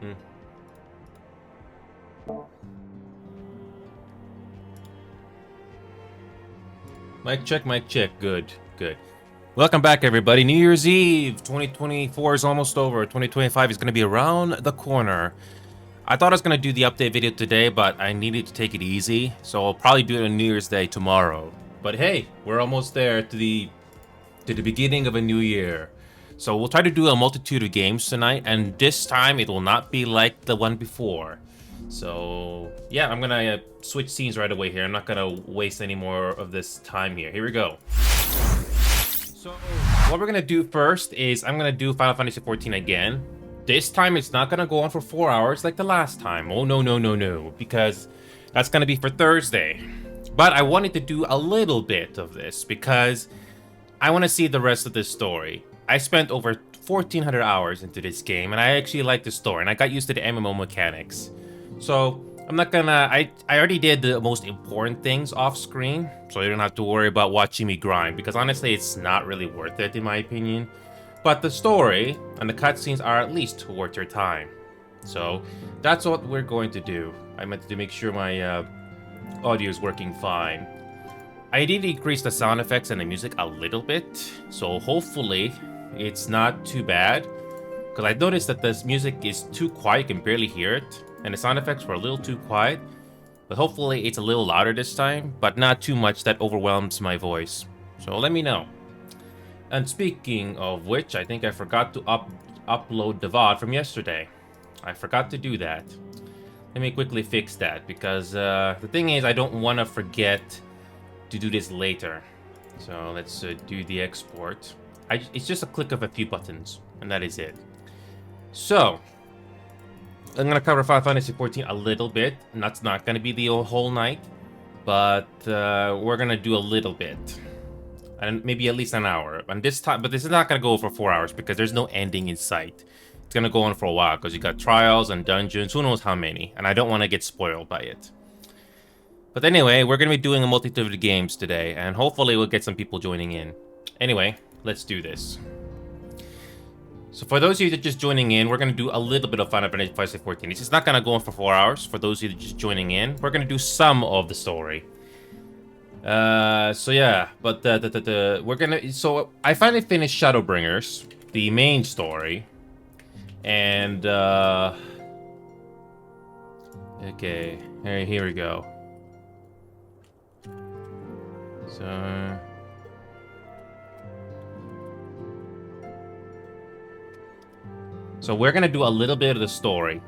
Hmm. Mic check, mic check. Good, good. Welcome back, everybody. New Year's Eve 2024 is almost over. 2025 is going to be around the corner. I thought I was going to do the update video today, but I needed to take it easy. So I'll probably do it on New Year's Day tomorrow. But hey, we're almost there to the beginning of a new year. So we'll try to do a multitude of games tonight, and this time it will not be like the one before. So yeah, I'm gonna switch scenes right away here. I'm not gonna waste any more of this time here. Here we go. So what we're gonna do first is I'm gonna do Final Fantasy XIV again. This time it's not gonna go on for 4 hours like the last time. Oh no, no, no, no, because that's gonna be for Thursday. But I wanted to do a little bit of this because I want to see the rest of this story. I spent over 1,400 hours into this game, and I actually like the story, and I got used to the MMO mechanics. So I'm not gonna. I already did the most important things off screen, so you don't have to worry about watching me grind, because honestly, it's not really worth it in my opinion. But the story and the cutscenes are at least worth your time. So that's what we're going to do. I meant to make sure my audio is working fine. I did increase the sound effects and the music a little bit, so hopefully it's not too bad. Because I noticed that this music is too quiet, you can barely hear it, and the sound effects were a little too quiet. But hopefully it's a little louder this time, but not too much that overwhelms my voice. So let me know. And speaking of which, I think I forgot to upload the VOD from yesterday. I forgot to do that. Let me quickly fix that, because the thing is, I don't want to forget to do this later. So let's do the export. It's just a click of a few buttons, and that is it. So I'm gonna cover Final Fantasy XIV a little bit, and that's not gonna be the whole night, but we're gonna do a little bit, and maybe at least an hour. And this time, but this is not gonna go for 4 hours because there's no ending in sight. It's gonna go on for a while because you got trials and dungeons, who knows how many, and I don't want to get spoiled by it. But anyway, we're going to be doing a multitude of games today, and hopefully we'll get some people joining in. Anyway, let's do this. So for those of you that are just joining in, we're going to do a little bit of Final Fantasy XIV. It's not going to go on for 4 hours. For those of you that are just joining in, we're going to do some of the story. So yeah, but we're going to... So I finally finished Shadowbringers, the main story. And, okay, here we go. So we're gonna do a little bit of the story.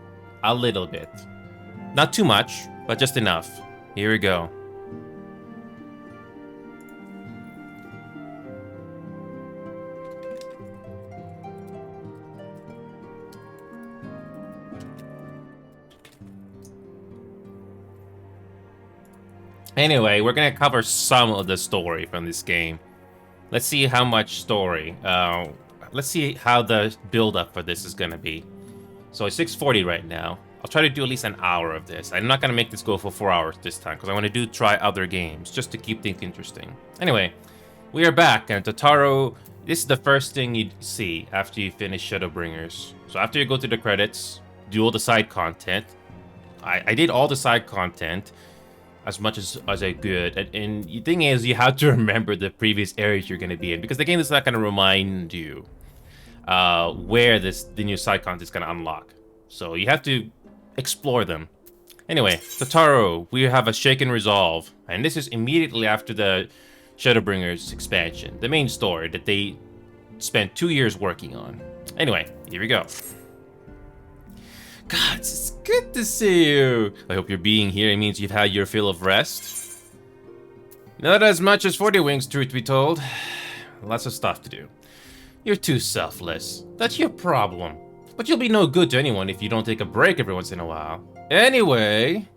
A little bit. Not too much, but just enough. Here we go. Anyway, we're gonna cover some of the story from this game. Let's see how much story. Let's see how the build-up for this is gonna be. So it's 6:40 right now. I'll try to do at least an hour of this. I'm not gonna make this go for 4 hours this time because I want to try other games just to keep things interesting. Anyway, we are back, and Totaro. This is the first thing you see after you finish Shadowbringers. So after you go to the credits, do all the side content. I did all the side content as much as I could, and the thing is, you have to remember the previous areas you're going to be in, because the game is not going to remind you where the new side content is going to unlock. So you have to explore them. Anyway, Totaro, we have a Shaken Resolve, and this is immediately after the Shadowbringers expansion, the main story that they spent 2 years working on. Anyway, here we go. God, it's good to see you. I hope you're being here. It means you've had your fill of rest. Not as much as 40 Wings, truth be told. Lots of stuff to do. You're too selfless. That's your problem. But you'll be no good to anyone if you don't take a break every once in a while. Anyway,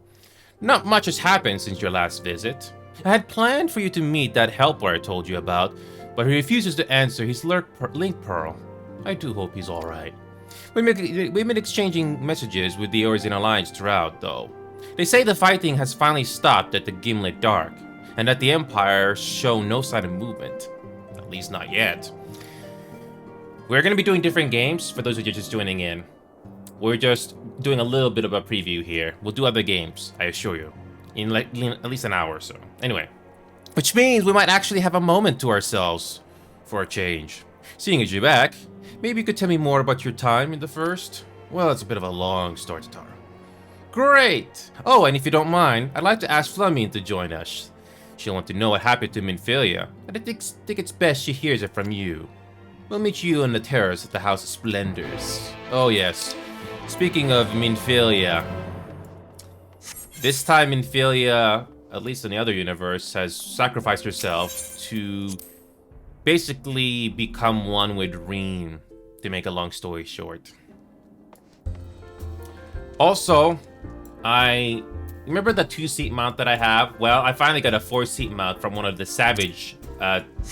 not much has happened since your last visit. I had planned for you to meet that helper I told you about, but he refuses to answer his link pearl. I do hope he's alright. We've been exchanging messages with the Origin Alliance throughout, though. They say the fighting has finally stopped at the Gimlet Dark, and that the Empire show no sign of movement. At least not yet. We're going to be doing different games, for those of you just joining in. We're just doing a little bit of a preview here. We'll do other games, I assure you, in like at least an hour or so. Anyway, which means we might actually have a moment to ourselves for a change. Seeing as you're back, maybe you could tell me more about your time in the first? Well, it's a bit of a long story, Totaro. Great! Oh, and if you don't mind, I'd like to ask Flamine to join us. She'll want to know what happened to Minfilia, and I think it's best she hears it from you. We'll meet you on the terrace at the House of Splendors. Oh yes, speaking of Minfilia, this time Minfilia, at least in the other universe, has sacrificed herself to basically become one with Rean, to make a long story short. Also, I remember the 2-seat mount that I have? Well, I finally got a 4-seat mount from one of the Savage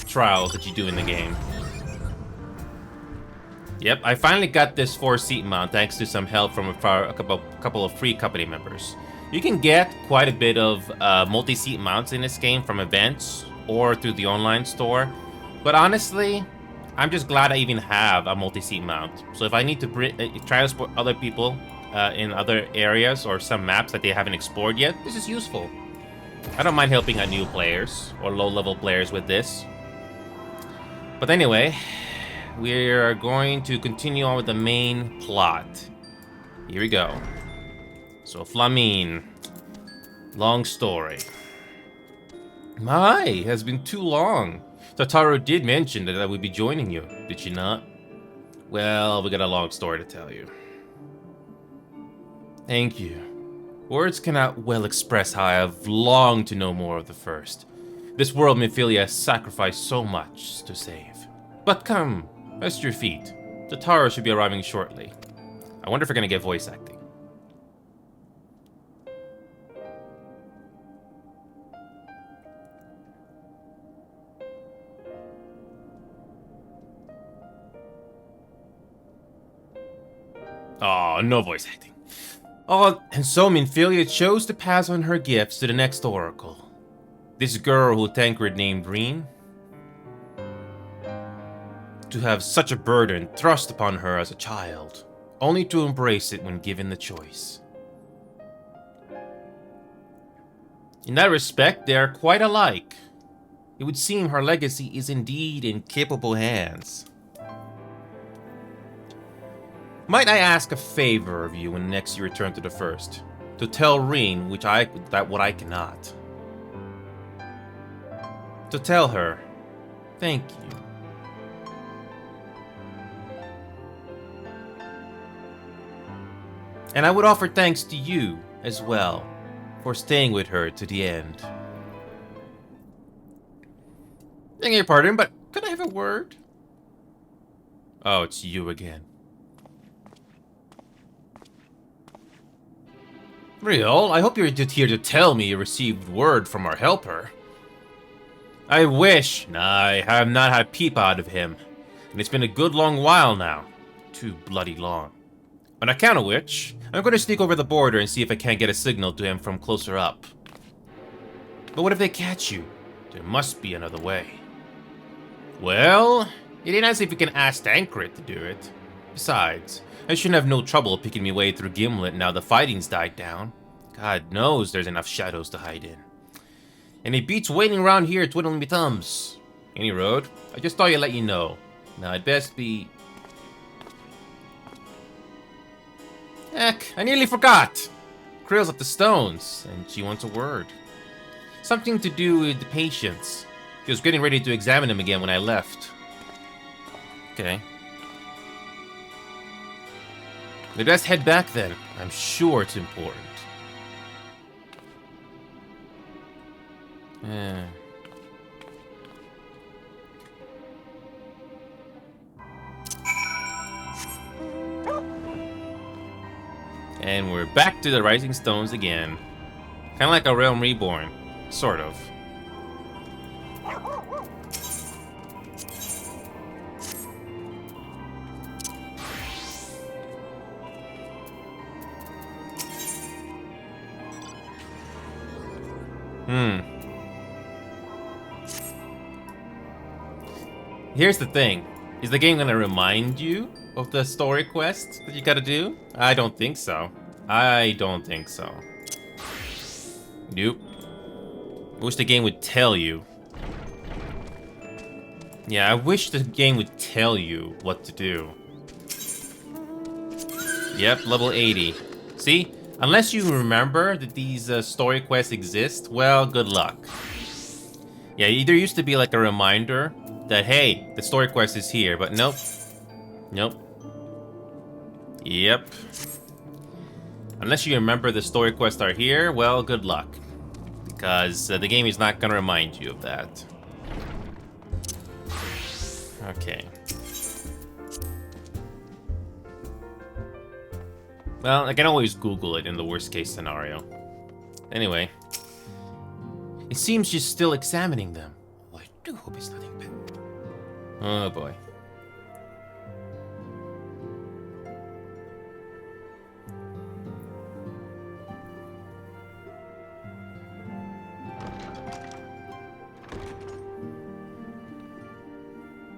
trials that you do in the game. Yep, I finally got this 4-seat mount thanks to some help from a couple of free company members. You can get quite a bit of multi-seat mounts in this game from events or through the online store. But honestly, I'm just glad I even have a multi-seat mount. So if I need to transport other people in other areas or some maps that they haven't explored yet, this is useful. I don't mind helping out new players or low-level players with this. But anyway, we're going to continue on with the main plot. Here we go. So Flamine, long story. My, it has been too long. Totaro did mention that I would be joining you, did she not? Well, we got a long story to tell you. Thank you. Words cannot well express how I have longed to know more of the first. This world Minfilia has sacrificed so much to save. But come, rest your feet. Totaro should be arriving shortly. I wonder if we're gonna get voice acting. Oh, no voice acting. Oh, and so Minfilia chose to pass on her gifts to the next oracle. This girl who Tancred named Rean. To have such a burden thrust upon her as a child, only to embrace it when given the choice. In that respect, they are quite alike. It would seem her legacy is indeed in capable hands. Might I ask a favor of you when next you return to the first? To tell Rean what I cannot. To tell her, thank you. And I would offer thanks to you as well for staying with her to the end. Beg your pardon, but could I have a word? Oh, it's you again. Real, I hope you're here to tell me you received word from our helper. I wish. I have not had a peep out of him, and it's been a good long while now. Too bloody long. On account of which, I'm going to sneak over the border and see if I can't get a signal to him from closer up. But what if they catch you? There must be another way. Well, it ain't as if you can ask Tancred to do it. Besides, I shouldn't have no trouble picking me way through Gimlet now the fighting's died down. God knows there's enough shadows to hide in. And it beats waiting around here twiddling me thumbs. Any road, I just thought I'd let you know. Now I'd best be... Heck, I nearly forgot! Krill's at the stones, and she wants a word. Something to do with the patients. She was getting ready to examine him again when I left. Okay. We'd best head back then. I'm sure it's important. And we're back to the Rising Stones again. Kind of like a Realm Reborn. Sort of. Here's the thing. Is the game gonna remind you of the story quest that you gotta do? I don't think so. I don't think so. Nope. I wish the game would tell you. Yeah, I wish the game would tell you what to do. Yep, level 80. See? Unless you remember that these story quests exist, well, good luck. Yeah, there used to be like a reminder that, hey, the story quest is here, but nope. Nope. Yep. Unless you remember the story quests are here, well, good luck. Because the game is not going to remind you of that. Okay. Well, I can always Google it in the worst case scenario. Anyway. It seems she's still examining them. Oh, I do hope it's nothing bad. Oh boy.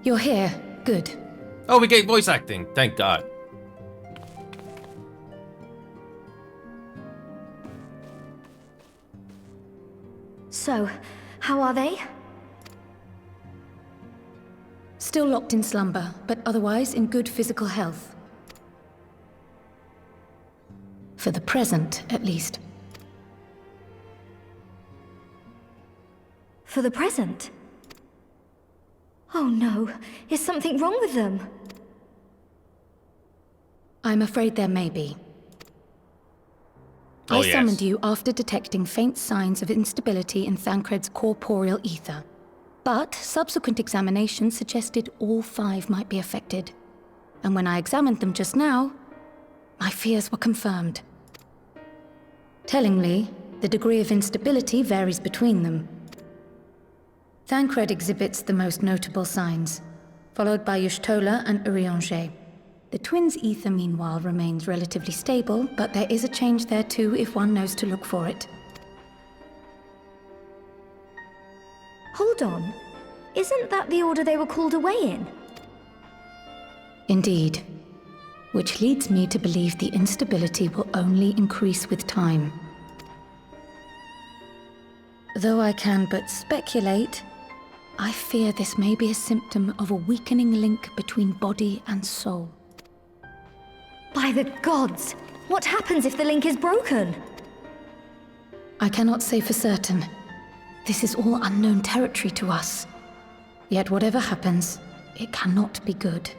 You're here. Good. Oh, we get voice acting. Thank God. So, how are they? Still locked in slumber, but otherwise in good physical health. For the present, at least. For the present? Oh no, is something wrong with them? I'm afraid there may be. Oh, I summoned you after detecting faint signs of instability in Thancred's corporeal ether. But subsequent examination suggested all 5 might be affected. And when I examined them just now, my fears were confirmed. Tellingly, the degree of instability varies between them. Thancred exhibits the most notable signs, followed by Y'shtola and Urianger. The twins' ether, meanwhile, remains relatively stable, but there is a change there too if one knows to look for it. Hold on. Isn't that the order they were called away in? Indeed. Which leads me to believe the instability will only increase with time. Though I can but speculate, I fear this may be a symptom of a weakening link between body and soul. By the gods! What happens if the link is broken? I cannot say for certain. This is all unknown territory to us. Yet whatever happens, it cannot be good.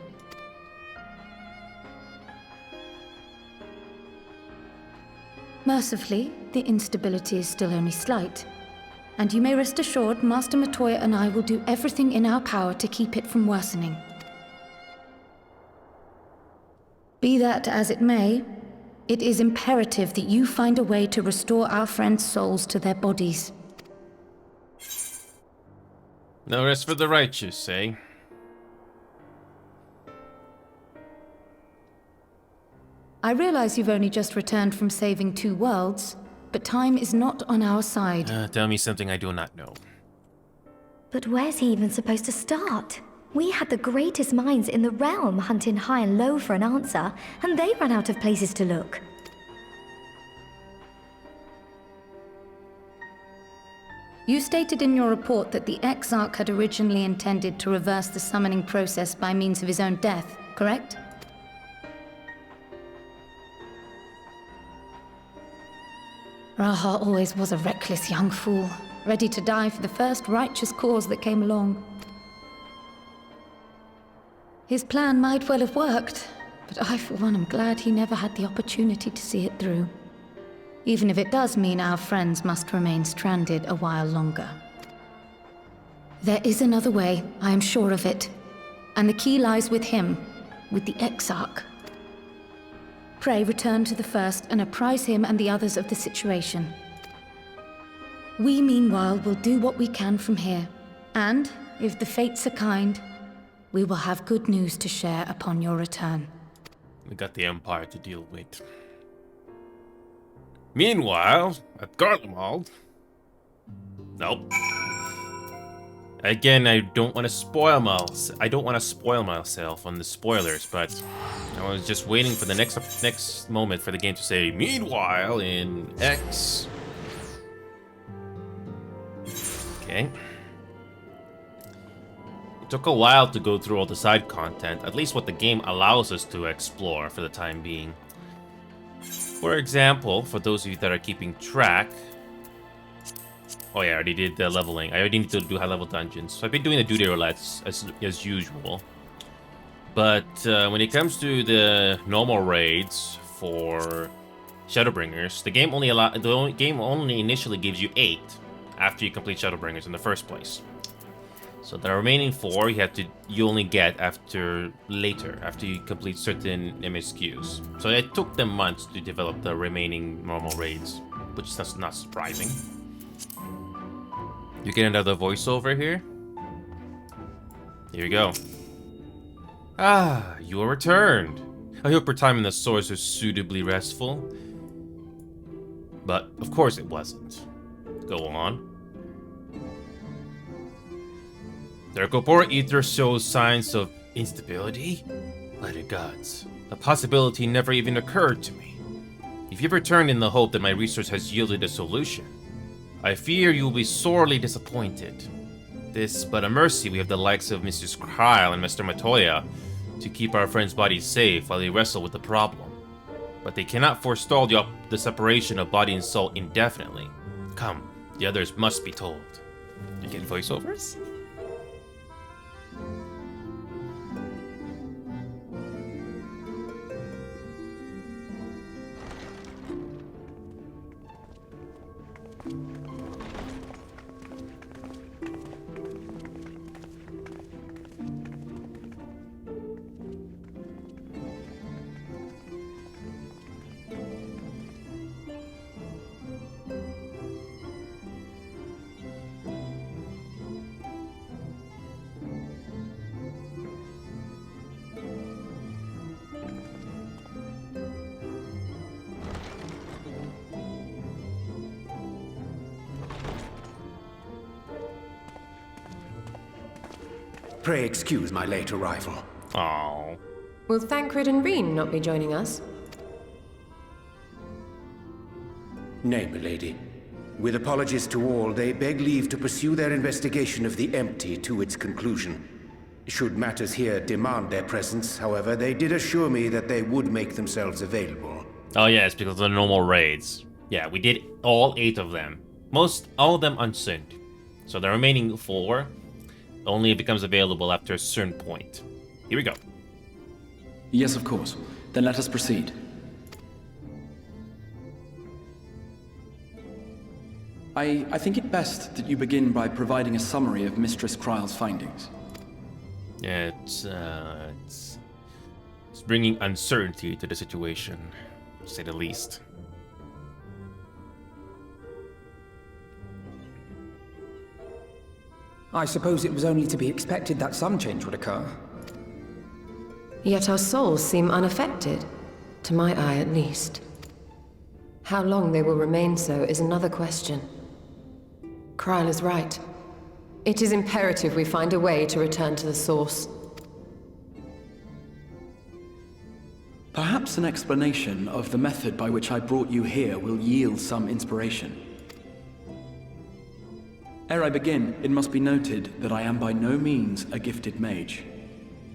Mercifully, the instability is still only slight. And you may rest assured Master Matoya and I will do everything in our power to keep it from worsening. Be that as it may, it is imperative that you find a way to restore our friends' souls to their bodies. No rest for the righteous, eh? I realize you've only just returned from saving 2 worlds, but time is not on our side. Tell me something I do not know. But where's he even supposed to start? We had the greatest minds in the realm hunting high and low for an answer, and they ran out of places to look. You stated in your report that the Exarch had originally intended to reverse the summoning process by means of his own death, correct? Raha always was a reckless young fool, ready to die for the first righteous cause that came along. His plan might well have worked, but I for one am glad he never had the opportunity to see it through. Even if it does mean our friends must remain stranded a while longer. There is another way, I am sure of it. And the key lies with him, with the Exarch. Pray return to the First and apprise him and the others of the situation. We, meanwhile, will do what we can from here. And, if the fates are kind, we will have good news to share upon your return. We got the Empire to deal with. Meanwhile, at Garlemald... Nope. Again, I don't want to spoil myself on the spoilers, but I was just waiting for the next moment for the game to say, meanwhile in X. Okay. It took a while to go through all the side content, at least what the game allows us to explore for the time being. For example, for those of you that are keeping track, oh yeah, I already did the leveling. I already need to do high level dungeons. So I've been doing the duty roulettes as usual. But when it comes to the normal raids for Shadowbringers, the game only initially gives you 8 after you complete Shadowbringers in the first place. So the remaining 4 you only get after you complete certain MSQs. So it took them months to develop the remaining normal raids, which is not surprising. You get another voiceover here. Here we go. Ah, you are returned. I hope your time in the source was suitably restful. But of course it wasn't. Go on. The corporeal ether shows signs of instability? By the gods, the possibility never even occurred to me. If you've returned in the hope that my research has yielded a solution, I fear you will be sorely disappointed. This but a mercy we have the likes of Mrs. Krile and Mr. Matoya to keep our friend's bodies safe while they wrestle with the problem. But they cannot forestall the separation of body and soul indefinitely. Come, the others must be told. You get voiceovers? Pray excuse my late arrival. Oh. Will Thancred and Reen not be joining us? Nay, milady. With apologies to all, they beg leave to pursue their investigation of the empty to its conclusion. Should matters here demand their presence, however, they did assure me that they would make themselves available. Oh yeah, it's because of the normal raids. Yeah, we did all 8 of them. All of them unsynced. So the remaining 4 only becomes available after a certain point. Here we go. Yes, of course. Then let us proceed. I think it best that you begin by providing a summary of Mistress Kryle's findings. Yeah, it's bringing uncertainty to the situation, to say the least. I suppose it was only to be expected that some change would occur. Yet our souls seem unaffected, to my eye at least. How long they will remain so is another question. Kryle is right. It is imperative we find a way to return to the source. Perhaps an explanation of the method by which I brought you here will yield some inspiration. Ere I begin, it must be noted that I am by no means a gifted mage.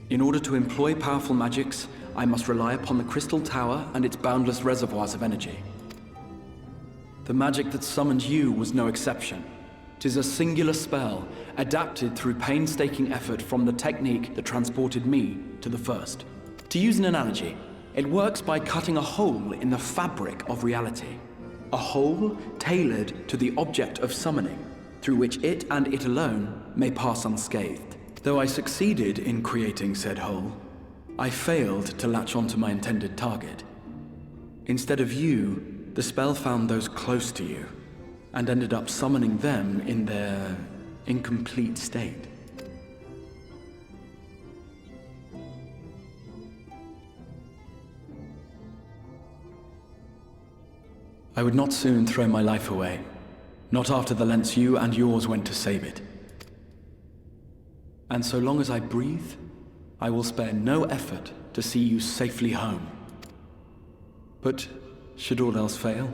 In order to employ powerful magics, I must rely upon the Crystal Tower and its boundless reservoirs of energy. The magic that summoned you was no exception. 'Tis a singular spell, adapted through painstaking effort from the technique that transported me to the First. To use an analogy, it works by cutting a hole in the fabric of reality. A hole tailored to the object of summoning, through which it and it alone may pass unscathed. Though I succeeded in creating said hole, I failed to latch onto my intended target. Instead of you, the spell found those close to you, and ended up summoning them in their incomplete state. I would not soon throw my life away. Not after the lengths you and yours went to save it. And so long as I breathe, I will spare no effort to see you safely home. But should all else fail,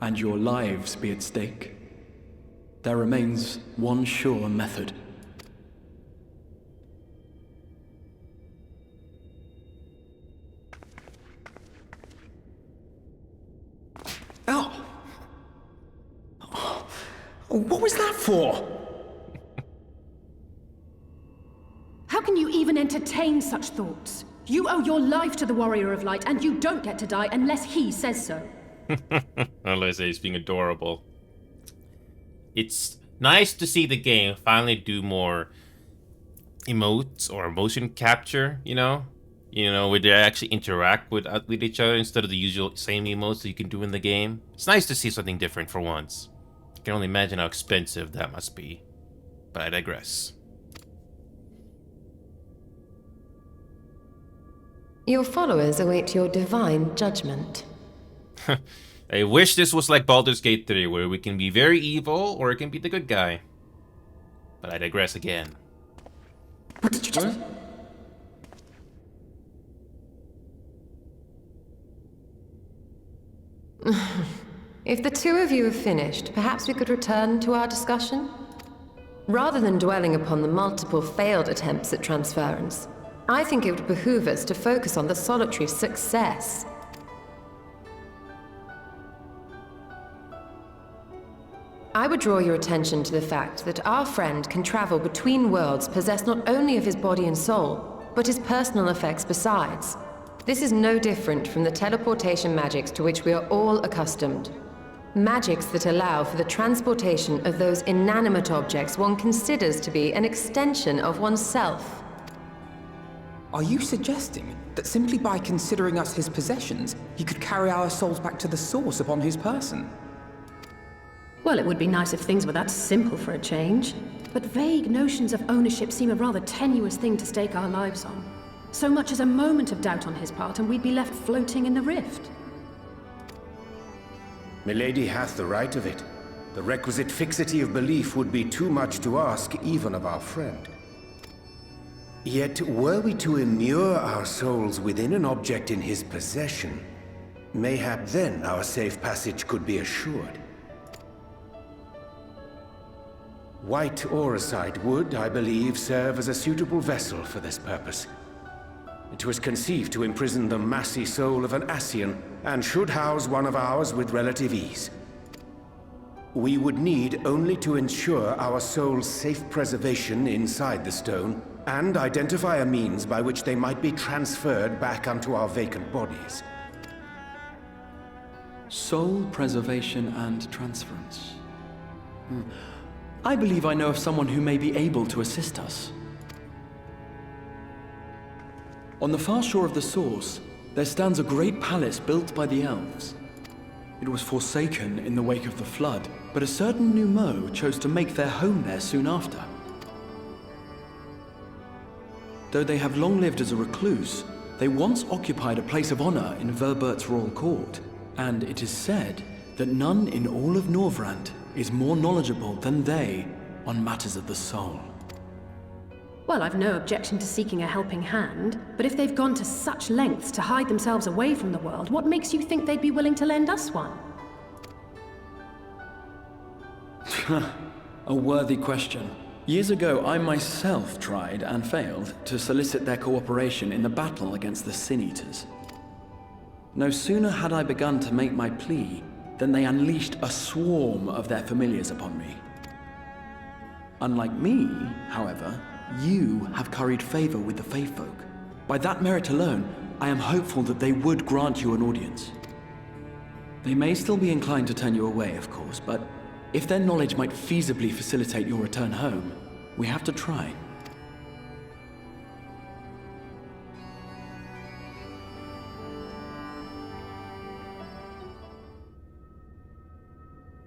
and your lives be at stake, there remains one sure method. Oh! What was that for? How can you even entertain such thoughts? You owe your life to the Warrior of Light, and you don't get to die unless he says so. Unless he's being adorable. It's nice to see the game finally do more emotes or motion capture, you know, where they actually interact with each other instead of the usual same emotes that you can do in the game. It's nice to see something different for once. I can only imagine how expensive that must be. But I digress. Your followers await your divine judgment. I wish this was like Baldur's Gate 3, where we can be very evil, or it can be the good guy. But I digress again. What did you just... If the two of you have finished, perhaps we could return to our discussion? Rather than dwelling upon the multiple failed attempts at transference, I think it would behoove us to focus on the solitary success. I would draw your attention to the fact that our friend can travel between worlds possessed not only of his body and soul, but his personal effects besides. This is no different from the teleportation magics to which we are all accustomed. Magics that allow for the transportation of those inanimate objects one considers to be an extension of oneself. Are you suggesting that simply by considering us his possessions, he could carry our souls back to the source upon his person? Well, it would be nice if things were that simple for a change. But vague notions of ownership seem a rather tenuous thing to stake our lives on. So much as a moment of doubt on his part, and we'd be left floating in the rift. Milady hath the right of it. The requisite fixity of belief would be too much to ask, even of our friend. Yet, were we to immure our souls within an object in his possession, mayhap then our safe passage could be assured. White Auracite would, I believe, serve as a suitable vessel for this purpose. It was conceived to imprison the massy soul of an Ascian, and should house one of ours with relative ease. We would need only to ensure our soul's safe preservation inside the stone, and identify a means by which they might be transferred back unto our vacant bodies. Soul preservation and transference. I believe I know of someone who may be able to assist us. On the far shore of the Source, there stands a great palace built by the elves. It was forsaken in the wake of the flood, but a certain Nummo chose to make their home there soon after. Though they have long lived as a recluse, they once occupied a place of honor in Verbert's royal court, and it is said that none in all of Norvrand is more knowledgeable than they on matters of the soul. Well, I've no objection to seeking a helping hand, but if they've gone to such lengths to hide themselves away from the world, what makes you think they'd be willing to lend us one? A worthy question. Years ago, I myself tried and failed to solicit their cooperation in the battle against the Sin Eaters. No sooner had I begun to make my plea than they unleashed a swarm of their familiars upon me. Unlike me, however, you have curried favor with the Fae Folk. By that merit alone, I am hopeful that they would grant you an audience. They may still be inclined to turn you away, of course, but if their knowledge might feasibly facilitate your return home, we have to try.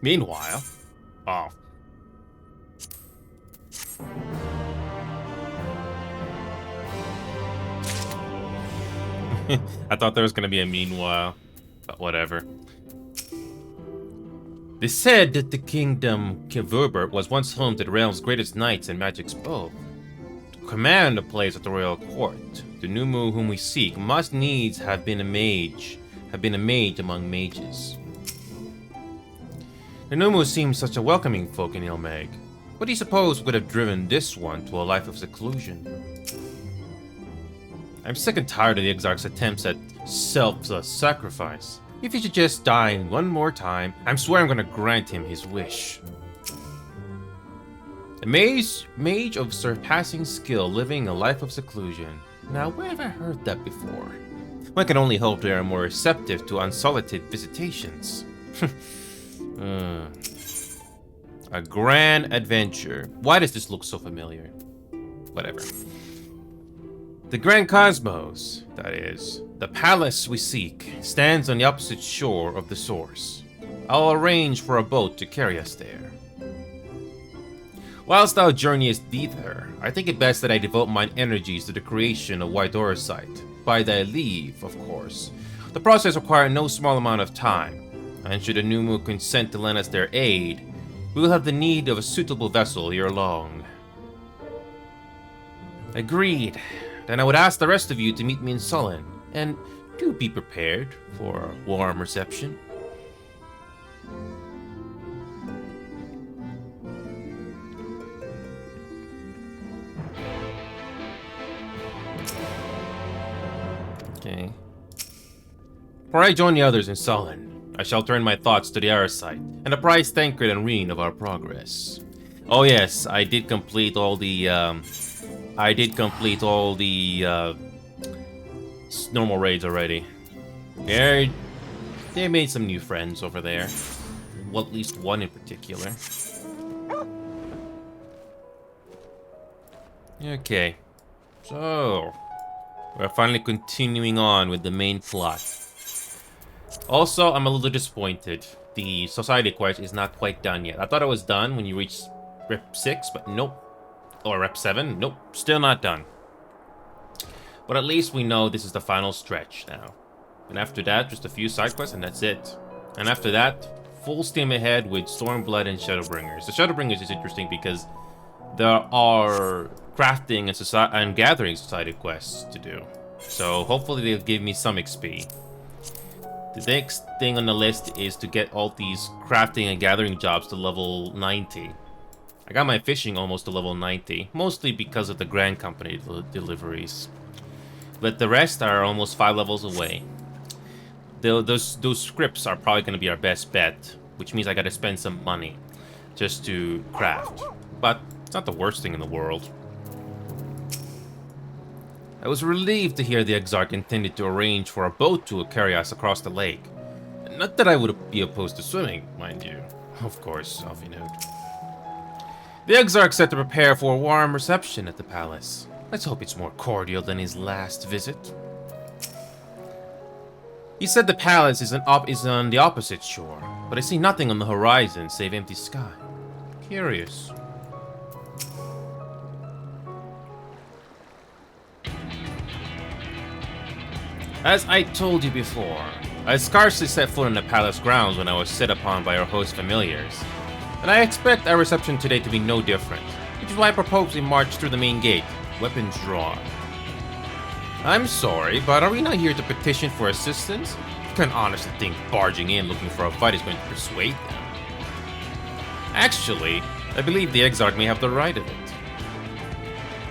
Meanwhile... Oh. I thought there was going to be a meanwhile, but whatever. They said that the kingdom Kverbert was once home to the realm's greatest knights and magic's bow. command a place at the royal court, the Numu whom we seek must needs have been a mage among mages. The Numu seems such a welcoming folk in Ilmeg. What do you suppose would have driven this one to a life of seclusion? I'm sick and tired of the Exarch's attempts at self-sacrifice. If he should just die one more time, I swear I'm gonna grant him his wish. A mage of surpassing skill living a life of seclusion. Now, where have I heard that before? One can only hope they are more receptive to unsolicited visitations. A grand adventure. Why does this look so familiar? Whatever. The Grand Cosmos, that is, the palace we seek, stands on the opposite shore of the source. I'll arrange for a boat to carry us there. Whilst thou journeyest thither, I think it best that I devote mine energies to the creation of White Orosite. By thy leave, of course. The process requires no small amount of time, and should the Numu consent to lend us their aid, we will have the need of a suitable vessel ere long. Agreed. Then I would ask the rest of you to meet me in Sullen, and do be prepared for a warm reception. Okay. Before I join the others in Sullen, I shall turn my thoughts to the Arasite, and apprise Thancred and Reen of our progress. Oh yes, I did complete all the, normal raids already. They made some new friends over there. Well, at least one in particular. Okay. So, we're finally continuing on with the main plot. Also, I'm a little disappointed. The Society quest is not quite done yet. I thought it was done when you reach Rep 6, but nope. Or Rep 7, nope, still not done. But at least we know this is the final stretch now. And after that, just a few side quests and that's it. And after that, full steam ahead with Stormblood and Shadowbringers. The Shadowbringers is interesting because there are crafting and gathering society quests to do. So hopefully they'll give me some XP. The next thing on the list is to get all these crafting and gathering jobs to level 90. I got my fishing almost to level 90, mostly because of the Grand Company deliveries. But the rest are almost 5 levels away. Those scripts are probably going to be our best bet, which means I got to spend some money just to craft. But it's not the worst thing in the world. I was relieved to hear the Exarch intended to arrange for a boat to carry us across the lake. Not that I would be opposed to swimming, mind you. Of course, Alfie note. The Exarch said to prepare for a warm reception at the palace. Let's hope it's more cordial than his last visit. He said the palace is on the opposite shore, but I see nothing on the horizon save empty sky. Curious. As I told you before, I scarcely set foot on the palace grounds when I was set upon by our host familiars, and I expect our reception today to be no different, which is why I propose we march through the main gate, weapons drawn. I'm sorry, but are we not here to petition for assistance? You can't honestly think barging in looking for a fight is going to persuade them. Actually, I believe the Exarch may have the right of it.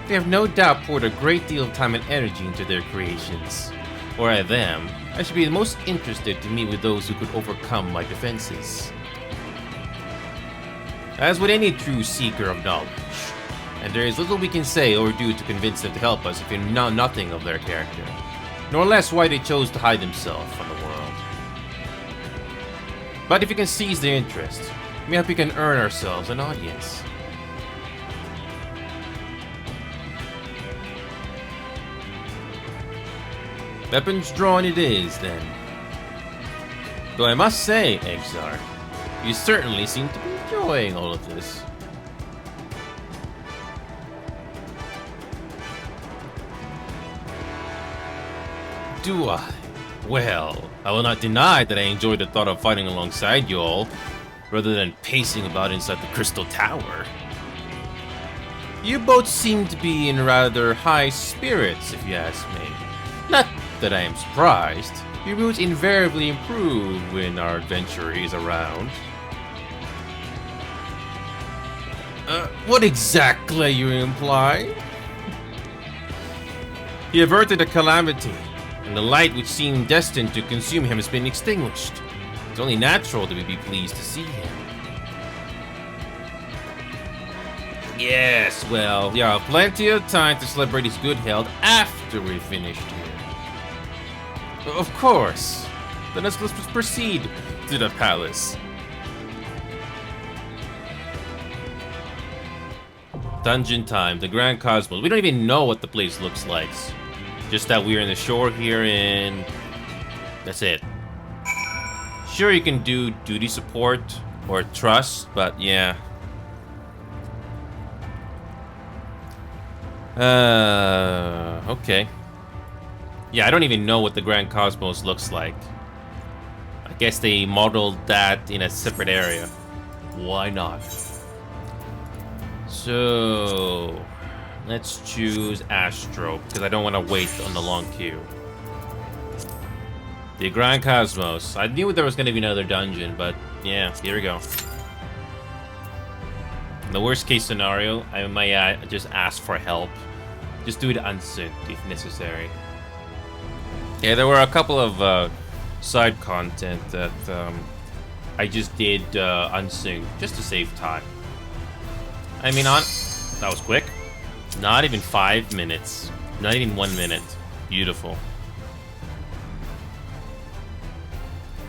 They have no doubt poured a great deal of time and energy into their creations. Or at them, I should be the most interested to meet with those who could overcome my defenses. As with any true seeker of knowledge, and there is little we can say or do to convince them to help us if we know nothing of their character, nor less why they chose to hide themselves from the world. But if you can seize their interest, maybe we can earn ourselves an audience. Weapons drawn it is, then. Though I must say, Exarch, you certainly seem to be enjoying all of this. Do I? Well, I will not deny that I enjoy the thought of fighting alongside you all, rather than pacing about inside the Crystal Tower. You both seem to be in rather high spirits, if you ask me. Not that I am surprised. Your moods invariably improve when our adventurer is around. What exactly are you implying? He averted a calamity, and the light which seemed destined to consume him has been extinguished. It's only natural that we be pleased to see him. Yes, well, we have plenty of time to celebrate his good health after we're finished here. Of course. Then let's proceed to the palace. Dungeon time, the Grand Cosmos. We don't even know what the place looks like. Just that we're in the shore here and that's it. Sure, you can do duty support or trust, but yeah. Okay. Yeah, I don't even know what the Grand Cosmos looks like. I guess they modeled that in a separate area. Why not? So, let's choose Astro, because I don't want to wait on the long queue. The Grand Cosmos. I knew there was going to be another dungeon, but yeah, here we go. In the worst case scenario, I might just ask for help. Just do it unsynced if necessary. Yeah, there were a couple of side content that I just did unsynced just to save time. I mean, that was quick. Not even 5 minutes. Not even 1 minute. Beautiful.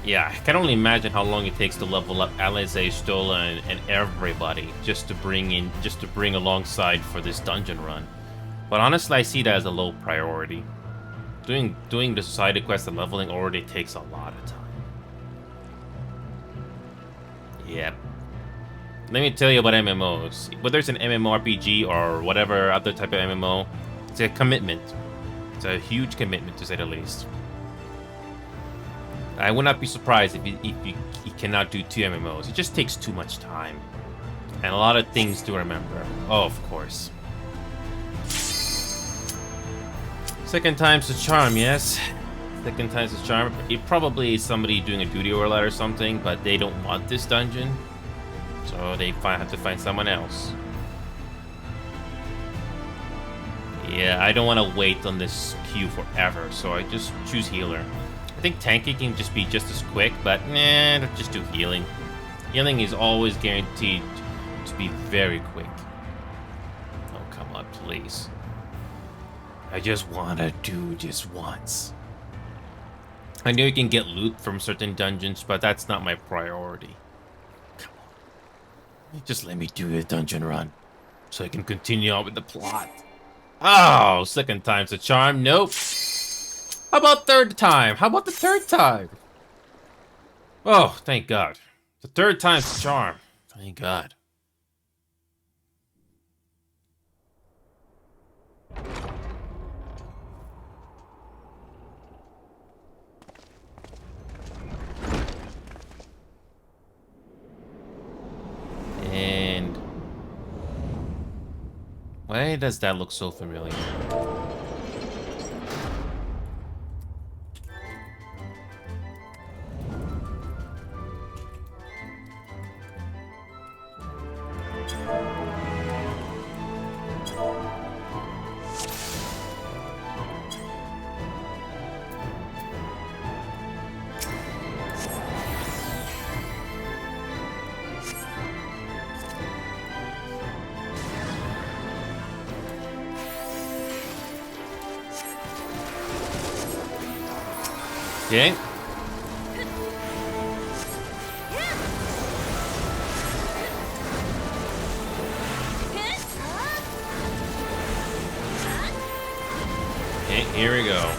Yeah, I can only imagine how long it takes to level up Alisaie, Stola, and everybody just to bring alongside for this dungeon run. But honestly, I see that as a low priority. Doing the side quest and leveling already takes a lot of time. Yep. Let me tell you about MMOs. Whether it's an MMORPG or whatever other type of MMO, it's a commitment. It's a huge commitment, to say the least. I would not be surprised if you cannot do 2 MMOs. It just takes too much time. And a lot of things to remember. Oh, of course. Second time's the charm, yes. Second time's the charm. It probably is somebody doing a duty roulette or something, but they don't want this dungeon. So they have to find someone else. Yeah, I don't want to wait on this queue forever, so I just choose healer. I think tanking can just be just as quick, but nah, let's just do healing. Healing is always guaranteed to be very quick. Oh, come on, please. I just want to do this once. I know you can get loot from certain dungeons, but that's not my priority. Come on. Just let me do the dungeon run, so I can continue on with the plot. Oh, second time's a charm. Nope. How about third time? How about the third time? Oh, thank God. The third time's a charm. Thank God. And why does that look so familiar? Okay. Okay, here we go.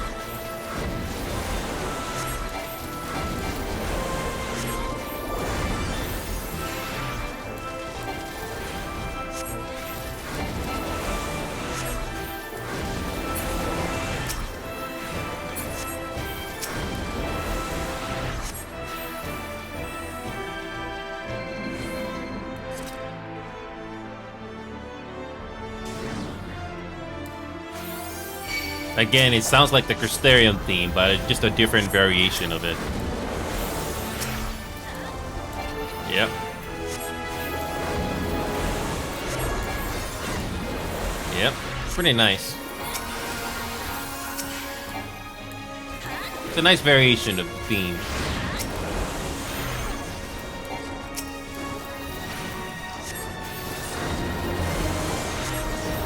Again, it sounds like the Crystarium theme, but just a different variation of it. Yep. Yep, pretty nice. It's a nice variation of the theme.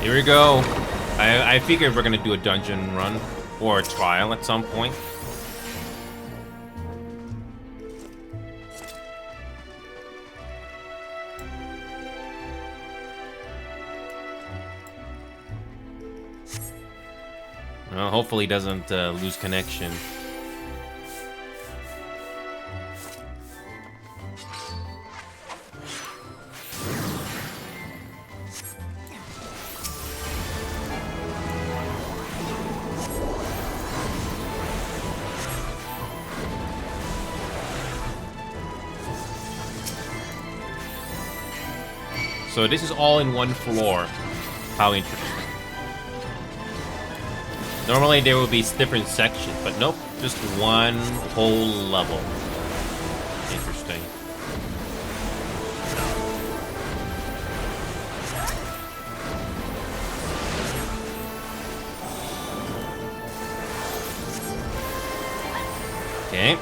Here we go. I figured we're gonna do a dungeon run or a trial at some point. Well, hopefully he doesn't lose connection. So this is all in one floor. How interesting. Normally there would be different sections, but nope, just one whole level. Interesting. Okay.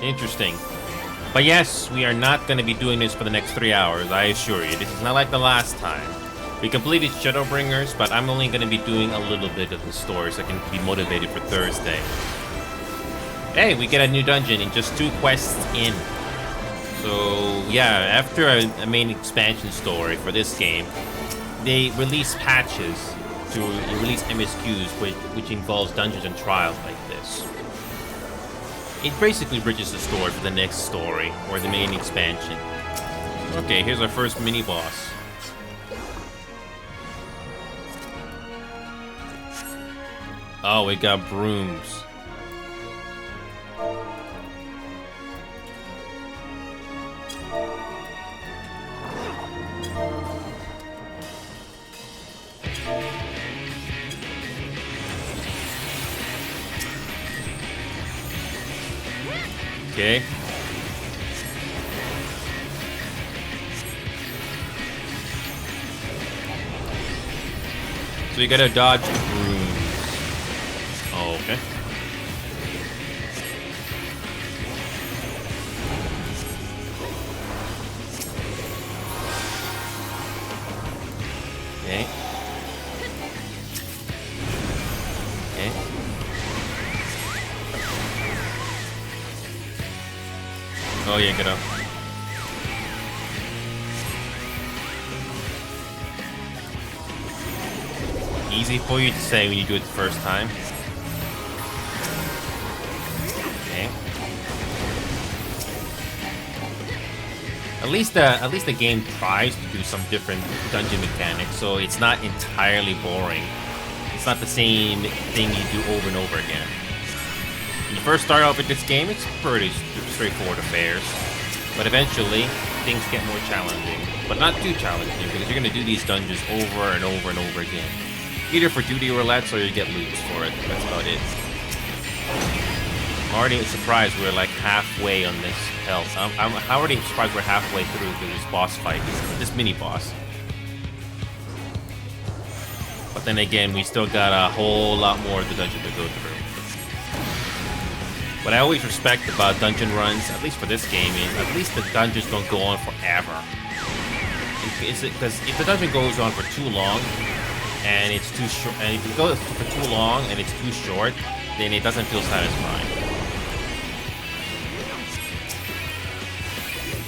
Interesting. But yes, we are not going to be doing this for the next 3 hours, I assure you. This is not like the last time. We completed Shadowbringers, but I'm only going to be doing a little bit of the story so I can be motivated for Thursday. Hey, we get a new dungeon in just 2 quests in. So, yeah, after a main expansion story for this game, they release patches to release MSQs, which involves dungeons and trials like this. It basically bridges the story for the next story, or the main expansion. Okay, here's our first mini-boss. Oh, we got brooms. Okay. So you gotta dodge the brooms. Oh, okay. Okay. Okay. Oh yeah, get up. Easy for you to say when you do it the first time. Okay. At least the game tries to do some different dungeon mechanics, so it's not entirely boring. It's not the same thing you do over and over again. When you first start off with this game, it's pretty straightforward affairs. But eventually, things get more challenging. But not too challenging, because you're going to do these dungeons over and over and over again. Either for duty roulettes or you get loots for it. That's about it. I'm already surprised we're like halfway on this health. I'm already surprised we're halfway through this boss fight, this mini-boss. But then again, we still got a whole lot more of the dungeon to go through. What I always respect about dungeon runs, at least for this game, is at least the dungeons don't go on forever. Because if the dungeon goes on for too long, and it's too short, and if it goes for too long and it's too short, then it doesn't feel satisfying.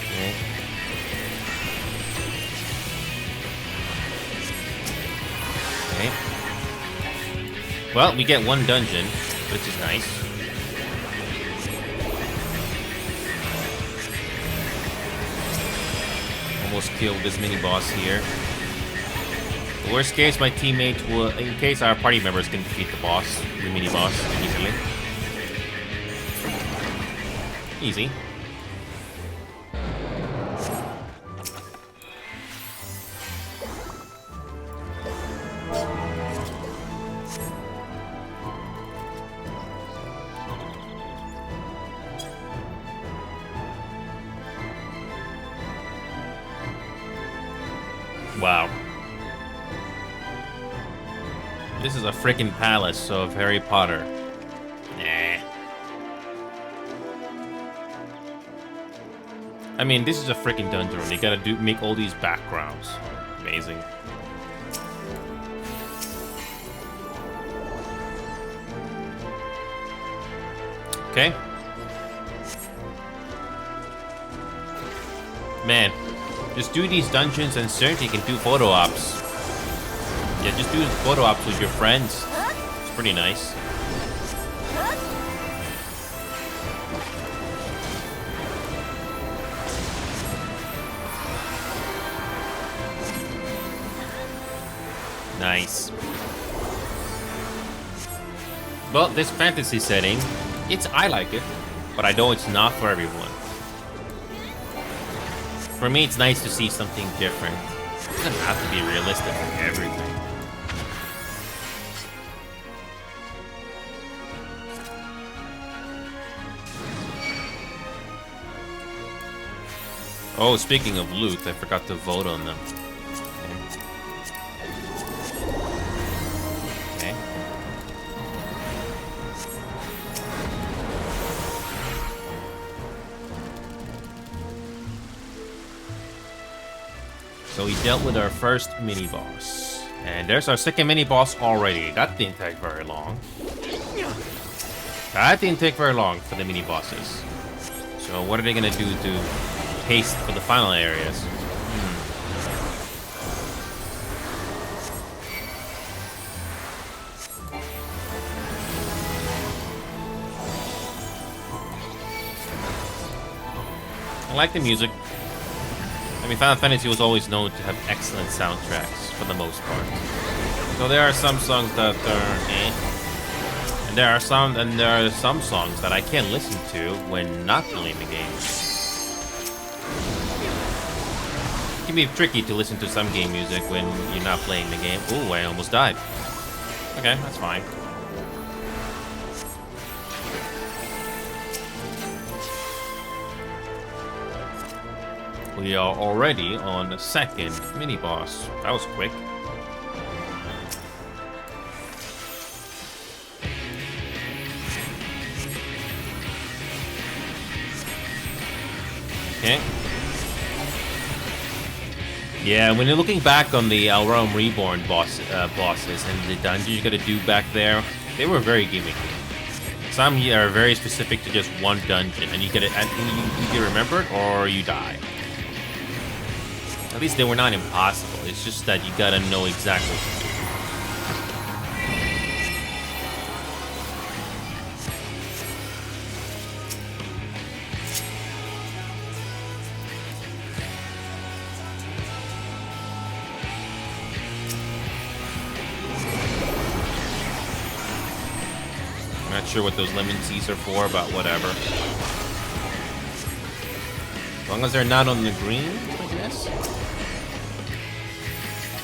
Okay. Okay. Well, we get one dungeon, which is nice. Almost killed this mini-boss here. The worst case, my teammates will, in case our party members can defeat the boss, the mini-boss, easily. Easy. Wow. This is a freaking palace of Harry Potter. Nah. I mean, this is a freaking dungeon. You gotta make all these backgrounds. Amazing. Okay. Man, just do these dungeons and certainly you can do photo ops. Yeah, just do photo ops with your friends. It's pretty nice. Nice. Well, this fantasy setting, I like it, but I know it's not for everyone. For me, it's nice to see something different. It doesn't have to be realistic in everything. Oh, speaking of loot, I forgot to vote on them. Okay. So we dealt with our first mini-boss. And there's our second mini-boss already. That didn't take very long. That didn't take very long for the mini-bosses. So what are they gonna do to haste for the final areas? I like the music. I mean, Final Fantasy was always known to have excellent soundtracks for the most part. So there are some songs that are eh, and there are some songs that I can't listen to when not playing the game. It can be tricky to listen to some game music when you're not playing the game. Ooh, I almost died. Okay, that's fine. We are already on the second mini-boss. That was quick. Okay. Yeah, when you're looking back on the Realm Reborn bosses and the dungeons you gotta do back there, they were very gimmicky. Some are very specific to just one dungeon, and you get it, and you either remember it or you die. At least they were not impossible. It's just that you gotta know exactly what to do. Not sure what those lemon seeds are for, but whatever. As long as they're not on the green, I guess.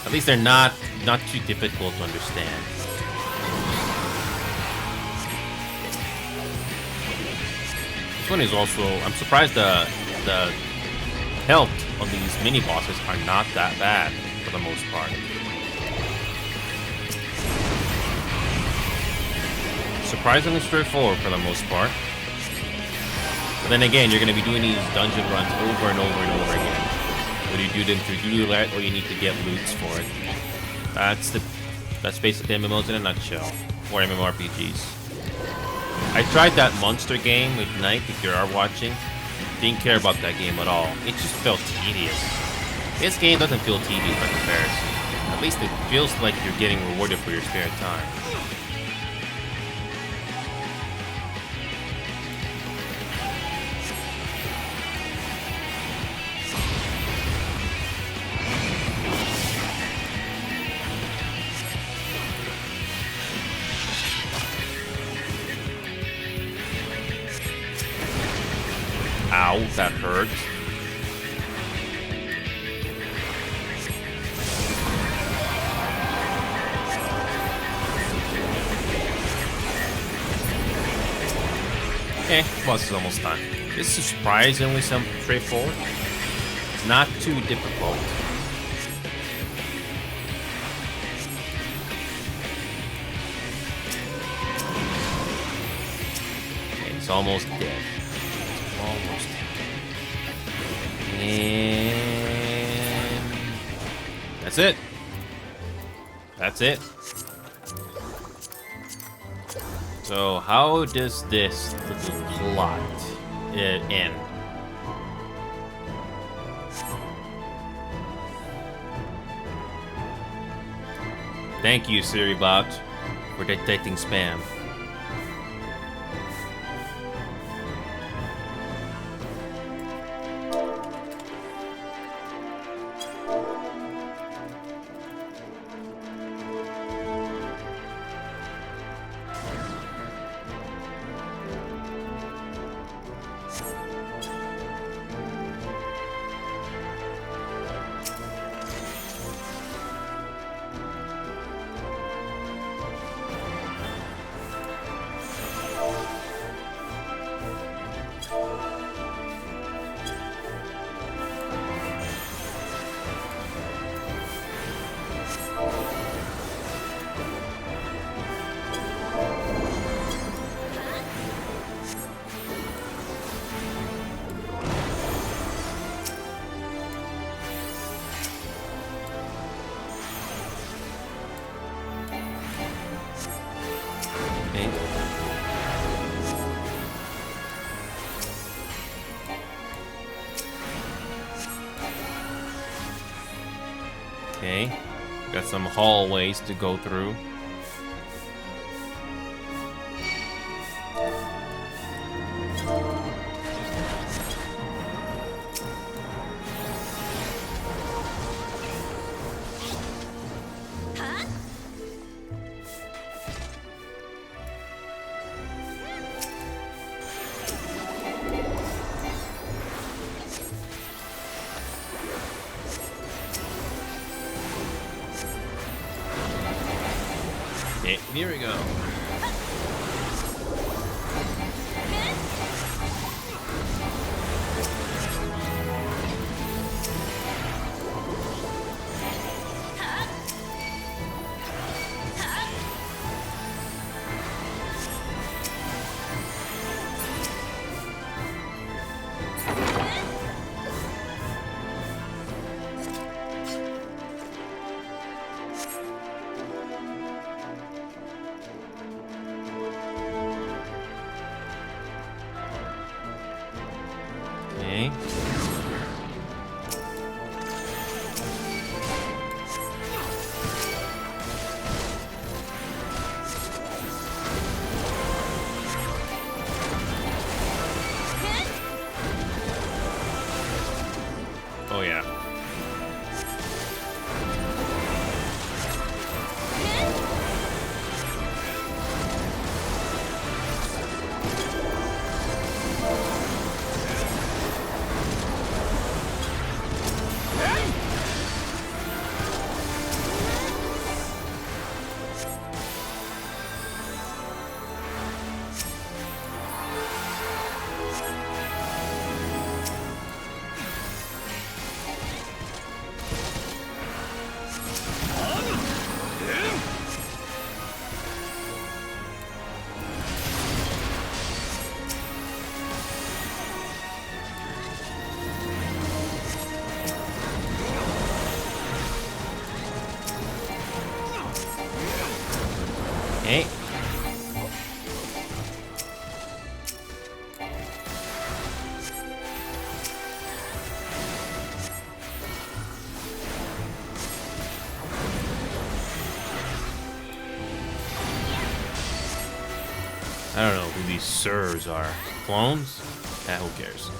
At least they're not too difficult to understand. This one is also, I'm surprised the health on these mini bosses are not that bad for the most part. Surprisingly straightforward for the most part. But then again, you're going to be doing these dungeon runs over and over and over again. Whether you do them through roulette or you need to get loots for it. That's basically MMOs in a nutshell. Or MMORPGs. I tried that monster game with Knight, if you are watching. Didn't care about that game at all. It just felt tedious. This game doesn't feel tedious by comparison. At least it feels like you're getting rewarded for your spare time. Ow, that hurt. Okay, boss is almost done. This is surprisingly straightforward. It's not too difficult. It's almost dead. It's almost dead. And that's it. That's it. So how does this little plot end? Thank you, Siribot, for detecting spam. Okay, got some hallways to go through. Okay, here we go. Okay. Oh yeah. Okay. I don't know who these sirs are. Clones? Who cares?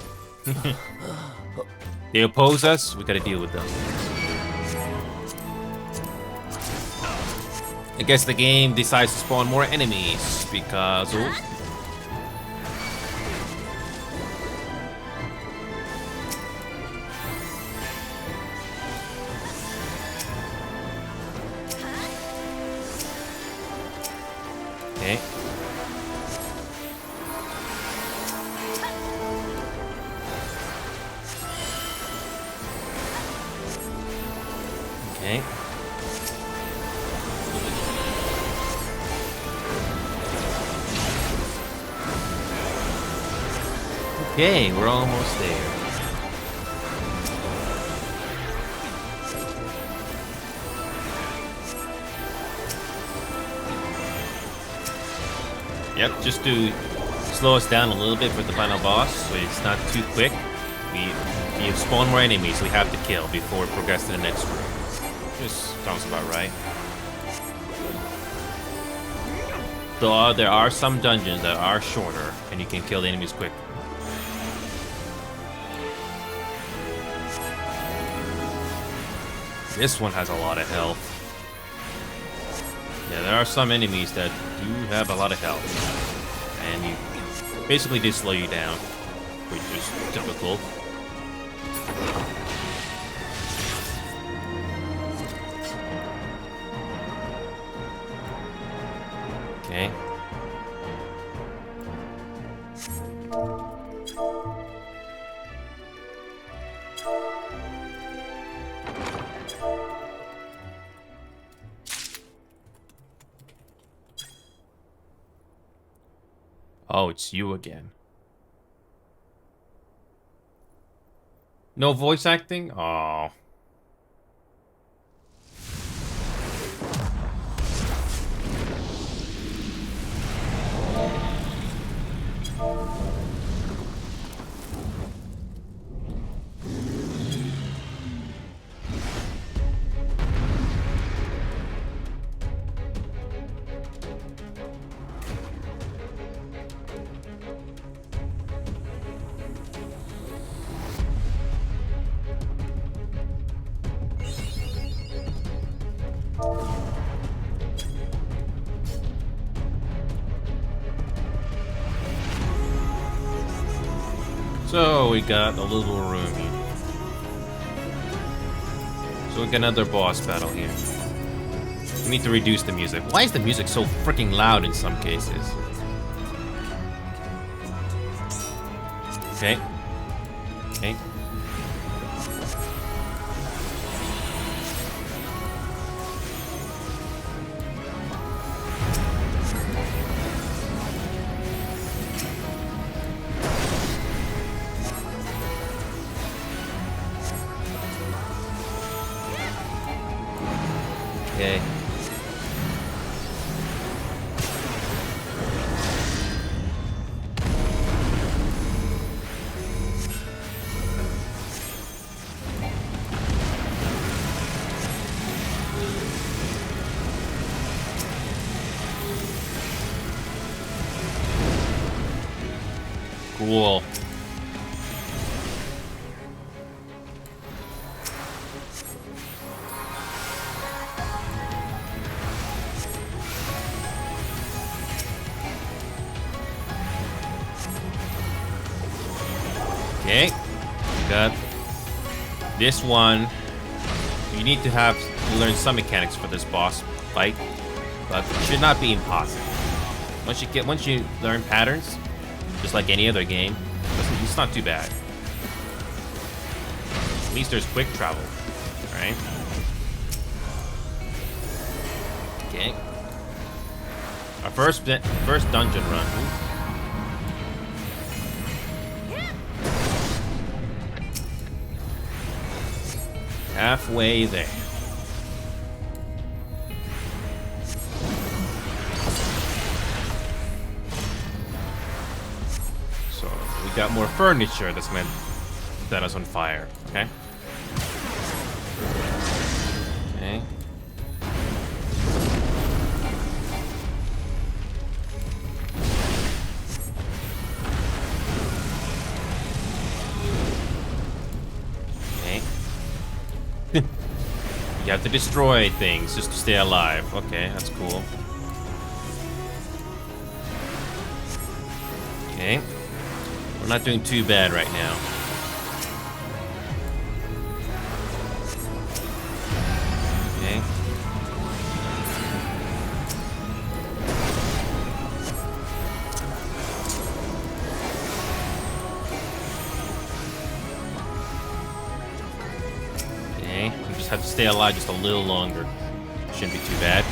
They oppose us, we gotta deal with them. I guess the game decides to spawn more enemies because... Oh. Okay. Okay. Okay, we're almost there. Yep, just to slow us down a little bit for the final boss, so it's not too quick. We have spawned more enemies we have to kill before we progress to the next room. Just sounds about right. Though there are some dungeons that are shorter, and you can kill the enemies quick. This one has a lot of health. Yeah, there are some enemies that do have a lot of health. And you basically just slow you down, which is typical. Okay. Oh, it's you again. No voice acting? Oh. So we got a little room here. So we got another boss battle here. We need to reduce the music. Why is the music so freaking loud in some cases? Okay. Okay. Okay. Cool. Okay, got this one. You need to learn some mechanics for this boss fight, but it should not be impossible. Once you learn patterns, just like any other game, it's not too bad. At least there's quick travel, right? Okay. Our first dungeon run. Halfway there. So we got more furniture that's gonna set us on fire. Okay. Okay. You have to destroy things just to stay alive. Okay, that's cool. Okay. We're not doing too bad right now. Okay. Okay, we just have to stay alive just a little longer. Shouldn't be too bad.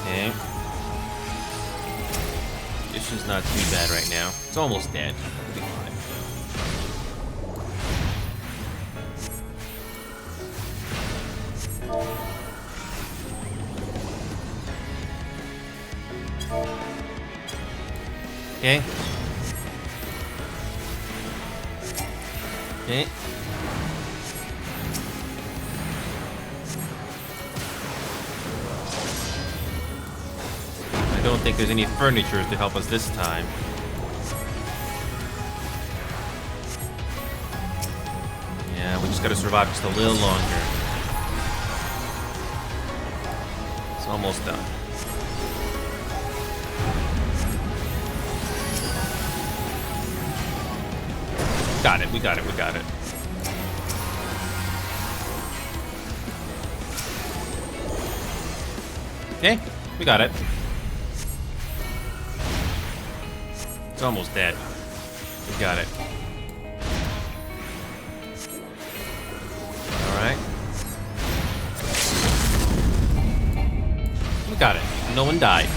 Okay. condition's not too bad right now. It's almost dead. It'll be fine. Okay. Okay. I don't think there's any furniture to help us this time. Yeah, we just gotta survive just a little longer. It's almost done. Got it, we got it, we got it. Okay, we got it. It's almost dead. We got it. Alright. We got it. No one died.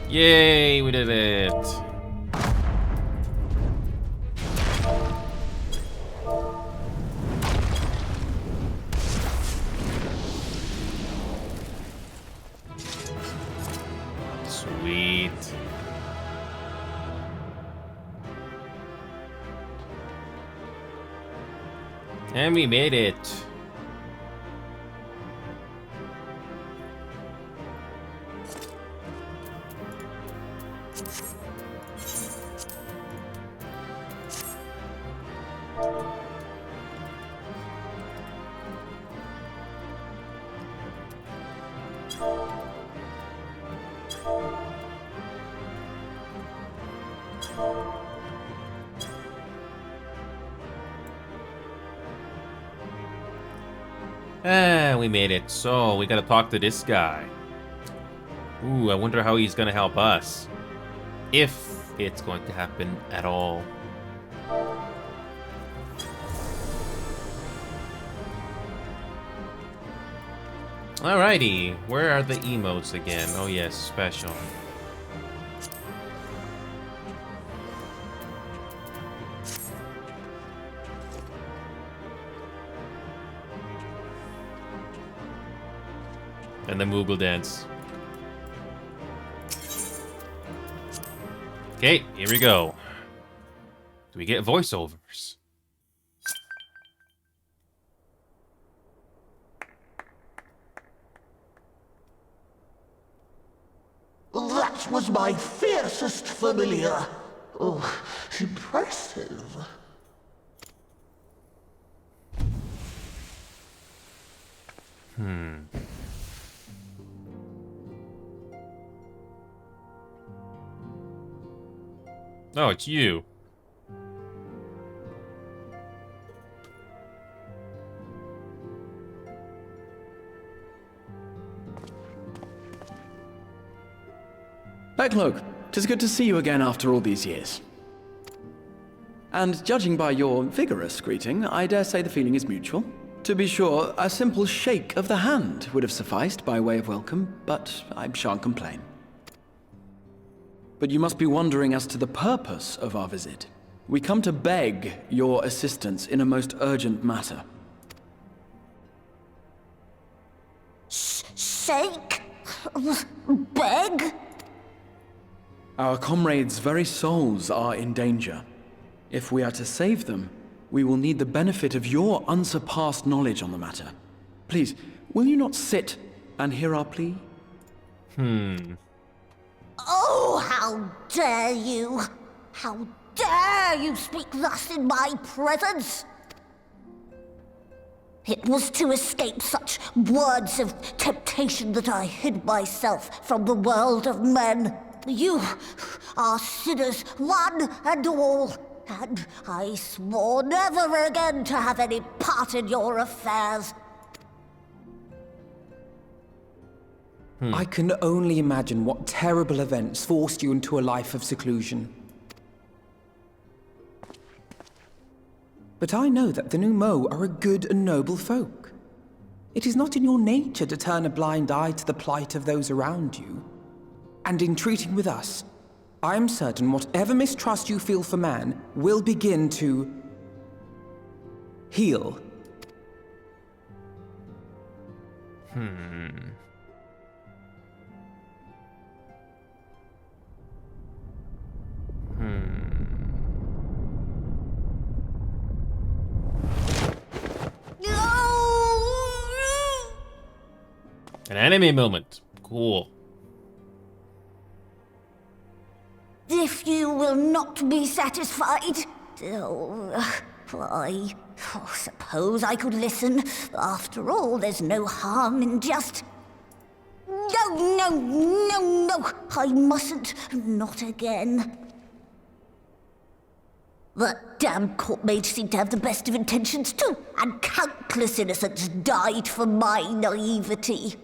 Yay, we did it. Sweet. And we made it. We made it. So, we gotta talk to this guy. Ooh, I wonder how he's gonna help us. If it's going to happen at all. Alrighty, where are the emotes again? Oh yes, special. And the Moogle dance. Okay, here we go. Do we get voiceovers? That was my fiercest familiar. Oh, impressive. Oh, it's you. Beckloak, 'tis good to see you again after all these years. And judging by your vigorous greeting, I dare say the feeling is mutual. To be sure, a simple shake of the hand would have sufficed by way of welcome, but I shan't complain. But you must be wondering as to the purpose of our visit. We come to beg your assistance in a most urgent matter. Shake? Beg? Our comrades' very souls are in danger. If we are to save them, we will need the benefit of your unsurpassed knowledge on the matter. Please, will you not sit and hear our plea? Oh, how dare you! How dare you speak thus in my presence! It was to escape such words of temptation that I hid myself from the world of men. You are sinners, one and all, and I swore never again to have any part in your affairs. I can only imagine what terrible events forced you into a life of seclusion. But I know that the Numo are a good and noble folk. It is not in your nature to turn a blind eye to the plight of those around you. And in treating with us, I am certain whatever mistrust you feel for man will begin to heal. An anime moment. Cool. If you will not be satisfied, I suppose I could listen. After all, there's no harm in just... No, I mustn't. Not again. That damn court mage seemed to have the best of intentions too, and countless innocents died for my naivety.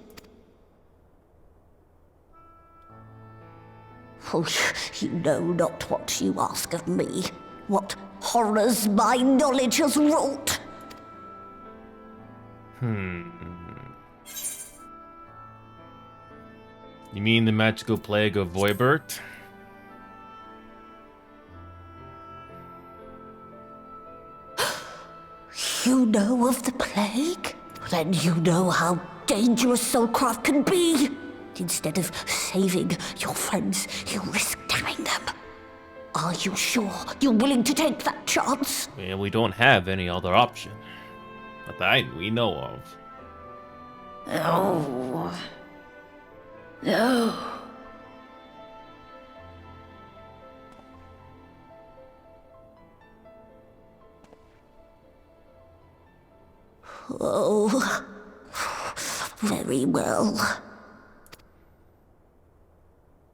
Oh, you know not what you ask of me. What horrors my knowledge has wrought. You mean the magical plague of Voibert? You know of the plague? Then you know how dangerous Soulcraft can be. Instead of saving your friends, you risk damning them. Are you sure you're willing to take that chance? Well, we don't have any other option. Not that we know of. No. No. Oh, very well.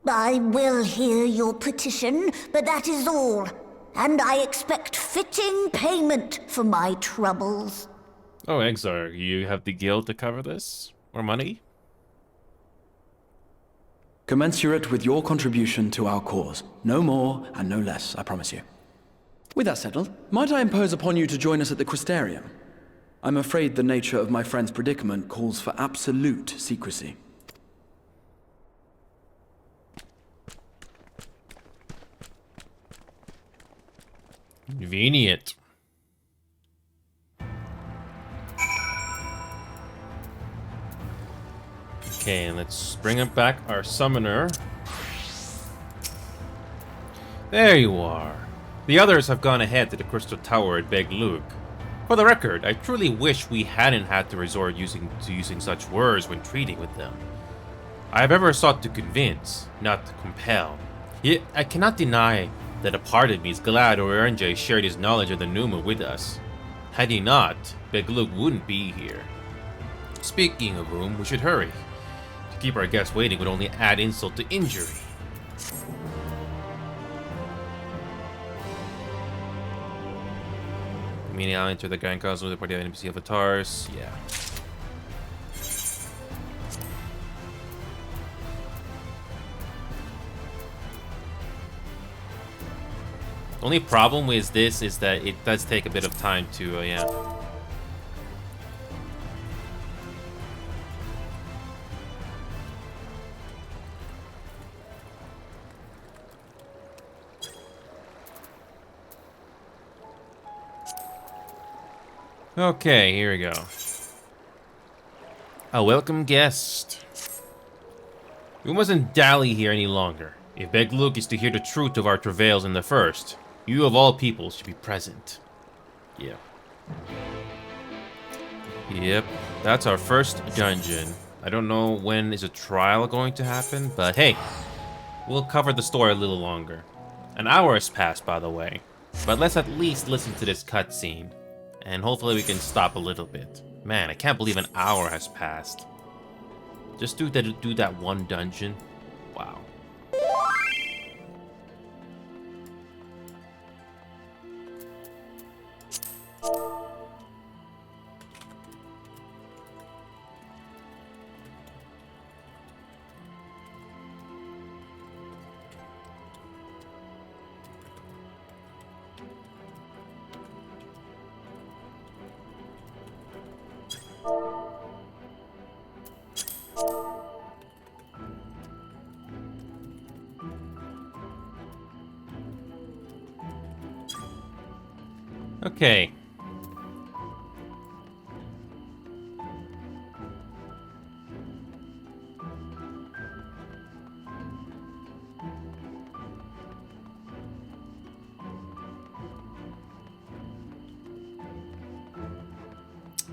I will hear your petition, but that is all. And I expect fitting payment for my troubles. Oh, Exar, you have the guild to cover this? Or money? Commensurate with your contribution to our cause. No more and no less, I promise you. With that settled, might I impose upon you to join us at the Crystarium? I'm afraid the nature of my friend's predicament calls for absolute secrecy. Convenient. Okay, let's bring up back our summoner. There you are. The others have gone ahead to the Crystal Tower at Beg Luke. For the record, I truly wish we hadn't had to resort to using such words when treating with them. I have ever sought to convince, not to compel. Yet I cannot deny that a part of me is glad Orange shared his knowledge of the Numa with us. Had he not, Beg Luke wouldn't be here. Speaking of whom, we should hurry. To keep our guests waiting would only add insult to injury. Meaning I'll enter the Grand Cosmos with a party of NPC avatars. Yeah. The only problem with this is that it does take a bit of time to, yeah. Okay, here we go. A welcome guest. We mustn't dally here any longer. If Beg Luke is to hear the truth of our travails in the first, you of all people should be present. Yep. Yep, that's our first dungeon. I don't know when is a trial going to happen, but hey, we'll cover the story a little longer. An hour has passed, by the way, but let's at least listen to this cutscene. And hopefully we can stop a little bit. Man, I can't believe an hour has passed. Just do that one dungeon. Wow. Okay.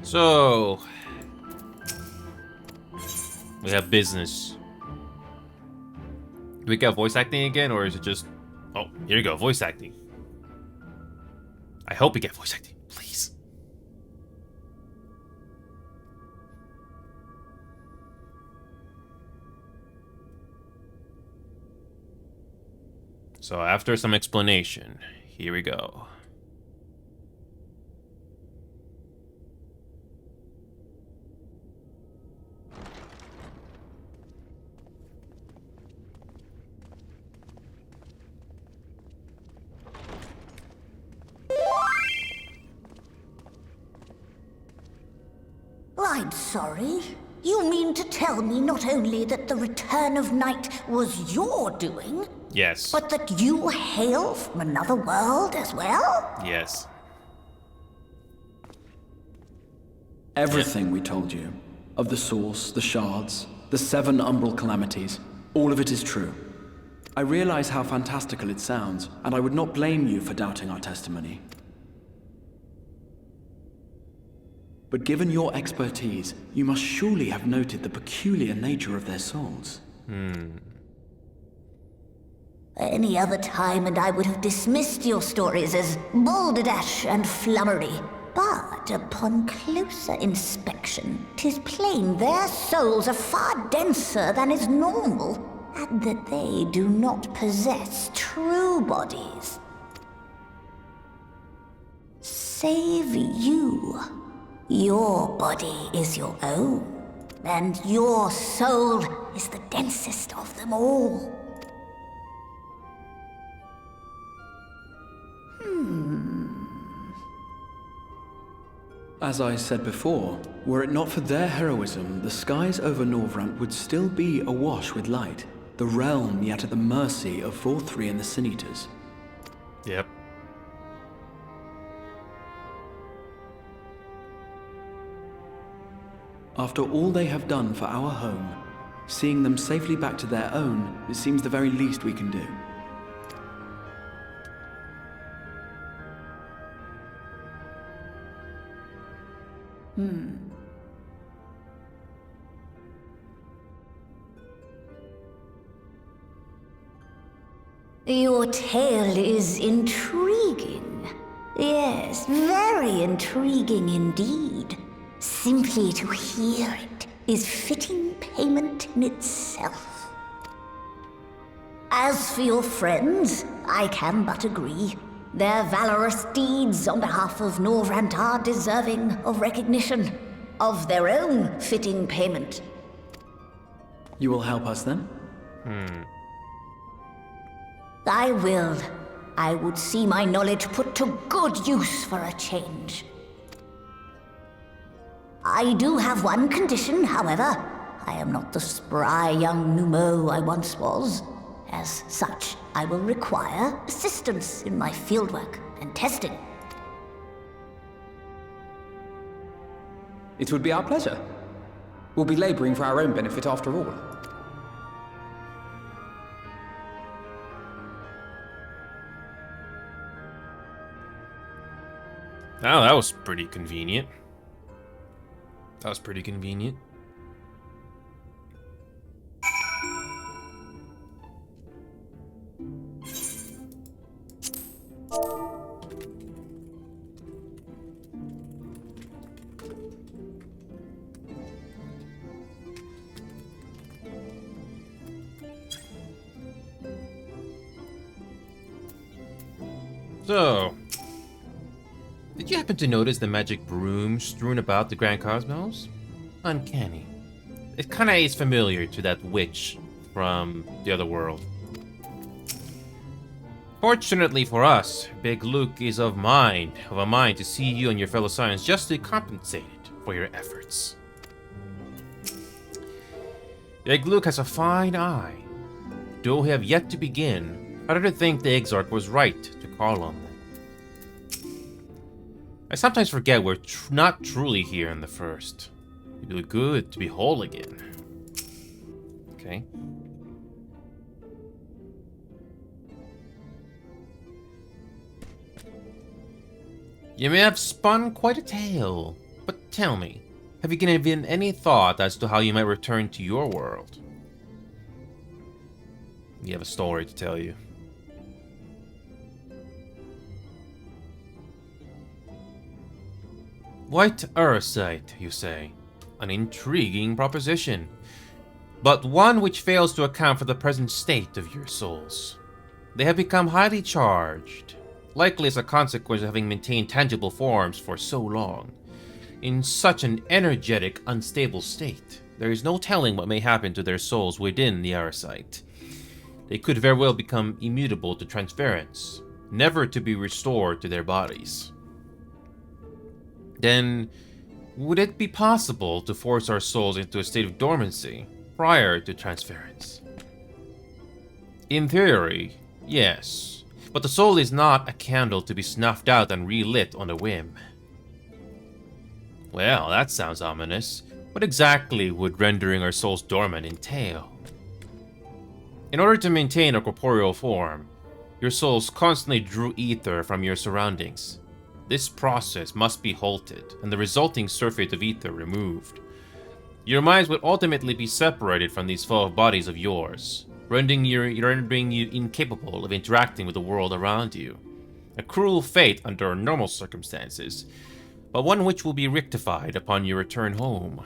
So, we have business. Do we get voice acting again, or is it just... Oh, here you go, voice acting. I hope we get voice acting, please. So after some explanation, here we go. I'm sorry. You mean to tell me not only that the return of night was your doing, Yes. but that you hail from another world as well? Yes. Everything we told you, of the source, the shards, the 7 umbral calamities, all of it is true. I realize how fantastical it sounds, and I would not blame you for doubting our testimony. But given your expertise, you must surely have noted the peculiar nature of their souls. Any other time and I would have dismissed your stories as balderdash and flummery. But upon closer inspection, 'tis plain their souls are far denser than is normal, and that they do not possess true bodies. Save you. Your body is your own, and your soul is the densest of them all. As I said before, were it not for their heroism, the skies over Norvrant would still be awash with light, the realm yet at the mercy of Vorthri and the Sin Eaters. Yep. After all they have done for our home, seeing them safely back to their own, it seems the very least we can do. Your tale is intriguing. Yes, very intriguing indeed. Simply to hear it is fitting payment in itself. As for your friends, I can but agree. Their valorous deeds on behalf of Norvrant are deserving of recognition, of their own fitting payment. You will help us then? I will. I would see my knowledge put to good use for a change. I do have one condition, however. I am not the spry young Numo I once was. As such, I will require assistance in my fieldwork and testing. It would be our pleasure. We'll be laboring for our own benefit after all. Oh, that was pretty convenient. That was pretty convenient. So, did you happen to notice the magic broom strewn about the Grand Cosmos? Uncanny. It kinda is familiar to that witch from the other world. Fortunately for us, Big Luke is of a mind to see you and your fellow Scions justly compensated for your efforts. Big Luke has a fine eye. Though we have yet to begin, I don't think the Exarch was right to call on them. I sometimes forget we're not truly here in the first. It'd be good to be whole again. Okay. You may have spun quite a tale, but tell me, have you given any thought as to how you might return to your world? You have a story to tell you. White Auracite, you say? An intriguing proposition, but one which fails to account for the present state of your souls. They have become highly charged, likely as a consequence of having maintained tangible forms for so long. In such an energetic, unstable state, there is no telling what may happen to their souls within the Auracite. They could very well become immutable to transference, never to be restored to their bodies. Then, would it be possible to force our souls into a state of dormancy prior to transference? In theory, yes, but the soul is not a candle to be snuffed out and relit on a whim. Well, that sounds ominous. What exactly would rendering our souls dormant entail? In order to maintain a corporeal form, your souls constantly drew ether from your surroundings. This process must be halted, and the resulting surfeit of ether removed. Your minds would ultimately be separated from these 12 bodies of yours, rendering you incapable of interacting with the world around you. A cruel fate under normal circumstances, but one which will be rectified upon your return home.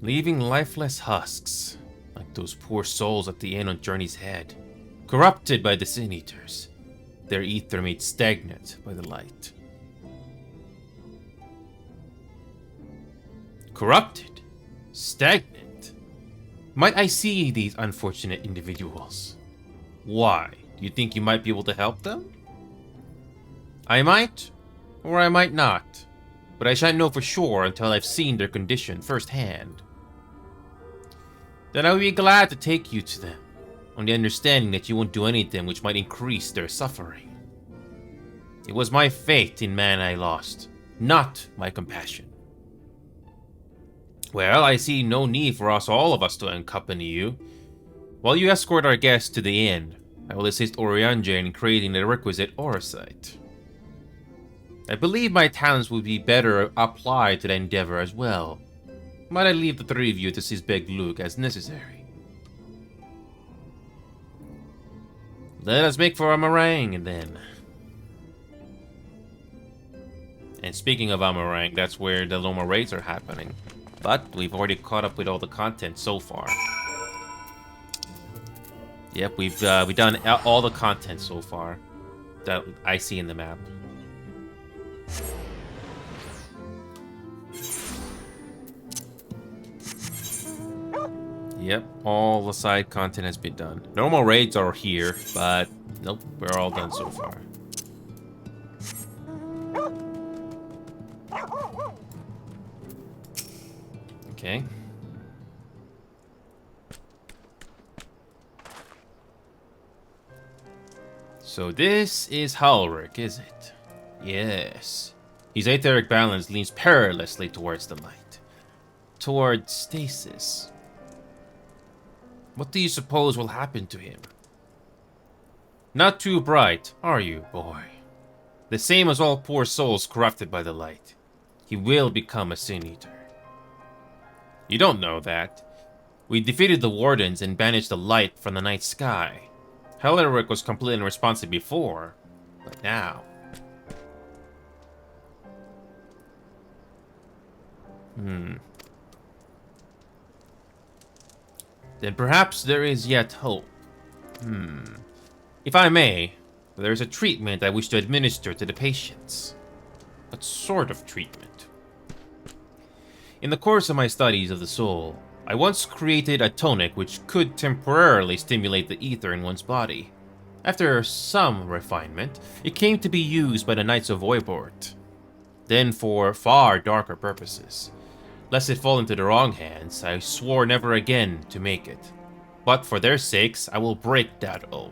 Leaving lifeless husks, like those poor souls at the inn on Journey's Head, corrupted by the Sin Eaters, their ether made stagnant by the light. Corrupted? Stagnant? Might I see these unfortunate individuals? Why? Do you think you might be able to help them? I might, or I might not, but I shan't know for sure until I've seen their condition firsthand. Then I would be glad to take you to them, on the understanding that you won't do anything which might increase their suffering. It was my faith in man I lost, not my compassion. Well, I see no need for all of us to accompany you. While you escort our guests to the inn, I will assist Oriange in creating the requisite Auracite. I believe my talents would be better applied to the endeavor as well. Might I leave the three of you to assist Beg Luke as necessary? Let us make for a meringue then. And speaking of Amarang, that's where the Loma raids are happening. But we've already caught up with all the content so far. Yep, we've done all the content so far that I see in the map. Yep, all the side content has been done. Normal raids are here, but nope, we're all done so far. Okay. So this is Halric, is it? Yes. His etheric balance leans perilously towards the light. Towards stasis. What do you suppose will happen to him? Not too bright, are you, boy? The same as all poor souls corrupted by the light. He will become a Sin Eater. You don't know that. We defeated the Wardens and banished the light from the night sky. Halric was completely unresponsive before, but now... Then perhaps there is yet hope. If I may, there is a treatment I wish to administer to the patients. What sort of treatment? In the course of my studies of the soul, I once created a tonic which could temporarily stimulate the ether in one's body. After some refinement, it came to be used by the Knights of Voivort. Then for far darker purposes. Lest it fall into the wrong hands, I swore never again to make it. But for their sakes, I will break that oath.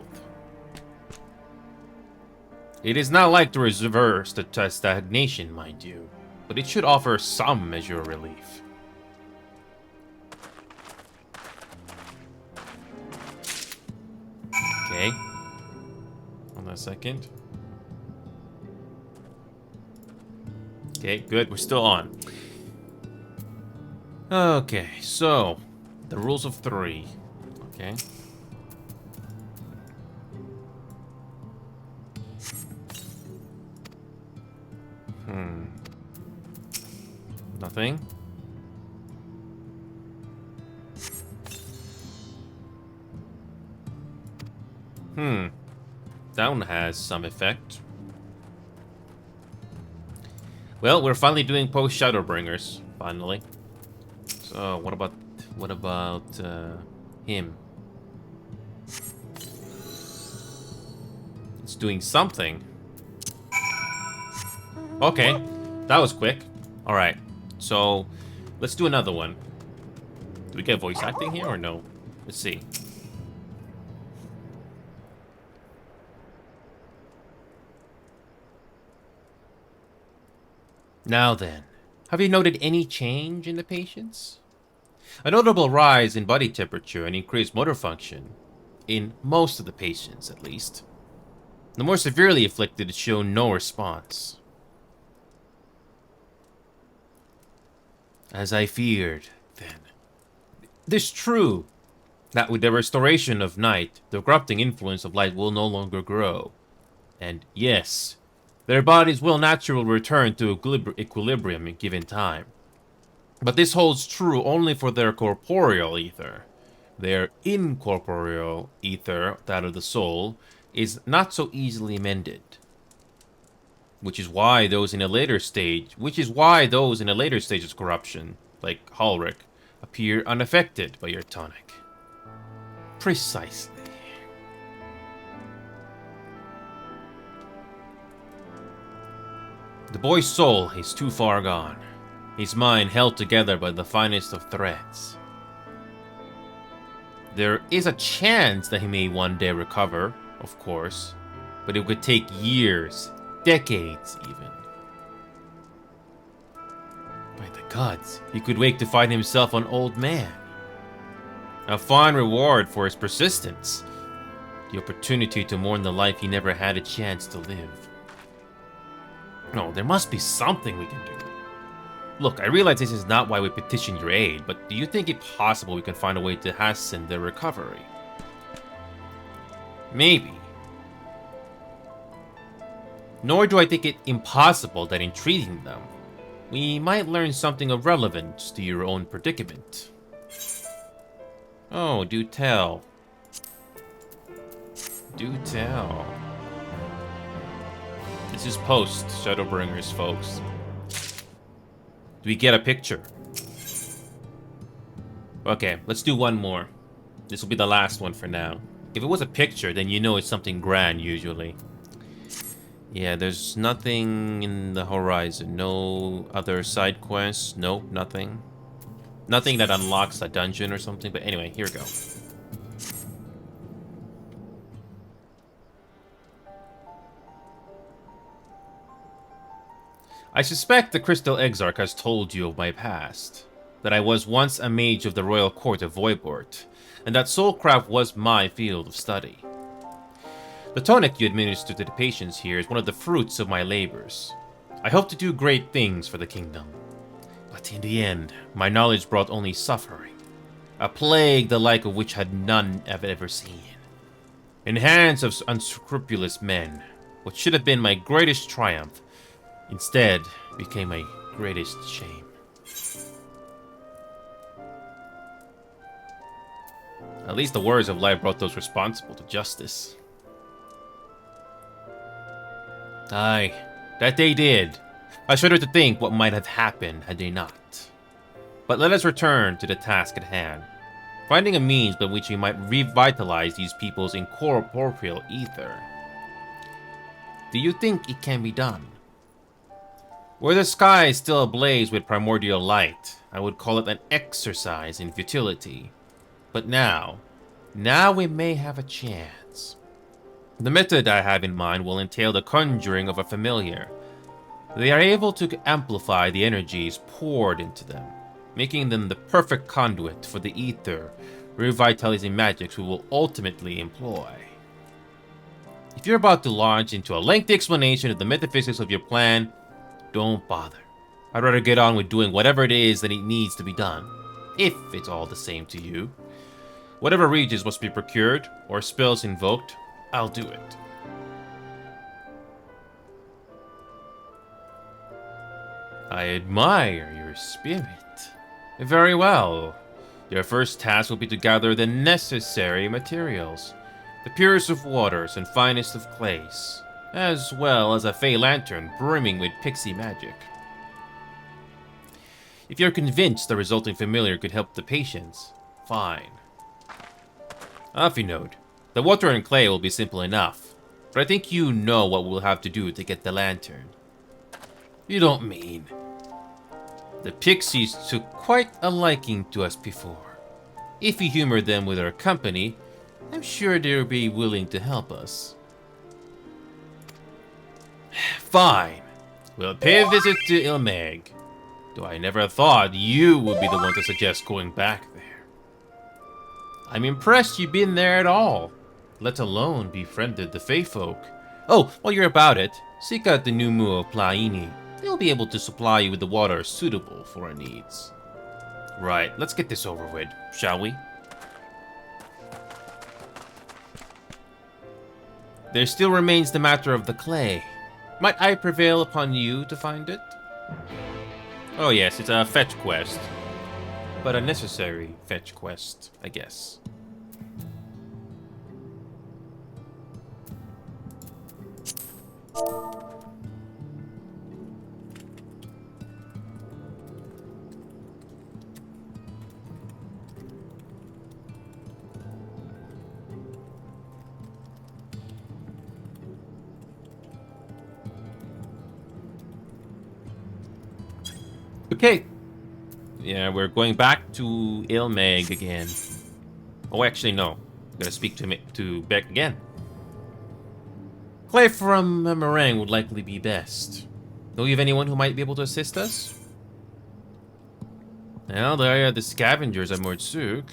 It is not like to reverse the stagnation, mind you, but it should offer some measure of relief. Okay. Hold on a second. Okay, good. We're still on. Okay, so the rules of 3. Okay. Nothing. That one has some effect. Well, we're finally doing post Shadowbringers. Finally. So what about him? It's doing something. Okay, that was quick. All right, so let's do another one. Do we get voice acting here or no? Let's see. Now then, have you noted any change in the patients? A notable rise in body temperature and increased motor function. In most of the patients, at least. The more severely afflicted show no response. As I feared, then. It is true that with the restoration of night, the corrupting influence of light will no longer grow. And yes, their bodies will naturally return to equilibrium in given time. But this holds true only for their corporeal ether. Their incorporeal ether, that of the soul, is not so easily mended. Which is why those in a later stage of corruption, like Halric, appear unaffected by your tonic. Precisely. The boy's soul is too far gone, his mind held together by the finest of threads. There is a chance that he may one day recover, of course, but it would take years, decades even. By the gods, he could wake to find himself an old man. A fine reward for his persistence. The opportunity to mourn the life he never had a chance to live. No, there must be something we can do. Look, I realize this is not why we petitioned your aid, but do you think it possible we can find a way to hasten their recovery? Maybe. Nor do I think it impossible that in treating them, we might learn something of relevance to your own predicament. Oh, do tell. Do tell. This is post Shadowbringers, folks. Do we get a picture? Okay, let's do one more. This will be the last one for now. If it was a picture, then you know it's something grand, usually. Yeah, there's nothing in the horizon. No other side quests. Nope, nothing. Nothing that unlocks a dungeon or something. But anyway, here we go. I suspect the Crystal Exarch has told you of my past. That I was once a mage of the royal court of Voivort, and that soulcraft was my field of study. The tonic you administer to the patients here is one of the fruits of my labors. I hope to do great things for the kingdom. But in the end, my knowledge brought only suffering. A plague the like of which had none have ever seen. In the hands of unscrupulous men, what should have been my greatest triumph, instead became my greatest shame. At least the words of life brought those responsible to justice. Aye, that they did. I shudder to think what might have happened had they not. But let us return to the task at hand. Finding a means by which we might revitalize these people's incorporeal ether. Do you think it can be done? Were the sky still ablaze with primordial light, I would call it an exercise in futility. But now we may have a chance. The method I have in mind will entail the conjuring of a familiar. They are able to amplify the energies poured into them, making them the perfect conduit for the ether, revitalizing magics we will ultimately employ. If you're about to launch into a lengthy explanation of the metaphysics of your plan, don't bother. I'd rather get on with doing whatever it is that it needs to be done, if it's all the same to you. Whatever regions must be procured, or spells invoked, I'll do it. I admire your spirit. Very well. Your first task will be to gather the necessary materials. The purest of waters and finest of clays, as well as a Fey lantern brimming with pixie magic. If you're convinced the resulting familiar could help the patients, fine. Off you note, the water and clay will be simple enough, but I think you know what we'll have to do to get the lantern. You don't mean? The pixies took quite a liking to us before. If we humor them with our company, I'm sure they'll be willing to help us. Fine. We'll pay a visit to Ilmeg. Though I never thought you would be the one to suggest going back there. I'm impressed you've been there at all, let alone befriended the Fey folk. Oh, while you're about it, seek out the Numu of Plaini. They'll be able to supply you with the water suitable for our needs. Right, let's get this over with, shall we? There still remains the matter of the clay. Might I prevail upon you to find it? Oh yes, it's a fetch quest. But a necessary fetch quest, I guess. Okay. Yeah, we're going back to Ilmeg again. Oh, actually, no. I'm gonna speak to Beck again. Clay from Meringue would likely be best. Know you have anyone who might be able to assist us? Well, there are the scavengers at Mordsuk.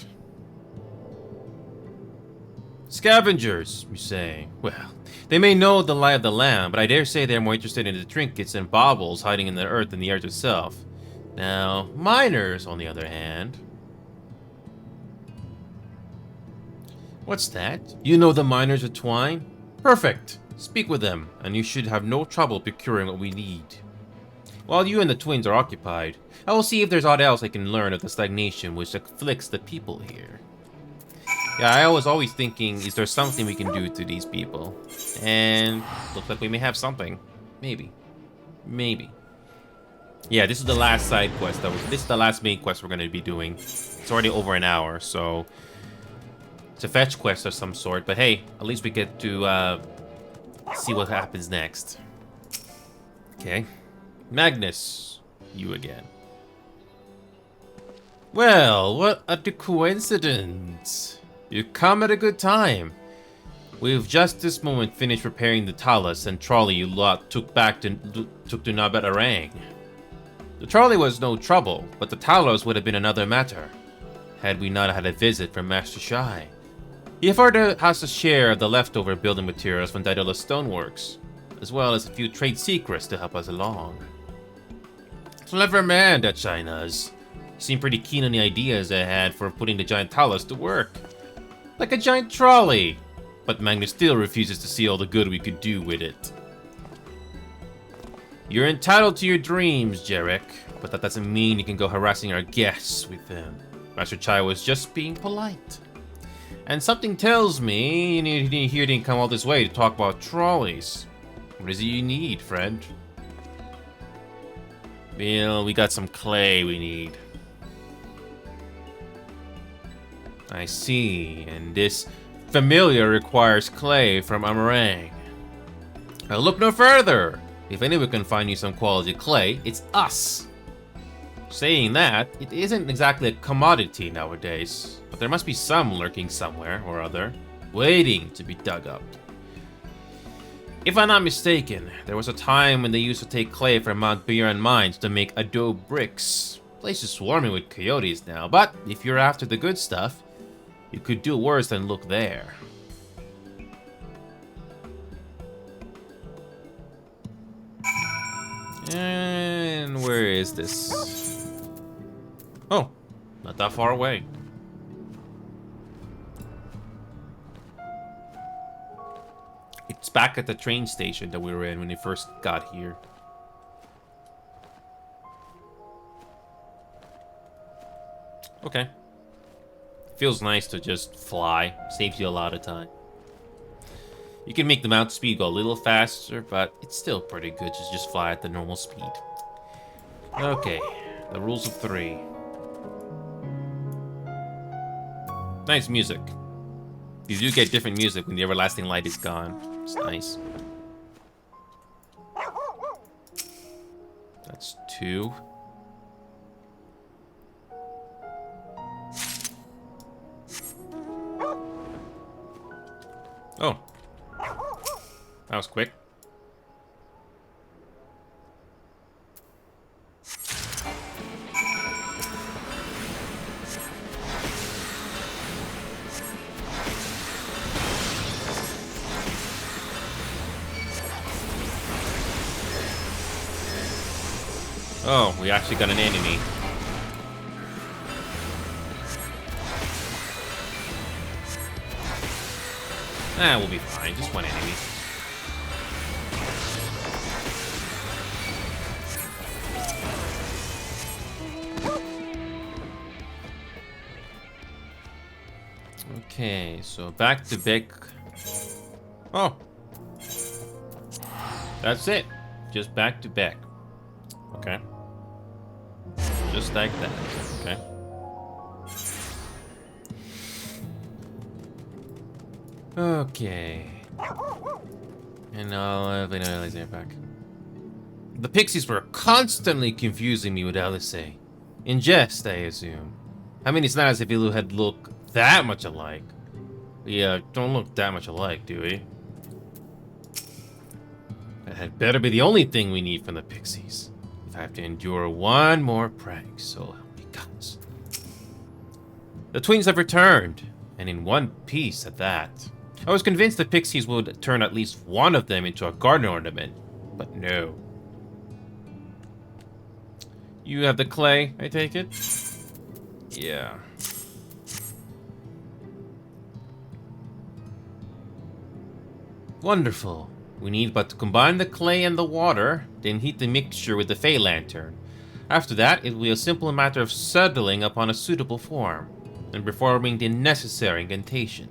Scavengers, you say? Well, they may know the lie of the land, but I dare say they're more interested in the trinkets and baubles hiding in the earth than the earth itself. Now, miners, on the other hand... What's that? You know the miners at Twine? Perfect! Speak with them, and you should have no trouble procuring what we need. While you and the twins are occupied, I will see if there's aught else I can learn of the stagnation which afflicts the people here. Yeah, I was always thinking, is there something we can do to these people? And looks like we may have something. Maybe. Maybe. Yeah, this is the last side quest. This is the last main quest we're going to be doing. It's already over an hour, so... It's a fetch quest of some sort, but hey, at least we get to see what happens next. Okay. Magnus, you again. Well, what a coincidence. You come at a good time. We've just this moment finished repairing the Talus and trolley you lot took to Nabat Arang. The trolley was no trouble, but the Talos would have been another matter, had we not had a visit from Master Shai. He offered us a share of the leftover building materials from Daedalus Stoneworks, as well as a few trade secrets to help us along. Clever man, that China's. He seemed pretty keen on the ideas I had for putting the giant Talos to work. Like a giant trolley, but Magnus still refuses to see all the good we could do with it. You're entitled to your dreams, Jarek, but that doesn't mean you can go harassing our guests with them. Master Chai was just being polite. And something tells me he didn't come all this way to talk about trolleys. What is it you need, friend? Well, we got some clay we need. I see, and this familiar requires clay from Amarang. Now look no further. If anyone can find you some quality clay, it's us. Saying that, it isn't exactly a commodity nowadays, but there must be some lurking somewhere or other, waiting to be dug up. If I'm not mistaken, there was a time when they used to take clay from Mount Buran mines to make adobe bricks. The place is swarming with coyotes now, but if you're after the good stuff, you could do worse than look there. And where is this? Oh, not that far away. It's back at the train station that we were in when we first got here. Okay. Feels nice to just fly. Saves you a lot of time. You can make the mount speed go a little faster, but it's still pretty good to just fly at the normal speed. Okay, the rules of 3. Nice music. You do get different music when the everlasting light is gone. It's nice. That's 2. Oh. That was quick. Oh, we actually got an enemy. Ah, we'll be fine. Just one enemy. Okay, so back to Beck. Oh. That's it. Just back to Beck. Okay. Just like that. Okay. Okay. And I'll have an analyzer back. The pixies were constantly confusing me with Alice. In jest, I assume. I mean, it's not as if you had look that much alike. Yeah, don't look that much alike, do we? That had better be the only thing we need from the pixies. If I have to endure one more prank, so help me gods. The twins have returned, and in one piece at that. I was convinced the pixies would turn at least one of them into a garden ornament, but no. You have the clay, I take it? Yeah. Wonderful. We need but to combine the clay and the water, then heat the mixture with the Fey Lantern. After that, it will be a simple matter of settling upon a suitable form, and performing the necessary incantation.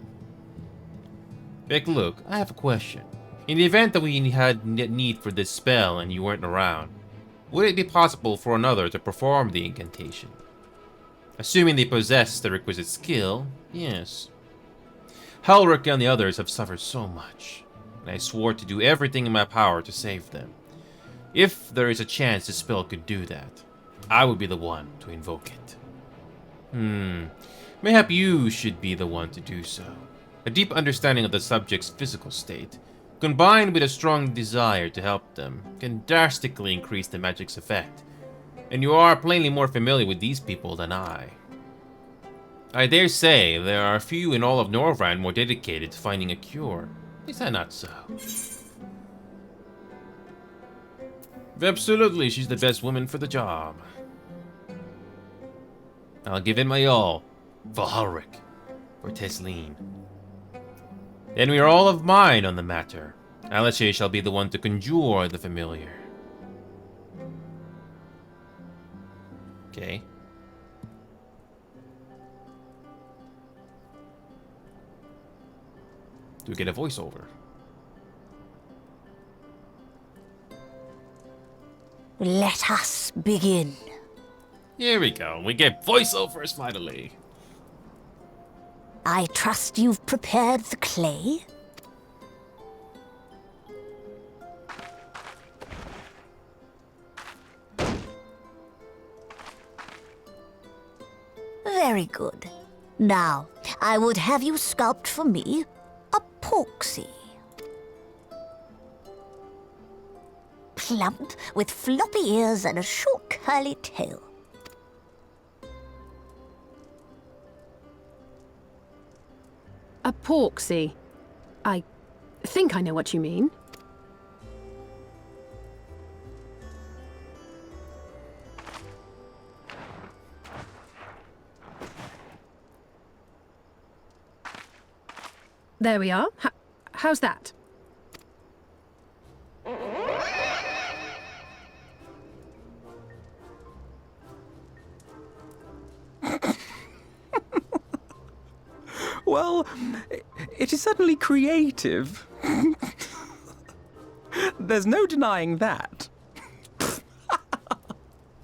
Beck, look, I have a question. In the event that we had need for this spell and you weren't around, would it be possible for another to perform the incantation? Assuming they possess the requisite skill, yes. Halric and the others have suffered so much, and I swore to do everything in my power to save them. If there is a chance the spell could do that, I would be the one to invoke it. Mayhap you should be the one to do so. A deep understanding of the subject's physical state, combined with a strong desire to help them, can drastically increase the magic's effect. And you are plainly more familiar with these people than I. I dare say there are few in all of Norvrand more dedicated to finding a cure. Is that not so? Absolutely, she's the best woman for the job. I'll give it my all. For Halric. For Tesleen. Then we are all of mine on the matter. Alice shall be the one to conjure the familiar. Okay. Do we get a voiceover? Let us begin. Here we go. We get voiceovers finally. I trust you've prepared the clay? Very good. Now, I would have you sculpt for me a Porksy. plump, with floppy ears and a short curly tail. A Porksy. I think I know what you mean. There we are. How's that? Well, it is certainly creative. There's no denying that.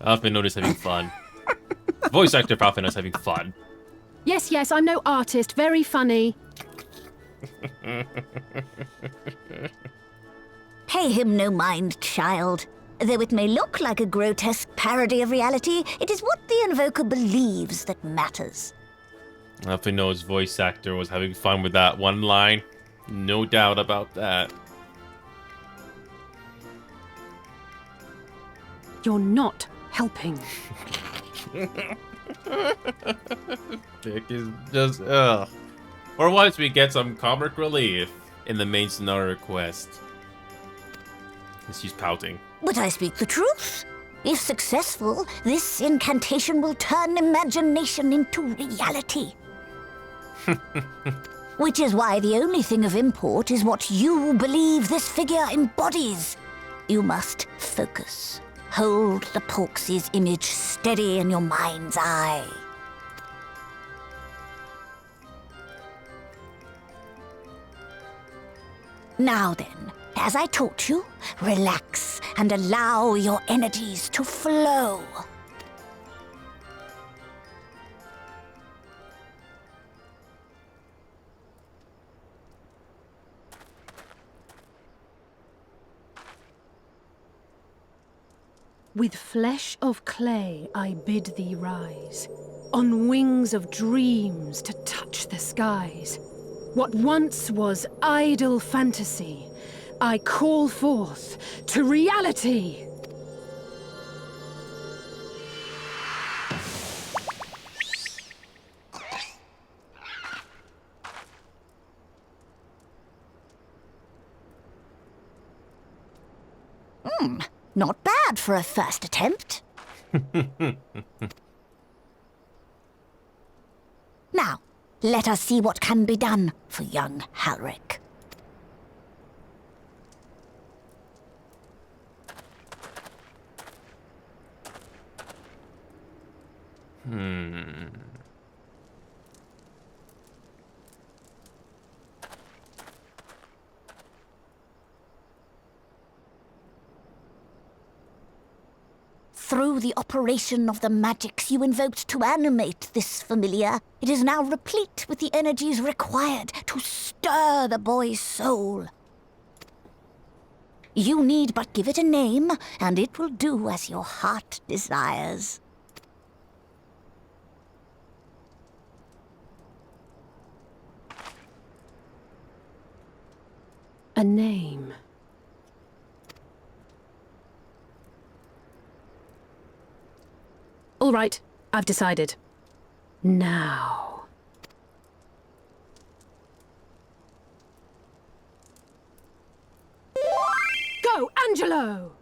Alphinaud is having fun. Voice actor for Alphinaud is having fun. Yes, yes, I'm no artist. Very funny. Pay him no mind, child. Though it may look like a grotesque parody of reality, it is what the invoker believes that matters. Alphinaud's voice actor was having fun with that one line. No doubt about that. You're not helping. Dick is just, ugh. For once we get some comic relief in the main scenario quest. She's pouting. But I speak the truth. If successful, this incantation will turn imagination into reality. Which is why the only thing of import is what you believe this figure embodies. You must focus. Hold the Porksy's image steady in your mind's eye. Now then, as I taught you, relax and allow your energies to flow. With flesh of clay I bid thee rise, on wings of dreams to touch the skies. What once was idle fantasy, I call forth to reality! Not bad for a first attempt. Now, let us see what can be done for young Halric. Through the operation of the magics you invoked to animate this familiar, it is now replete with the energies required to stir the boy's soul. You need but give it a name, and it will do as your heart desires. A name. All right, I've decided. Now. Go, Angelo!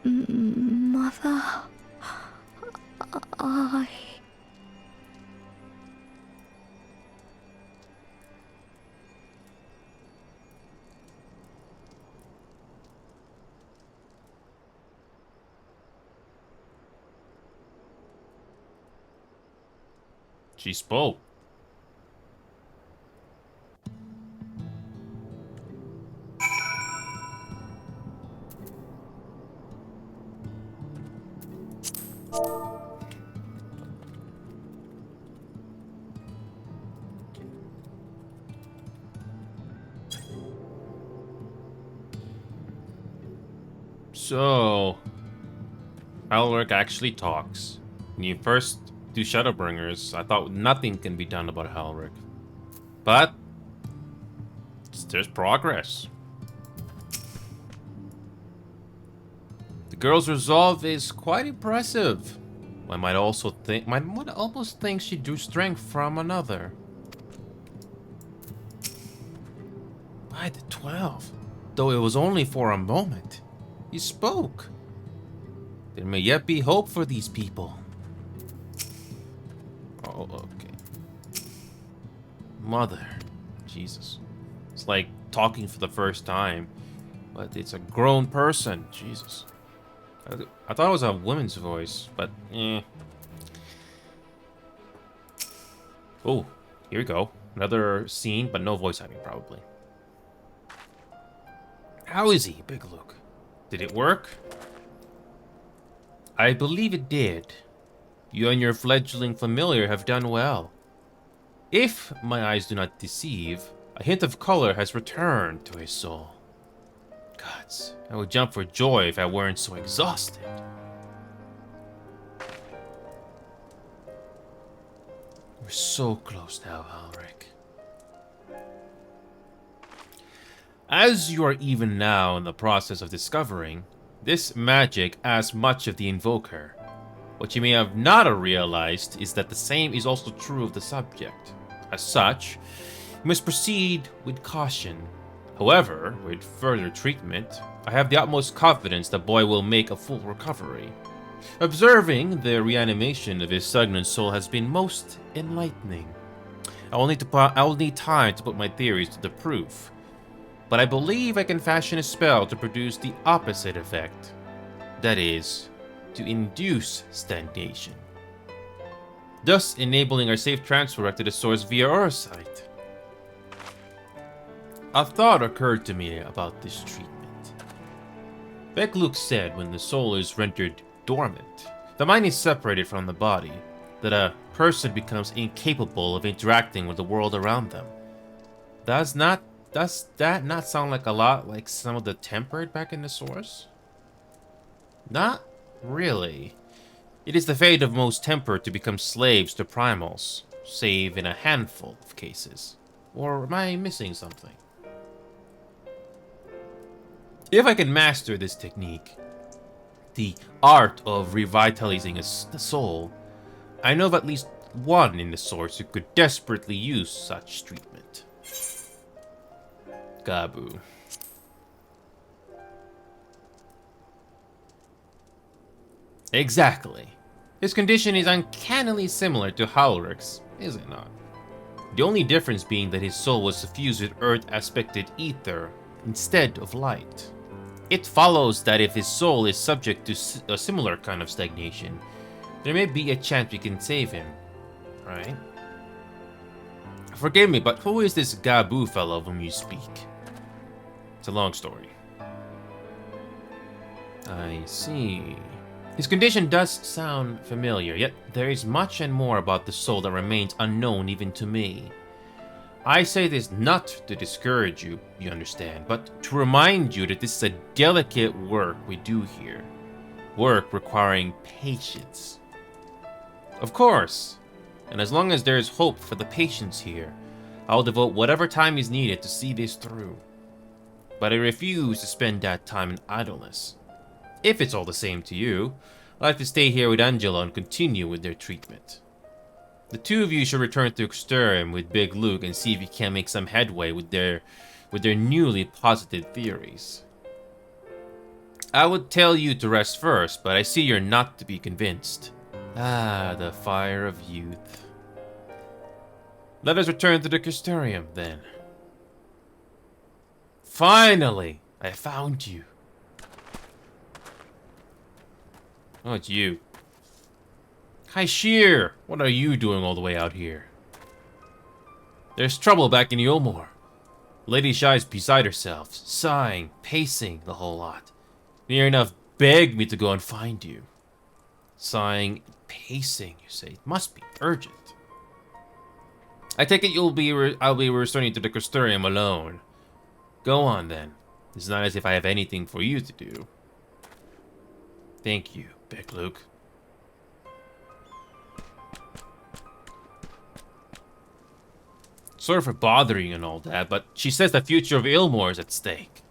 Mother, I... She spoke. So, Alric actually talks. When you first do Shadowbringers, I thought nothing can be done about Alric. But there's progress. The girl's resolve is quite impressive. One might almost think she drew strength from another. By the 12, though it was only for a moment. He spoke. There may yet be hope for these people. Oh, okay. Mother. Jesus. It's like talking for the first time. But it's a grown person. Jesus. I thought it was a woman's voice, but eh. Oh, here we go. Another scene, but no voice acting, probably. How is he, Big Luke? Did it work? I believe it did. You and your fledgling familiar have done well. If my eyes do not deceive, a hint of color has returned to his soul. Gods, I would jump for joy if I weren't so exhausted. We're so close now, Alric. As you are even now in the process of discovering, this magic asks much of the invoker. What you may have not realized is that the same is also true of the subject. As such, you must proceed with caution. However, with further treatment, I have the utmost confidence the boy will make a full recovery. Observing the reanimation of his stagnant soul has been most enlightening. I will need time to put my theories to the proof. But I believe I can fashion a spell to produce the opposite effect. That is, to induce stagnation. Thus enabling our safe transfer back to the source via Orsite. A thought occurred to me about this treatment. Begluk said when the soul is rendered dormant, the mind is separated from the body, that a person becomes incapable of interacting with the world around them. Does that not sound like a lot like some of the tempered back in the source? Not really. It is the fate of most tempered to become slaves to primals, save in a handful of cases. Or am I missing something? If I can master this technique, the art of revitalizing the soul, I know of at least one in the source who could desperately use such treatment. Gabu. Exactly. His condition is uncannily similar to Halric's, is it not? The only difference being that his soul was suffused with earth-aspected ether instead of light. It follows that if his soul is subject to a similar kind of stagnation, there may be a chance we can save him, right? Forgive me, but who is this Gabu fellow of whom you speak? It's a long story. I see. His condition does sound familiar, yet there is much and more about the soul that remains unknown even to me. I say this not to discourage you, you understand, but to remind you that this is a delicate work we do here. Work requiring patience. Of course, and as long as there is hope for the patients here, I will devote whatever time is needed to see this through. But I refuse to spend that time in idleness. If it's all the same to you, I'd like to stay here with Angela and continue with their treatment. The two of you should return to Exterium with Big Luke and see if you can make some headway with their newly posited theories. I would tell you to rest first, but I see you're not to be convinced. Ah, the fire of youth. Let us return to the Exterium, then. Finally, I found you. Oh, it's you. Kaishir, what are you doing all the way out here? There's trouble back in Yulmore. Lady Shai's beside herself, sighing, pacing, the whole lot. Near enough begged me to go and find you. Sighing, pacing, you say. It must be urgent. I take it I'll be returning to the Crystarium alone. Go on then. It's not as if I have anything for you to do. Thank you, begged Luke. Sorry for bothering you and all that, but she says the future of Ilmore is at stake.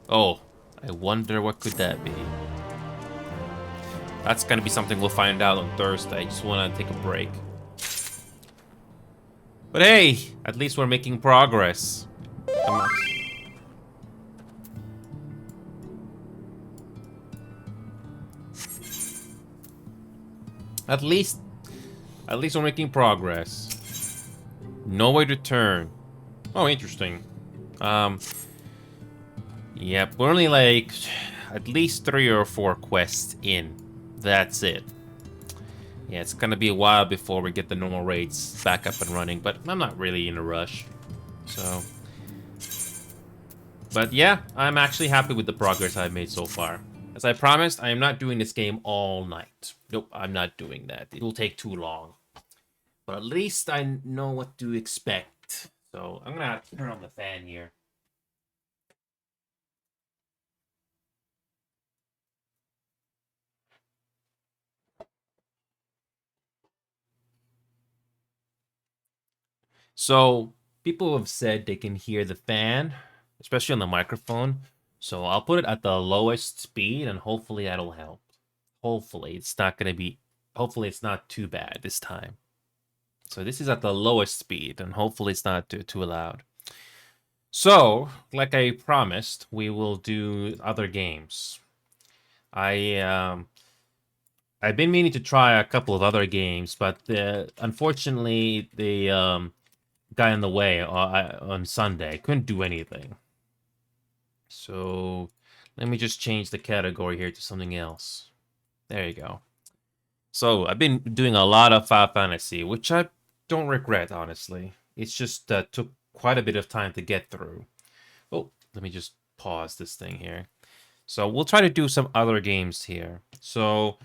Oh, I wonder what could that be. That's gonna be something we'll find out on Thursday. I just wanna take a break. But hey, at least we're making progress. Come on. At least we're making progress. Nowhere to turn. Oh, interesting. Yep, we're only like at least 3 or 4 quests in. That's it. Yeah, it's gonna be a while before we get the normal raids back up and running, but I'm not really in a rush. So, but yeah, I'm actually happy with the progress I've made so far. As I promised, I am not doing this game all night. Nope, I'm not doing that. It will take too long. But at least I know what to expect. So I'm gonna have to turn on the fan here. So people have said they can hear the fan, especially on the microphone. So I'll put it at the lowest speed and hopefully that'll help. Hopefully it's not too bad this time. So this is at the lowest speed, and hopefully it's not too loud. So, like I promised, we will do other games. I've been meaning to try a couple of other games, but unfortunately, the got in the way on Sunday. I couldn't do anything. So, let me just change the category here to something else. There you go. So, I've been doing a lot of Final Fantasy, which I don't regret, honestly. It's just took quite a bit of time to get through. Oh, let me just pause this thing here. So, we'll try to do some other games here. So,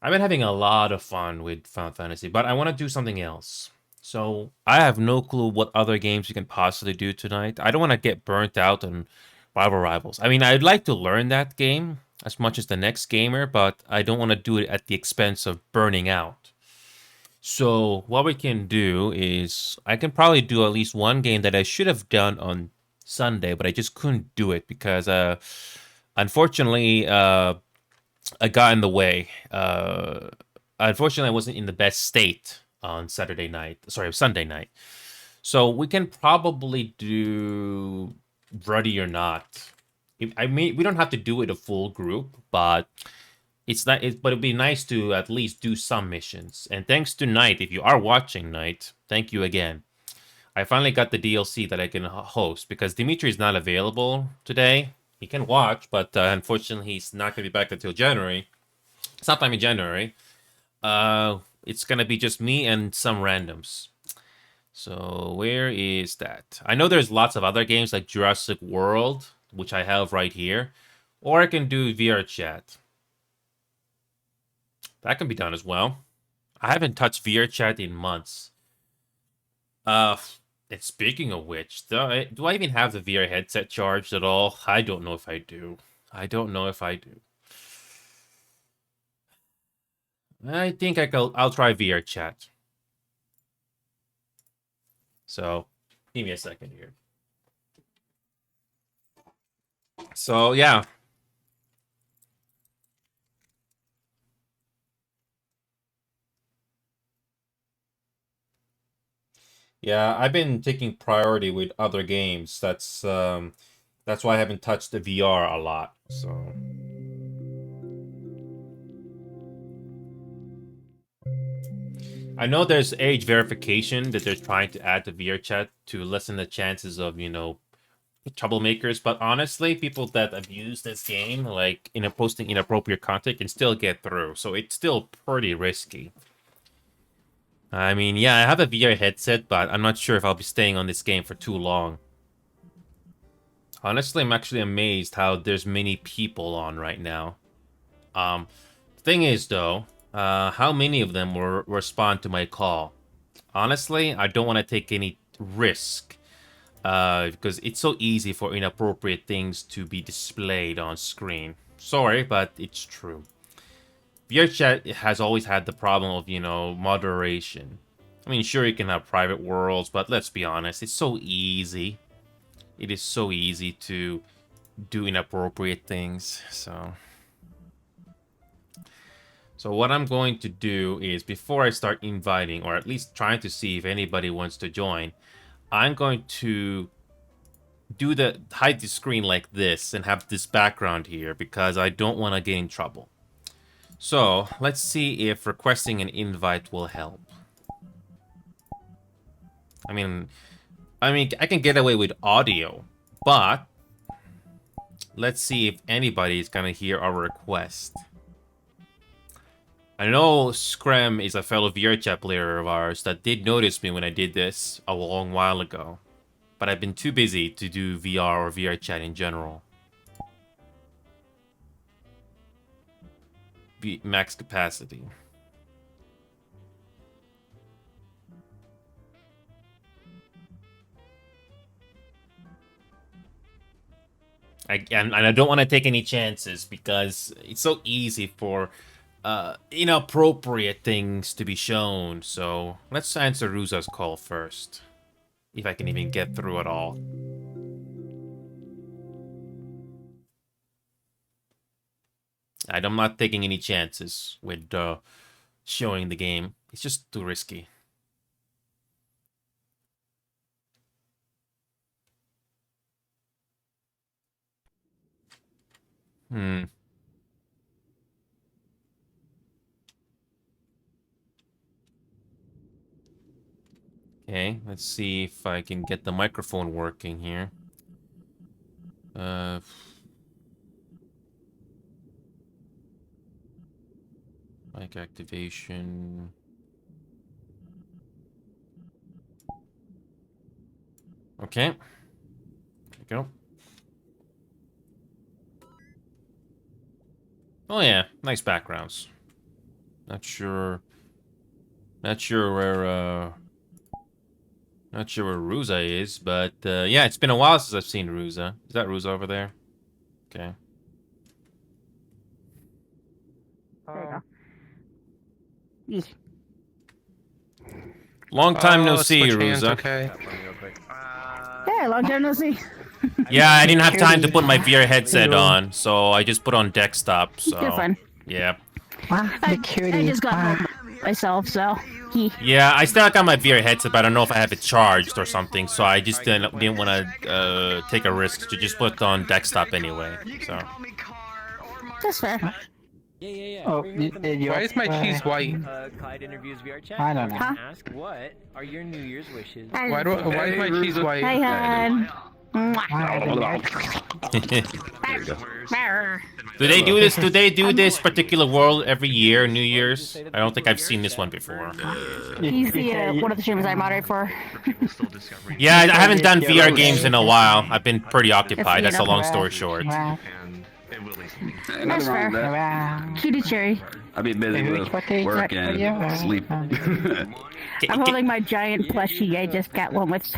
I've been having a lot of fun with Final Fantasy, but I want to do something else. So, I have no clue what other games we can possibly do tonight. I don't want to get burnt out on Rival Rivals. I mean, I'd like to learn that game as much as the next gamer, but I don't want to do it at the expense of burning out. So what we can do is I can probably do at least one game that I should have done on Sunday, but I just couldn't do it because unfortunately I got in the way. Unfortunately, I wasn't in the best state on Sunday night. So we can probably do Ready or Not. I mean, we don't have to do it a full group, but but it'd be nice to at least do some missions. And thanks to Knight, if you are watching, Knight, thank you again. I finally got the DLC that I can host because Dimitri is not available today. He can watch, but unfortunately, he's not going to be back until January. Sometime in January. It's going to be just me and some randoms. So where is that? I know there's lots of other games like Jurassic World, which I have right here. Or I can do VR chat. That can be done as well. I haven't touched VR chat in months. And speaking of which, do I even have the VR headset charged at all? I don't know if I do. I think I'll try VR chat. So, give me a second here. So, yeah. Yeah, I've been taking priority with other games. That's why I haven't touched the VR a lot. So I know there's age verification that they're trying to add to VR chat to lessen the chances of, troublemakers, but honestly, people that abuse this game, like posting inappropriate content, can still get through. So it's still pretty risky. I mean, yeah, I have a VR headset, but I'm not sure if I'll be staying on this game for too long. Honestly, I'm actually amazed how there's many people on right now. Thing is, though, how many of them will respond to my call? Honestly, I don't want to take any risk. Because it's so easy for inappropriate things to be displayed on screen. Sorry, but it's true. VRChat has always had the problem of, moderation. I mean, sure, you can have private worlds, but let's be honest, it's so easy. It is so easy to do inappropriate things, so what I'm going to do is, before I start inviting, or at least trying to see if anybody wants to join, I'm going to hide the screen like this and have this background here because I don't want to get in trouble. So let's see if requesting an invite will help. I mean, I can get away with audio, but let's see if anybody is gonna hear our request. I know Screm is a fellow VRChat player of ours that did notice me when I did this a long while ago, but I've been too busy to do VR or VRChat in general. Max capacity. And I don't want to take any chances because it's so easy for inappropriate things to be shown. So let's answer Ruza's call first, if I can even get through it all. I'm not taking any chances with showing the game. It's just too risky. Okay, let's see if I can get the microphone working here. Mic activation. Okay. There we go. Oh yeah, nice backgrounds. Not sure where Ruza is, but yeah, it's been a while since I've seen Ruza. Is that Ruza over there? Okay. There you go. Long time no see, Ruza. Okay. Yeah, long time no see. Yeah, I didn't have time to put my VR headset on, so I just put on desktop. So You're fine. Yeah. Wow, I just got myself, so. Yeah, I still got my VR headset, but I don't know if I have it charged or something, so I just didn't want to take a risk to just put on desktop anyway. So. That's fair. Yeah. Oh, why is my cheese white? Clyde interviews VRChat. I don't know. Huh? Ask what are your New Year's wishes? Why is my cheese white? Hi, hon. Do they do this? Do they do this particular world every year, New Year's? I don't think I've seen this one before. He's the one of the streamers I moderate for. Yeah, I haven't done VR games in a while. I've been pretty occupied. That's a long story short. That's fair. Cutie cherry. I've been busy with work and sleep. I'm holding my giant plushie I just got one with.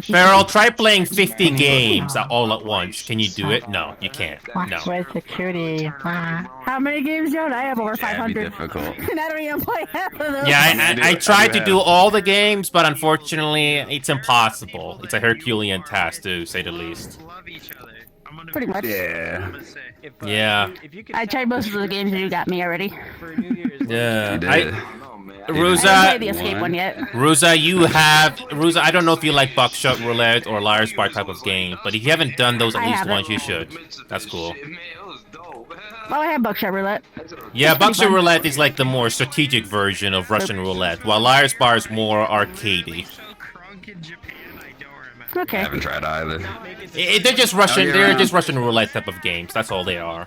Farrell, try playing 50 games all at once. Can you do it? No, you can't. No. Where's the cutie? How many games, John? I have over 500. Difficult. And I don't even play half of those. Yeah, I tried to do all the games, but unfortunately, it's impossible. It's a Herculean task, to say the least. Pretty much. Yeah. Yeah. I tried most of the games you got me already. Yeah. I Ruza, haven't played the escape one yet. Ruza, I don't know if you like Buckshot Roulette or Liar's Bar type of game, but if you haven't done those at least once, you should. That's cool. Oh, I have Buckshot Roulette. Yeah, Buckshot Roulette is like the more strategic version of Russian Roulette, while Liar's Bar is more arcadey. Okay. I haven't tried either. They're just Russian. They're just Russian roulette type of games. That's all they are.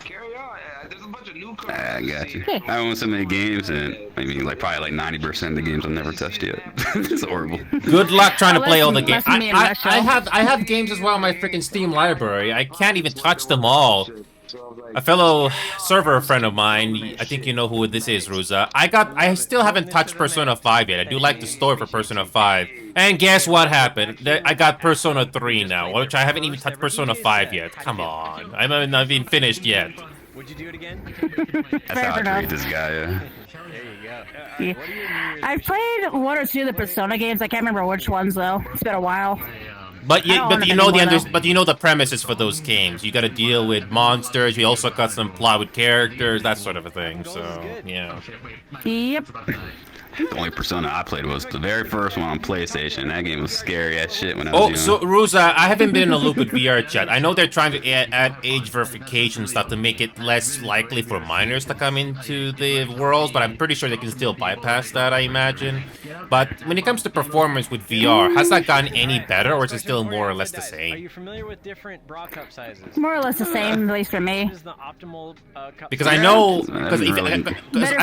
I got you. I own so many games, and I mean, like probably like 90% of the games I've never touched yet. It's horrible. Good luck trying to play all the games. me and Russia. I have games as well in my freaking Steam library. I can't even touch them all. A fellow server friend of mine, I think you know who this is, Ruza. I still haven't touched Persona 5 yet. I do like the story for Persona 5. And guess what happened? I got Persona 3 now, which I haven't even touched Persona 5 yet. Come on. I haven't not even finished yet. Would you do it again? That's how I treat this guy, yeah. There you go. I've played one or two of the Persona games. I can't remember which ones though. It's been a while. But you I don't know own them but you know the premises for those games. You got to deal with monsters. You also got some plot with characters, that sort of a thing. So yeah. Yep. The only Persona I played was the very first one on PlayStation. That game was scary as shit when I was young. So Ruza, I haven't been in a loop with VR chat. I know they're trying to add age verification stuff to make it less likely for minors to come into the worlds, but I'm pretty sure they can still bypass that, I imagine. But when it comes to performance with VR, has that gotten any better, or is it still more or less the Are same? you familiar with different bra cup sizes? More or less the same, at least for me. What is the optimal cup Because I size? know, Better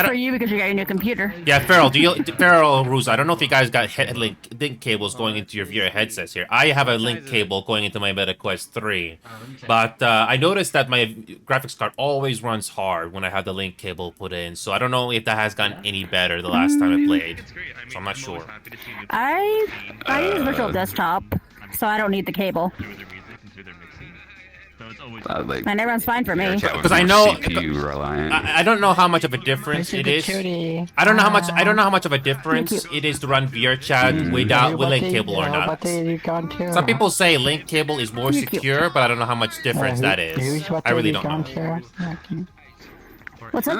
for you because you got your new computer. Yeah, Farrell, Farrell, Ruza, I don't know if you guys got link cables going into your VR headsets here. I have a link cable going into my Meta Quest 3. But I noticed that my graphics card always runs hard when I have the link cable put in. So I don't know if that has gotten any better the last time I played. So I'm not sure. I use Virtual Desktop, so I don't need the cable. And it runs fine for me. Because I know, CPU reliant. I don't know how much of a difference it is. I don't know how much of a difference it is to run VR chat with link cable or not. Some people say link cable is more secure, but I don't know how much difference that is. I really don't know. What's up?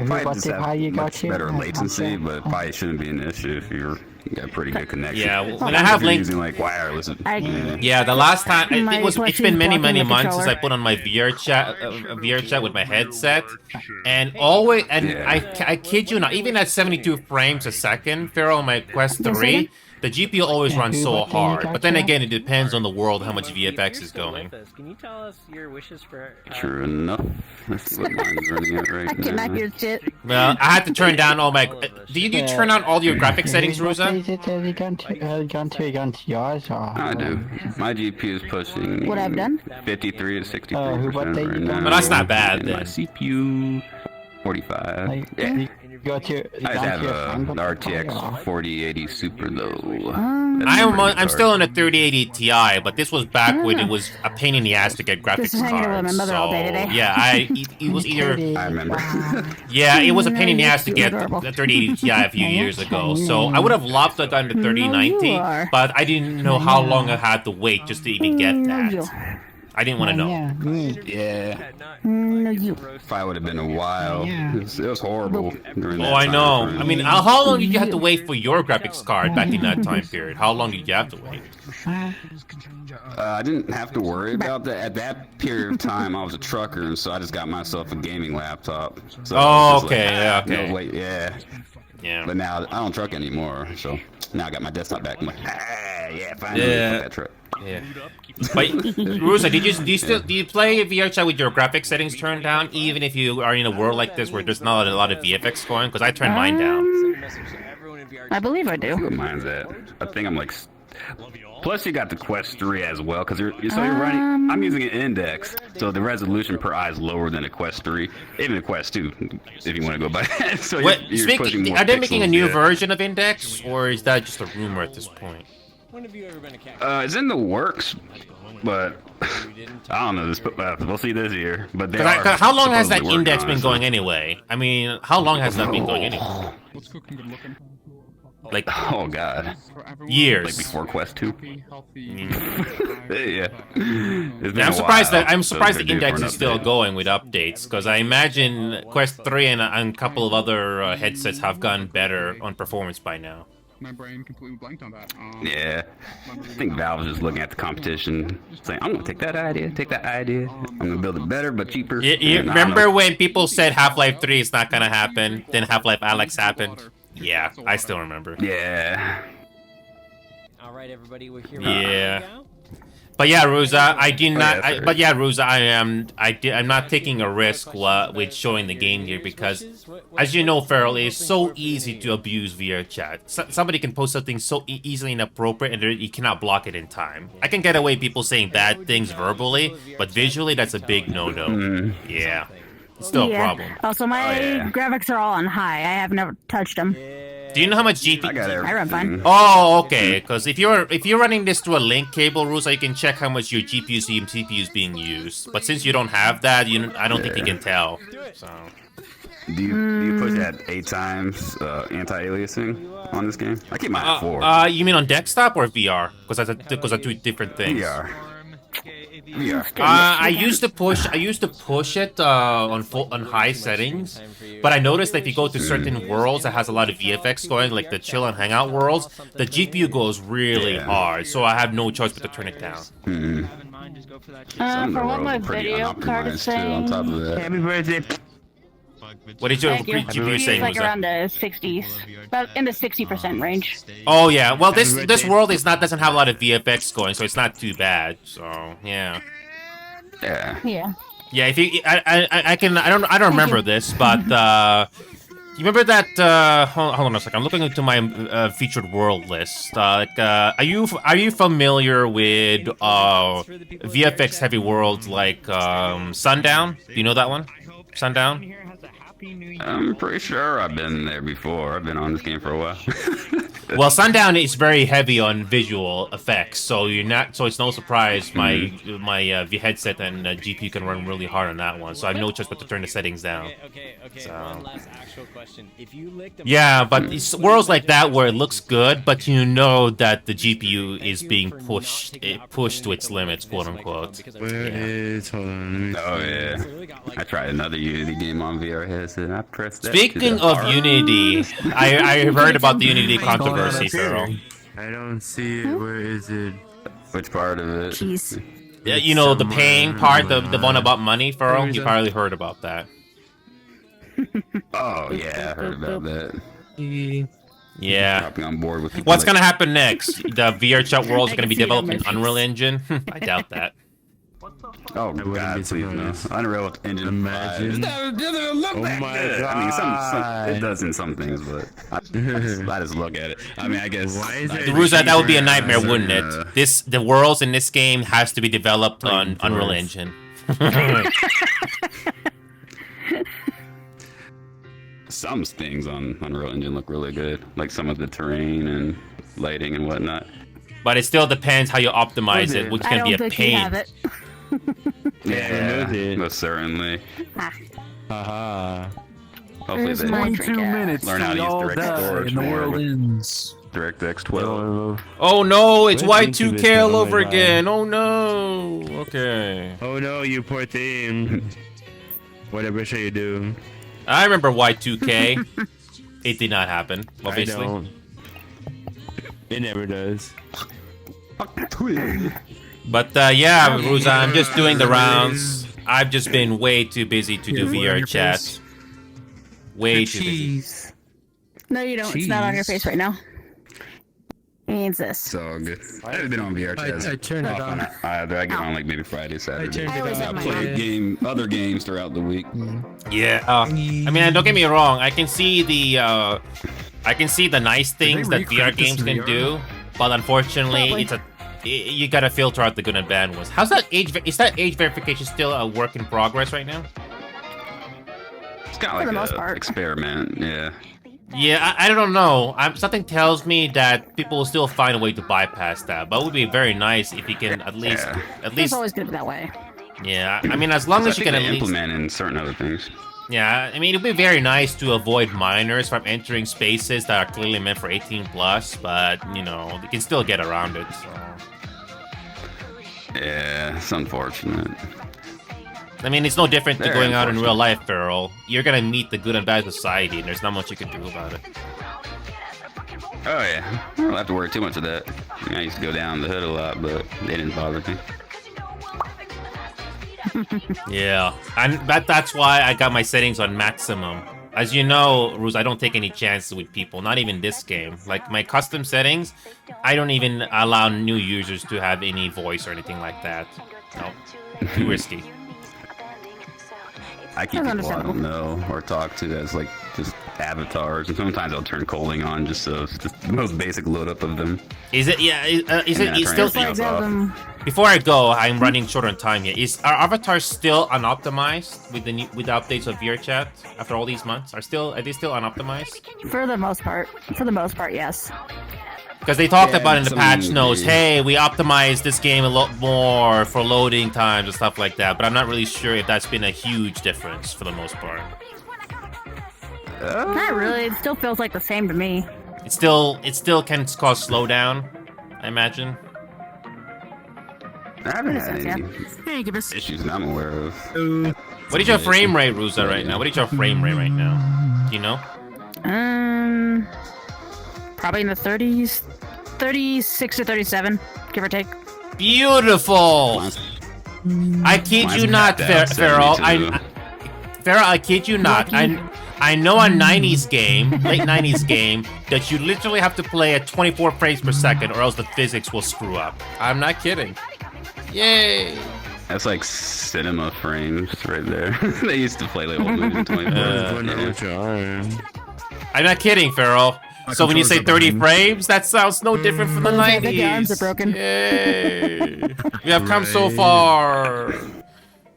Probably just have much better latency, but probably shouldn't be an issue if you got pretty good connection. Yeah, when I have link, using like wireless. Yeah, the last time it's been many months since I put on my VR chat with my headset, and I kid you not, even at 72 frames a second, Farrell, my Quest 3. The GPU always runs so hard, but then again, it depends on the world how much VFX is going. Can you tell us your wishes for? True enough. Let's see what mine's running at right now. I cannot hear shit. Well, I had to turn down all my. Do you turn on all your graphic settings, Ruza? I do. My GPU is pushing. What I've done? 53 to 63% right now. But that's not bad. And my CPU 45. Yeah. I just have the RTX 4080 Super though. I'm still in a 3080 Ti, but this was back when it was a pain in the ass to get graphics Just hanging out with cards. my mother all day today. Yeah, it was either. I remember. Yeah, it was a pain in the ass to get the 3080 Ti a few years ago. So I would have loved to have gotten the 3090, but I didn't know how long I had to wait just to even get that. I didn't want to know. Yeah. No, you. Probably would have been a while. It was horrible during that Oh, I time know. frame. I mean, how long did you have to wait for your graphics card back in that time period? How long did you have to wait? I didn't have to worry about that. At that period of time, I was a trucker, and so I just got myself a gaming laptop. So Oh, okay, yeah, okay. No, wait, yeah. Yeah. But now I don't truck anymore, so now I got my desktop back. I'm like, yeah, finally, Yeah. fuck that truck. Yeah. But Ruza, do you play VR chat with your graphics settings turned down, even if you are in a world like this where there's not a lot of VFX going? Because I turned mine down. I believe I do. What mine's at? I think I'm like. Plus, you got the Quest 3 as well, because you're running. I'm using an Index, so the resolution per eye is lower than a Quest 3, even a Quest 2, if you want to go by that. So you're pushing more are they making a pixels, new yeah. version of Index, or is that just a rumor at this point? When have you ever been a cat? It's in the works, but I don't know. We'll see this year. But they are how long has that supposedly working Index on been it, going anyway? I mean, how long has that been going anyway? Like, oh god, years. Like before Quest 2. Yeah. I'm surprised the Index is still going with updates, because I imagine Quest 3 and a couple of other headsets have gotten better on performance by now. My brain completely blanked on that. Yeah, I think Valve is just looking at the competition, saying, "I'm gonna take that idea. I'm gonna build it better but cheaper." You remember when people said Half-Life 3 is not gonna happen, then Half-Life Alyx happened? Yeah, I still remember. Yeah. right, everybody, we're here. Yeah. But yeah, Ruza, I do not. yeah, But yeah, Ruza, I'm not taking a risk with showing the game here because, as you know, Feral, it's so easy to abuse VR chat. Somebody can post something so easily inappropriate, and you cannot block it in time. I can get away people saying bad things verbally, but visually, that's a big no-no. Yeah, it's still a problem. Also, my graphics are all on high. I have never touched them. Do you know how much GPU? I run fine. Oh, okay. Because if you're running this through a link cable, Rusa, you can check how much your GPU and CPU is being used. But since you don't have that, I don't think you can tell. So. Do you push at 8 times anti-aliasing on this game? I keep mine at 4. You mean on desktop or VR? Because that's two different things. VR. I used to push it on high settings, but I noticed that if you go to certain worlds that has a lot of VFX going, like the chill and hangout worlds, the GPU goes really hard, so I have no choice but to turn it down. For what my video card is saying, on top of that. Happy birthday. What is your GPU saying? Like around the 60s, about in the 60% range. Oh yeah, well this world doesn't have a lot of VFX going, so it's not too bad. So yeah. Yeah. Yeah, if you, I don't remember this, but you remember that? Hold on a second. I'm looking into my featured world list. Are you familiar with VFX heavy worlds like Sundown? Do you know that one? Sundown? I'm pretty sure I've been there before. I've been on this game for a while. Well, Sundown is very heavy on visual effects, so it's no surprise my headset and GPU can run really hard on that one. So I have no choice but to turn the settings down. Okay. So. One last actual question. If you lick them But it's worlds like that where it looks good, but you know that the GPU is being pushed to its limits, quote unquote. Where is? Hold on. Oh yeah. I tried another Unity game on VR headset. And I pressed that. Speaking of Unity, I heard about the Unity controversy, Feral. I don't see it. Where is it? Which part of it? Jeez. Yeah, you know the paying part, the one about money, Feral. You probably heard about that. Oh yeah, I heard about that. Yeah. Hopping on board with What's gonna happen next? The VR chat world is gonna be developed in Unreal Engine. I doubt that. Oh God, please no. Unreal Engine. Imagine. Oh my God. I mean, some it does in some things, but I just look at it. I mean, I guess. Why is The Ruza, that would be a nightmare, wouldn't it? The worlds in this game has to be developed on Unreal Engine. Some things on Unreal Engine look really good, like some of the terrain and lighting and whatnot. But it still depends how you optimize it, which can be a pain. Yeah, most certainly. Haha. Hopefully they learn how to use direct storage more with DirectX 12. Oh no, it's Y2K all over again. Oh no. Okay. Oh no, you poor thing. Whatever shall you do? I remember Y2K. It did not happen, obviously. I don't. It never does. But yeah, Ruza, I'm just doing the rounds. I've just been way too busy to do VR chat. Way too busy. No, you don't. It's not on your face right now. It means this. It's all good. I haven't been on VR chat. I turned it on. I get on like maybe Friday, Saturday. I play other games throughout the week. Yeah. I mean, don't get me wrong. I can see the nice things that VR games can do, but unfortunately, you gotta filter out the good and bad ones. How's that is that age verification still a work in progress right now? It's kind of like an experiment, yeah. Yeah, I don't know. Something tells me that people will still find a way to bypass that, but it would be very nice if you can at least. It's always gonna be that way. Yeah, I mean, as long as you can at least implement in certain other things. Yeah, I mean, it'd be very nice to avoid minors from entering spaces that are clearly meant for 18+, but you know, they can still get around it. So. Yeah, it's unfortunate. I mean, it's no different to going out in real life, Feral. You're gonna meet the good and bad society, and there's not much you can do about it. Oh yeah, I don't have to worry too much of that. I used to go down the hood a lot, but they didn't bother me. Yeah, and that's why I got my settings on maximum. As you know, Ruse, I don't take any chances with people, not even this game. Like, my custom settings, I don't even allow new users to have any voice or anything like that. No, too risky. I keep people I don't know or talk to as like just avatars, and sometimes I'll turn calling on just so it's just the most basic load up of them. Is it? Yeah. Is it still? Before I go, I'm running short on time here. Are avatars still unoptimized with the updates of VRChat after all these months? Are they still unoptimized? For the most part. For the most part, yes. Because they talked about in the patch notes, hey, we optimized this game a lot more for loading times and stuff like that, but I'm not really sure if that's been a huge difference for the most part. Not really. It still feels like the same to me. It still can cause slowdown, I imagine. I haven't had any issues that I'm aware of. What is your frame rate, Ruza, right now? What is your frame rate right now? Do you know? Probably in the 30s, 36 to 37, give or take. Beautiful. I kid you not, Feral. Feral, I kid you not. I know a 90s game, late 90s game, that you literally have to play at 24 frames per second or else the physics will screw up. I'm not kidding. Yay! That's like cinema frames right there. They used to play like old movies in 24. I'm not kidding, Feral. So when you say 30 frames, that sounds no different from the 90s. The arms are broken. Yay! We have come so far.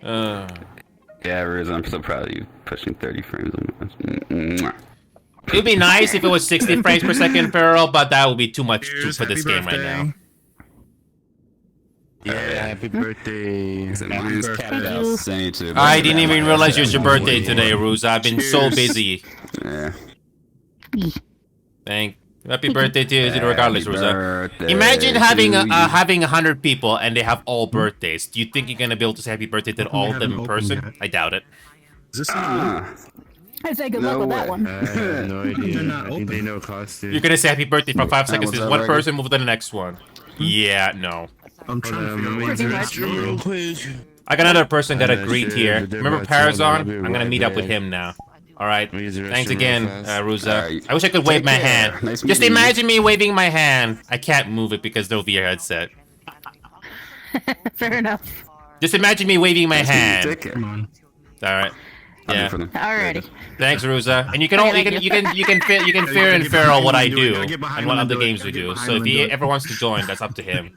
Yeah, Riz, I'm so proud of you pushing 30 frames. It'd be nice if it was 60 frames per second, Feral, but that would be too much for this game right now. Yeah, happy birthday. I didn't even realize it was your birthday today, Ruza. I've been so busy. Yeah. Happy birthday to you, regardless, Ruza. Imagine having 100 people and they have all birthdays. Do you think you're gonna be able to say happy birthday to all of them in person? I doubt it. Is this I say good luck with that one. I have no idea. I think they know costume. You're gonna say happy birthday for 5 seconds. There's one person, move to the next one. Yeah, no. I'm trying to figure out real quick. I got another person got a greet here. Remember Parazon? I'm gonna meet up with him now. Alright. Thanks again, Ruza. I wish I could wave my hand. Just imagine me waving my hand. I can't move it because there'll be a headset. Fair enough. Just imagine me waving my hand. Alright. Yeah. Alrighty. Thanks, Ruza. And you can fear and Feral what I do and what other games we do. So if he ever wants to join, that's up to him.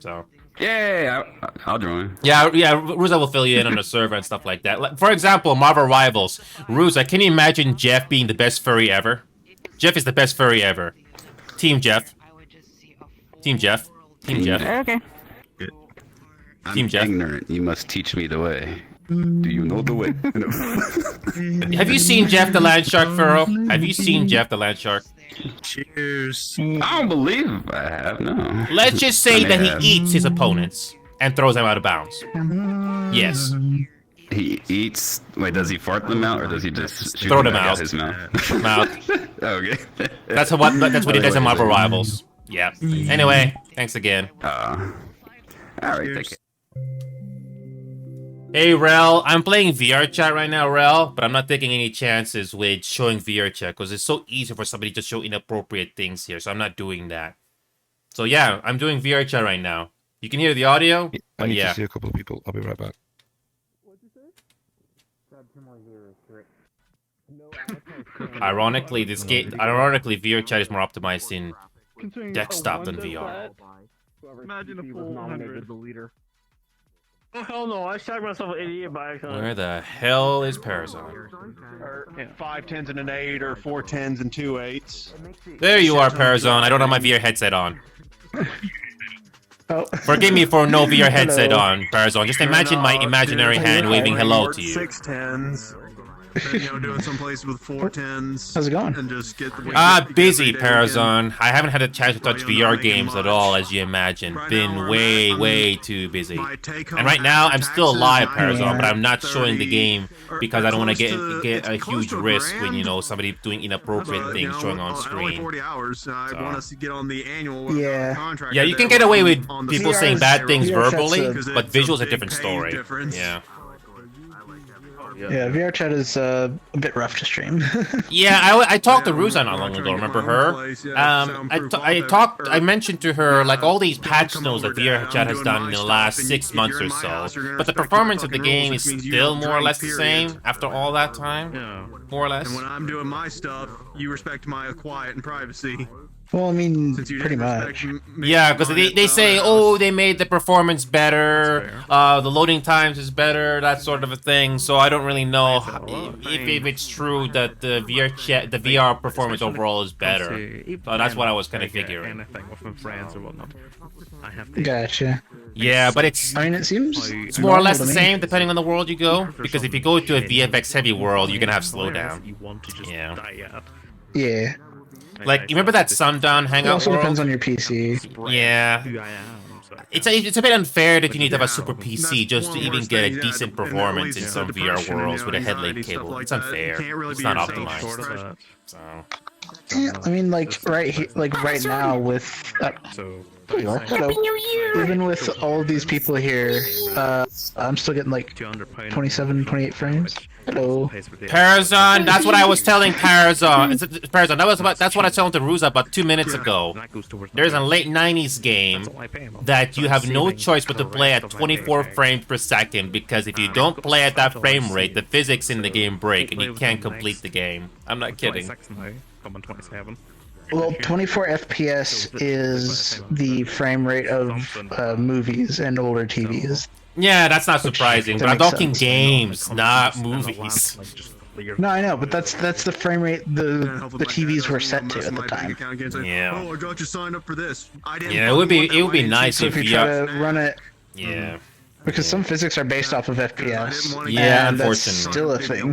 So. Yeah, I'll join. Yeah, Ruza will fill you in on the server and stuff like that. Like, for example, Marvel Rivals. Ruza, can you imagine Jeff being the best furry ever? Jeff is the best furry ever. Team Jeff. Team Jeff. Team Jeff. Okay. Team Jeff. Ignorant. You must teach me the way. Do you know the way? Have you seen Jeff the Land Shark, Furrow? Have you seen Jeff the Land Shark? Cheers. I don't believe I have, no. Let's just say that he eats his opponents and throws them out of bounds. Yes. He eats... Wait, does he fart them out or does he just shoot throw them out out? His mouth? Okay. That's what he does in Marvel Rivals. Yeah. Anyway, thanks again. Alright, take it. Hey, Rel, I'm playing VRChat right now, Rel, but I'm not taking any chances with showing VRChat because it's so easy for somebody to show inappropriate things here, so I'm not doing that. So yeah, I'm doing VRChat right now. You can hear the audio, I need yeah. to see a couple of people. I'll be right back. Ironically, VRChat is more optimized in desktop than VR. Imagine a full 100. Oh hell no! I shot myself an idiot by accident. Where the hell is Parazon? 5 10s and an 8, or 4 10s and 2 8s. There you are, Parazon. I don't have my VR headset on. Forgive me for no VR headset on, Parazon. Just imagine my imaginary hand waving hello to you. 6 10s. Doing some places with 4 10s. How's it going? And just get the busy, Parazon. I haven't had a chance to touch VR games at all, as you imagine. Been way too busy. And right now, I'm still live, Parazon, but I'm not showing the game because I don't want to get a huge risk when, somebody doing inappropriate things showing on screen. 40 hours. I want us to get on the annual contract. Yeah, you can get away with people saying bad things verbally, but visuals a different story. Yeah. Yeah, VR chat is a bit rough to stream. Yeah, I talked to Ruza not long ago. Remember her? I mentioned to her like all these patch notes that VR chat has done in the last 6 months or so, but the performance of the game is still more or less the same after all that time. More or less. And when I'm doing my stuff, you respect my quiet and privacy. Well, I mean, pretty much. Yeah, because they say, oh, they made the performance better, the loading times is better, that sort of a thing. So I don't really know if it's true that the VR performance overall is better. So that's what I was kind of figuring. Gotcha. Yeah, but it's. I mean, it seems more or less the same depending on the world you go. Because if you go to a VFX heavy world, you're gonna have slowdown. Yeah. Yeah. Like, you remember that Sundown Hangout It also world? depends on your PC. Yeah. It's a bit unfair that you need to have a super PC just to even get a decent performance in some VR worlds with a headlamp cable. It's unfair. It's not optimized. So. I mean, like right now with hello. Even with all of these people here, I'm still getting like 27, 28 frames. Hello. Parazon, that's what I was telling Parazon. Parazon, that's what I told Ruza about 2 minutes ago. There's a late 90s game that you have no choice but to play at 24 frames per second, because if you don't play at that frame rate, the physics in the game break and you can't complete the game. I'm not kidding. Well, 24 FPS is the frame rate of movies and older TVs. Yeah, that's not surprising, but I'm talking games, not movies. No, I know, but that's the frame rate the TVs were set to at the time. Yeah. Oh, I got you signed up for this. Yeah, it would be nice if you try to run it. Yeah. Because some physics are based off of FPS. Yeah, and that's unfortunately. still a thing.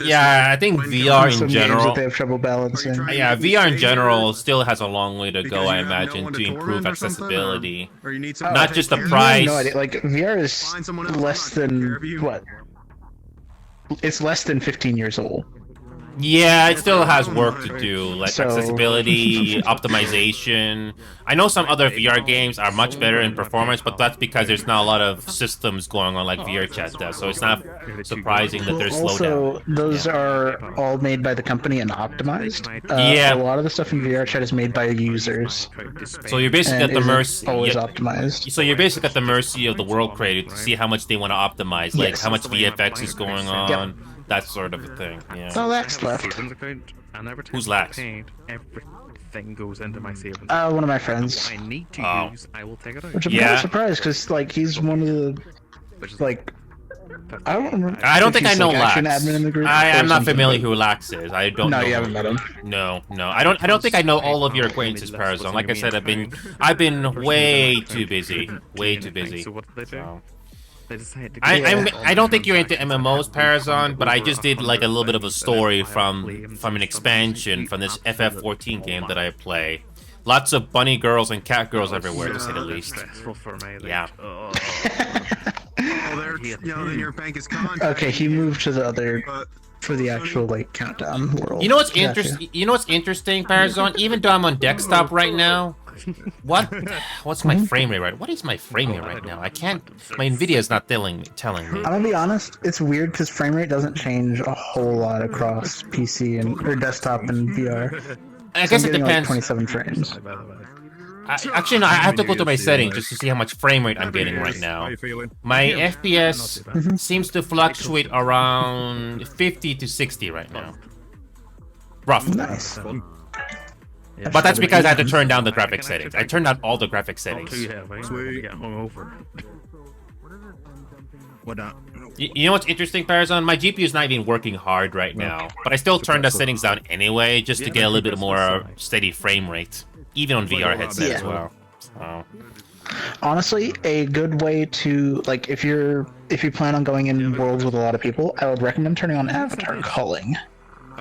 Yeah, I think VR in general. That they have trouble balancing. Yeah, VR in general still has a long way to go, I imagine, to improve accessibility. Not just the price. No idea. Like VR is less than what? It's less than 15 years old. Yeah, it still has work to do, like accessibility, optimization. I know some other VR games are much better in performance, but that's because there's not a lot of systems going on like VR chat does, so it's not surprising that there's slowdown. Also, those are all made by the company and optimized. Yeah. A lot of the stuff in VR chat is made by users. So you're basically at the mercy. Always optimized. So you're basically at the mercy of the world creator to see how much they want to optimize, like how much VFX is going on. Yep. That sort of a thing, yeah. Oh, Lax left. Who's Lax? Everything goes into my savings. One of my friends. I need to use, I will take it out. Which I'm kind of surprised, because like he's one of the like. I don't remember. I don't think I know Lax. Admin in the group I'm not familiar who Lax is. I don't know. No, you haven't met him. No. I don't think I know all of your acquaintances, Parazon. Like I said, I've been way too busy. Way too busy. So. I don't think you're into MMOs, Parazon, but I just did like a little bit of a story from an expansion from this FF14 game that I play. Lots of bunny girls and cat girls everywhere, to say the least. Yeah. Okay, he moved to the other for the actual like countdown world. You know what's interesting? You know what's interesting, Parazon? Even though I'm on desktop right now. What's my frame rate right? What is my frame rate right now? I can't. My Nvidia is not telling me. I'm gonna be honest. It's weird because frame rate doesn't change a whole lot across PC or desktop and VR. I guess it depends. Like 27 frames. Actually, no. I have to go to my settings just to see how much frame rate I'm getting right now. My FPS seems to fluctuate around 50 to 60 right now. Roughly. Nice. But that's because I had to turn down the graphic settings. I turned down all the graphic settings. You know what's interesting, Parazon? My GPU is not even working hard right now, but I still turned the settings down anyway, just to get a little bit more steady frame rate, even on VR headset as well. So. Honestly, a good way to like if you plan on going in worlds with a lot of people, I would recommend turning on avatar culling.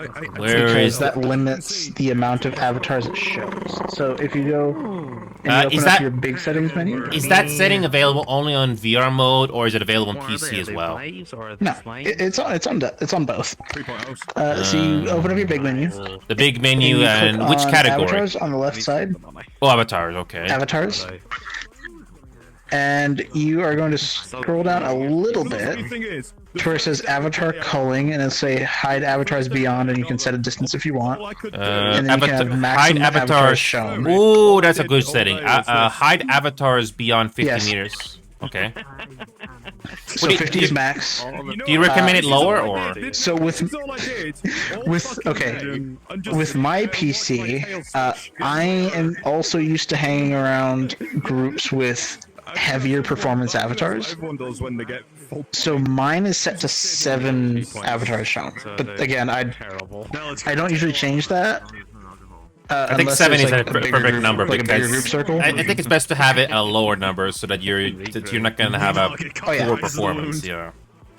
Because that limits the amount of avatars it shows. So if you go and you open up your big settings menu... Is that setting available only on VR mode, or is it available on PC as well? No, it's on both. So you open up your big menu. The big menu and which category? Avatars on the left side. Oh, avatars, okay. Avatars. And you are going to scroll down a little bit. to where it says avatar culling, and it'll say hide avatars beyond, and you can set a distance if you want. And then you can have maximum hide avatars shown. Ooh, that's a good setting. Hide avatars beyond 50 meters. Okay. So 50 is max. Do you recommend it lower or? So with my PC, I am also used to hanging around groups with heavier performance avatars. So mine is set to 7 avatars shown. But again, I don't usually change that. I think 7 is a perfect number like because a bigger group circle. I think it's best to have it at a lower number so that you're not gonna have a poor performance. Yeah.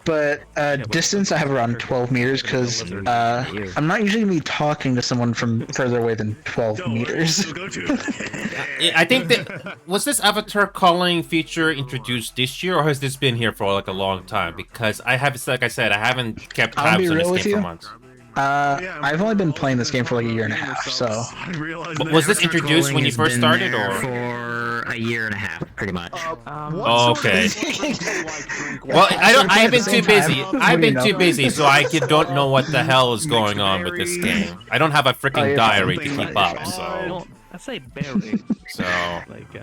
But distance, I have around 12 meters because I'm not usually gonna be talking to someone from further away than 12 meters. I think that was this avatar calling feature introduced this year, or has this been here for like a long time? Because I have, like I said, I haven't kept tabs on this game for months. I've only been playing this game for like a year and a half, so. Was this introduced when you first started, or? For a year and a half, pretty much. Okay. Well, I've been too busy. I've been too busy, so I don't know what the hell is going on with this game. I don't have a freaking diary to keep up, so. I say barely. So. Like,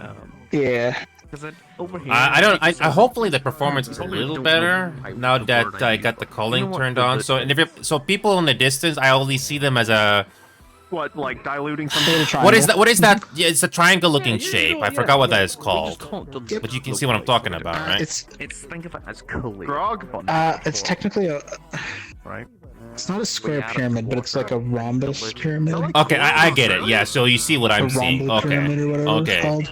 yeah. I hopefully the performance is a little better now that I got the culling turned on. So so people in the distance, I only see them as a what, like diluting something? What is that? What is that? Yeah, it's a triangle-looking shape. I forgot what that is called. But you can see what I'm talking about, right? It's think of it as culling. Grog? It's technically a. Right. It's not a square pyramid, but it's like a rhombus pyramid. Okay, I get it. Yeah, so you see what I'm seeing. Okay. Okay.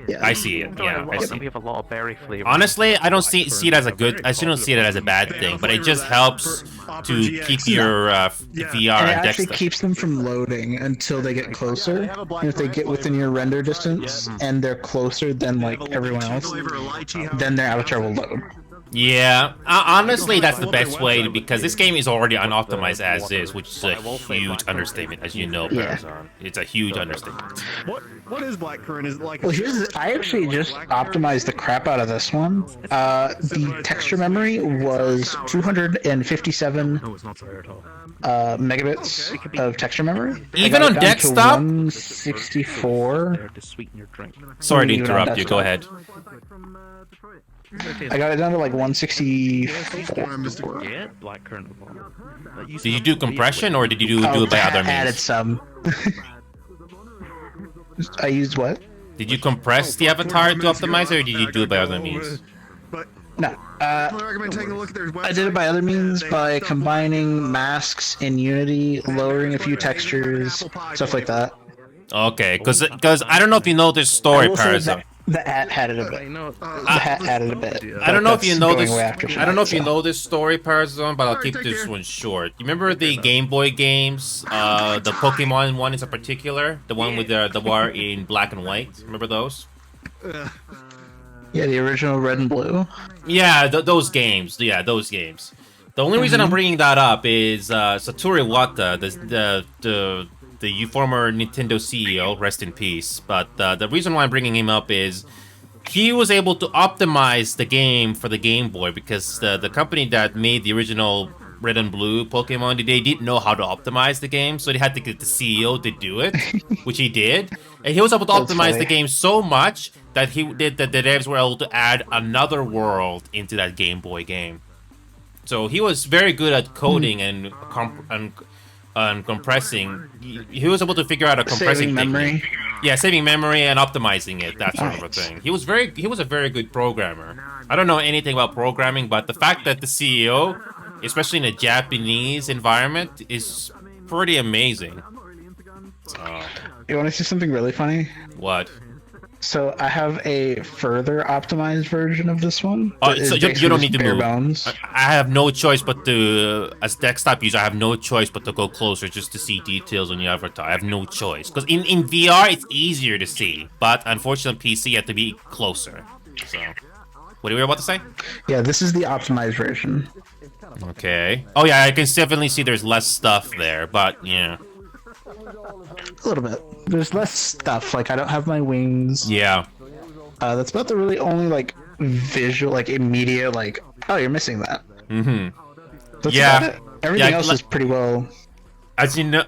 Yeah. I see it. Yeah, I see. We have a lot of berry flavor. Honestly, I don't see it as a good. I still don't see it as a bad thing, but it just helps to keep your VR and it and actually Dexter. keeps them from loading until they get closer. And if they get within your render distance and they're closer than like everyone else, then their avatar will load. Yeah, honestly, that's the best way because this game is already unoptimized as is, which is a huge understatement, as you know, Parazon. It's a huge understatement. What is Blackcurrant? Is it like? Well, I actually just optimized the crap out of this one. The texture memory was 257 megabits of texture memory. Even on desktop? 164. Sorry to interrupt you. Go ahead. I got it down to like 164. Did you do compression or did you do it by other means? Added some. I used what? Did you compress the avatar to optimize it or did you do it by other means? No. I did it by other means, by combining masks in Unity, lowering a few textures, stuff like that. Okay, because I don't know if you know this story, Parazon. The hat had it a bit. The hat added a bit. I don't know if you know this. I don't know if you know this story, Parazon, but I'll keep this one short. You remember the Game Boy games? The Pokemon one in particular, the one with the war in black and white. Remember those? Yeah, the original Red and Blue. Yeah, those games. Yeah, those games. The only reason I'm bringing that up is Satoru Iwata, the former Nintendo CEO, rest in peace. But the reason why I'm bringing him up is he was able to optimize the game for the Game Boy because the company that made the original Red and Blue Pokemon, they didn't know how to optimize the game, so they had to get the CEO to do it, which he did. And he was able to optimize the game so much that the devs were able to add another world into that Game Boy game. So he was very good at coding and compressing. He was able to figure out a compressing memory. Yeah, saving memory and optimizing it, that sort of a thing. He was a very good programmer. I don't know anything about programming, but the fact that the CEO, especially in a Japanese environment, is pretty amazing. So, you want to see something really funny? What? So I have a further optimized version of this one. So you don't need to move. Bones. I have no choice but to, as desktop user, I have no choice but to go closer just to see details on the avatar. I have no choice. Because in VR, it's easier to see. But unfortunately, PC, you have to be closer. So, what were you about to say? Yeah, this is the optimized version. Okay. Oh yeah, I can definitely see there's less stuff there, but yeah. A little bit. There's less stuff, like I don't have my wings. Yeah. That's about the really only like visual, like immediate, like, oh, you're missing that. That's Yeah. about it. Everything Yeah, else is pretty well. As you know,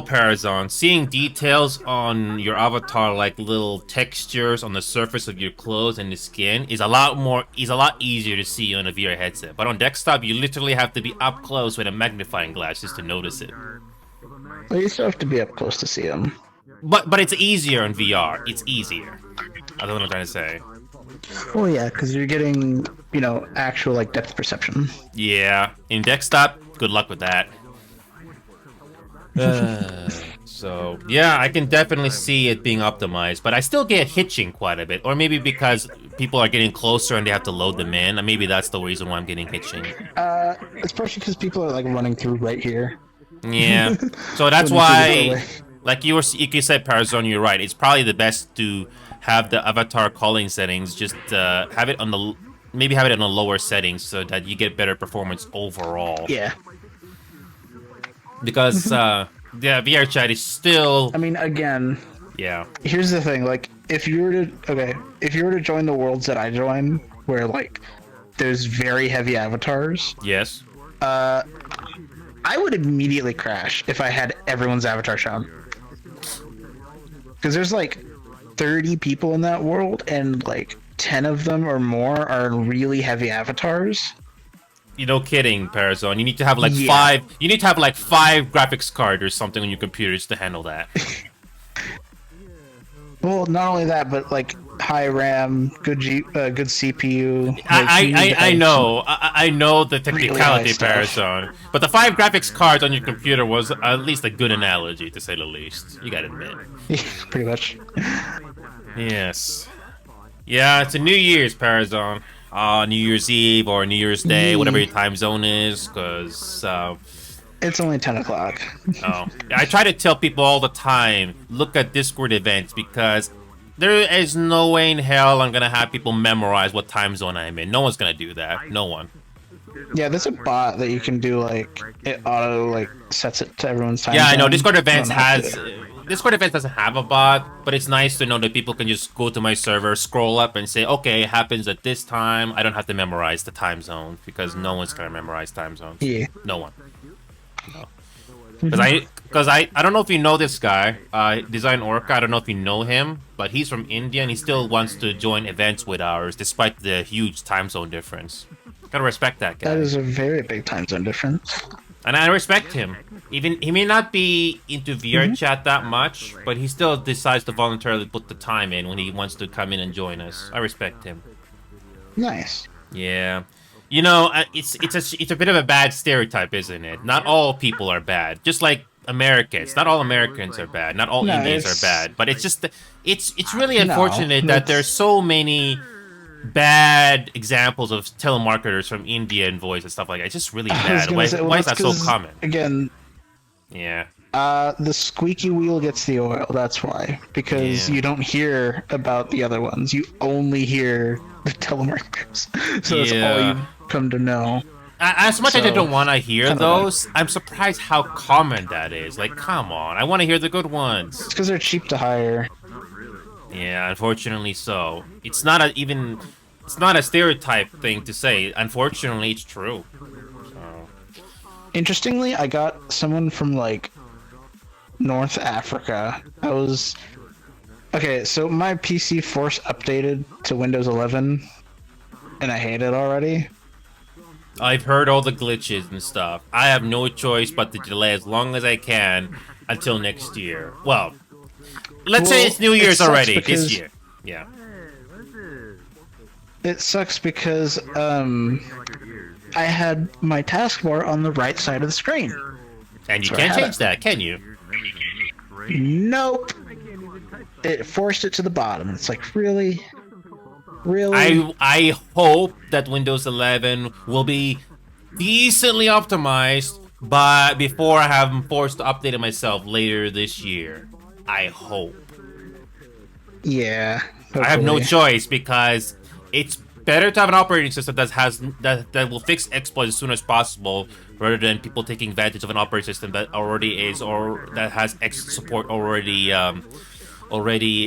Parazon, seeing details on your avatar, like little textures on the surface of your clothes and the skin, is a lot easier to see on a VR headset. But on desktop, you literally have to be up close with a magnifying glass just to notice it. Well, you still have to be up close to see them. But it's easier in VR. It's easier. I don't know what I'm trying to say. Well, yeah, because you're getting, actual like depth perception. Yeah, in desktop, good luck with that. So yeah, I can definitely see it being optimized, but I still get hitching quite a bit, or maybe because people are getting closer and they have to load them in, and maybe that's the reason why I'm getting hitching. It's partially because people are like running through right here. Yeah, so that's why, like you said, Parazon, you're right. It's probably the best to have the avatar calling settings. Just have it on the lower settings so that you get better performance overall. Yeah. Because VR chat is still. I mean, again. Yeah. Here's the thing: like, if you were to join the worlds that I join, where like there's very heavy avatars. Yes. I would immediately crash if I had everyone's avatar shown. Because there's like 30 people in that world, and like 10 of them or more are really heavy avatars. You no kidding, Parazon. You need to have like 5. You need to have like 5 graphics cards or something on your computers to handle that. Well, not only that, but like high RAM, good CPU. I know the technicality, Parazon. But the 5 graphics cards on your computer was at least a good analogy, to say the least. You gotta admit. Pretty much. Yes. Yeah, it's a New Year's, Parazon. New Year's Eve or New Year's Day, whatever your time zone is, because it's only 10 o'clock. Oh, I try to tell people all the time, look at Discord events, because there is no way in hell I'm gonna have people memorize what time zone I'm in. No one's gonna do that. No one. Yeah, there's a bot that you can do, like, it auto, like, sets it to everyone's time Yeah, zone. I know, Discord events doesn't have a bot, but it's nice to know that people can just go to my server, scroll up, and say, okay, it happens at this time. I don't have to memorize the time zone, because no one's gonna memorize time zones. Yeah. No one. No. Because I don't know if you know this guy, Design Orca. I don't know if you know him, but he's from India, and he still wants to join events with ours, despite the huge time zone difference. Gotta respect that guy. That is a very big time zone difference. And I respect him. Even he may not be into VR chat that much, but he still decides to voluntarily put the time in when he wants to come in and join us. I respect him. Nice. Yeah. You know, it's a bit of a bad stereotype, isn't it? Not all people are bad. Just like Americans. Not all Americans are bad. Not all Indians are bad. But it's just it's really unfortunate that there's so many bad examples of telemarketers from India and voice and stuff like that. It's just really bad. Why is that so common? Again, yeah. The squeaky wheel gets the oil. That's why. Because you don't hear about the other ones. You only hear the telemarketers. So that's all you come to know. As much as I don't want to hear those, I'm surprised how common that is. Like, come on. I want to hear the good ones. It's because they're cheap to hire. Yeah, unfortunately so. It's not a stereotype thing to say. Unfortunately, it's true. So. Interestingly, I got someone from like North Africa. Okay, so my PC force updated to Windows 11, and I hate it already. I've heard all the glitches and stuff. I have no choice but to delay as long as I can until next year. Well, let's say it's New Year's already this year. Yeah. It sucks because I had my taskbar on the right side of the screen. And you can't change that, can you? Nope. It forced it to the bottom. It's like, really? Really? I hope that Windows 11 will be decently optimized before I have forced to update it myself later this year. I hope. Yeah. Hopefully. I have no choice because it's better to have an operating system that will fix exploits as soon as possible rather than people taking advantage of an operating system that already is or that has support already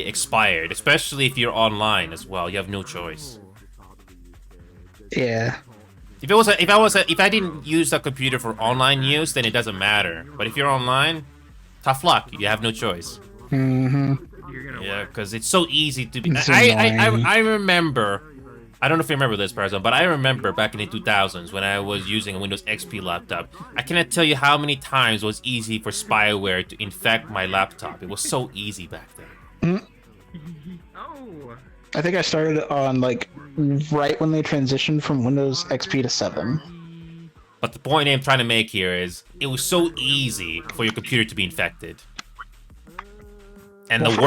expired, especially if you're online as well. You have no choice. Yeah. If I didn't use the computer for online use, then it doesn't matter. But if you're online, tough luck. You have no choice. Yeah, because it's so easy to be. I remember. I don't know if you remember this, person, but I remember back in the 2000s when I was using a Windows XP laptop. I cannot tell you how many times it was easy for spyware to infect my laptop. It was so easy back then. I think I started on like right when they transitioned from Windows XP to 7. But the point I'm trying to make here is it was so easy for your computer to be infected. And the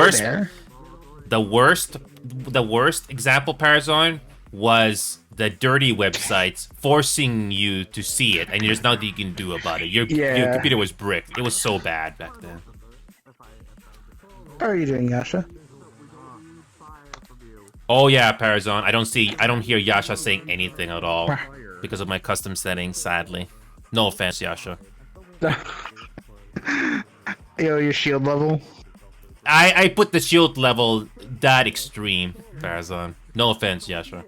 worst example, Parazon, was the dirty websites forcing you to see it, and there's nothing you can do about it. Your computer was bricked. It was so bad back then. How are you doing, Yasha? Oh yeah, Parazon. I don't hear Yasha saying anything at all because of my custom settings, sadly. No offense, Yasha. Yo, your shield level? I put the shield level that extreme, Parazon. No offense, Yasha.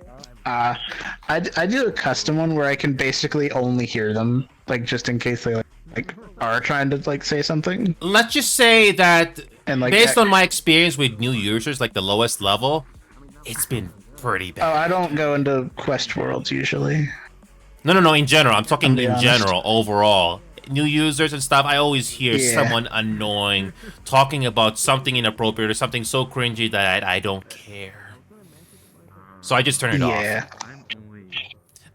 I do a custom one where I can basically only hear them, like just in case they like are trying to like say something. Let's just say that, and like based on my experience with new users, like the lowest level, it's been pretty bad. Oh, I don't go into quest worlds usually. No. In general, I'm talking in general, overall. New users and stuff, I always hear someone annoying talking about something inappropriate or something so cringy that I don't care. So I just turn it off.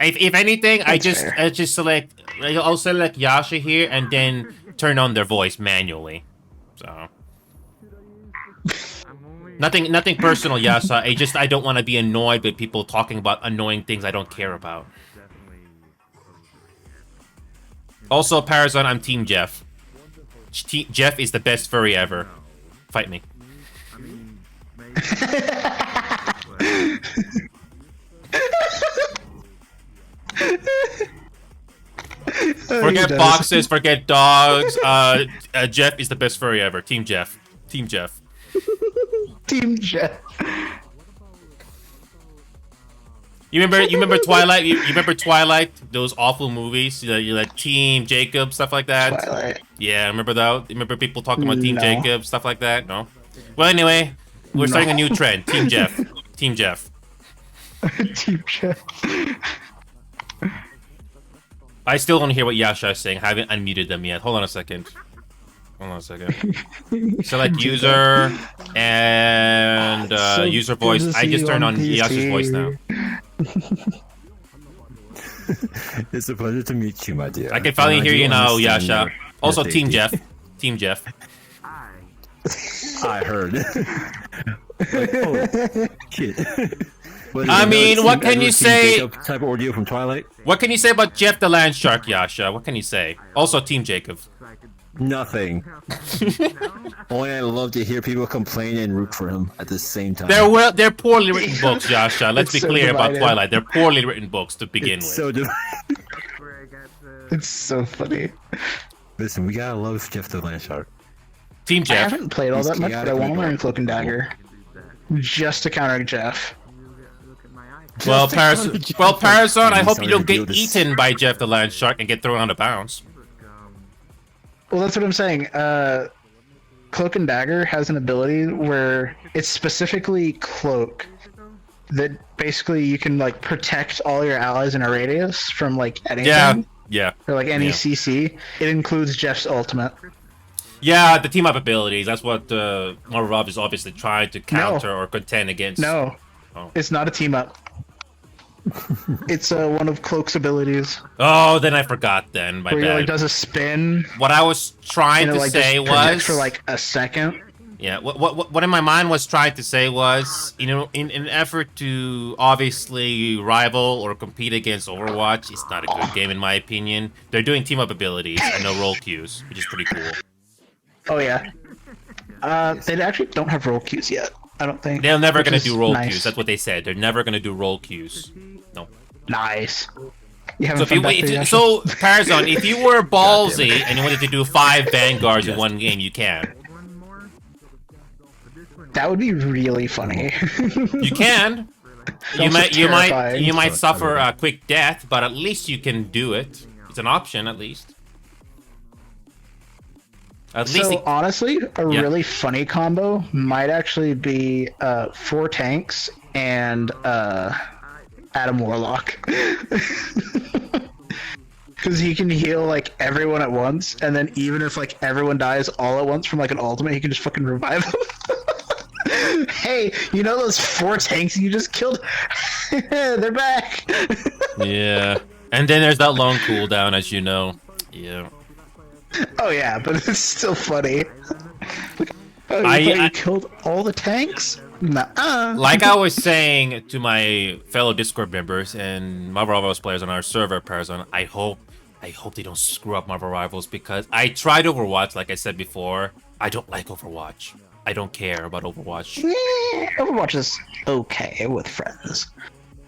If anything, I just select. I'll select Yasha here and then turn on their voice manually. So nothing personal, Yasha. I don't want to be annoyed with people talking about annoying things I don't care about. Also, Parazon, I'm Team Jeff. Jeff is the best furry ever. Fight me. Forget boxes, forget dogs. Jeff is the best furry ever. Team Jeff. Team Jeff. Team Jeff. You remember Twilight? You remember Twilight? Those awful movies, like Team Jacob, stuff like that. Twilight. Yeah, remember that? Remember people talking about Team Jacob, stuff like that? No. Well, anyway, we're starting a new trend. Team Jeff. Team Jeff. Team Jeff. I still don't hear what Yasha is saying. I haven't unmuted them yet. Hold on a second. Select user and user voice. I just turned on Yasha's voice now. It's a pleasure to meet you, my dear. I can finally hear you now, Yasha. Also, Team Jeff. Team Jeff. I heard. Like, oh, shit. I mean, what can you say? Type of ordeal from Twilight. What can you say about Jeff the Land Shark, Yasha? What can you say? Also, Team Jacob. Nothing. Only I love to hear people complain and root for him at the same time. They're poorly written books, Yasha. Let's be clear about Twilight. They're poorly written books to begin with. So it's so funny. Listen, we gotta love Jeff the Land Shark. Team Jeff. I haven't played all that much, but I want to learn Cloak and Dagger just to counter Jeff. Well, Parazon, I hope you don't get eaten by Jeff the Land Shark and get thrown out of bounds. Well, that's what I'm saying. Cloak and Dagger has an ability where it's specifically Cloak that basically you can like protect all your allies in a radius from like anything. Yeah. Or like any CC. It includes Jeff's ultimate. Yeah, the team up abilities. That's what Marvel Rob is obviously trying to counter or contend against. No, it's not a team up. It's one of Cloak's abilities. Oh, then I forgot. Then my bad. Where he like does a spin. What I was trying to say was for like a second. Yeah. What in my mind was trying to say was, you know, in an effort to obviously rival or compete against Overwatch, it's not a good game in my opinion. They're doing team up abilities and no role queues, which is pretty cool. Oh yeah. They actually don't have role queues yet. I don't think. They're never going to do role queues. That's what they said. They're never going to do role queues. No. Nice. So Parazon, if you were ballsy and you wanted to do 5 Vanguards in one game, you can. That would be really funny. You can. You might terrifying. suffer a quick death, but at least you can do it. It's an option, at least. At least. So honestly, a really funny combo might actually be 4 tanks and Adam Warlock. Because he can heal like everyone at once, and then even if like everyone dies all at once from like an ultimate, he can just fucking revive them. Hey, you know those 4 tanks you just killed? They're back. Yeah, and then there's that long cooldown, as you know. Yeah. Oh yeah, but it's still funny. You killed all the tanks? Nuh-uh. Like I was saying to my fellow Discord members and Marvel Rivals players on our server, Parazon, I hope they don't screw up Marvel Rivals, because I tried Overwatch, like I said before. I don't like Overwatch. I don't care about Overwatch. Overwatch is okay with friends.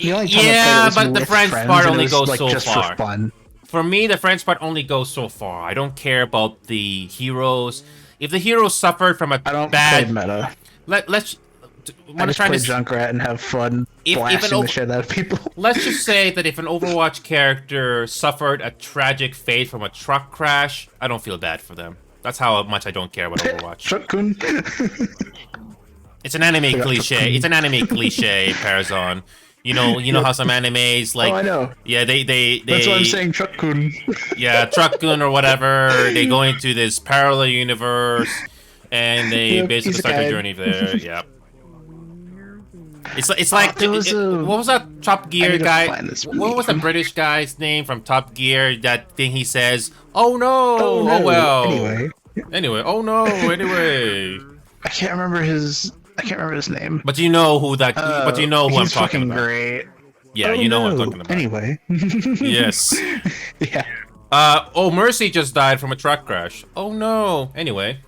But the friends part only goes like, so just far. For fun. For me, the friends part only goes so far. I don't care about the heroes. If the heroes suffered from a bad meta, let's. I just play Junkrat and have fun blasting the shit out of people. Let's just say that if an Overwatch character suffered a tragic fate from a truck crash, I don't feel bad for them. That's how much I don't care about Overwatch. Truck-kun. It's an anime cliche. It's an anime cliche, Parazon. You know how some animes like. Oh, I know. Yeah, they. That's what I'm saying, Truck-kun. Yeah, Truck-kun or whatever. They go into this parallel universe, and they basically start their journey there. Yeah. It's like what was that Top Gear guy? What was the British guy's name from Top Gear? That thing he says, "Oh no, oh well." Anyway, oh no, anyway. I can't remember his name. But you know who that. But you know who I'm talking about. He's fucking great. Yeah, you know what I'm talking about. Anyway. Yes. Yeah. Oh, Mercy just died from a truck crash. Oh no. Anyway.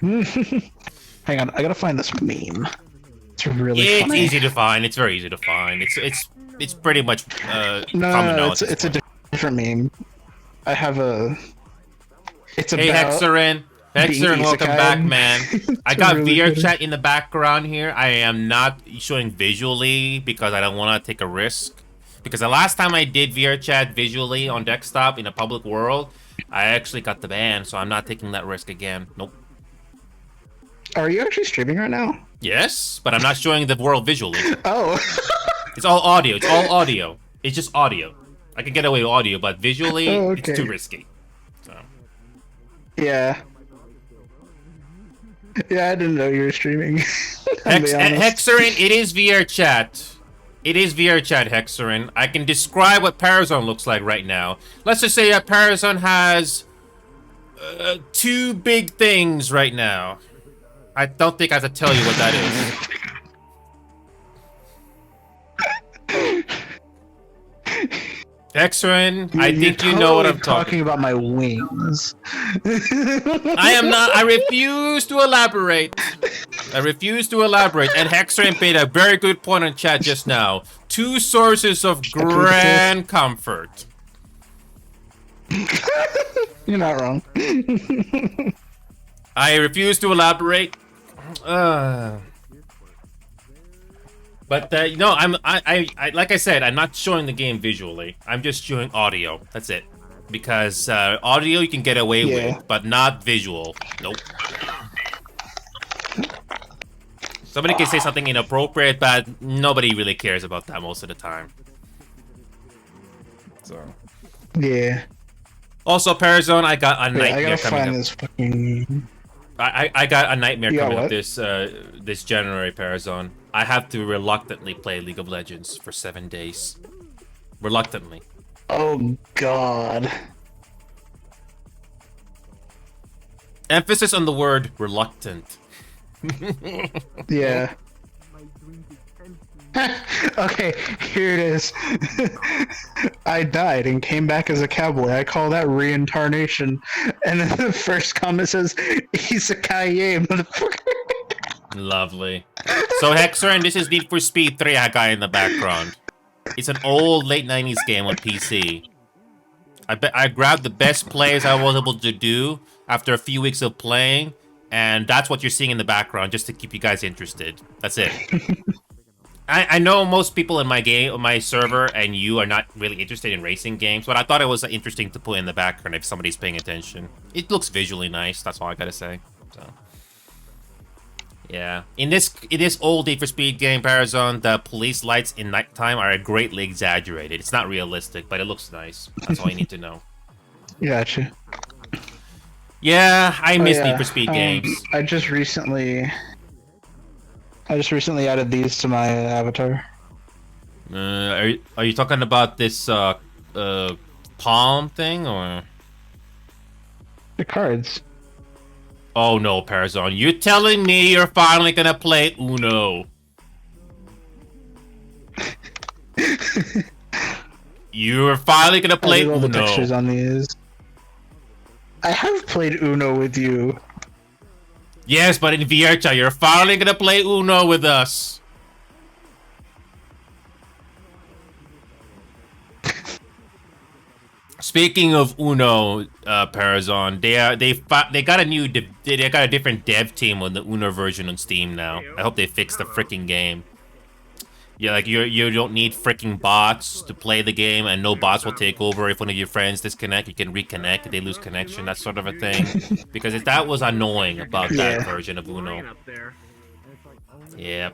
Hang on, I gotta find this meme. It's really funny. Easy to find. It's very easy to find. It's pretty much common knowledge. It's a different meme. I have a. It's hey Hexerin, welcome back, man. I got really VRChat in the background here. I am not showing visually because I don't want to take a risk. Because the last time I did VRChat visually on desktop in a public world, I actually got the ban, so I'm not taking that risk again. Nope. Are you actually streaming right now? Yes, but I'm not showing the world visually. Oh. It's all audio. It's all audio. It's just audio. I can get away with audio, but visually, it's too risky. So. Yeah. Yeah, I didn't know you were streaming. Hexerin, it is VRChat. It is VRChat, Hexerin. I can describe what Parazon looks like right now. Let's just say that Parazon has 2 big things right now. I don't think I have to tell you what that is. Hexerin, I think you know what I'm talking about. My wings. I am not. I refuse to elaborate. And Hexerin made a very good point in chat just now. 2 sources of grand comfort. You're not wrong. I refuse to elaborate. But no, I like I said, I'm not showing the game visually. I'm just showing audio. That's it. Because audio you can get away with, but not visual. Nope. Somebody can say something inappropriate, but nobody really cares about that most of the time. So. Yeah. Also, Parazon, I got a nightmare I gotta coming find up. this fucking. I got a nightmare coming up what? this January, Parazon. I have to reluctantly play League of Legends for 7 days. Reluctantly. Oh God. Emphasis on the word reluctant. Yeah. Okay, here it is. I died and came back as a cowboy. I call that reincarnation. And then the first comment says, Isekai, motherfucker. Lovely. So Hexerin, this is Need for Speed 3 I got in the background. It's an old late 90s game on PC. I grabbed the best plays I was able to do after a few weeks of playing, and that's what you're seeing in the background, just to keep you guys interested. That's it. I know most people in my server, and you are not really interested in racing games, but I thought it was interesting to put in the background if somebody's paying attention. It looks visually nice. That's all I gotta say. So, yeah, in this old Need for Speed game, Parazon, the police lights in nighttime are greatly exaggerated. It's not realistic, but it looks nice. That's all you need to know. Gotcha. Yeah, I miss Need for Speed games. I just recently added these to my avatar. Are you talking about this palm thing or the cards? Oh no, Parazon! You're telling me you're finally gonna play Uno? You're finally gonna play all Uno? The pictures on these. I have played Uno with you. Yes, but in VR, you're finally gonna play Uno with us. Speaking of Uno, Parazon, they got a different dev team on the Uno version on Steam now. I hope they fix the freaking game. Yeah, like you don't need freaking bots to play the game, and no bots will take over if one of your friends disconnect. You can reconnect if they lose connection, that sort of a thing. Because that was annoying about that version of Uno. Yeah.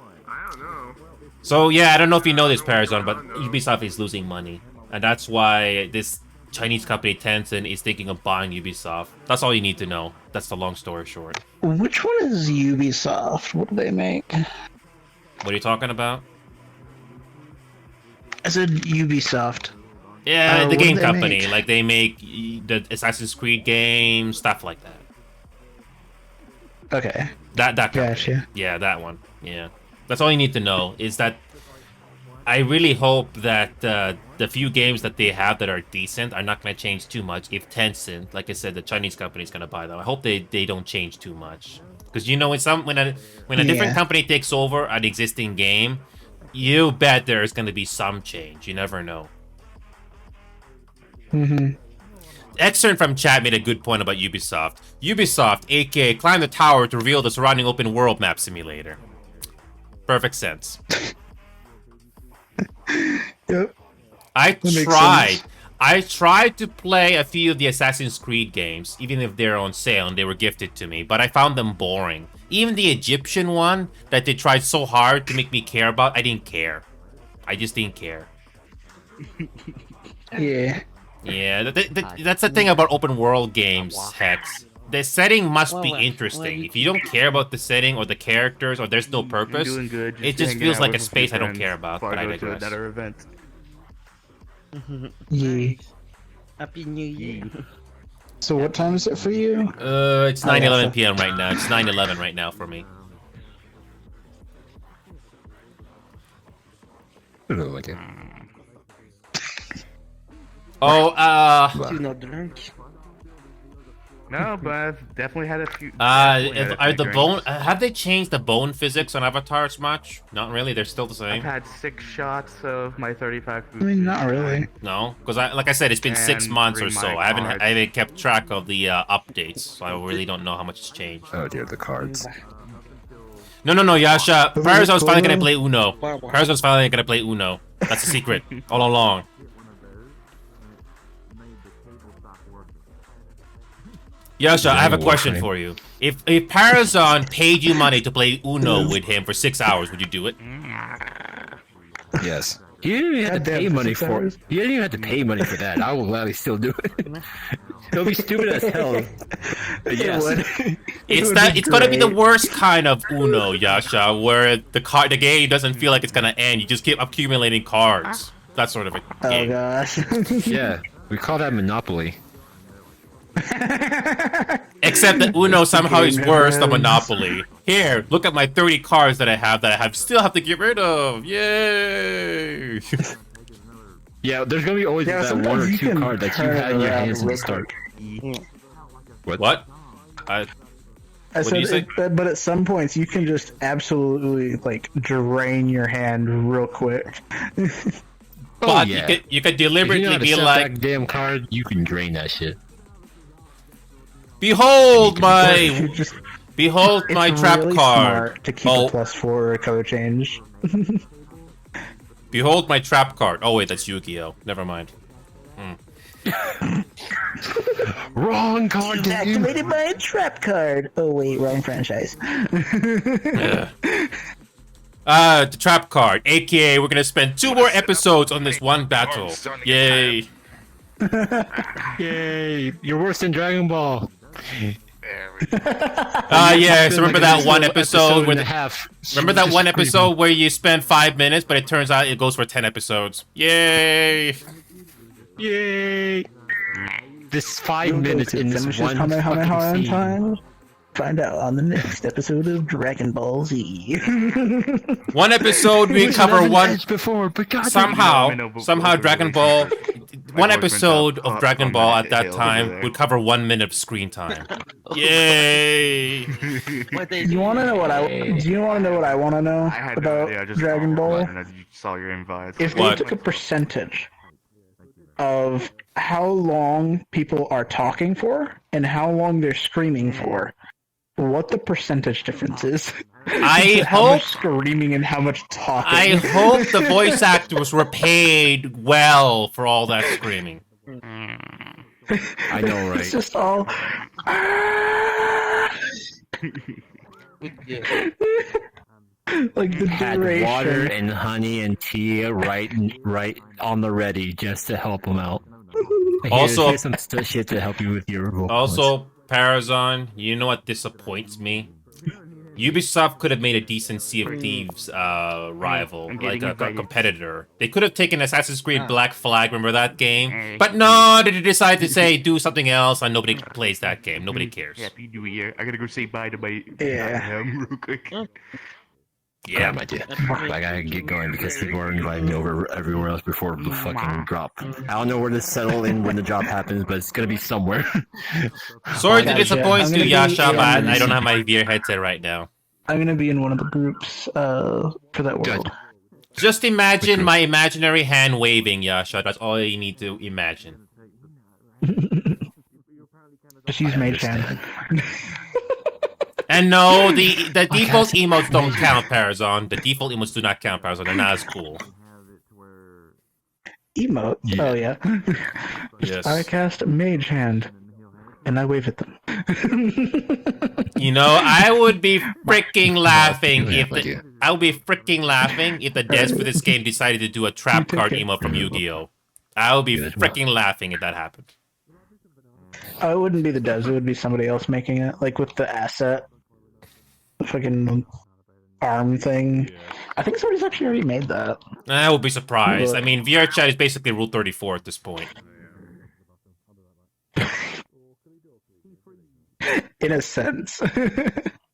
So yeah, I don't know if you know this, Parazon, but Ubisoft is losing money, and that's why this Chinese company Tencent is thinking of buying Ubisoft. That's all you need to know. That's the long story short. Which one is Ubisoft? What do they make? What are you talking about? I said Ubisoft. Yeah, the game company. Make? Like, they make the Assassin's Creed games, stuff like that. Okay. That company. Gotcha. Yeah, that one. Yeah. That's all you need to know, is that I really hope that the few games that they have that are decent are not going to change too much if Tencent, like I said, the Chinese company is going to buy them. I hope they don't change too much. Because, you know, when a different company takes over an existing game, you bet there's going to be some change. You never know. Extern from chat made a good point about Ubisoft. Ubisoft, aka climb the tower to reveal the surrounding open world map simulator. Perfect sense. Yep. I tried to play a few of the Assassin's Creed games, even if they're on sale and they were gifted to me, but I found them boring. Even the Egyptian one that they tried so hard to make me care about, I didn't care. I just didn't care. Yeah. Yeah, that's the thing about open world games, Hex. The setting must be interesting. If you don't care about the setting or the characters or there's no purpose, it just feels like a space I don't care about, but I digress. Yeah. Happy New Year. So what time is it for you? It's 9:11 p.m. right now. It's 9:11 right now for me. She's not drunk. No, but I've definitely had a few. Have they changed the bone physics on avatars much? Not really. They're still the same. I've had 6 shots of my 35 food. I mean, not really. No, because like I said, it's been 6 months or so. I haven't kept track of the updates, so I really don't know how much has changed. Oh dear, the cards. No, Yasha. Parazon's finally gonna play Uno. Parazon's finally gonna play Uno. That's a secret all along. Yasha, I have a question for you. If Parazon paid you money to play Uno with him for 6 hours, would you do it? Yes. You didn't even have to pay money for it. You didn't even have to pay money for that. I will gladly still do it. It'll be stupid as hell. But yes. It's gonna be the worst kind of Uno, Yasha, where the game doesn't feel like it's gonna end. You just keep accumulating cards. That sort of a game. Oh gosh. Yeah, we call that Monopoly. Except that Uno somehow is worse than Monopoly. Here, look at my 30 cards that I have still have to get rid of. Yay! Yeah, there's gonna be always that 1 or 2 cards that you had in your hands at the start. What? I said, but at some points you can just absolutely like drain your hand real quick. But you could deliberately be like, damn card, you can drain that shit. Behold my trap really card. Smart to keep a +4 color change. Behold my trap card. Oh wait, that's Yu-Gi-Oh. Never mind. Wrong card. You've activated my trap card. Oh wait, wrong franchise. The trap card, aka we're gonna spend 2 more episodes on this one battle. Yay! Yay! You're worse than Dragon Ball. Yes. Remember that one episode where remember that one episode where you spend 5 minutes, but it turns out it goes for 10 episodes. Yay! Yay! This 5 minutes in this one fucking scene. Time. Find out on the next episode of Dragon Ball Z. One episode we cover one before, but God somehow Dragon Ball. One episode of Dragon Ball at that time would cover 1 minute of screen time. Yay! You want to know what Do you want to know what I want to know about Dragon Ball? And I saw your invites. If they took a percentage of how long people are talking for and how long they're screaming for, what the percentage difference is. I how hope much screaming and how much talking. I hope the voice actors were paid well for all that screaming. I know, right? It's just all. Like the had duration. water and honey and tea right on the ready just to help them out. Here's some shit to help you with your vocal Also, Parazon, you know what disappoints me? Ubisoft could have made a decent Sea of Thieves rival, like a competitor. They could have taken Assassin's Creed Black Flag, remember that game? But no, they decided to say do something else, and nobody plays that game. Nobody cares. Happy New Year. I gotta go say bye to my real quick. Yeah, my dude. I gotta get going because people are inviting me over everywhere else before the fucking drop. I don't know where to settle in when the drop happens, but it's gonna be somewhere. Sorry to disappoint you, Yasha, but I don't have my VR headset right now. I'm gonna be in one of the groups for that world. Just imagine my imaginary hand waving, Yasha. That's all you need to imagine. Just use Mage Hand. And no, the default emotes don't count, Parazon. The default emotes do not count, Parazon. They're not as cool. Emote? Yeah. Oh, yeah. Yes. I cast Mage Hand, and I wave at them. You know, I would be freaking laughing if the devs for this game decided to do a trap card emote from Yu-Gi-Oh! I would be freaking laughing if that happened. Oh, it wouldn't be the devs, it would be somebody else making it, like with the asset. The fucking arm thing. I think somebody's actually already made that. I would be surprised. I mean, VR chat is basically Rule 34 at this point. In a sense. I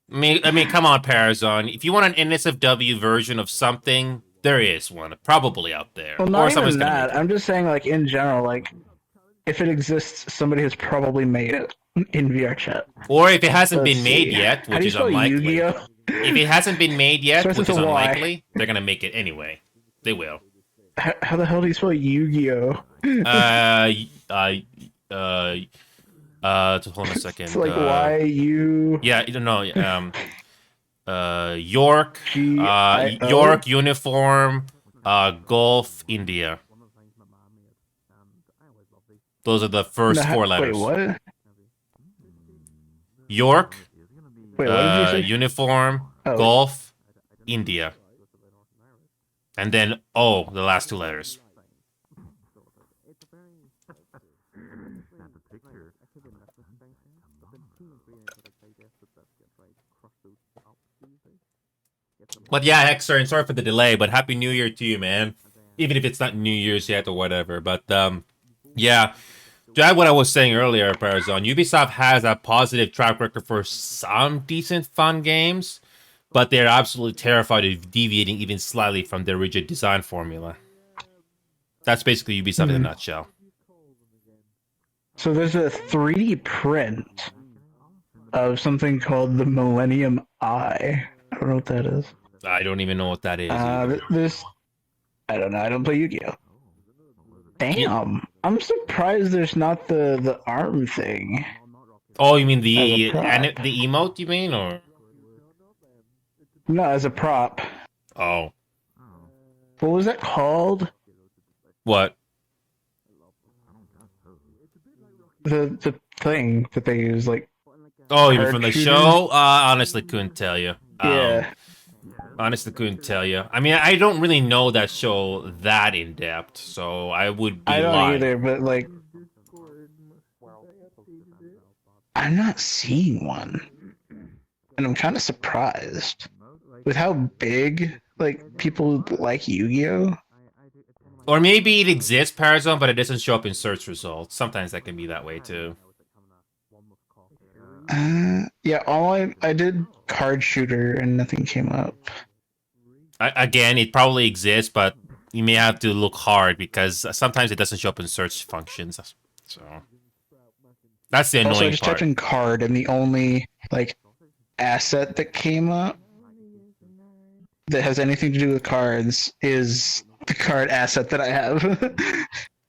mean, come on, Parazon. If you want an NSFW version of something, there is one probably out there. Well, not even that. I'm just saying, like, in general, like, if it exists, somebody has probably made it in VR chat. Or if it hasn't been made yet, which is unlikely. Yu-Gi-Oh? If it hasn't been made yet, Starts which with is a Y. unlikely, they're gonna make it anyway. They will. How the hell do you spell Yu-Gi-Oh? Just hold on a second. It's like Y-U... Yeah, no, York, York, uniform, Golf, India. Those are the first 4 letters. Wait, what? York, wait, what did you say? uniform, Golf, India. And then O, the last 2 letters. But yeah, Hexer, and sorry for the delay, but Happy New Year to you, man. Even if it's not New Year's yet or whatever. But yeah, to add what I was saying earlier, Parazon, Ubisoft has a positive track record for some decent fun games, but they're absolutely terrified of deviating even slightly from their rigid design formula. That's basically Ubisoft in a nutshell. So there's a 3D print of something called the Millennium Eye. I don't know what that is. I don't even know what that is. I don't know. I don't play Yu-Gi-Oh. Damn. I'm surprised there's not the arm thing. Oh, you mean the emote, you mean? Or no, as a prop. Oh. What was that called? What? The thing that they use, like. Oh, even from the show? Honestly, couldn't tell you. Yeah. Honestly, couldn't tell you. I mean, I don't really know that show that in depth, so I would be I don't lying. either, but like, I'm not seeing one, and I'm kind of surprised with how big like people like Yu-Gi-Oh. Or maybe it exists, Parazone, but it doesn't show up in search results. Sometimes that can be that way too. Yeah, I did card shooter and nothing came up. Again, it probably exists, but you may have to look hard because sometimes it doesn't show up in search functions. So that's the annoying Also, I just part. typed in card, and the only like asset that came up that has anything to do with cards is the card asset that I have.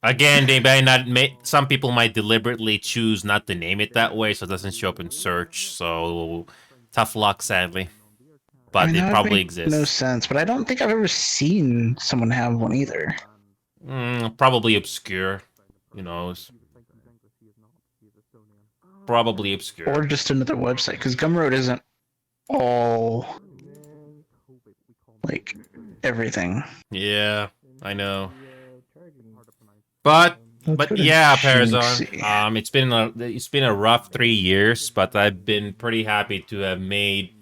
Again, they may not. Some people might deliberately choose not to name it that way, so it doesn't show up in search. So tough luck, sadly. But I mean, it that would probably make exists. No sense, but I don't think I've ever seen someone have one either. Probably obscure. You know, probably obscure. Or just another website, because Gumroad isn't all like everything. Yeah, I know. But yeah, Parazon. It's been a rough 3 years, but I've been pretty happy to have made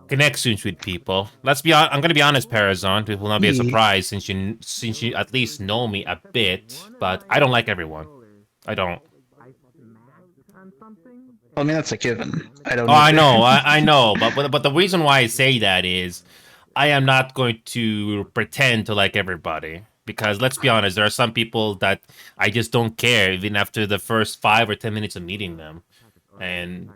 connections with people. I'm gonna be honest, Parazon. It will not be a surprise since you at least know me a bit. But I don't like everyone. I don't. I mean, that's a given. I don't. Oh, I know, I know. But the reason why I say that is, I am not going to pretend to like everybody. Because let's be honest, there are some people that I just don't care even after the first 5 or 10 minutes of meeting them. And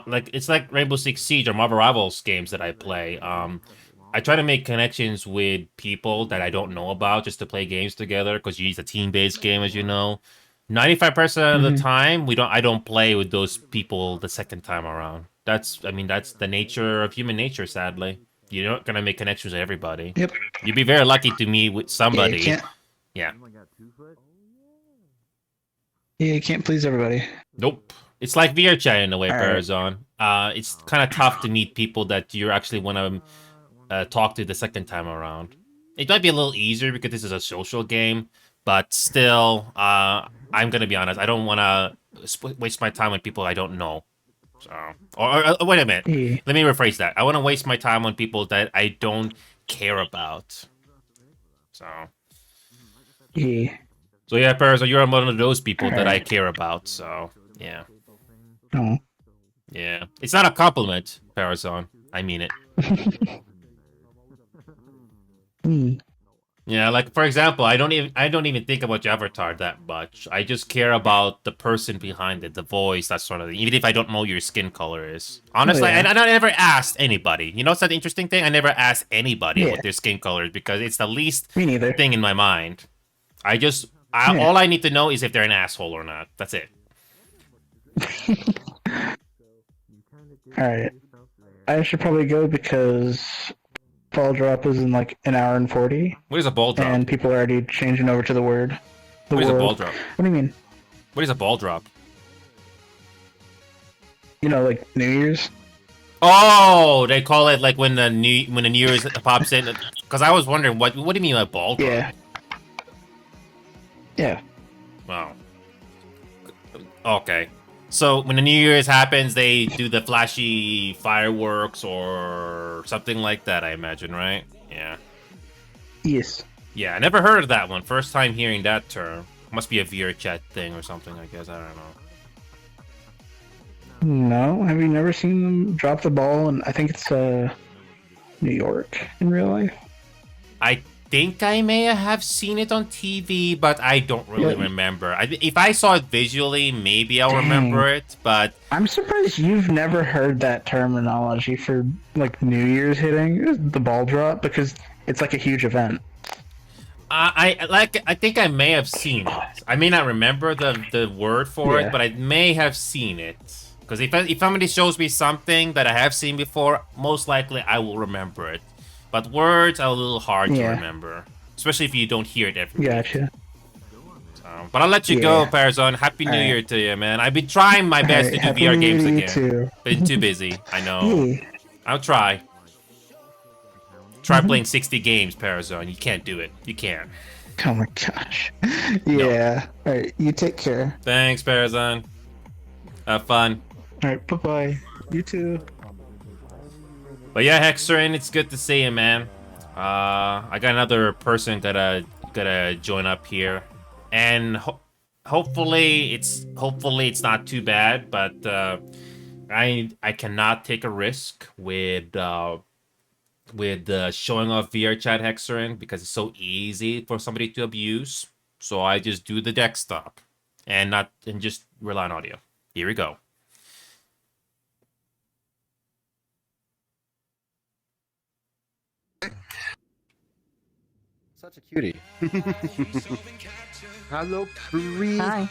like it's like Rainbow Six Siege or Marvel Rivals games that I play. I try to make connections with people that I don't know about just to play games together because it's a team-based game, as you know. 95% of the time, I don't play with those people the second time around. That's the nature of human nature, sadly. You're not gonna make connections with everybody. Yep. You'd be very lucky to meet with somebody. Yeah, you can't please everybody. Nope. It's like VRChat in a way, Parazon. It's kind of tough to meet people that you actually want to talk to the second time around. It might be a little easier because this is a social game, but still, I'm gonna be honest. I don't want to waste my time with people I don't know. So, or wait a minute. Let me rephrase that. I want to waste my time on people that I don't care about. So. Yeah. So yeah, Parazon, you're one of those people that I care about. So yeah. No. Yeah. It's not a compliment, Parazon. I mean it. Yeah, like for example, I don't even think about your avatar that much. I just care about the person behind it, the voice, that sort of thing. Even if I don't know your skin color is. Honestly, I never asked anybody. You know, it's that interesting thing. I never asked anybody what their skin color is because it's the least thing in my mind. All I need to know is if they're an asshole or not. That's it. All right, I should probably go because ball drop is in like an hour and 40. What is a ball drop? And people are already changing over to the word. What is a ball drop? What do you mean? What is a ball drop? You know, like New Year's. Oh, they call it like when the New Year's pops in. Because I was wondering what do you mean by ball drop? Yeah. Yeah. Wow. Okay. So when the New Year's happens, they do the flashy fireworks or something like that, I imagine, right? Yeah. Yes. Yeah, I never heard of that one. First time hearing that term. Must be a VRChat thing or something, I guess. I don't know. No, have you never seen them drop the ball? And I think it's New York in real life. I think I may have seen it on TV, but I don't really remember. If I saw it visually, maybe I'll remember it, but... I'm surprised you've never heard that terminology for, like, New Year's hitting, the ball drop, because it's, like, a huge event. I think I may have seen it. I may not remember the word for it, but I may have seen it. Because if somebody shows me something that I have seen before, most likely I will remember it. But words are a little hard to remember. especially if you don't hear it every week. Gotcha. But I'll let you go, Yeah. Parazon. Happy New Alright. Year to you, man. I've been trying my best to do Happy VR New games Year, you again. too. Been too busy. I know. Hey. I'll try. Try playing 60 games, Parazon. You can't do it. You can't. Oh my gosh. Yeah. Alright, you take care. Thanks, Parazon. Have fun. Alright, bye-bye. You too. But yeah, Hexerin, it's good to see you, man. I got another person gotta join up here, and hopefully it's not too bad. But I cannot take a risk with showing off VR chat, Hexerin, because it's so easy for somebody to abuse. So I just do the desktop and just rely on audio. Here we go. Such a cutie. Hello, Bree. Hi.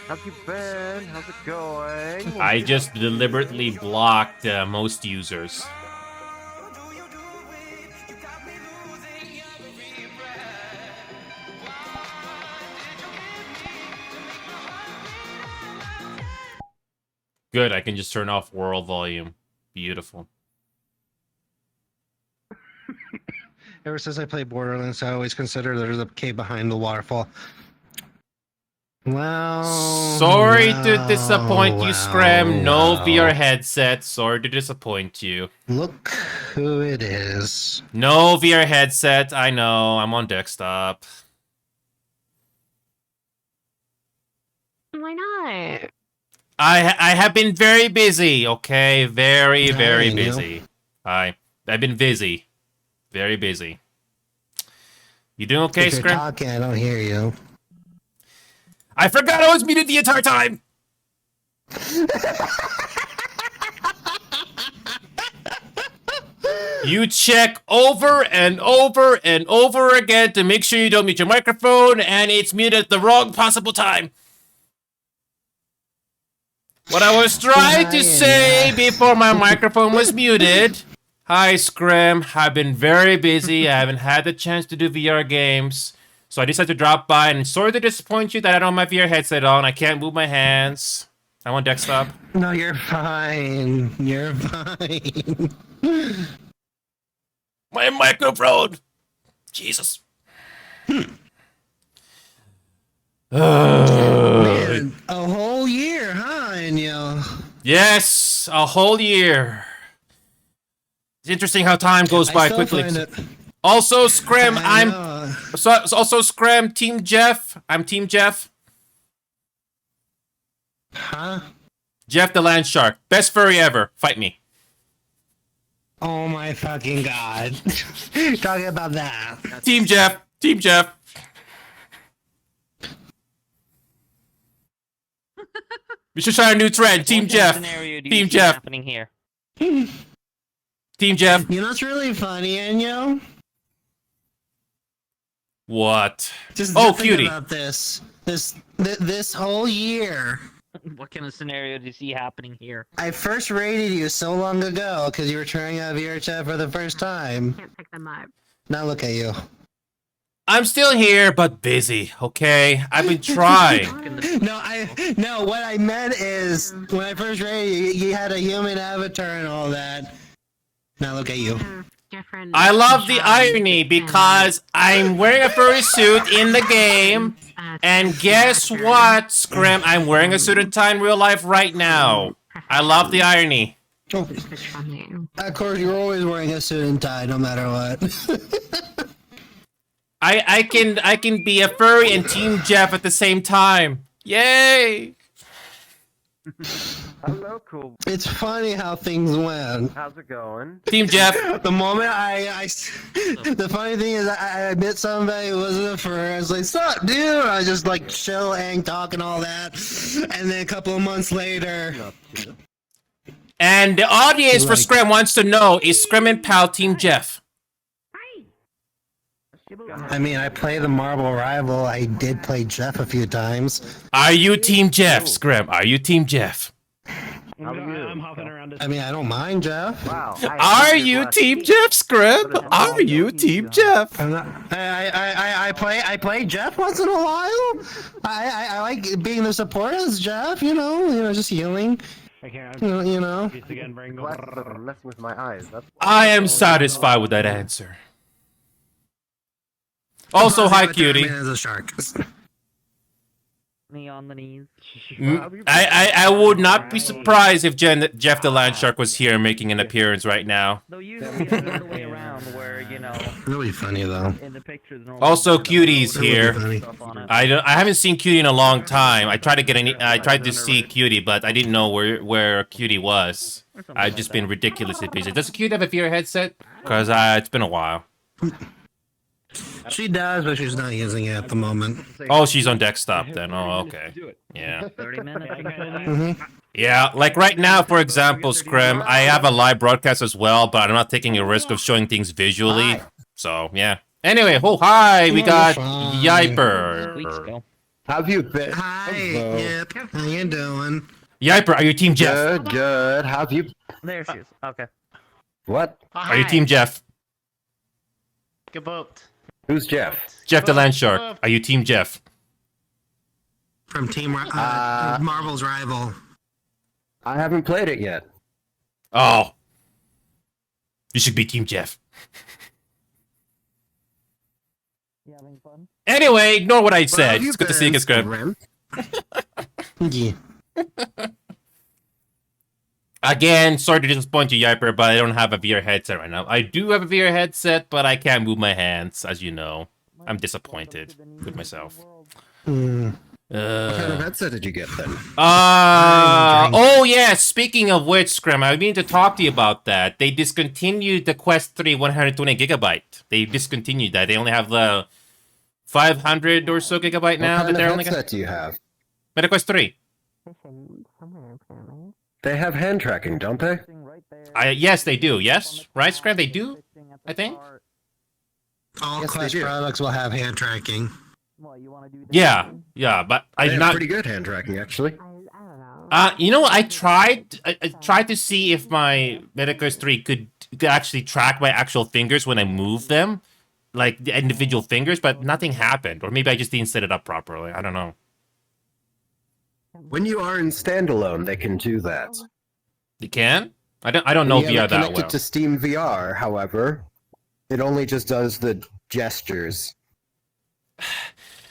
How've you been? How's it going? I just deliberately blocked most users. Good, I can just turn off world volume. Beautiful. Ever since I played Borderlands, I always consider there's a cave behind the waterfall. Well... Sorry to disappoint you, Scram. No VR headset. Sorry to disappoint you. Look who it is. No VR headset. I know. I'm on desktop. Why not? I have been very busy, okay? Very I know. busy. I've been busy. Very busy. You doing okay, If you're Scram? talking, I don't hear you. I forgot I was muted the entire time! You check over and over and over again to make sure you don't mute your microphone, and it's muted at the wrong possible time. What I was trying to say before my microphone was muted. Hi, Scram. I've been very busy. I haven't had the chance to do VR games. So I decided to drop by, and sorry to disappoint you that I don't have my VR headset on. I can't move my hands. I'm on desktop. No, you're fine. You're fine. My microphone! Jesus. Man, a whole year, huh, Enyo? Yes, a whole year. It's interesting how time goes by quickly. Also, Scram, also Scram, Team Jeff. I'm Team Jeff. Huh? Jeff the Land Shark. Best furry ever. Fight me. Oh my fucking god. Talking about that. Team Jeff. Team Jeff. We should try a new trend. Team Jeff. Team Jeff. Happening here? Team Jeff. You know what's really funny, Enyo? What? Just think cutie. About this whole year. What kind of scenario do you see happening here? I first rated you so long ago because you were trying out VR chat for the first time. Can't pick them up. Now look at you. I'm still here, but busy, okay? I've been trying. No, what I meant is, when I first rated you, you had a human avatar and all that. Now look at you. I love the irony because I'm wearing a furry suit in the game, and guess what, Scram? I'm wearing a suit and tie in real life right now. I love the irony. Oh. Of course, you're always wearing a suit and tie, no matter what. I can be a furry and Team Jeff at the same time. Yay! Hello, cool. It's funny how things went. How's it going? Team Jeff. The moment the funny thing is I met somebody who wasn't a furry. I was like, "Sup, dude?" I was just like chilling, talking all that, and then a couple of months later. And the audience for Scram wants to know, is Scram and Pal Team Jeff? I mean, I play the Marble Rival. I did play Jeff a few times. Are you Team Jeff, Scram? Are you Team Jeff? I'm hopping around I mean, I don't mind, Jeff. Wow. Are you Team Jeff, Scrim? Are you Team Jeff? I'm not, I play Jeff once in a while. I like being the support as Jeff. You know, just healing. I can't. You know. Messing with my eyes. That's I am satisfied with that answer. Also, hi, cutie. As a shark. Me on the knees. I would not be surprised if Jeff the Land Shark was here making an appearance right now. Though usually it's the other way around, where Really funny though. in the pictures. Also, Cutie's here. Funny. I haven't seen Cutie in a long time. I tried to see Cutie, but I didn't know where Cutie was. I've just been ridiculously busy. Does Cutie have a VR headset? Cause it's been a while. She does, but she's not using it at the moment. Oh, she's on desktop then. Oh, okay. Yeah. 30 minutes. Yeah, like right now, for example, Scrim, I have a live broadcast as well, but I'm not taking a risk of showing things visually. So, yeah. Anyway, hi, we got Yiper. How have you been? Hi, Yep. How you doing? Yiper, are you Team Jeff? Good. How have you? There she is. Okay. What? Are you Team Jeff? Kabooped. Who's Jeff? Jeff the Land Shark. Are you Team Jeff? From Team Marvel's rival. I haven't played it yet. Oh. You should be Team Jeff. Anyway, ignore what I said. It's good to see you, Scrim. Yeah. Again, sorry to disappoint you, Yiper, but I don't have a VR headset right now. I do have a VR headset, but I can't move my hands, as you know. I'm disappointed with myself. What kind of headset did you get then? Oh yeah, speaking of which, Scrim, I mean to talk to you about that. They discontinued the Quest 3 120GB. They discontinued that. They only have the 500 or so gigabyte now. What kind they're of only headset do you have? MetaQuest 3. They have hand tracking, don't they? Yes, they do. Yes? Right, Scram? They do? I think? All Quest products will have hand tracking. Yeah, but I They do have not... pretty good hand tracking, actually. You know what? I tried to see if my MetaQuest 3 could actually track my actual fingers when I move them. Like, the individual fingers, but nothing happened. Or maybe I just didn't set it up properly. I don't know. When you are in standalone, they can do that. They can? I don't know When you VR have it that connected well. to Steam VR, however, it only just does the gestures.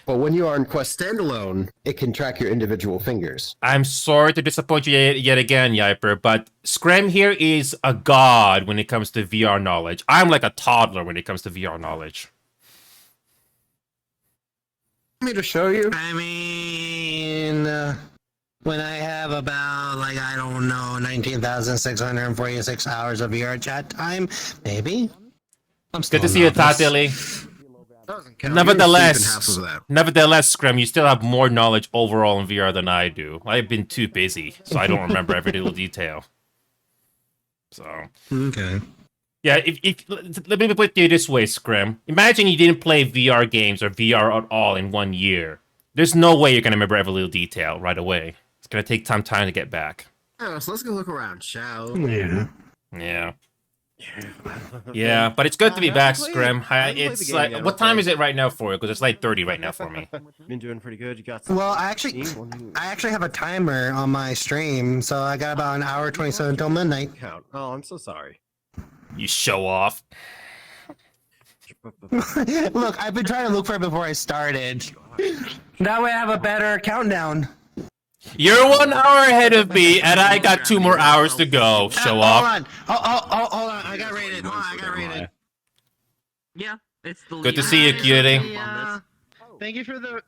But when you are in Quest standalone, it can track your individual fingers. I'm sorry to disappoint you yet again, Yiper, but Scram here is a god when it comes to VR knowledge. I'm like a toddler when it comes to VR knowledge. Want me to show you? I mean, when I have about, like, I don't know, 19,646 hours of VR chat time, maybe? I'm still Good to see you, Tatili. Nevertheless, Scrum, you still have more knowledge overall in VR than I do. I've been too busy, so I don't remember every little detail. So. Okay. Yeah, let me put it this way, Scrim. Imagine you didn't play VR games or VR at all in 1 year. There's no way you're going to remember every little detail right away. It's going to take some time to get back. Oh, so let's go look around, shall we? Yeah. Yeah, but it's good to be back, Scrim. It's like, what time is it right now for you? Because it's like 30 right now for me. Been doing pretty good. You got. Well, I actually have a timer on my stream, so I got about an hour 27 until midnight. Oh, I'm so sorry. You show off. Look, I've been trying to look for it before I started. That way I have a better countdown. You're 1 hour ahead of me, and I got 2 more hours to go. Show off. Hold on. I got rated. Yeah, it's the Good to see you, cutie. Thank you for the.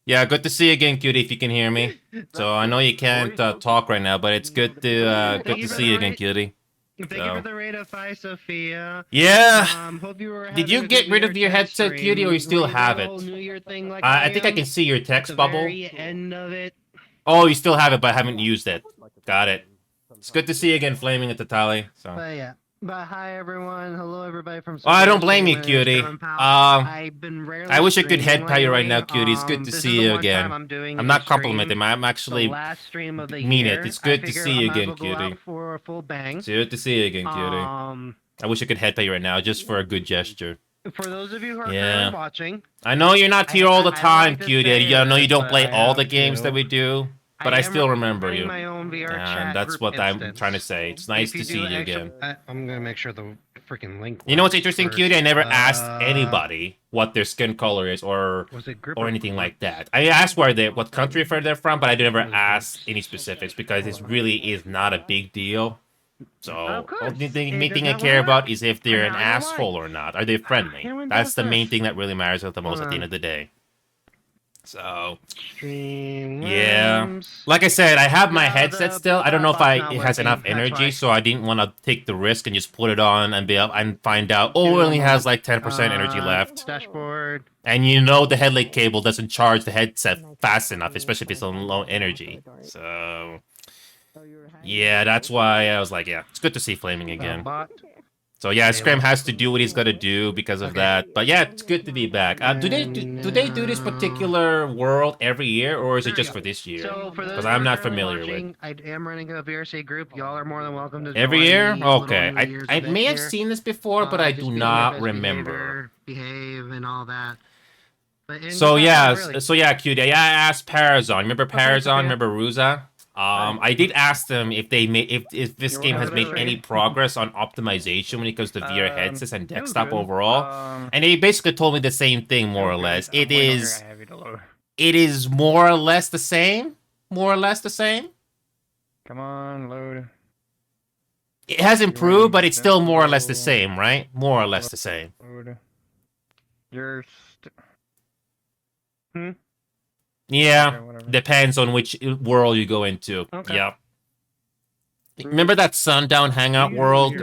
Yeah, good to see you again, cutie. If you can hear me. So I know you can't talk right now, but it's good to see you again, cutie. Thank you for the raid of 5, Sophia. Yeah. Hope you were Did you get rid of your headset, cutie, or you still have it? I think I can see your text bubble. End of it. Oh, you still have it, but haven't used it. Got it. It's good to see you again, Flaming at the tally. So. Yeah. But hi everyone, hello everybody from. Oh, I don't blame you, Streaming. cutie. I've been rarely I wish I could head streaming pat you right now, lately. cutie. It's good to This see is the you one time again. I'm doing I'm a not stream, complimenting. I'm actually the last stream of the mean year. it. It's I good to figure see I you might as again, well go cutie. out for a full bang. It's good to see you again, cutie. I wish I could head pat you right now, just for a good gesture. For those of you who are Yeah. currently watching, I know you're not here all the time, like to cutie. say I know you this, don't but play I all the have games to. that we do, but I I am still remember running you. my own VR And chat that's group what I'm instance. trying to say. It's nice If you to see do you extra- again. I'm gonna make sure the freaking link. You know what's works interesting, first. cutie? I never asked anybody what their skin color is or anything like that. I asked what country they're from, but I never asked any specifics because it really is not a big deal. So only thing I care about is if they're an asshole or not. Are they friendly? That's the main thing that really matters the most at the end of the day. So yeah, like I said, I have my headset still. I don't know if it has enough energy, so I didn't want to take the risk and just put it on and be up and find out. Oh, it only has like 10% energy left. Dashboard. And you know the headlight cable doesn't charge the headset fast enough, especially if it's on low energy. So yeah, that's why I was like, yeah, it's good to see Flaming again. So yeah, Scram has to do what he's got to do because of that. But yeah, it's good to be back. Do they do this particular world every year, or is it just for this year? So for those Because who I'm are not currently familiar watching, with. I am running a VRC group. Y'all are more than welcome to Every join year? me a little Okay. New Year's I event may have here. seen this before, but I Just do be your not best remember. behavior, behave and all that. But in So good yeah, time, really. cutie. Yeah, I asked Parazon. Remember Parazon? Remember Ruza? I did ask them if they made if this game has made any progress on optimization when it comes to VR headsets and desktop overall, and they basically told me the same thing more or less. It is more or less the same. More or less the same. Come on, load. It has improved, but it's still more or less the same, right? More or less the same. Load. You're. Yeah, depends on which world you go into. Okay. Yep. Remember that Sundown Hangout world,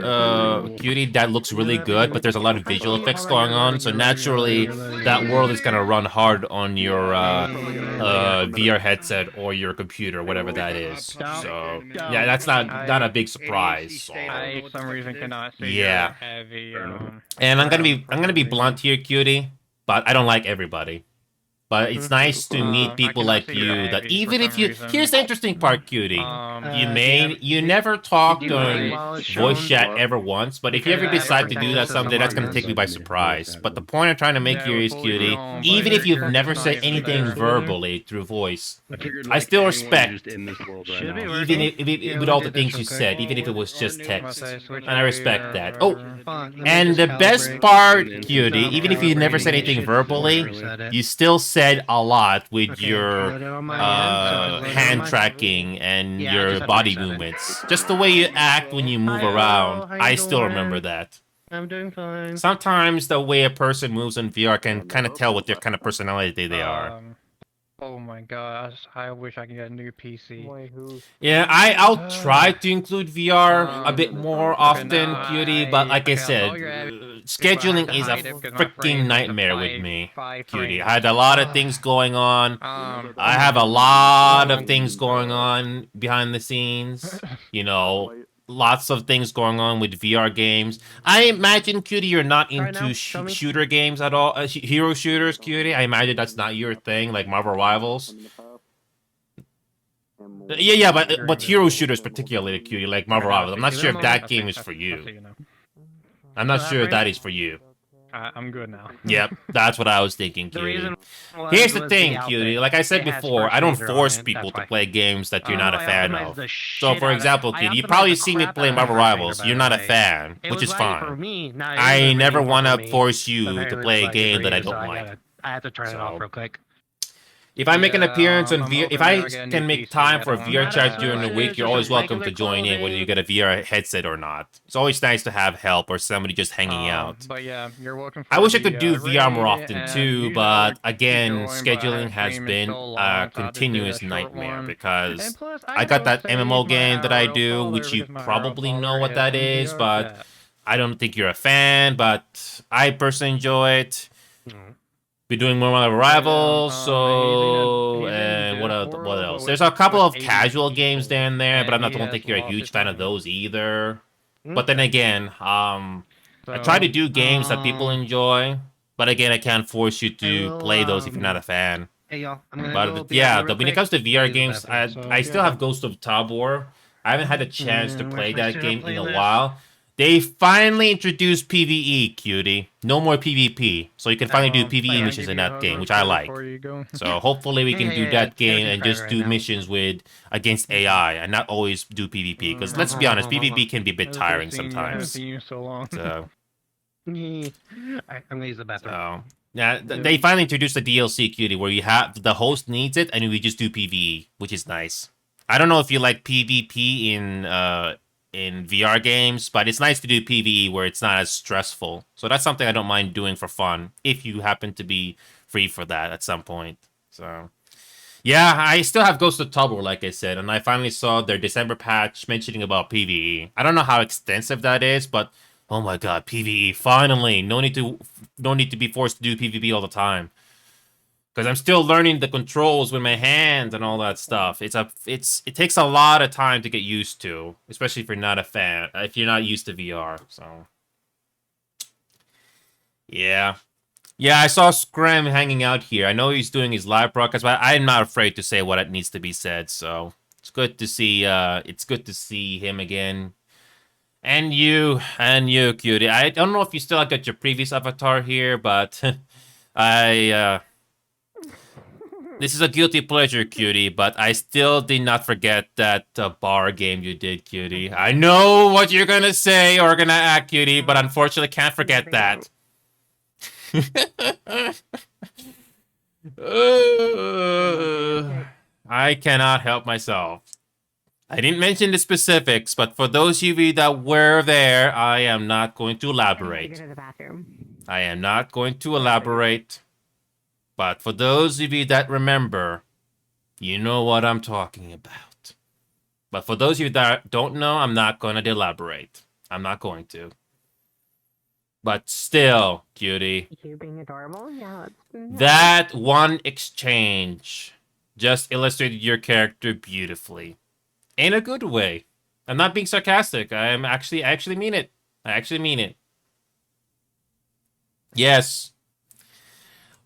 cutie? That looks really good, but there's a lot of visual effects going on, so naturally that world is gonna run hard on your VR headset or your computer, whatever that is. So yeah, that's not a big surprise. So. I for some reason cannot see Yeah. your heavy. And I'm gonna be blunt here, cutie, but I don't like everybody. But it's nice to meet people like you that even if you... Here's the interesting part, cutie. You never talk during voice chat ever once, but if you ever decide to do that someday, that's going to take me by surprise. But the point I'm trying to make here is, cutie, even if you've never said anything verbally through voice, I still respect, even if with all the things you said, even if it was just text. And I respect that. Oh, and the best part, cutie, even if you never said anything verbally, you still said a lot with your hand tracking and your body movements. Just the way you act when you move around. I still remember that. I'm doing fine. Sometimes the way a person moves in VR can kind of tell what their kind of personality they are. Oh my gosh, I wish I could get a new PC. Yeah, I'll try to include VR a bit more often, cutie, but like I said, scheduling is a freaking nightmare with me, cutie. I had a lot of things going on. I have a lot of things going on behind the scenes. You know, lots of things going on with VR games. I imagine, cutie, you're not into shooter games at all. Hero shooters, cutie. I imagine that's not your thing, like Marvel Rivals. Yeah, but hero shooters particularly, cutie, like Marvel Rivals. I'm not sure if that game is for you. I'm not sure if that is for you. I'm good now. Yep, that's what I was thinking, cutie. Here's the thing, cutie. Like I said before, I don't force people to play games that you're not a fan of. So, for example, cutie, you probably see me play Marvel Rivals. You're not a fan, which is fine. I never want to force you to play a game that I don't like. I have to turn it off real quick. If I make an appearance on VR, if I can make time for a VR chat during the week, you're always welcome to join in, whether you get a VR headset or not. It's always nice to have help or somebody just hanging out. But yeah, you're welcome. I wish I could do VR more often too, but again, scheduling has been a continuous nightmare because I got that MMO game that I do, which you probably know what that is, but I don't think you're a fan, but I personally enjoy it. Be doing more Marvel Rivals, so and what else? There's a couple of casual games there and there, but I don't think you're a huge fan of those either. But then again, I try to do games that people enjoy. But again, I can't force you to play those if you're not a fan. Hey y'all, I'm gonna But go be yeah, out real when it quick. comes to VR Use the games, bathroom, I so- still have Ghost of Tabor. I haven't had a chance to Mm, play where's my that game in a playlist? while. They finally introduced PvE, cutie. No more PvP. So you can finally do PvE missions in that game, which I like. So hopefully we can do that game and just do missions with against AI and not always do PvP. Because let's be honest, PvP can be a bit tiring I haven't sometimes. seen you so long. So Alright, I'm gonna use the bathroom. So yeah, they finally introduced the DLC, cutie, where you have the host needs it and we just do PvE, which is nice. I don't know if you like PvP in VR games, but it's nice to do PvE where it's not as stressful. So that's something I don't mind doing for fun if you happen to be free for that at some point. So yeah, I still have Ghost of Tabor, like I said, and I finally saw their December patch mentioning about PvE. I don't know how extensive that is, but oh my god, PvE! Finally, no need to be forced to do PvP all the time. Because I'm still learning the controls with my hands and all that stuff. It takes a lot of time to get used to, especially if you're not a fan, if you're not used to VR. So yeah. Yeah, I saw Scram hanging out here. I know he's doing his live broadcast, but I'm not afraid to say what it needs to be said. So it's good to see. It's good to see him again. And you, cutie. I don't know if you still got your previous avatar here, but this is a guilty pleasure, cutie. But I still did not forget that bar game you did, cutie. I know what you're gonna say or gonna act, cutie, but unfortunately can't forget that. I cannot help myself. I didn't mention the specifics, but for those of you that were there, I am not going to elaborate. I am not going to elaborate. But for those of you that remember, you know what I'm talking about. But for those of you that don't know, I'm not going to elaborate. I'm not going to. But still, cutie. You being adorable? Yeah. That one exchange just illustrated your character beautifully. In a good way. I'm not being sarcastic. I actually mean it. I actually mean it. Yes.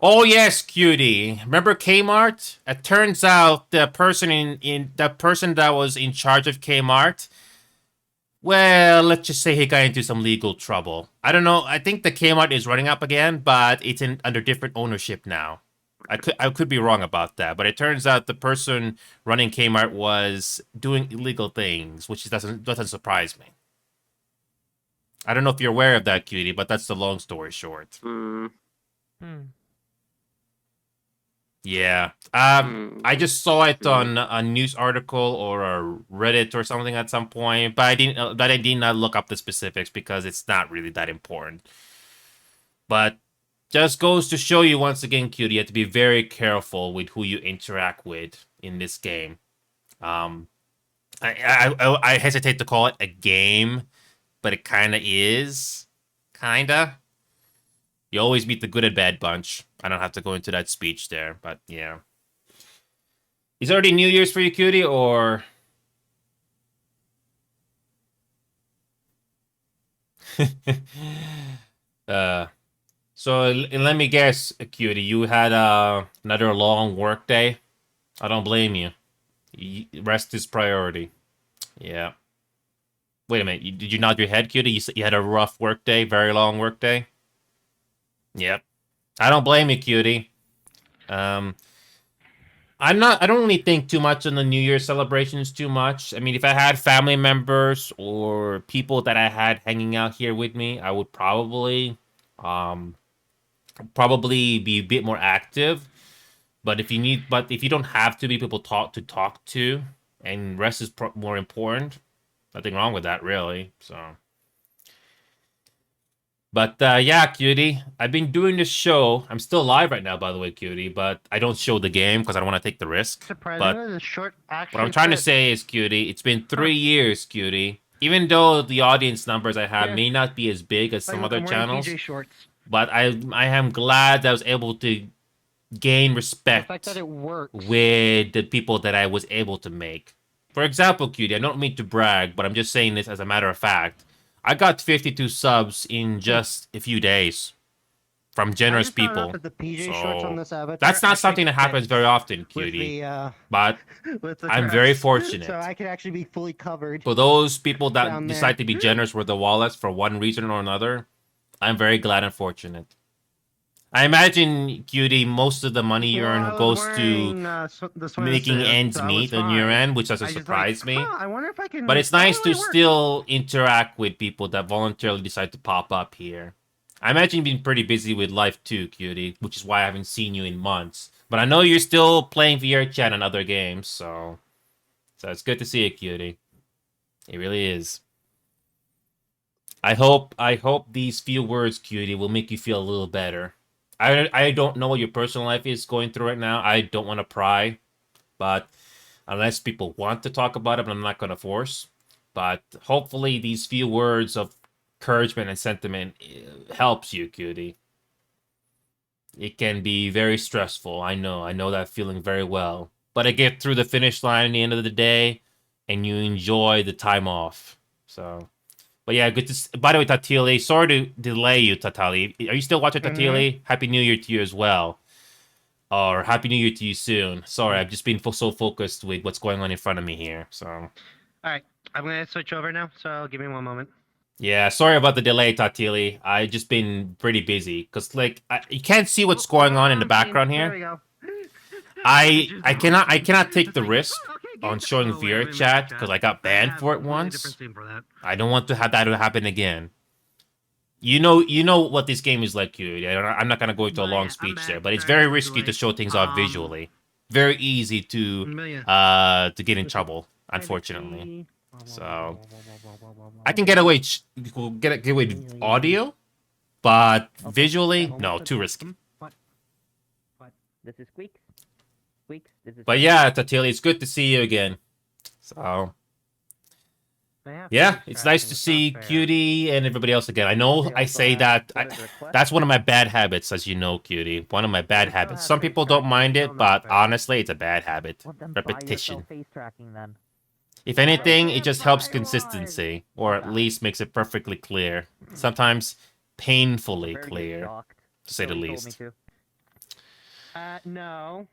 Oh yes, cutie. Remember Kmart? It turns out the person that was in charge of Kmart, well, let's just say he got into some legal trouble. I don't know. I think the Kmart is running up again, but it's under different ownership now. I could be wrong about that, but it turns out the person running Kmart was doing illegal things, which doesn't surprise me. I don't know if you're aware of that, cutie, but that's the long story short. Yeah. I just saw it on a news article or a Reddit or something at some point, but I did not look up the specifics because it's not really that important. But just goes to show you once again, cutie, you have to be very careful with who you interact with in this game. I hesitate to call it a game, but it kind of is. Kinda. You always meet the good and bad bunch. I don't have to go into that speech there, but yeah. Is it already New Year's for you, cutie, or... So let me guess, cutie, you had another long work day? I don't blame you. Rest is priority. Yeah. Wait a minute, did you nod your head, cutie? You had a rough work day, very long work day? Yep. I don't blame you, cutie. I don't really think too much on the New Year celebrations too much. I mean, if I had family members or people that I had hanging out here with me, I would probably be a bit more active. But if you don't have to be people to talk to, and rest is more important, nothing wrong with that, really. So. But yeah, cutie, I've been doing this show. I'm still live right now, by the way, cutie, but I don't show the game because I don't want to take the risk. Surprisingly, the short action. What I'm trying to say is, cutie, it's been 3 years, cutie. Even though the audience numbers I have may not be as big as some other channels, but I am glad that I was able to gain respect The fact that it works. with the people that I was able to make. For example, cutie, I don't mean to brag, but I'm just saying this as a matter of fact. I got 52 subs in just a few days from generous people. The PJ shorts on So this avatar that's not actually something that happens fits very often, with cutie. the, But with the I'm very dress. fortunate. So I could actually be fully covered. For those people that down there. decide to be generous with their wallets for one reason or another, I'm very glad and fortunate. I imagine, cutie, most of the money you earn goes to making ends meet on your end, which doesn't surprise me. I wonder if I can. But it's that nice to really works. still interact with people that voluntarily decide to pop up here. I imagine you've been pretty busy with life too, cutie, which is why I haven't seen you in months. But I know you're still playing VR chat and other games, so it's good to see you, cutie. It really is. I hope these few words, cutie, will make you feel a little better. I don't know what your personal life is going through right now. I don't want to pry, but unless people want to talk about it, I'm not going to force. But hopefully these few words of encouragement and sentiment helps you, cutie. It can be very stressful. I know that feeling very well. But I get through the finish line at the end of the day, and you enjoy the time off. So, but yeah, good to. By the way, Tatili, sorry to delay you, Tatali. Are you still watching Tatili? Happy New Year to you as well. Or Happy New Year to you soon. Sorry, I've just been so focused with what's going on in front of me here. So. All right, I'm gonna switch over now. So give me one moment. Yeah, sorry about the delay, Tatili. I just been pretty busy because you can't see what's going on in the background There we here. go. I cannot take the risk on showing VR chat because I got banned for it once. I don't want to have that happen again. You know what this game is like, you. I'm not gonna go into a long speech there, but it's very risky to show things off visually. Very easy to get in trouble, unfortunately. So I can get away with audio, but visually, no, too risky. This is Squeaks. Squeaks. This is. But yeah, Tatili, it's good to see you again. So yeah, it's nice to see Cutie and everybody else again. I know I say that that's one of my bad habits, as you know, Cutie. One of my bad habits. Some people don't mind it, but honestly, it's a bad habit. Repetition. Face tracking then. If anything, it just helps consistency, or at least makes it perfectly clear. Sometimes painfully clear, to say the least. No.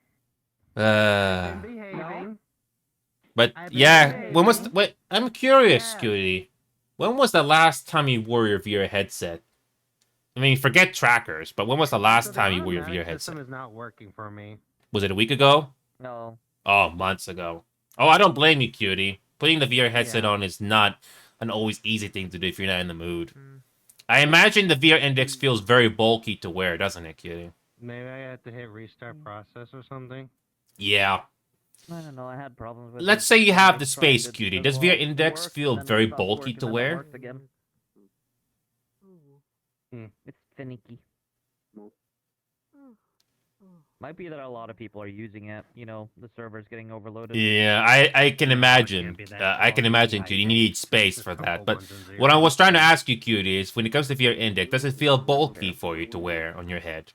But yeah, I'm curious, Cutie. When was the last time you wore your VR headset? I mean, forget trackers, but when was the last time you wore your VR headset? System is not working for me. Was it a week ago? No. Oh, months ago. Oh, I don't blame you, Cutie. Putting the VR headset on is not an always easy thing to do if you're not in the mood. I imagine the VR Index feels very bulky to wear, doesn't it, Cutie? Maybe I have to hit restart process or something. Yeah. I don't know. I had problems with. Let's say you have the space, Cutie. Does VR Index feel very bulky to wear? It's finicky. Might be that a lot of people are using it. You know, the server's getting overloaded. Yeah, I can imagine. I can imagine, Cutie. You need space for that. But what I was trying to ask you, Cutie, is when it comes to VR Index, does it feel bulky for you to wear on your head?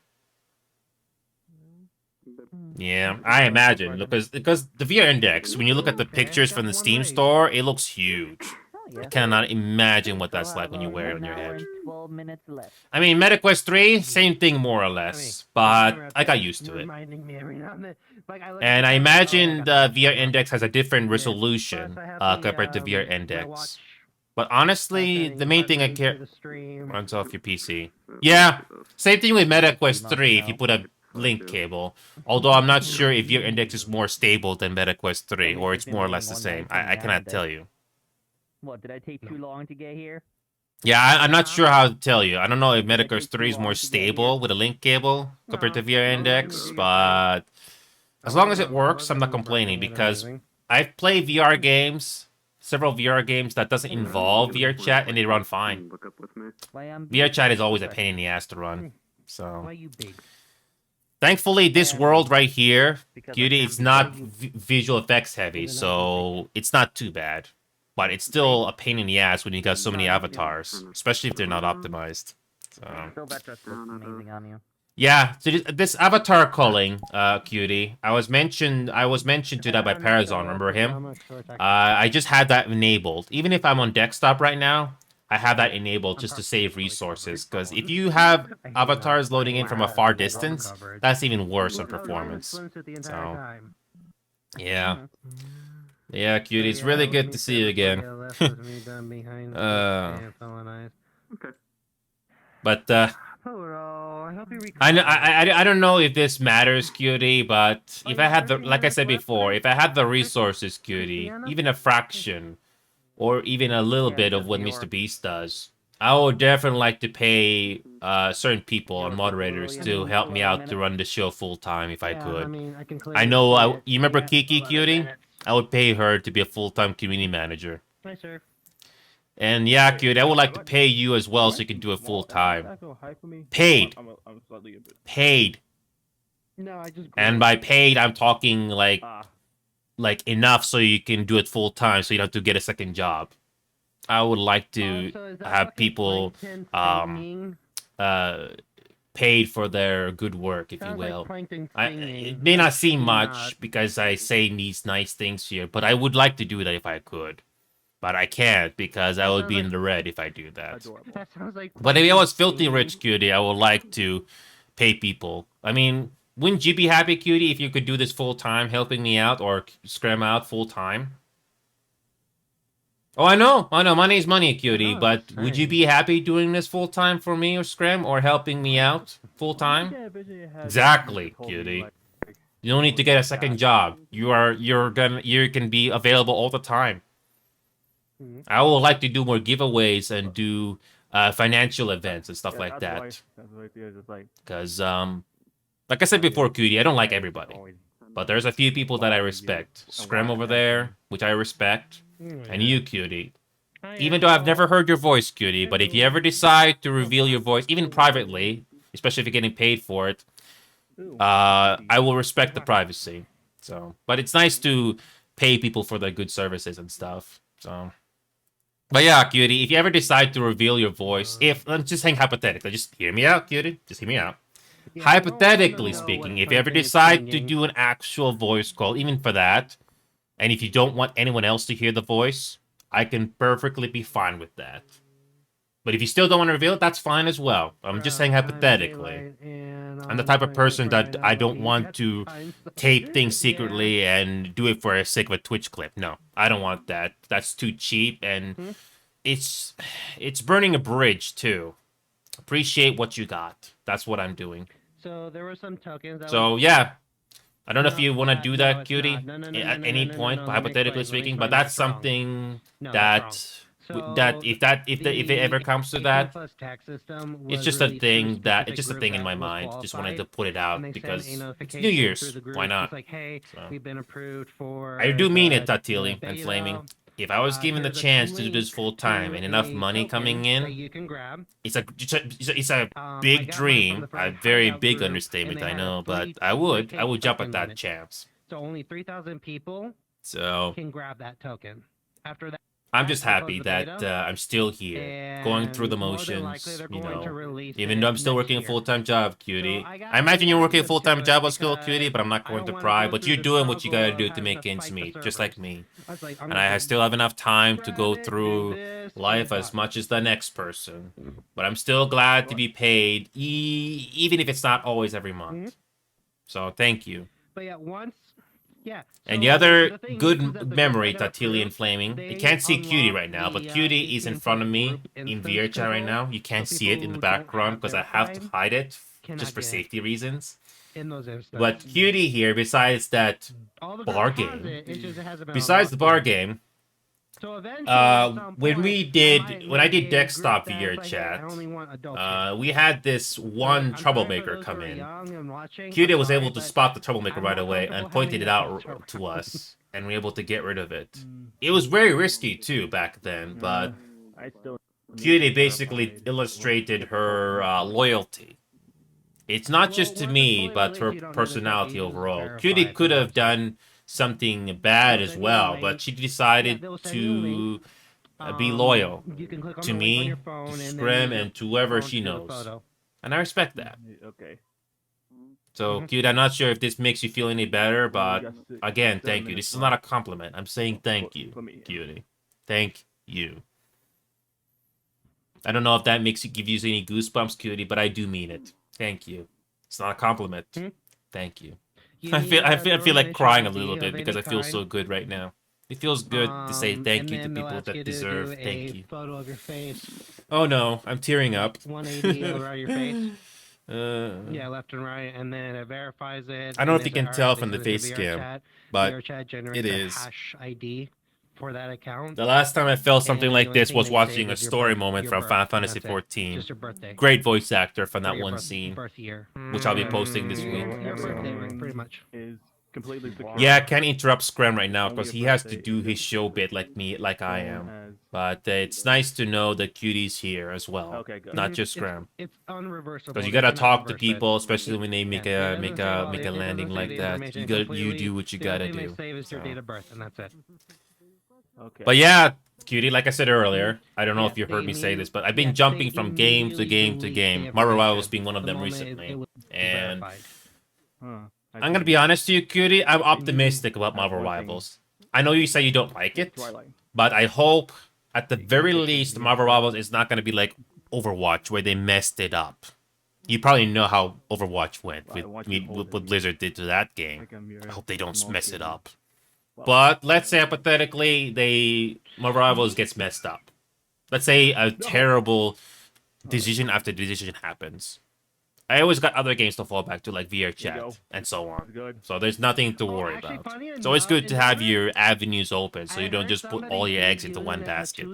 Yeah, I imagine. Because the VR Index, when you look at the pictures from the Steam store, it looks huge. I cannot imagine what that's like when you wear it on your head. 12 minutes left. I mean, MetaQuest 3, same thing more or less, but I got used to it. And I imagine the VR Index has a different resolution compared to VR Index. But honestly, the main thing I care runs off your PC. Yeah, same thing with MetaQuest 3 if you put a link cable. Although I'm not sure if your index is more stable than MetaQuest 3 or it's more or less the same. I cannot tell you. What, did I take too long to get here? Yeah, I'm not sure how to tell you. I don't know if MetaQuest 3 is more stable with a link cable compared to VR Index, but as long as it works, I'm not complaining because I've played VR games, several VR games that doesn't involve VR chat, and they run fine. VR chat is always a pain in the ass to run, so... Thankfully, this world right here, Cutie, it's not visual effects heavy, so it's not too bad. But it's still a pain in the ass when you got so many avatars, especially if they're not optimized. So. Amazing on you. Yeah, so this avatar culling, Cutie, I was mentioned to that by Parazon, remember him? I just had that enabled. Even if I'm on desktop right now, I have that enabled just to save resources. Because if you have avatars loading in from a far distance, that's even worse on performance. So, yeah. Yeah, cutie, it's really good to see you again. But I don't know if this matters, cutie, but if I had the, like I said before, if I had the resources, cutie, even a fraction or even a little bit of what Mr. Beast does, I would definitely like to pay certain people and moderators to help me out to run the show full time if I could. I know, you remember Kiki, cutie? I would pay her to be a full-time community manager. Hi, sir. And yeah, cutie, I would like to pay you as well so you can do it full-time. Paid. Paid. And by paid, I'm talking like enough so you can do it full-time so you don't have to get a second job. I would like to have people paid for their good work, if you will. It may not seem much because I say these nice things here, but I would like to do that if I could. But I can't because I would be in the red if I do that. But if I was filthy rich, cutie, I would like to pay people. I mean, wouldn't you be happy, cutie, if you could do this full-time, helping me out or scram out full-time? Oh, I know, money's money, cutie, but would you be happy doing this full-time for me or Scram, or helping me out full-time? Exactly, cutie. You don't need to get a second job. You can be available all the time. I would like to do more giveaways and do financial events and stuff like that. Because, like I said before, cutie, I don't like everybody. But there's a few people that I respect. Scram over there, which I respect. And you, cutie. Even though I've never heard your voice, cutie, but if you ever decide to reveal your voice, even privately, especially if you're getting paid for it, I will respect the privacy. So, but it's nice to pay people for their good services and stuff. So, but yeah, cutie, if you ever decide to reveal your voice, let's just hang hypothetically, just hear me out, cutie, just hear me out. Hypothetically speaking, if you ever decide to do an actual voice call, even for that, and if you don't want anyone else to hear the voice, I can perfectly be fine with that. But if you still don't want to reveal it, that's fine as well. I'm just saying hypothetically. I'm the type of person that I don't want to tape things secretly and do it for the sake of a Twitch clip. No, I don't want that. That's too cheap, and it's burning a bridge too. Appreciate what you got. That's what I'm doing. So there were some tokens. So yeah. I don't know if you want to do that, cutie, at any point, hypothetically speaking, but that's something that if it ever comes to that, it's just a thing in my mind. Just wanted to put it out because it's New Year's. Why not? So. I do mean it, Tatili and Flaming. If I was given the chance to do this full time and enough money coming in, it's a big dream, a very big understatement, I know, but I would jump at that chance. So only 3,000 people can grab that token. After that, I'm just happy that I'm still here, going through the motions, you know, even though I'm still working a full-time job, cutie. I imagine you're working a full-time job at school, cutie, but I'm not going to pry, but you're doing what you gotta do to make ends meet, just like me. And I still have enough time to go through life as much as the next person. But I'm still glad to be paid, even if it's not always every month. So, thank you. But yeah, once... Yeah. And the other good memory, Tatili and Flaming, you can't see Cutie right now, but Cutie is in front of me in VR chat right now. You can't see it in the background because I have to hide it just for safety reasons. But Cutie here, besides that bar game, besides the bar game, when I did desktop VR chat, we had this one troublemaker come in. Cutie was able to spot the troublemaker right away and pointed it out to us, and we were able to get rid of it. It was very risky too back then, but Cutie basically illustrated her loyalty. It's not just to me, but her personality overall. Cutie could have done something bad as well, but she decided to be loyal to me, to Scrim, and to whoever she knows. And I respect that. Okay. So, Cutie, I'm not sure if this makes you feel any better, but again, thank you. This is not a compliment. I'm saying thank you, Cutie. Thank you. I don't know if that gives you any goosebumps, cutie, but I do mean it. Thank you. It's not a compliment. Thank you. I feel like crying a little bit because I feel so good right now. It feels good to say thank you to people that deserve thank you. Photo of your face. Oh no, I'm tearing up. 180 around your face. Yeah, left and right, and then it verifies it. I don't know if you can tell from the face cam, but it is. Hash ID for that account. The last time I felt something like this was watching a story moment from Final Fantasy XIV. Just your birthday. Great voice actor from that one scene, Birth year. which I'll be posting this week. Your birthday, pretty much. Is completely secure. Yeah, I can't interrupt Scram right now because he has to do his show bit like I am. But it's nice to know that Cutie's here as well. Okay, good. Not just Scram. It's unreversible. Because you gotta talk to people, especially when they make a landing like that. You do what you gotta do. Save is your date of birth, and that's it. Okay. But yeah, Cutie, like I said earlier, I don't know if you heard me say this, but I've been jumping from game to game to game. Marvel Rivals being one of them recently. And I'm gonna be honest to you, Cutie, I'm optimistic about Marvel Rivals. I know you say you don't like it, but I hope at the very least Marvel Rivals is not gonna be like Overwatch where they messed it up. You probably know how Overwatch went with what Blizzard did to that game. I hope they don't mess it up. But let's say hypothetically Marvel Rivals gets messed up. Let's say a terrible decision after decision happens. I always got other games to fall back to, like VR Chat and so on. So there's nothing to worry about. It's always good to have your avenues open so you don't just put all your eggs into one basket.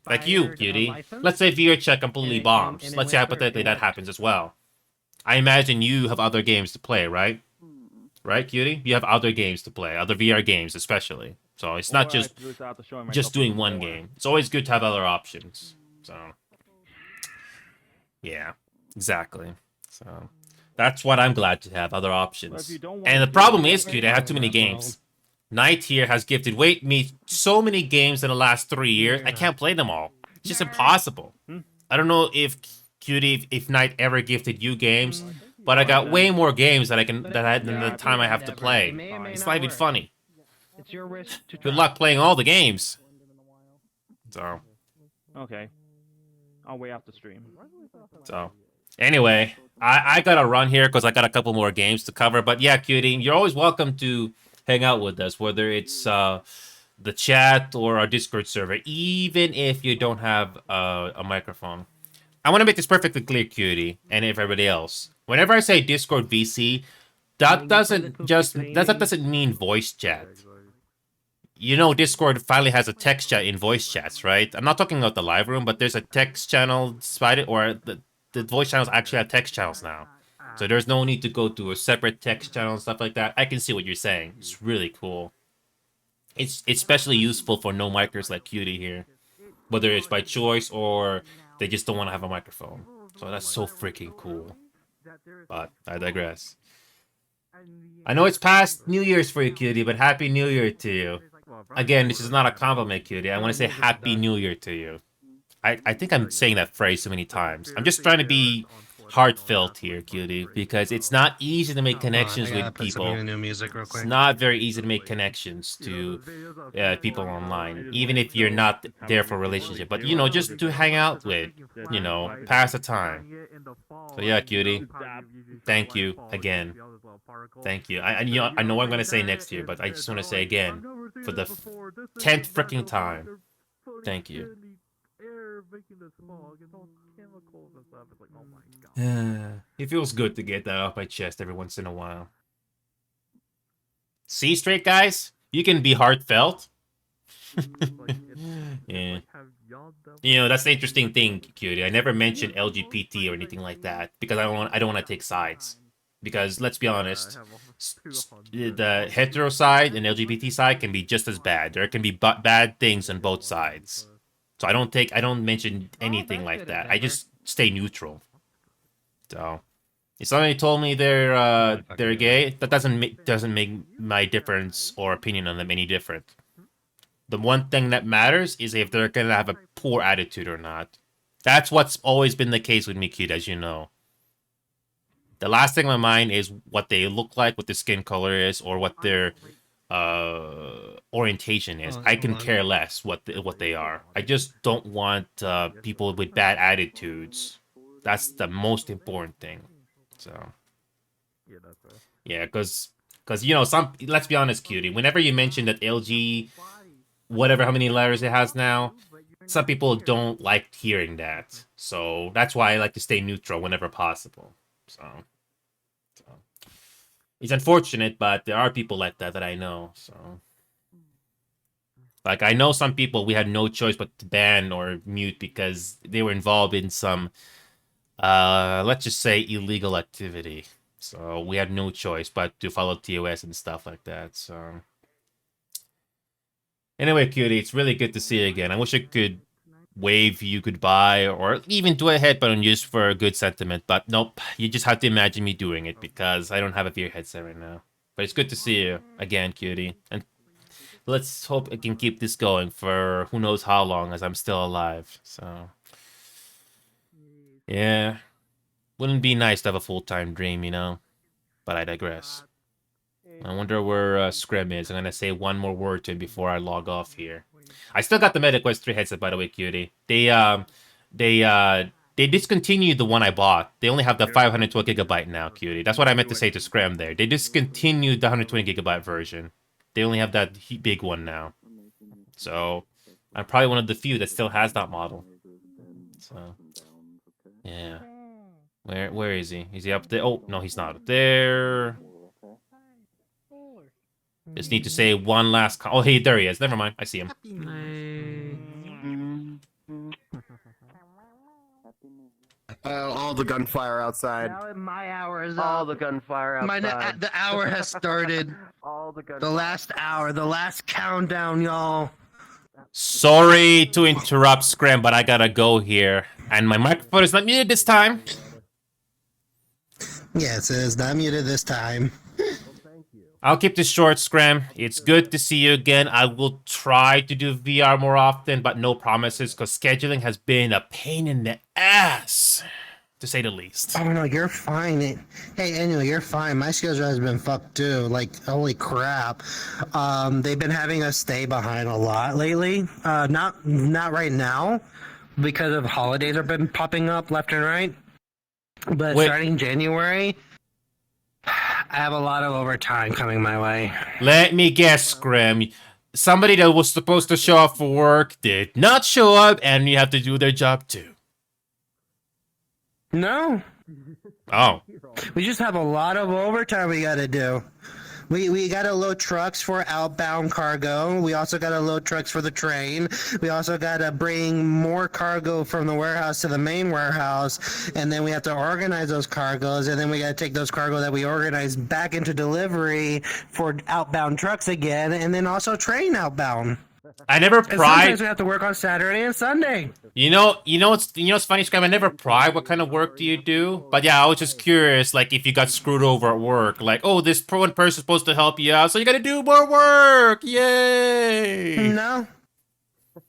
Like you, Cutie. Let's say VR Chat completely bombs. Let's say hypothetically that happens as well. I imagine you have other games to play, right? Right, Cutie? You have other games to play, other VR games especially. So it's not just doing one game. It's always good to have other options. So, yeah, exactly. So that's what I'm glad to have, other options. And the problem is, Cutie, I have too many games. Knight here has gifted me so many games in the last 3 years, I can't play them all. It's just impossible. I don't know if Cutie, if Knight ever gifted you games, but I got way more games than than the time I have to play. It's not even funny. Good luck playing all the games. So. Okay. I'll wait out the stream. So. Anyway, I gotta run here because I got a couple more games to cover. But yeah, Cutie, you're always welcome to hang out with us, whether it's the chat or our Discord server, even if you don't have a microphone. I want to make this perfectly clear, Cutie, and everybody else. Whenever I say Discord VC, that doesn't mean voice chat. You know, Discord finally has a text chat in voice chats, right? I'm not talking about the live room, but there's a text channel despite it, or the voice channels actually have text channels now. So there's no need to go to a separate text channel and stuff like that. I can see what you're saying. It's really cool. It's especially useful for no micers like Cutie here. Whether it's by choice or they just don't want to have a microphone. So that's so freaking cool. But I digress. I know it's past New Year's for you, Cutie, but Happy New Year to you. Again, this is not a compliment, Cutie. I want to say Happy New Year to you. I think I'm saying that phrase so many times. I'm just trying to be heartfelt here, Cutie, because it's not easy to make connections with people. It's not very easy to make connections to people online, even if you're not there for a relationship. But, you know, just to hang out with, you know, pass the time. So yeah, Cutie, thank you again. Thank you. I know what I'm going to say next year, but I just want to say again, for the 10th freaking time, thank you. It feels good to get that off my chest every once in a while. See, straight guys? You can be heartfelt. Yeah. You know, that's the interesting thing, Cutie. I never mentioned LGBT or anything like that because I don't want to take sides. Because let's be honest, the hetero side and LGBT side can be just as bad. There can be bad things on both sides. So I don't mention anything like that. I just stay neutral. So if somebody told me they're gay, that doesn't make my difference or opinion on them any different. The one thing that matters is if they're gonna have a poor attitude or not. That's what's always been the case with me, Cute, as you know. The last thing on my mind is what they look like, what their skin color is, or what their orientation is. I can care less what they are. I just don't want people with bad attitudes. That's the most important thing. So yeah, because you know, let's be honest, Cutie. Whenever you mention that LG, whatever how many letters it has now, some people don't like hearing that. So that's why I like to stay neutral whenever possible. So. It's unfortunate, but there are people like that I know. So, like, I know some people we had no choice but to ban or mute because they were involved in some, let's just say, illegal activity. So we had no choice but to follow TOS and stuff like that. So, anyway, Cutie, it's really good to see you again. I wish I could wave you goodbye or even do a head button just for a good sentiment, but nope, you just have to imagine me doing it because I don't have a VR headset right now. But it's good to see you again, Cutie, and let's hope I can keep this going for who knows how long as I'm still alive. So yeah, wouldn't be nice to have a full-time dream, you know, but I digress. I wonder where Scrim is. I'm gonna say one more word to him before I log off here. I still got the MetaQuest 3 headset, by the way, Cutie. They discontinued the one I bought. They only have the 512 gigabyte now, Cutie. That's what I meant to say to Scram there. They discontinued the 120 gigabyte version. They only have that big one now. So I'm probably one of the few that still has that model. So yeah. Where is he? Is he up there? Oh no, he's not up there. Just need to say one last. Oh, hey, there he is. Never mind. I see him. All the gunfire outside. Now my hour is all the gunfire outside. The hour has started. The last hour, the last countdown, y'all. Sorry to interrupt, Scram, but I gotta go here. And my microphone is not muted this time. Yes, it is not muted this time. I'll keep this short, Scram. It's good to see you again. I will try to do VR more often, but no promises, because scheduling has been a pain in the ass, to say the least. Oh no, you're fine. Hey, anyway, you're fine. My schedule has been fucked too. Like, holy crap. They've been having us stay behind a lot lately. Not right now, because of holidays have been popping up left and right. But starting January, I have a lot of overtime coming my way. Let me guess, Scrim. Somebody that was supposed to show up for work did not show up, and you have to do their job too. No. Oh. We just have a lot of overtime we gotta do. We gotta load trucks for outbound cargo. We also gotta load trucks for the train. We also gotta bring more cargo from the warehouse to the main warehouse, and then we have to organize those cargoes, and then we gotta take those cargo that we organize back into delivery for outbound trucks again, and then also train outbound. I never And pried. sometimes we have to work on Saturday and Sunday. You know what's funny, Scram? I never pry. What kind of work do you do? But yeah, I was just curious, like if you got screwed over at work, like, oh, this one person's supposed to help you out, so you got to do more work. Yay! No,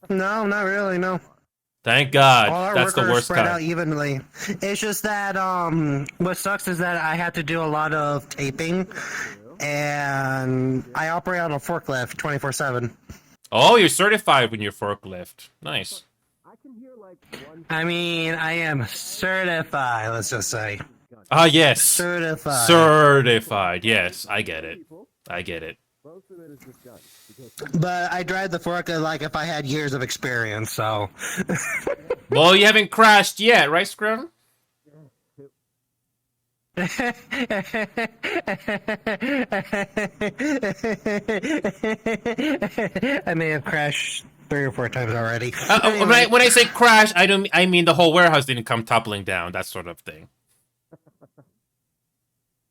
not really. No. Thank God. All our That's the workers worst spread out kind. evenly. It's just that what sucks is that I have to do a lot of taping, and I operate on a forklift 24/7. Oh, you're certified when you're forklift. Nice. I mean, I am certified. Let's just say. Ah, yes. Certified. Certified. Yes, I get it. I get it. But I drive the forklift like if I had years of experience. So. Well, you haven't crashed yet, right, Scrum? I may have crashed 3 or 4 times already. When I say crash, I mean the whole warehouse didn't come toppling down, that sort of thing.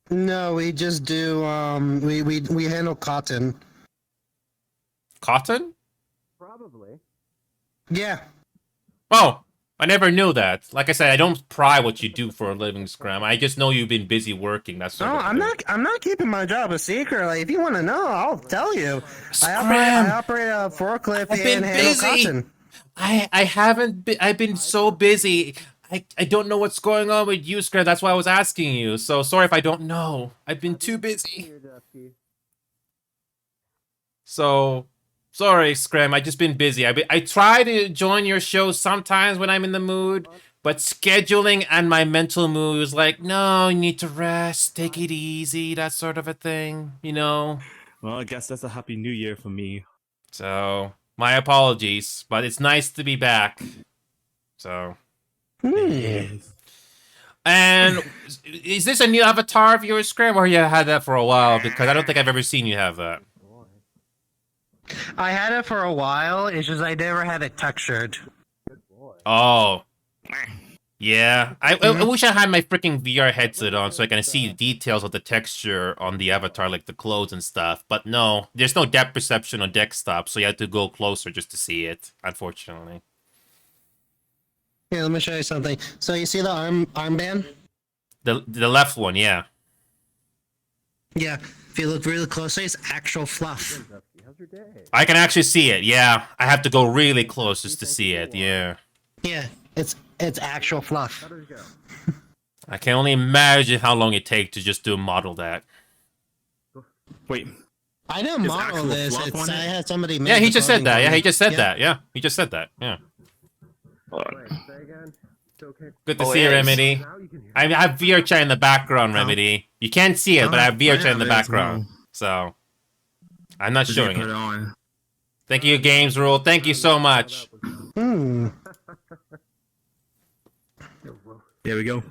No, we just do we handle cotton. Cotton? Probably. Yeah. Oh, I never knew that. Like I said, I don't pry what you do for a living, Scram. I just know you've been busy working. That's sort No, of I'm thing. not keeping my job a secret. Like, if you want to know, I'll tell you. Scram! I operate a forklift I've been and handle busy. cotton. I haven't been. I've been so busy. I don't know what's going on with you, Scram. That's why I was asking you. So sorry if I don't know. I've been too busy. So, sorry, Scram. I just been busy. I try to join your show sometimes when I'm in the mood, but scheduling and my mental mood is like, no, you need to rest, take it easy, that sort of a thing, you know? Well, I guess that's a happy new year for me. So, my apologies, but it's nice to be back. So. And is this a new avatar of yours, Scram, or you had that for a while? Because I don't think I've ever seen you have that. I had it for a while. It's just I never had it textured. Oh. Yeah. I wish I had my freaking VR headset on so I can see the details of the texture on the avatar, like the clothes and stuff. But no, there's no depth perception on desktop, so you have to go closer just to see it, unfortunately. Here, let me show you something. So you see the armband? The left one, yeah. Yeah. If you look really closely, it's actual fluff. I can actually see it, yeah. I have to go really close just to see it, yeah. Yeah, it's actual fluff. I can only imagine how long it takes to just do a model that. Wait. I didn't model this. I had somebody make Yeah, he the just said clothing that. for Yeah, me. he just said that. Yeah, he just said that. Yeah. Good to see you, Remedy. I have VR chat in the background, Remedy. You can't see it, but I have VR chat in the background. So, I'm not showing it. Thank you, Games Rule. Thank you so much. Hmm. There we go.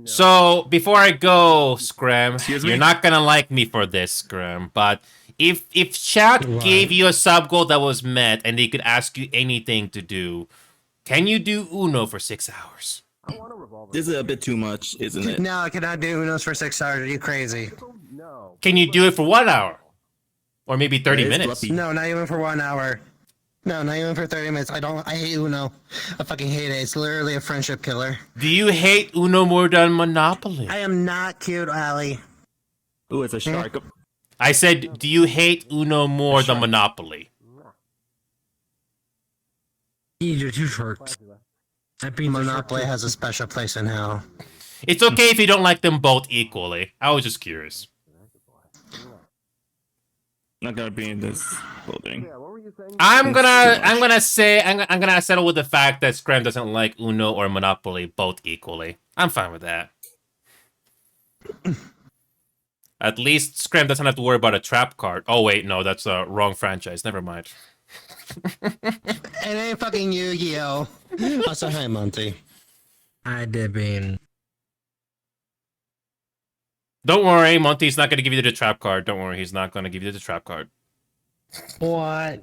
So, before I go, Scram, Excuse me? you're not gonna like me for this, Scram, but if chat gave you a sub goal that was met and they could ask you anything to do, can you do Uno for 6 hours? This is a bit too much, isn't it? No, I cannot do Unos for 6 hours. Are you crazy? Can you do it for 1 hour? Or maybe 30 minutes? No, not even for 1 hour. No, not even for 30 minutes. I hate Uno. I fucking hate it. It's literally a friendship killer. Do you hate Uno more than Monopoly? I am not cute, Ali. Ooh, it's a shark. I said, do you hate Uno more than Monopoly? You're two sharks. Monopoly has a special place in hell. It's okay if you don't like them both equally. I was just curious. Not gonna be in this building. I'm gonna settle with the fact that Scram doesn't like Uno or Monopoly both equally. I'm fine with that. At least Scram doesn't have to worry about a trap card. Oh wait, no, that's a wrong franchise. Never mind. It ain't fucking Yu-Gi-Oh! Also, hi, Monty. Hi, Debbie. Don't worry, Monty's not gonna give you the trap card. Don't worry, he's not gonna give you the trap card. What?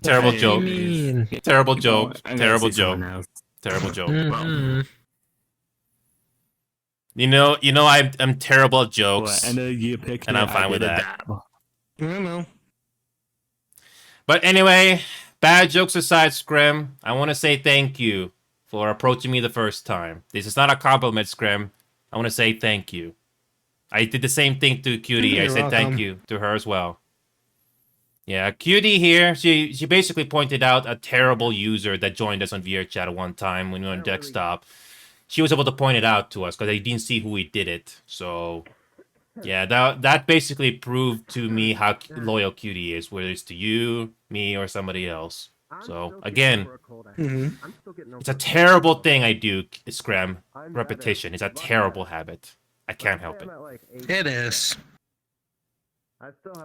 Terrible What joke. do you mean? Terrible joke. I'm gonna Terrible say joke. someone else. Terrible joke. Mm-hmm. You know, I'm terrible at jokes, And then you pick and I'm fine with that. I don't know. But anyway, bad jokes aside, Scrim, I want to say thank you for approaching me the first time. This is not a compliment, Scrim. I want to say thank you. I did the same thing to Cutie. I You're said thank welcome. you to her as well. Yeah, Cutie here, she basically pointed out a terrible user that joined us on VR chat at one time when we were on desktop. She was able to point it out to us because I didn't see who we did it. So, yeah, that basically proved to me how loyal Cutie is, whether it's to you, me, or somebody else. So, again, it's a terrible thing I do, Scram. Repetition. It's a terrible habit. I can't help it. It is.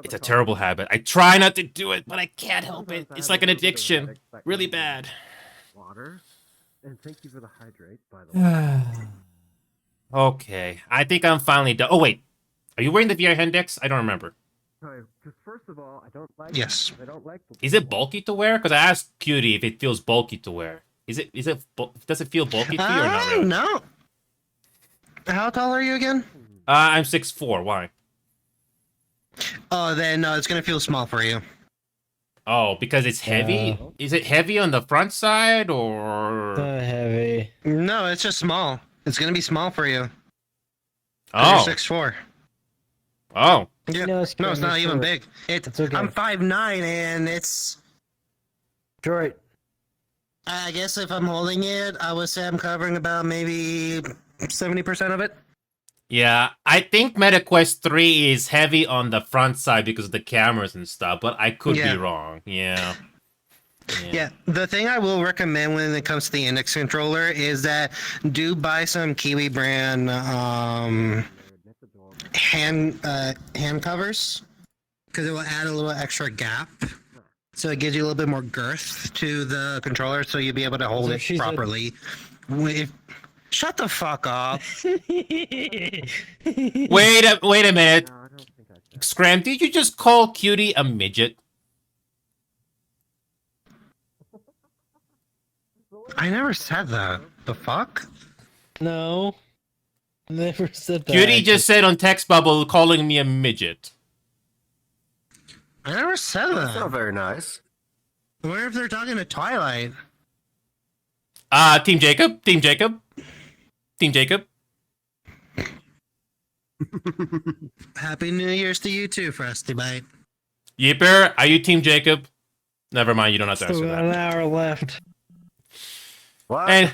It's a terrible habit. I try not to do it, but I can't help it. It's like an addiction. Really bad. Water. And thank you for the hydrate, by the way. Okay, I think I'm finally done. Oh, wait. Are you wearing the VR Hendex? I don't remember. Because first of all, I don't like. Yes. I don't like. Is it bulky to wear? Because I asked Cutie if it feels bulky to wear. Does it feel bulky to you or not really? No. How tall are you again? I'm 6'4". Why? Oh, then no, it's gonna feel small for you. Oh, because it's heavy? Is it heavy on the front side or? Heavy. No, it's just small. It's gonna be small for you. Oh. You're 6'4". Oh. Yeah. No, it's not even big. It's okay. I'm 5'9", and it's. Short. I guess if I'm holding it, I would say I'm covering about maybe 70% of it. Yeah, I think MetaQuest 3 is heavy on the front side because of the cameras and stuff, but I could be wrong. Yeah. Yeah, the thing I will recommend when it comes to the index controller is that do buy some Kiwi brand hand covers, because it will add a little extra gap, so it gives you a little bit more girth to the controller, so you'll be able to hold it properly. Shut the fuck up. Wait a minute. Scram, did you just call Cutie a midget? I never said that. The fuck? No. Never said that. Cutie just said on text bubble calling me a midget. I never said that. That's not very nice. What if they're talking to Twilight? Team Jacob. Team Jacob. Team Jacob. Happy New Year's to you too, Frosty Bite. Yipper, are you Team Jacob? Never mind, you don't have to answer Still got that. an hour left. What? And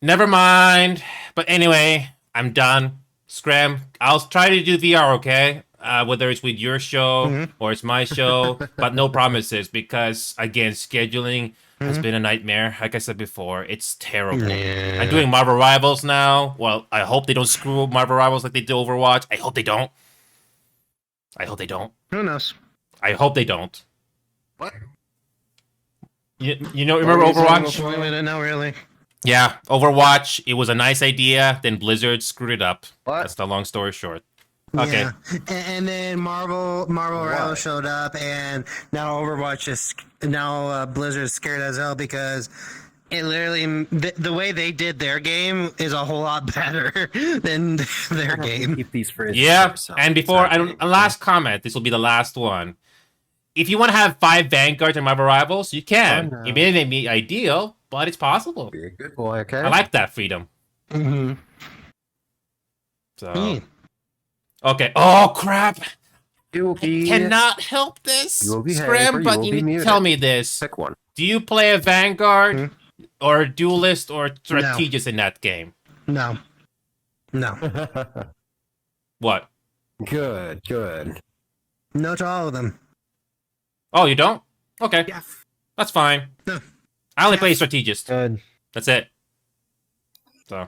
never mind. But anyway, I'm done. Scram, I'll try to do VR, okay? Whether it's with your show or it's my show, but no promises because, again, scheduling has been a nightmare. Like I said before, it's terrible. Yeah. I'm doing Marvel Rivals now. Well, I hope they don't screw up Marvel Rivals like they did Overwatch. I hope they don't. I hope they don't. Who knows? I hope they don't. What? You know, remember Overwatch? No, really. Yeah, Overwatch. It was a nice idea. Then Blizzard screwed it up. What? That's the long story short. Okay. Yeah. And then Marvel Rivals showed up, and now Overwatch is Blizzard is scared as hell because it literally the way they did their game is a whole lot better than their game. Keep these for Yeah, and before a last comment. This will be the last one. If you want to have 5 Vanguards and Marvel Rivals, you can. Oh, no. It may not be ideal, but it's possible. Be a good boy, okay? I like that freedom. Mm-hmm. So. Okay. Oh crap! You will be. Cannot help this. You will be Scram, but you need to tell me this. Pick one. Do you play a Vanguard or Duelist or Strategist in that game? No. What? Good. No to all of them. Oh, you don't? Okay. Yeah. That's fine. No. I only play Strategist. Good. That's it. So.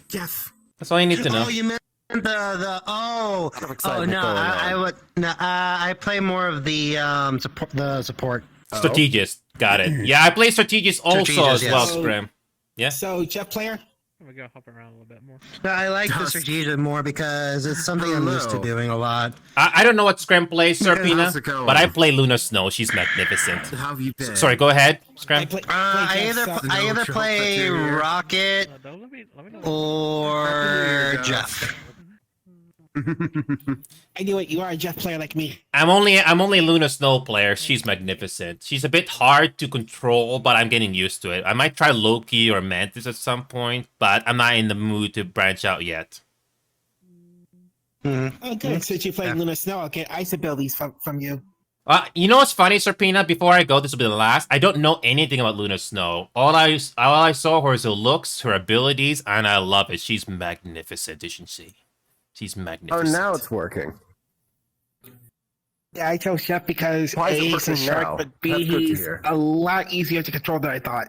Jeff. That's all you need to know. Oh, you meant I play more of the support. Strategist. Got it. Yeah, I play Strategist also Strategist, as well, yes. Scram. Yeah. So, Jeff player? We gotta hop around a little bit more. No, I like the strategic more because it's something I'm used to doing a lot. I don't know what Scram plays, How's Serpina, it going? but I play Luna Snow. She's magnificent. How have you been? Sorry, go ahead, Scram. I either play Rocket or Jeff. I knew it. You are a Jeff player like me. I'm only Luna Snow player. She's magnificent. She's a bit hard to control, but I'm getting used to it. I might try Loki or Mantis at some point, but I'm not in the mood to branch out yet. Oh, good. Since you play Luna Snow, I'll get ice abilities from you. You know what's funny, Serpina? Before I go, this will be the last. I don't know anything about Luna Snow. All I saw was her looks, her abilities, and I love it. She's magnificent, isn't she? She's Oh, magnificent. now it's working. Yeah, I chose Jeff because Why is it A, he's a working shark, now? but B, That's good to he's hear. a lot easier to control than I thought.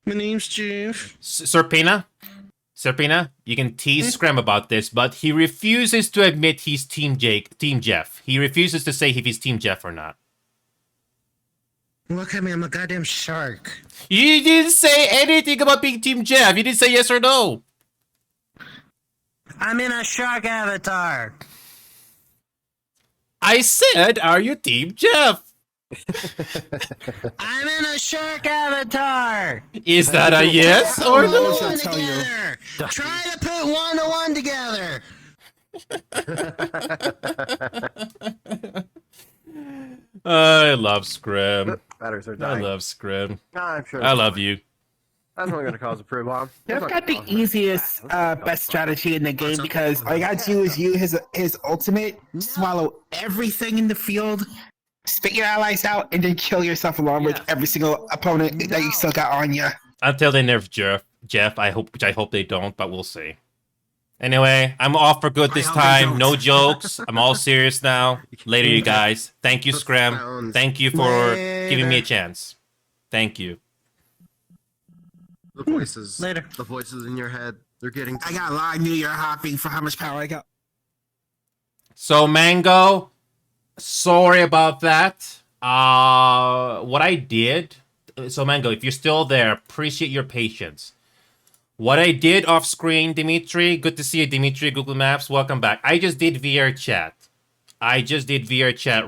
My name's Jeff. Serpina, you can tease Scram about this, but he refuses to admit he's Team Jeff. He refuses to say if he's Team Jeff or not. Look at me, I'm a goddamn shark. You didn't say anything about being Team Jeff. You didn't say yes or no. I'm in a shark avatar. I said, are you Team Jeff? I'm in a shark avatar. Is that a yes or no? Together. Try to put 1 to 1 together. I love Scram. Batteries are I dying. love Scram. I'm sure. I love you. That's not going to cause a pre bomb. Jeff got the easiest, best strategy in the game because all you gotta do is use his ultimate, swallow everything in the field, spit your allies out, and then kill yourself along with every single opponent that you still got on you. Until they nerf Jeff. I hope they don't, but we'll see. Anyway, I'm off for good this time. No jokes. I'm all serious now. Later, you guys. Thank you, Scram. Thank you for giving me a chance. Thank you. The voices. Later. The voices in your head. They're getting. I got a lot of New Year hopping for how much power I got. So, Mango, sorry about that. What I did. So, Mango, if you're still there, appreciate your patience. What I did off screen, Dimitri, good to see you, Dimitri, Google Maps, welcome back. I just did VR chat.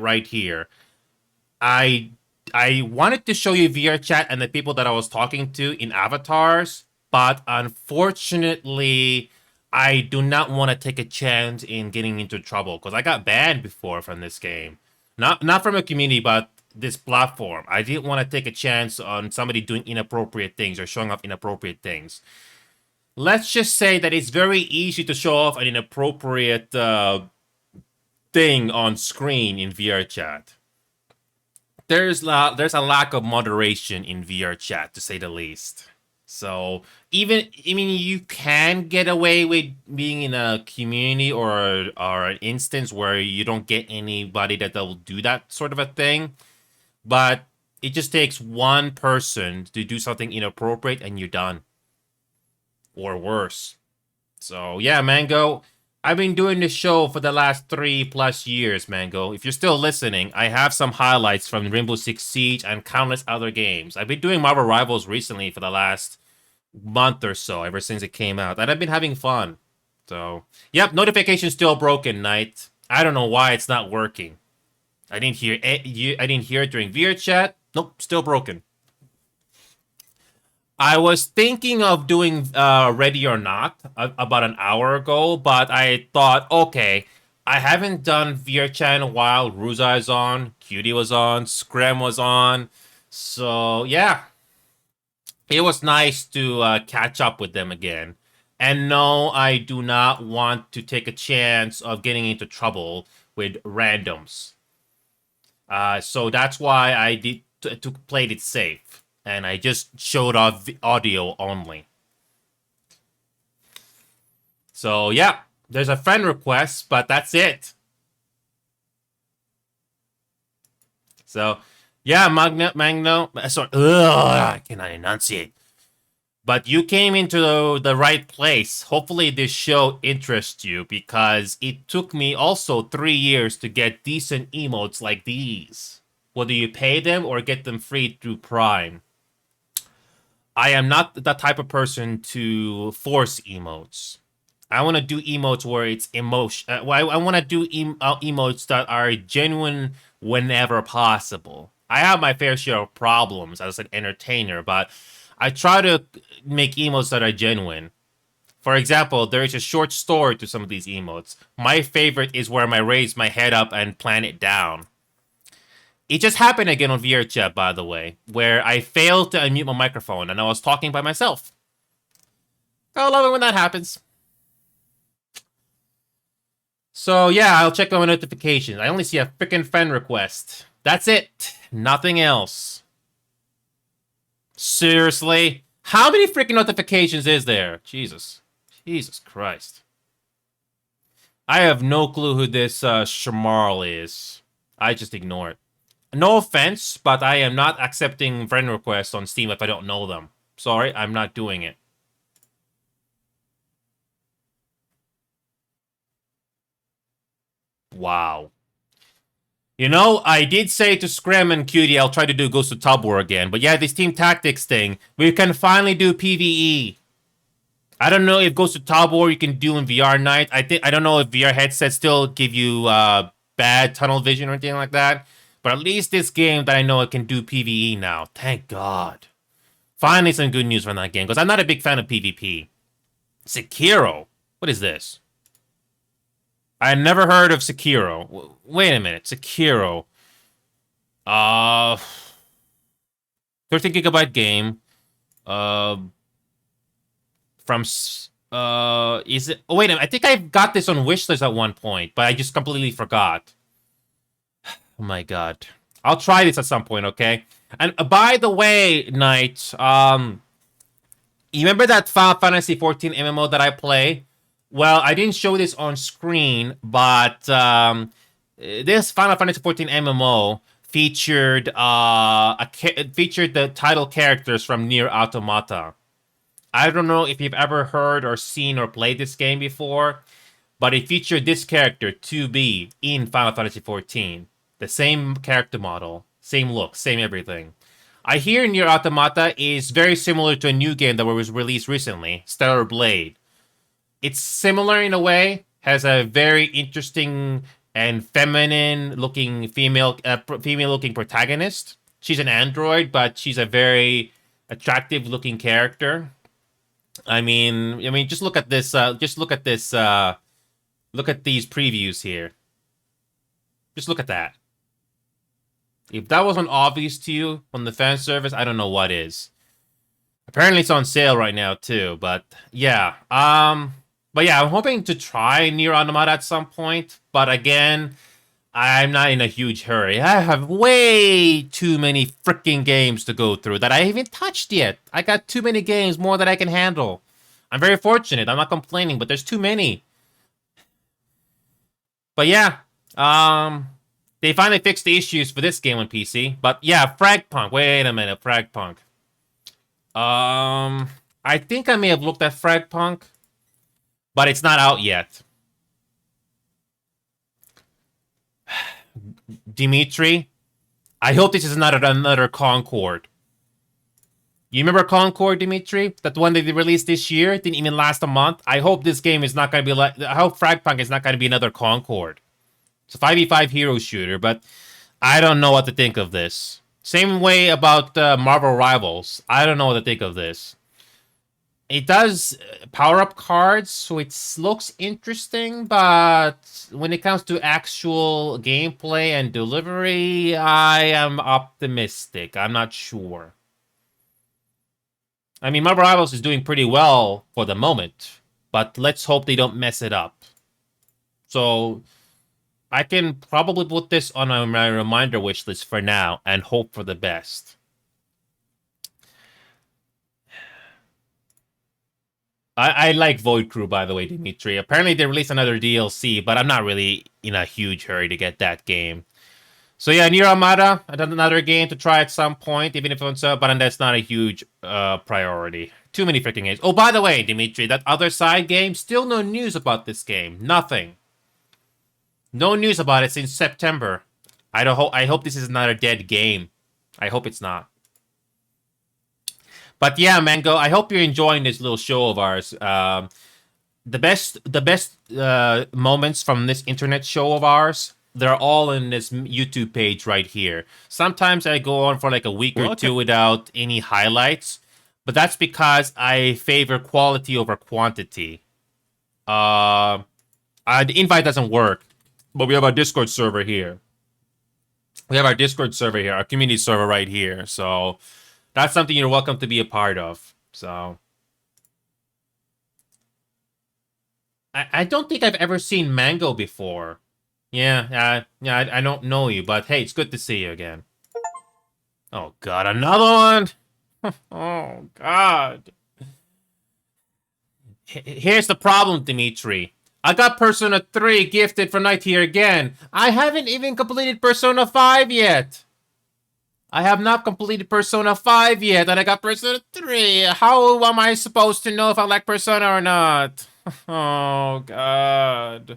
Right here. I wanted to show you VR chat and the people that I was talking to in avatars, but unfortunately, I do not want to take a chance in getting into trouble because I got banned before from this game. Not from a community, but this platform. I didn't want to take a chance on somebody doing inappropriate things or showing off inappropriate things. Let's just say that it's very easy to show off an inappropriate thing on screen in VR chat. There's a lack of moderation in VR chat, to say the least. So you can get away with being in a community or an instance where you don't get anybody that will do that sort of a thing, but it just takes one person to do something inappropriate and you're done. Or worse. So yeah, Mango, I've been doing this show for the last 3+ years, Mango. If you're still listening, I have some highlights from Rainbow Six Siege and countless other games. I've been doing Marvel Rivals recently for the last month or so, ever since it came out, and I've been having fun. So, yep, notification still broken, Knight. I don't know why it's not working. I didn't hear it during VR chat. Nope, still broken. I was thinking of doing Ready or Not about an hour ago, but I thought, okay, I haven't done VR chat in a while. Ruza is on, Cutie was on, Scram was on. So, yeah. It was nice to catch up with them again. And no, I do not want to take a chance of getting into trouble with randoms. So that's why I played it safe. And I just showed off the audio only. So, yeah. There's a friend request, but that's it. So, yeah, Magno. Sorry. I cannot enunciate. But you came into the right place. Hopefully this show interests you, because it took me also 3 years to get decent emotes like these. Whether you pay them or get them free through Prime. I am not the type of person to force emotes. I want to do emotes where it's emotion. I want to do emotes that are genuine whenever possible. I have my fair share of problems as an entertainer, but I try to make emotes that are genuine. For example, there is a short story to some of these emotes. My favorite is where I raise my head up and plant it down. It just happened again on VR chat, by the way, where I failed to unmute my microphone and I was talking by myself. I love it when that happens. So yeah, I'll check my notifications. I only see a freaking friend request. That's it. Nothing else. Seriously? How many freaking notifications is there? Jesus. Jesus Christ. I have no clue who this Shamarl is. I just ignore it. No offense, but I am not accepting friend requests on Steam if I don't know them. Sorry, I'm not doing it. Wow. You know, I did say to Scram and Cutie I'll try to do Ghost of Tub War again. But yeah, this Team Tactics thing, we can finally do PvE. I don't know if Ghost of Tub War you can do in VR Night. I don't know if VR headsets still give you bad tunnel vision or anything like that. But at least this game that I know it can do PvE now. Thank God. Finally some good news from that game, because I'm not a big fan of PvP. Sekiro? What is this? I never heard of Sekiro. Wait a minute. Sekiro. 13GB game. Is it... Oh, wait a minute. I think I got this on wishlist at one point, but I just completely forgot. Oh my God. I'll try this at some point, okay? And by the way, Knight, you remember that Final Fantasy 14 MMO that I play? Well, I didn't show this on screen, but this Final Fantasy XIV MMO featured featured the title characters from Nier Automata. I don't know if you've ever heard or seen or played this game before, but it featured this character 2B in Final Fantasy XIV. The same character model, same look, same everything. I hear Nier Automata is very similar to a new game that was released recently, Stellar Blade. It's similar in a way, has a very interesting and feminine-looking female-looking protagonist. She's an android, but she's a very attractive-looking character. I mean, just look at this. Look at these previews here. Just look at that. If that wasn't obvious to you on the fan service, I don't know what is. Apparently, it's on sale right now too. But yeah, But yeah, I'm hoping to try Nier Automata at some point. But again, I'm not in a huge hurry. I have way too many freaking games to go through that I haven't touched yet. I got too many games, more than I can handle. I'm very fortunate. I'm not complaining, but there's too many. But yeah, they finally fixed the issues for this game on PC. But yeah, Fragpunk. Wait a minute, Fragpunk. I think I may have looked at Fragpunk, but it's not out yet. Dimitri, I hope this is not another Concord. You remember Concord, Dimitri? That one that they released this year? Didn't even last a month? I hope this game is not going to be like... I hope Fragpunk is not going to be another Concord. It's a 5v5 hero shooter, but I don't know what to think of this. Same way about Marvel Rivals. I don't know what to think of this. It does power-up cards, so it looks interesting, but when it comes to actual gameplay and delivery, I am optimistic. I'm not sure. I mean, Marvel Rivals is doing pretty well for the moment, but let's hope they don't mess it up. So I can probably put this on my reminder wish list for now and hope for the best. I like Void Crew, by the way, Dimitri. Apparently they released another DLC, but I'm not really in a huge hurry to get that game. So yeah, Nier Automata, another game to try at some point, even if it's but that's not a huge priority. Too many freaking games. Oh, by the way, Dimitri, that other side game, still no news about this game. Nothing. No news about it since September. I hope this is not a dead game. I hope it's not. But yeah, Mango, I hope you're enjoying this little show of ours. The best moments from this internet show of ours, they're all in this YouTube page right here. Sometimes I go on for like a week or two without any highlights, but that's because I favor quality over quantity. The invite doesn't work, but we have our Discord server here. Our community server right here. So that's something you're welcome to be a part of. So I don't think I've ever seen Mango before. Yeah, I don't know you, but hey, it's good to see you again. Oh god, another one? Oh god. Here's the problem, Dimitri. I got Persona 3 gifted for Night here again. I haven't even completed Persona 5 yet. I have not completed Persona 5 yet, and I got Persona 3. How am I supposed to know if I like Persona or not? Oh, God.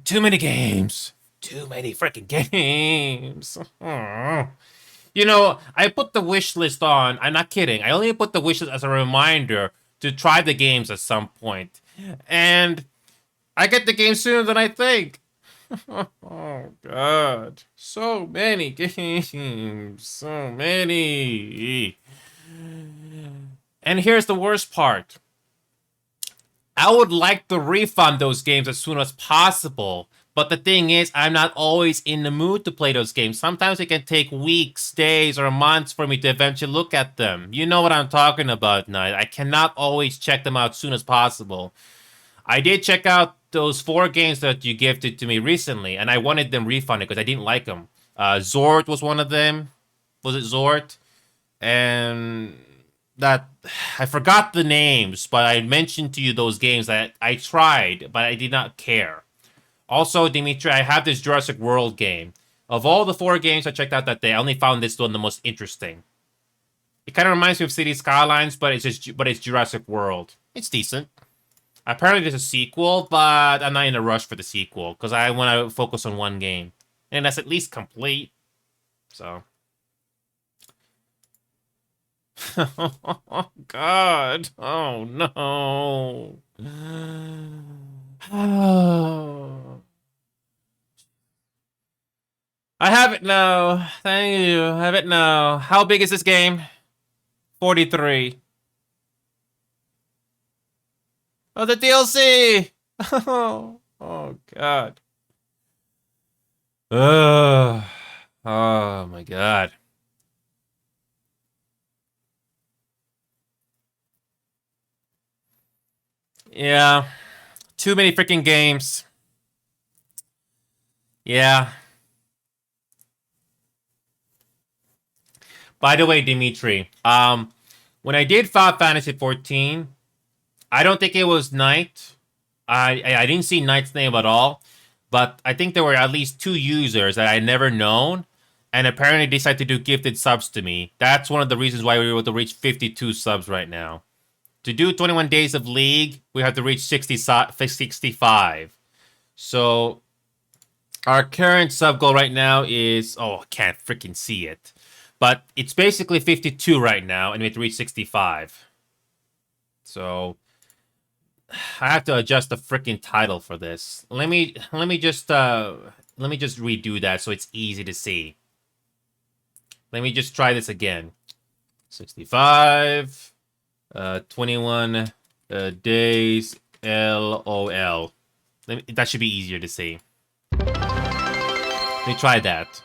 Too many games. Too many freaking games. You know, I put the wish list on. I'm not kidding. I only put the wish list as a reminder to try the games at some point. And I get the game sooner than I think. Oh, God. So many games. So many. And here's the worst part. I would like to refund those games as soon as possible. But the thing is, I'm not always in the mood to play those games. Sometimes it can take weeks, days, or months for me to eventually look at them. You know what I'm talking about, Knight. I cannot always check them out as soon as possible. I did check out those 4 games that you gifted to me recently, and I wanted them refunded because I didn't like them. Zord was one of them. Was it Zord? And that I forgot the names, but I mentioned to you those games that I tried, but I did not care. Also, Dimitri, I have this Jurassic World game. Of all the 4 games I checked out that day, I only found this one the most interesting. It kind of reminds me of City Skylines, but it's Jurassic World. It's decent. Apparently there's a sequel, but I'm not in a rush for the sequel because I want to focus on one game, and that's at least complete. So. Oh God! Oh no! I have it now. Thank you. I have it now. How big is this game? 43. Oh, the DLC! Oh God. Oh my God. Yeah. Too many freaking games. Yeah. By the way, Dimitri, when I did Final Fantasy 14, I don't think it was Knight. I didn't see Knight's name at all, but I think there were at least 2 users that I never known, and apparently decided to do gifted subs to me. That's one of the reasons why we were able to reach 52 subs right now. To do 21 days of League, we have to reach 65. So our current sub goal right now is, oh, I can't freaking see it. But it's basically 52 right now, and we have to reach 65. So I have to adjust the freaking title for this. Let me just redo that so it's easy to see. Let me just try this again. 65. 21 days LOL. That should be easier to see. Let me try that.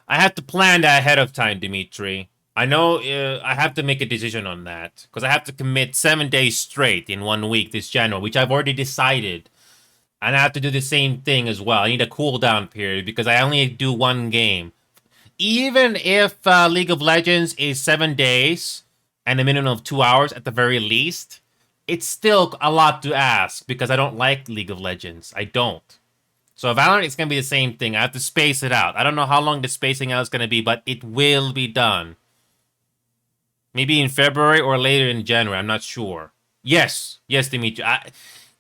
I have to plan that ahead of time, Dimitri. I know I have to make a decision on that. Because I have to commit 7 days straight in 1 week this January, which I've already decided. And I have to do the same thing as well. I need a cooldown period because I only do 1 game. Even if League of Legends is 7 days and a minimum of 2 hours at the very least, it's still a lot to ask because I don't like League of Legends. I don't. So Valorant is going to be the same thing. I have to space it out. I don't know how long the spacing out is going to be, but it will be done. Maybe in February or later in January. I'm not sure. Yes, Dimitri.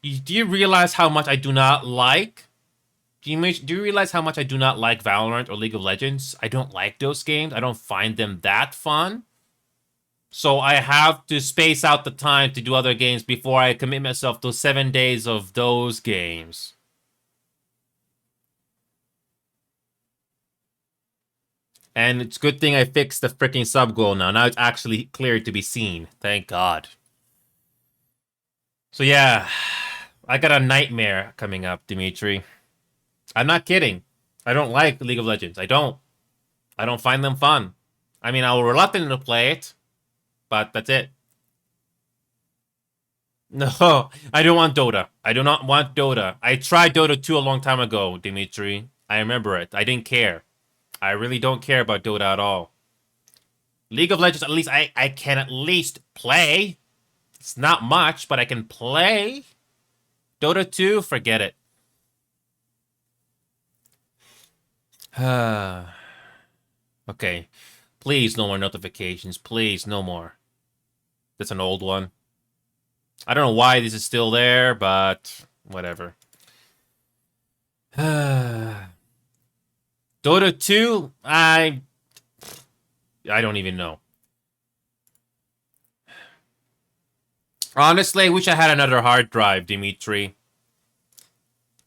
Do you realize how much I do not like? Do you realize how much I do not like Valorant or League of Legends? I don't like those games. I don't find them that fun. So I have to space out the time to do other games before I commit myself to 7 days of those games. And it's a good thing I fixed the freaking sub goal now. Now it's actually clear to be seen. Thank God. So yeah, I got a nightmare coming up, Dimitri. I'm not kidding. I don't like League of Legends. I don't find them fun. I mean, I will reluctant to play it, but that's it. No, I don't want Dota. I do not want Dota. I tried Dota 2 a long time ago, Dimitri. I remember it. I didn't care. I really don't care about Dota at all. League of Legends, at least I can at least play. It's not much, but I can play. Dota 2, forget it. Okay. Please, no more notifications. Please, no more. That's an old one. I don't know why this is still there, but whatever. Dota 2, I don't even know. Honestly, I wish I had another hard drive, Dimitri.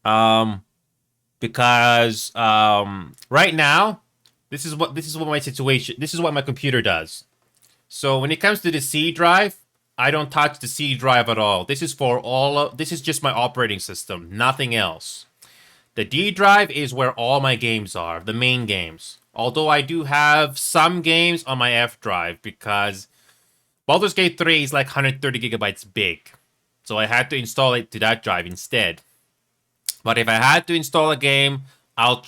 Because right now, this is what my situation. This is what my computer does. So when it comes to the C drive, I don't touch the C drive at all. This is just my operating system, nothing else. The D drive is where all my games are, the main games. Although I do have some games on my F drive because Baldur's Gate 3 is like 130 gigabytes big. So I had to install it to that drive instead. But if I had to install a game, I'll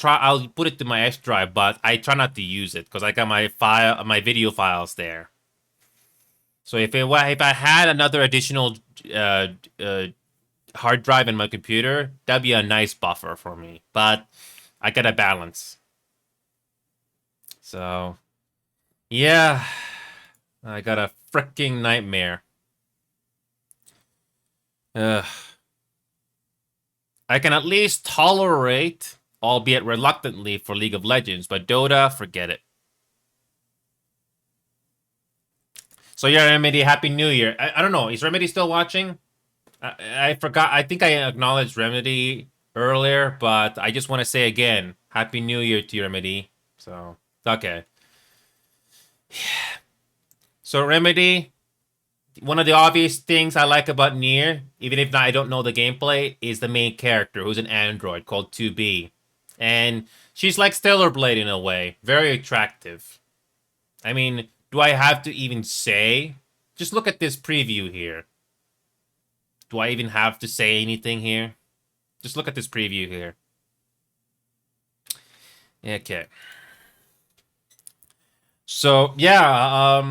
put it to my F drive, but I try not to use it because I got my video files there. So if I had another additional hard drive in my computer, that'd be a nice buffer for me. But I gotta balance. So yeah, I got a freaking nightmare. I can at least tolerate, albeit reluctantly, for League of Legends, but Dota, forget it. So yeah, Remedy, Happy New Year. I don't know, is Remedy still watching? I forgot, I think I acknowledged Remedy earlier, but I just want to say again, Happy New Year to you, Remedy. So, okay. So Remedy, one of the obvious things I like about Nier, even if I don't know the gameplay, is the main character, who's an android called 2B. And she's like Stellar Blade in a way. Very attractive. I mean, do I have to even say? Just look at this preview here. Do I even have to say anything here? Just look at this preview here. Okay. So, yeah,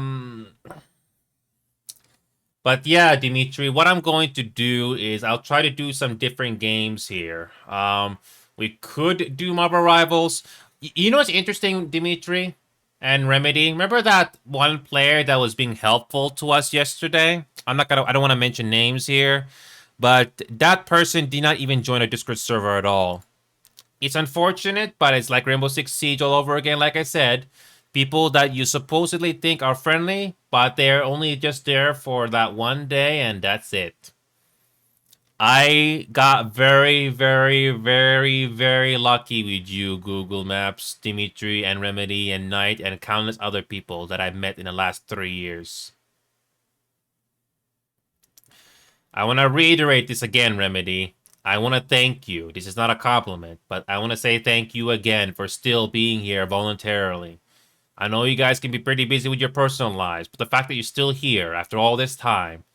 but yeah, Dimitri, what I'm going to do is I'll try to do some different games here. We could do Marvel Rivals. You know what's interesting, Dimitri and Remedy? Remember that one player that was being helpful to us yesterday? I don't want to mention names here, but that person did not even join a Discord server at all. It's unfortunate, but it's like Rainbow Six Siege all over again, like I said. People that you supposedly think are friendly, but they're only just there for that one day, and that's it. I got very, very, very, very lucky with you, Google Maps, Dimitri, and Remedy, and Knight, and countless other people that I've met in the last 3 years. I want to reiterate this again, Remedy. I want to thank you. This is not a compliment, but I want to say thank you again for still being here voluntarily. I know you guys can be pretty busy with your personal lives, but the fact that you're still here after all this time,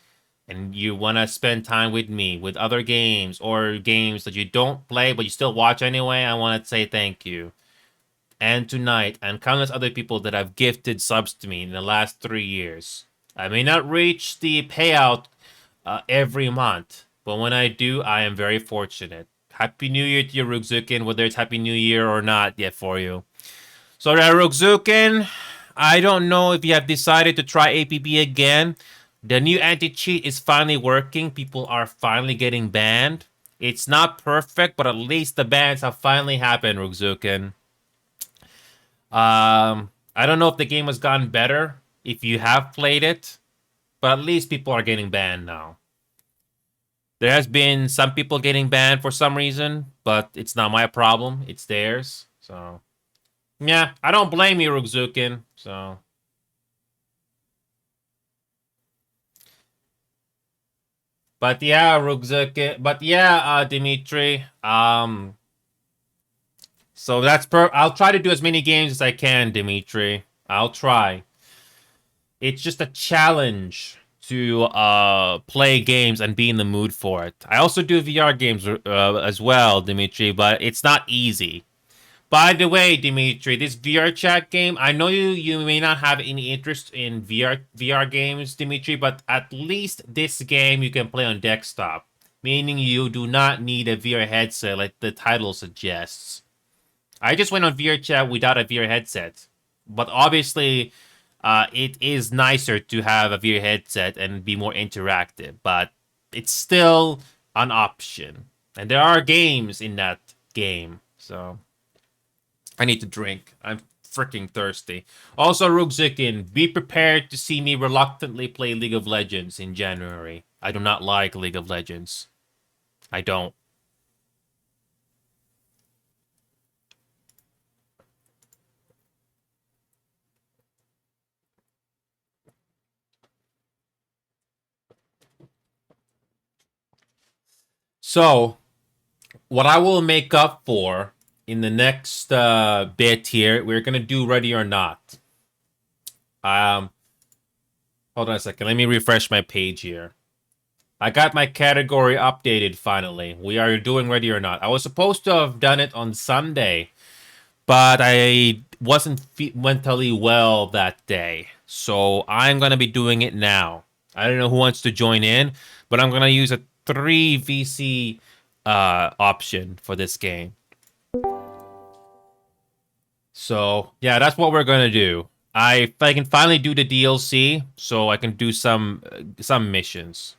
and you want to spend time with me, with other games, or games that you don't play but you still watch anyway, I want to say thank you. And tonight, and countless other people that have gifted subs to me in the last 3 years. I may not reach the payout every month, but when I do, I am very fortunate. Happy New Year to you, Rugzukin, whether it's Happy New Year or not yet for you. So, Rugzukin, I don't know if you have decided to try APB again. The new anti-cheat is finally working. People are finally getting banned. It's not perfect, but at least the bans have finally happened, Rugzukin. I don't know if the game has gotten better if you have played it, but at least people are getting banned now. There has been some people getting banned for some reason, but it's not my problem. It's theirs. So, yeah, I don't blame you, Rugzukin. So, but yeah, Rugzukin. But yeah, Dimitri. So that's I'll try to do as many games as I can, Dimitri. I'll try. It's just a challenge to play games and be in the mood for it. I also do VR games as well, Dimitri, but it's not easy. By the way, Dimitri, this VR chat game, I know you may not have any interest in VR games, Dimitri, but at least this game you can play on desktop, meaning you do not need a VR headset like the title suggests. I just went on VR chat without a VR headset, but obviously it is nicer to have a VR headset and be more interactive, but it's still an option. And there are games in that game, so I need to drink. I'm freaking thirsty. Also, Rugzukin, be prepared to see me reluctantly play League of Legends in January. I do not like League of Legends. I don't. So, what I will make up for in the next bit here, we're going to do Ready or Not. Hold on a second. Let me refresh my page here. I got my category updated finally. We are doing Ready or Not. I was supposed to have done it on Sunday, but I wasn't mentally well that day. So I'm going to be doing it now. I don't know who wants to join in, but I'm going to use a 3 VC option for this game. So, yeah, that's what we're going to do. I can finally do the DLC, so I can do some missions.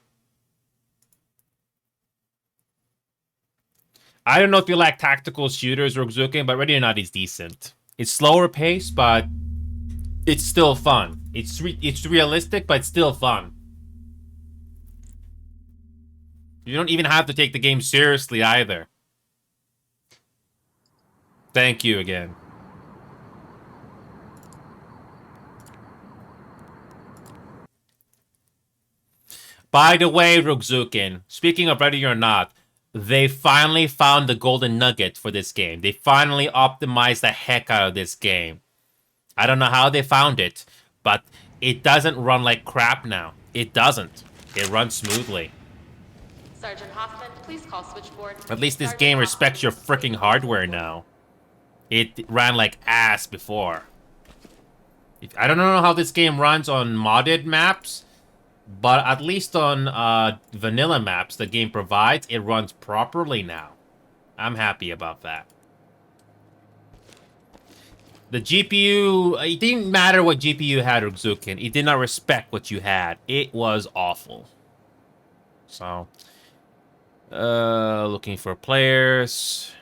I don't know if you like tactical shooters, Roguzuken, but Ready or Not is decent. It's slower paced, but it's still fun. It's realistic, but it's still fun. You don't even have to take the game seriously either. Thank you again. By the way, Roguzuken, speaking of Ready or Not, they finally found the golden nugget for this game. They finally optimized the heck out of this game. I don't know how they found it, but it doesn't run like crap now. It doesn't. It runs smoothly. Sergeant Hoffman, please call switchboard. At least this game respects your freaking hardware now. It ran like ass before. I don't know how this game runs on modded maps, but at least on vanilla maps the game provides, it runs properly now. I'm happy about that. The GPU, it didn't matter what GPU you had, Roguzuken. It did not respect what you had. It was awful. So, looking for players.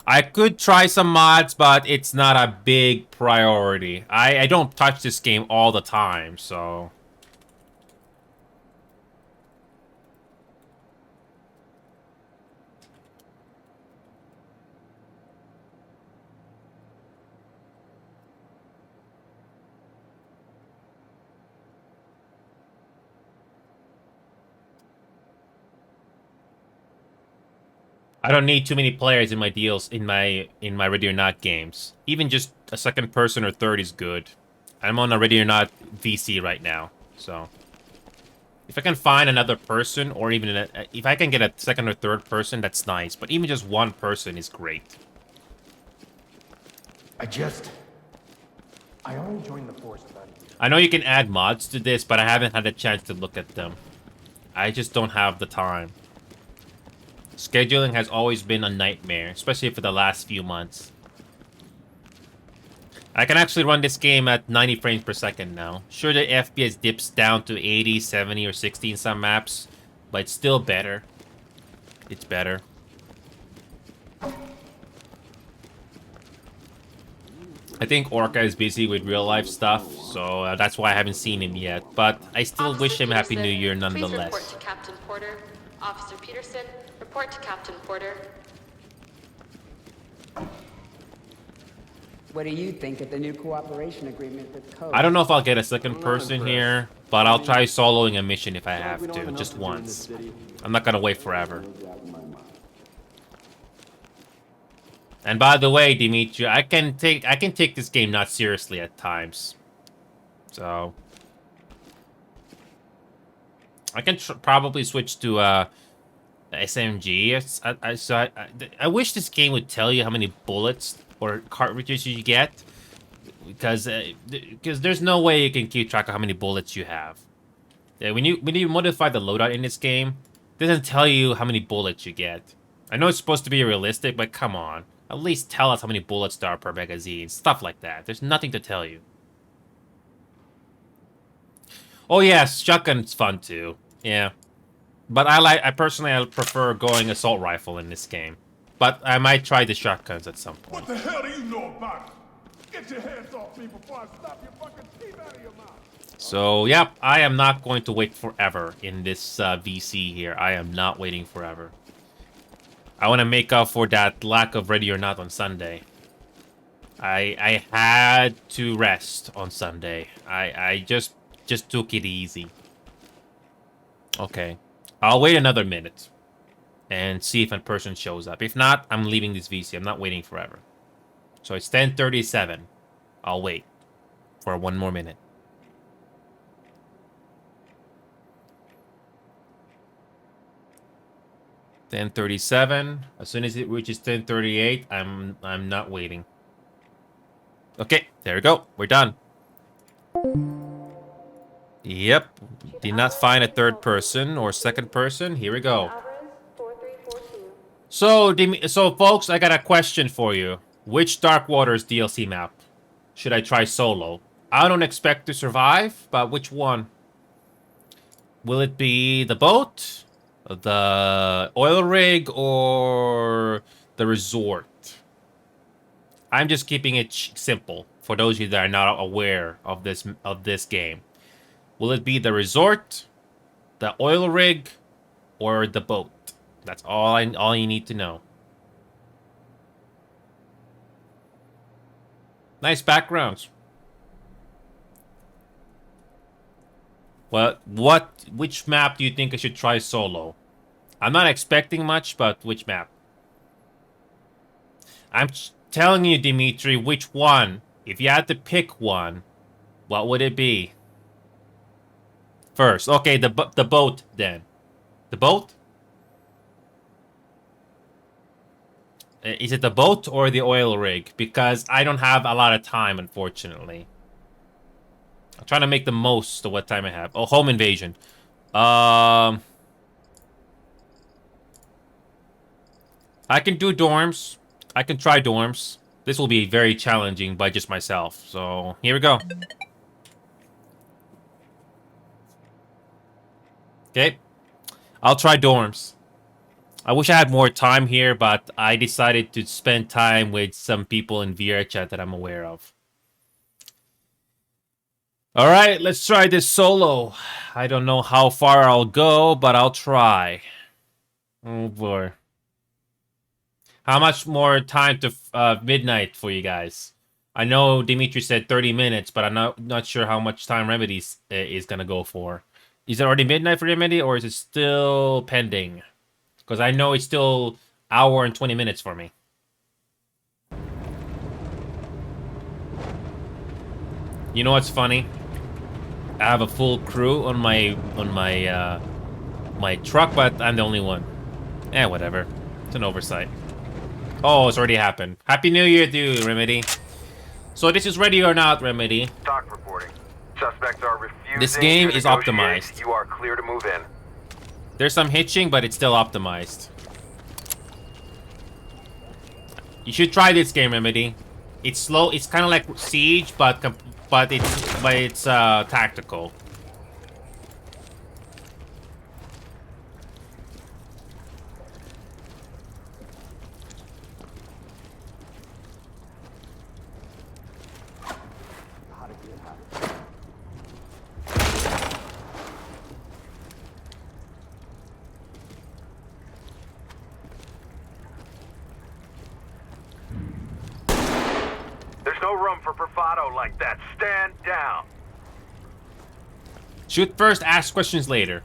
I could try some mods, but it's not a big priority. I don't touch this game all the time, so... I don't need too many players in my deals in my Ready or Not games. Even just a second person or third is good. I'm on a Ready or Not VC right now, so if I can find another person, or even if I can get a second or third person, that's nice. But even just one person is great. I only joined the force about I know you can add mods to this, but I haven't had a chance to look at them. I just don't have the time. Scheduling has always been a nightmare, especially for the last few months. I can actually run this game at 90 frames per second now. Sure, the FPS dips down to 80, 70, or 60 in some maps, but it's still better. It's better. I think Orca is busy with real-life stuff, so that's why I haven't seen him yet. But I still wish him Happy New Year nonetheless. Please report to Captain Porter. Officer Peterson, report to Captain Porter. What do you think of the new cooperation agreement with Code? I don't know if I'll get a second person here, but I'll try soloing a mission if I have to, just once. I'm not gonna wait forever. And by the way, Dimitri, I can take this game not seriously at times. So I can probably switch to SMG. I wish this game would tell you how many bullets or cartridges you get, because there's no way you can keep track of how many bullets you have. Yeah, when you modify the loadout in this game, it doesn't tell you how many bullets you get. I know it's supposed to be realistic, but come on. At least tell us how many bullets there are per magazine. Stuff like that. There's nothing to tell you. Oh yes, shotgun's fun too. Yeah. But I personally prefer going assault rifle in this game. But I might try the shotguns at some point. What the hell do you know about it? Get your hands off me before I slap your fucking teeth out of your mouth. So, yep, I am not going to wait forever in this VC here. I am not waiting forever. I want to make up for that lack of Ready or Not on Sunday. I had to rest on Sunday. I just took it easy. Okay. I'll wait another minute and see if a person shows up. If not, I'm leaving this VC. I'm not waiting forever. So it's 10:37. I'll wait for one more minute. (10:37). As soon as it reaches 10:38, I'm not waiting. Okay, there we go. We're done. Yep. Did not find a third person or second person. Here we go. So folks, I got a question for you. Which Dark Waters DLC map should I try solo? I don't expect to survive, but which one? Will it be the boat, the oil rig, or the resort? I'm just keeping it simple for those of you that are not aware of this game. Will it be the resort, the oil rig, or the boat? That's all you need to know. Nice backgrounds. Well, which map do you think I should try solo? I'm not expecting much, but which map? I'm telling you, Dimitri, which one? If you had to pick one, what would it be? First, okay, the boat then. The boat? Is it the boat or the oil rig? Because I don't have a lot of time, unfortunately. I'm trying to make the most of what time I have. Oh, home invasion. I can do dorms. I can try dorms. This will be very challenging by just myself. So, here we go. Okay. I'll try dorms. I wish I had more time here, but I decided to spend time with some people in VRChat that I'm aware of. Alright, let's try this solo. I don't know how far I'll go, but I'll try. Oh boy. How much more time to midnight for you guys? I know Dimitri said 30 minutes, but I'm not sure how much time Remedies is gonna go for. Is it already midnight for Remedy, or is it still pending? Because I know it's still hour and 20 minutes for me. You know what's funny? I have a full crew on my truck, but I'm the only one. Whatever. It's an oversight. Oh, it's already happened. Happy New Year to you, Remedy. So this is ready or not, Remedy? Doc reporting. Suspects are refusing. This game to is negotiate. optimized. You are clear to move in. There's some hitching, but it's still optimized. You should try this game, Remedy. It's slow. It's kind of like Siege, but it's tactical. There's no room for bravado like that. Stand down. Shoot first, ask questions later.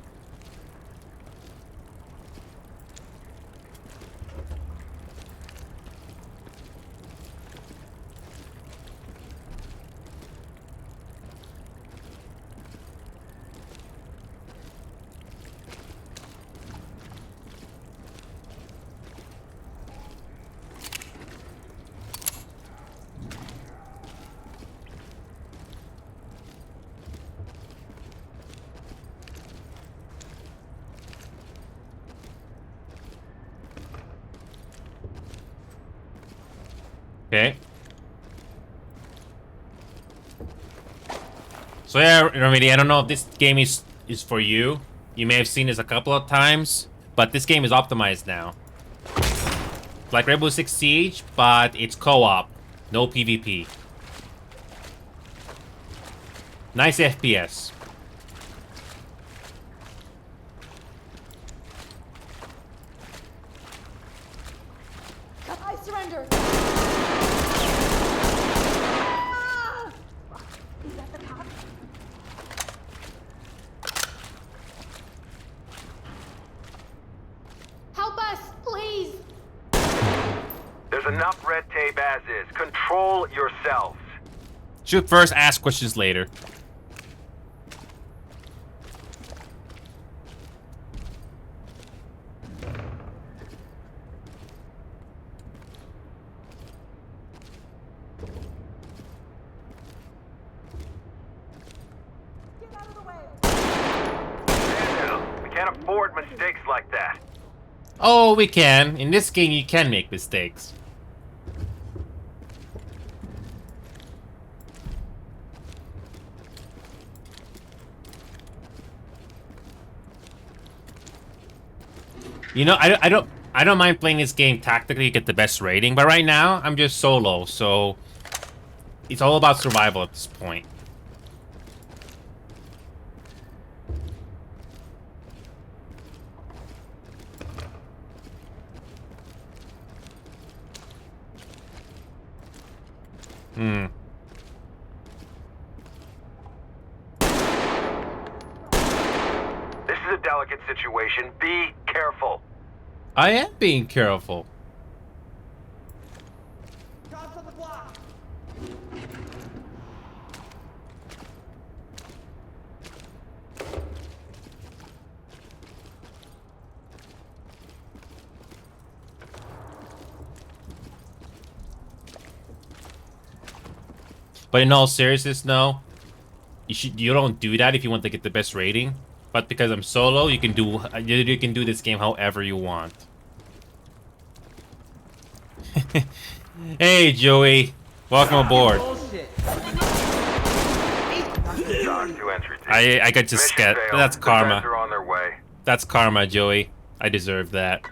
Okay. So yeah, Remedy, I don't know if this game is for you. You may have seen this a couple of times, but this game is optimized now. Like Rainbow Six Siege, but it's co-op, no PvP. Nice FPS. I surrender. Is that the cop? Help us, please. There's enough red tape as is. Control yourselves. Shoot first, ask questions later. Oh, we can. In this game, you can make mistakes. You know, I don't mind playing this game tactically to get the best rating, but right now I'm just solo, so it's all about survival at this point. This is a delicate situation. Be careful. I am being careful. But in all seriousness, no. You don't do that if you want to get the best rating. But because I'm solo, you can do this game however you want. Hey Joey, welcome aboard. I got just get that's karma. That's karma, Joey. I deserve that.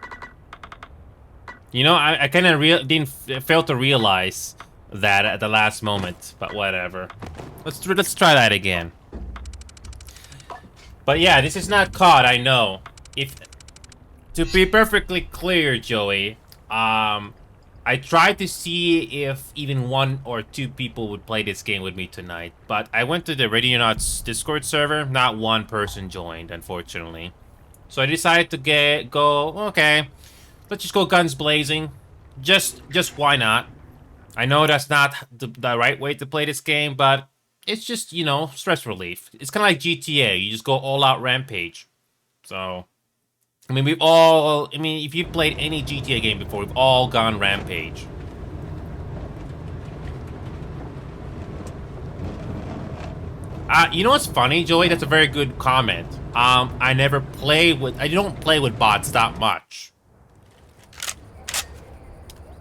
You know, I kind of didn't fail to realize that at the last moment, but whatever. Let's try that again. But yeah, this is not COD, I know. To be perfectly clear, Joey, I tried to see if even 1 or 2 people would play this game with me tonight, but I went to the Radionauts Discord server, not 1 person joined, unfortunately. So I decided to go, okay, let's just go guns blazing. Just why not? I know that's not the right way to play this game, but it's just, you know, stress relief. It's kind of like GTA. You just go all out rampage. So, I mean, if you've played any GTA game before, we've all gone rampage. You know what's funny, Joey? That's a very good comment. I don't play with bots that much.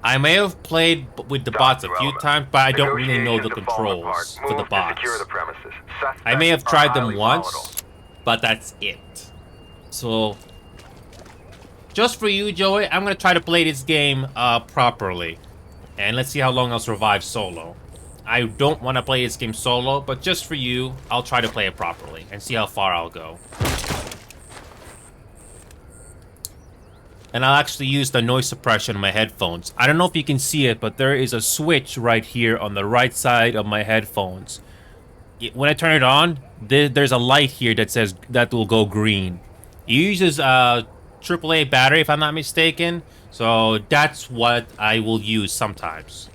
I may have played with the bots a few times, but I don't really know the controls for the bots. I may have tried them once, but that's it. So, just for you, Joey, I'm gonna try to play this game properly. And let's see how long I'll survive solo. I don't want to play this game solo, but just for you, I'll try to play it properly and see how far I'll go. And I'll actually use the noise suppression on my headphones. I don't know if you can see it, but there is a switch right here on the right side of my headphones. When I turn it on, there's a light here that says that will go green. It uses a AAA battery, if I'm not mistaken. So that's what I will use sometimes.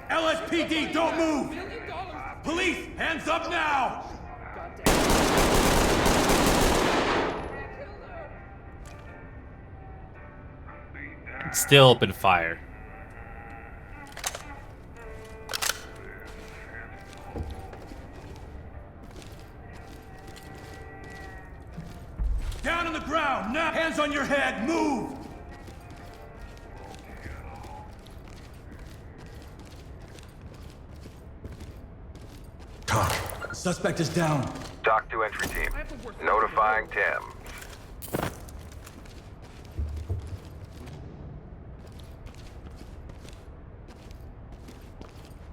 LSPD, don't move! Police, hands up now! Still open fire. Down on the ground, now! Hands on your head, move! Talk. Suspect is down. Dock to entry team. Notifying Tim.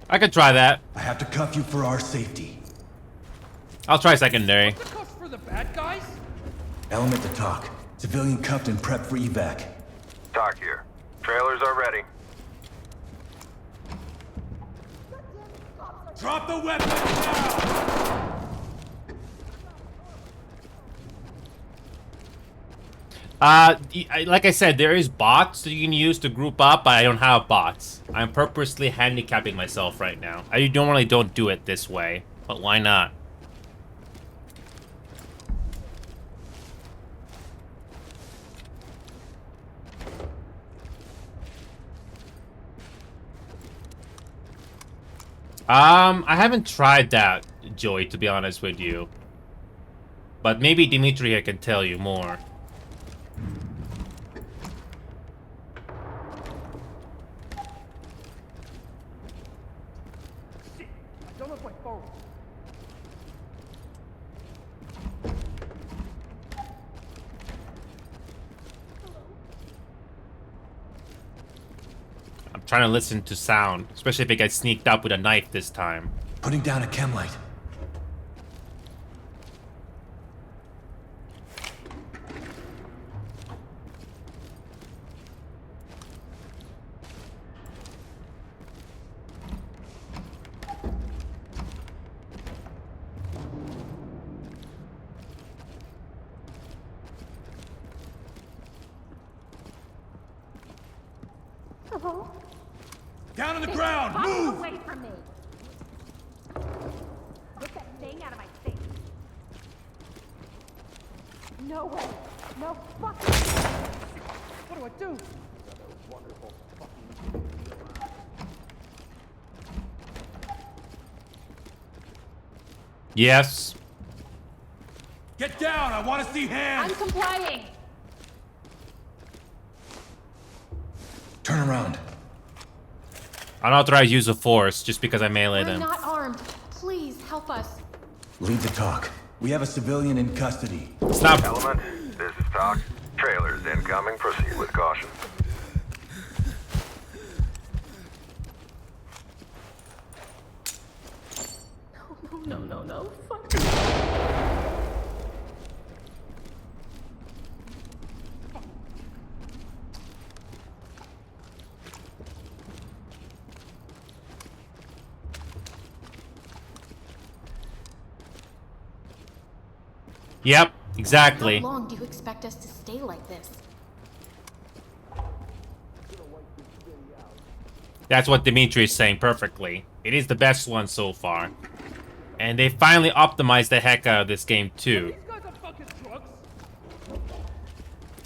I could try that. I have to cuff you for our safety. I'll try secondary. For the bad guys? Element to talk. Civilian cuffed and prepped for evac. Dock here. Trailers are ready. Drop the weapon now! Like I said, there is bots that you can use to group up, but I don't have bots. I'm purposely handicapping myself right now. I normally don't do it this way, but why not? I haven't tried that, Joey, to be honest with you. But maybe Dimitri here can tell you more. Don't look my phone. I'm trying to listen to sound, especially if it gets sneaked up with a knife this time. Putting down a chem light. Down on the ground! Move! Away from me! Get that thing out of my face! No way! No fucking way! What do I do? Yes. Get down! I want to see hands! I'm complying! Turn around. Unauthorized use of force just because I melee We're them. not armed. Please help us. Lead the talk. We have a civilian in custody. Stop. Element, this is Talk. Trailers incoming. Proceed with caution. No. Fuck. Yep, exactly. How long do you expect us to stay like this? That's what Dimitri is saying perfectly. It is the best one so far. And they finally optimized the heck out of this game too.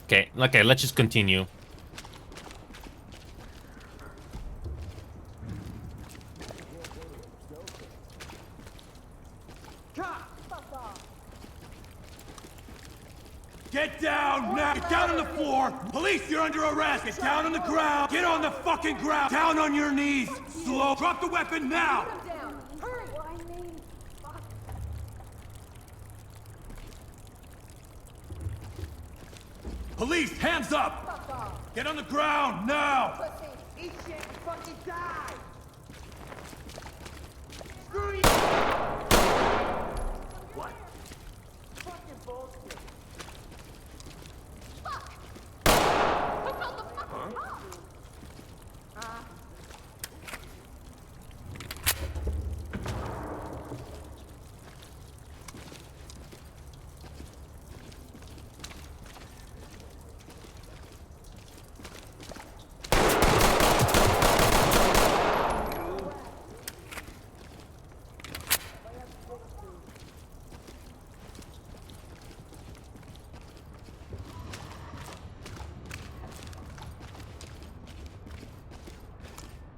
Okay, let's just continue. Get down now! Get down on the floor! Police, you're under arrest! Get down on the ground! Get on the fucking ground! Down on your knees! Slow! Drop the weapon now! Police, hands up! Get on the ground now! Eat shit and fucking die! Screw you! What? Fucking bullshit.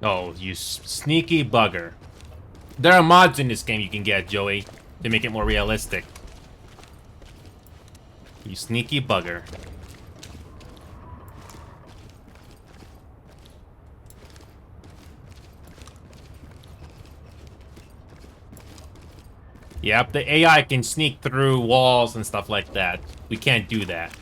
Oh, you sneaky bugger. There are mods in this game you can get, Joey, to make it more realistic. You sneaky bugger. Yep, the AI can sneak through walls and stuff like that. We can't do that.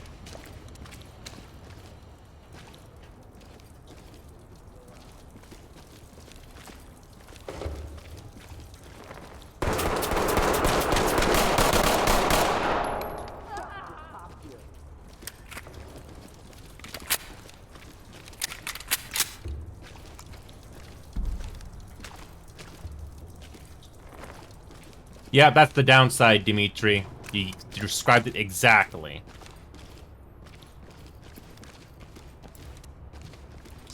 Yeah, that's the downside, Dimitri. You described it exactly.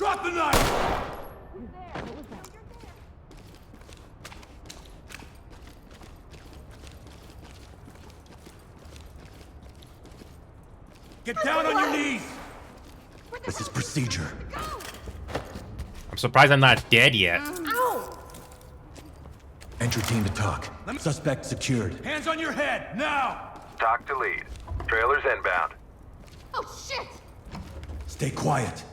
Drop the knife! Get down on your knees! This is procedure. I'm surprised I'm not dead yet. Ow! Entry team to talk. Suspect secured. Hands on your head, now! Talk to lead. Trailers inbound. Oh, shit! Stay quiet.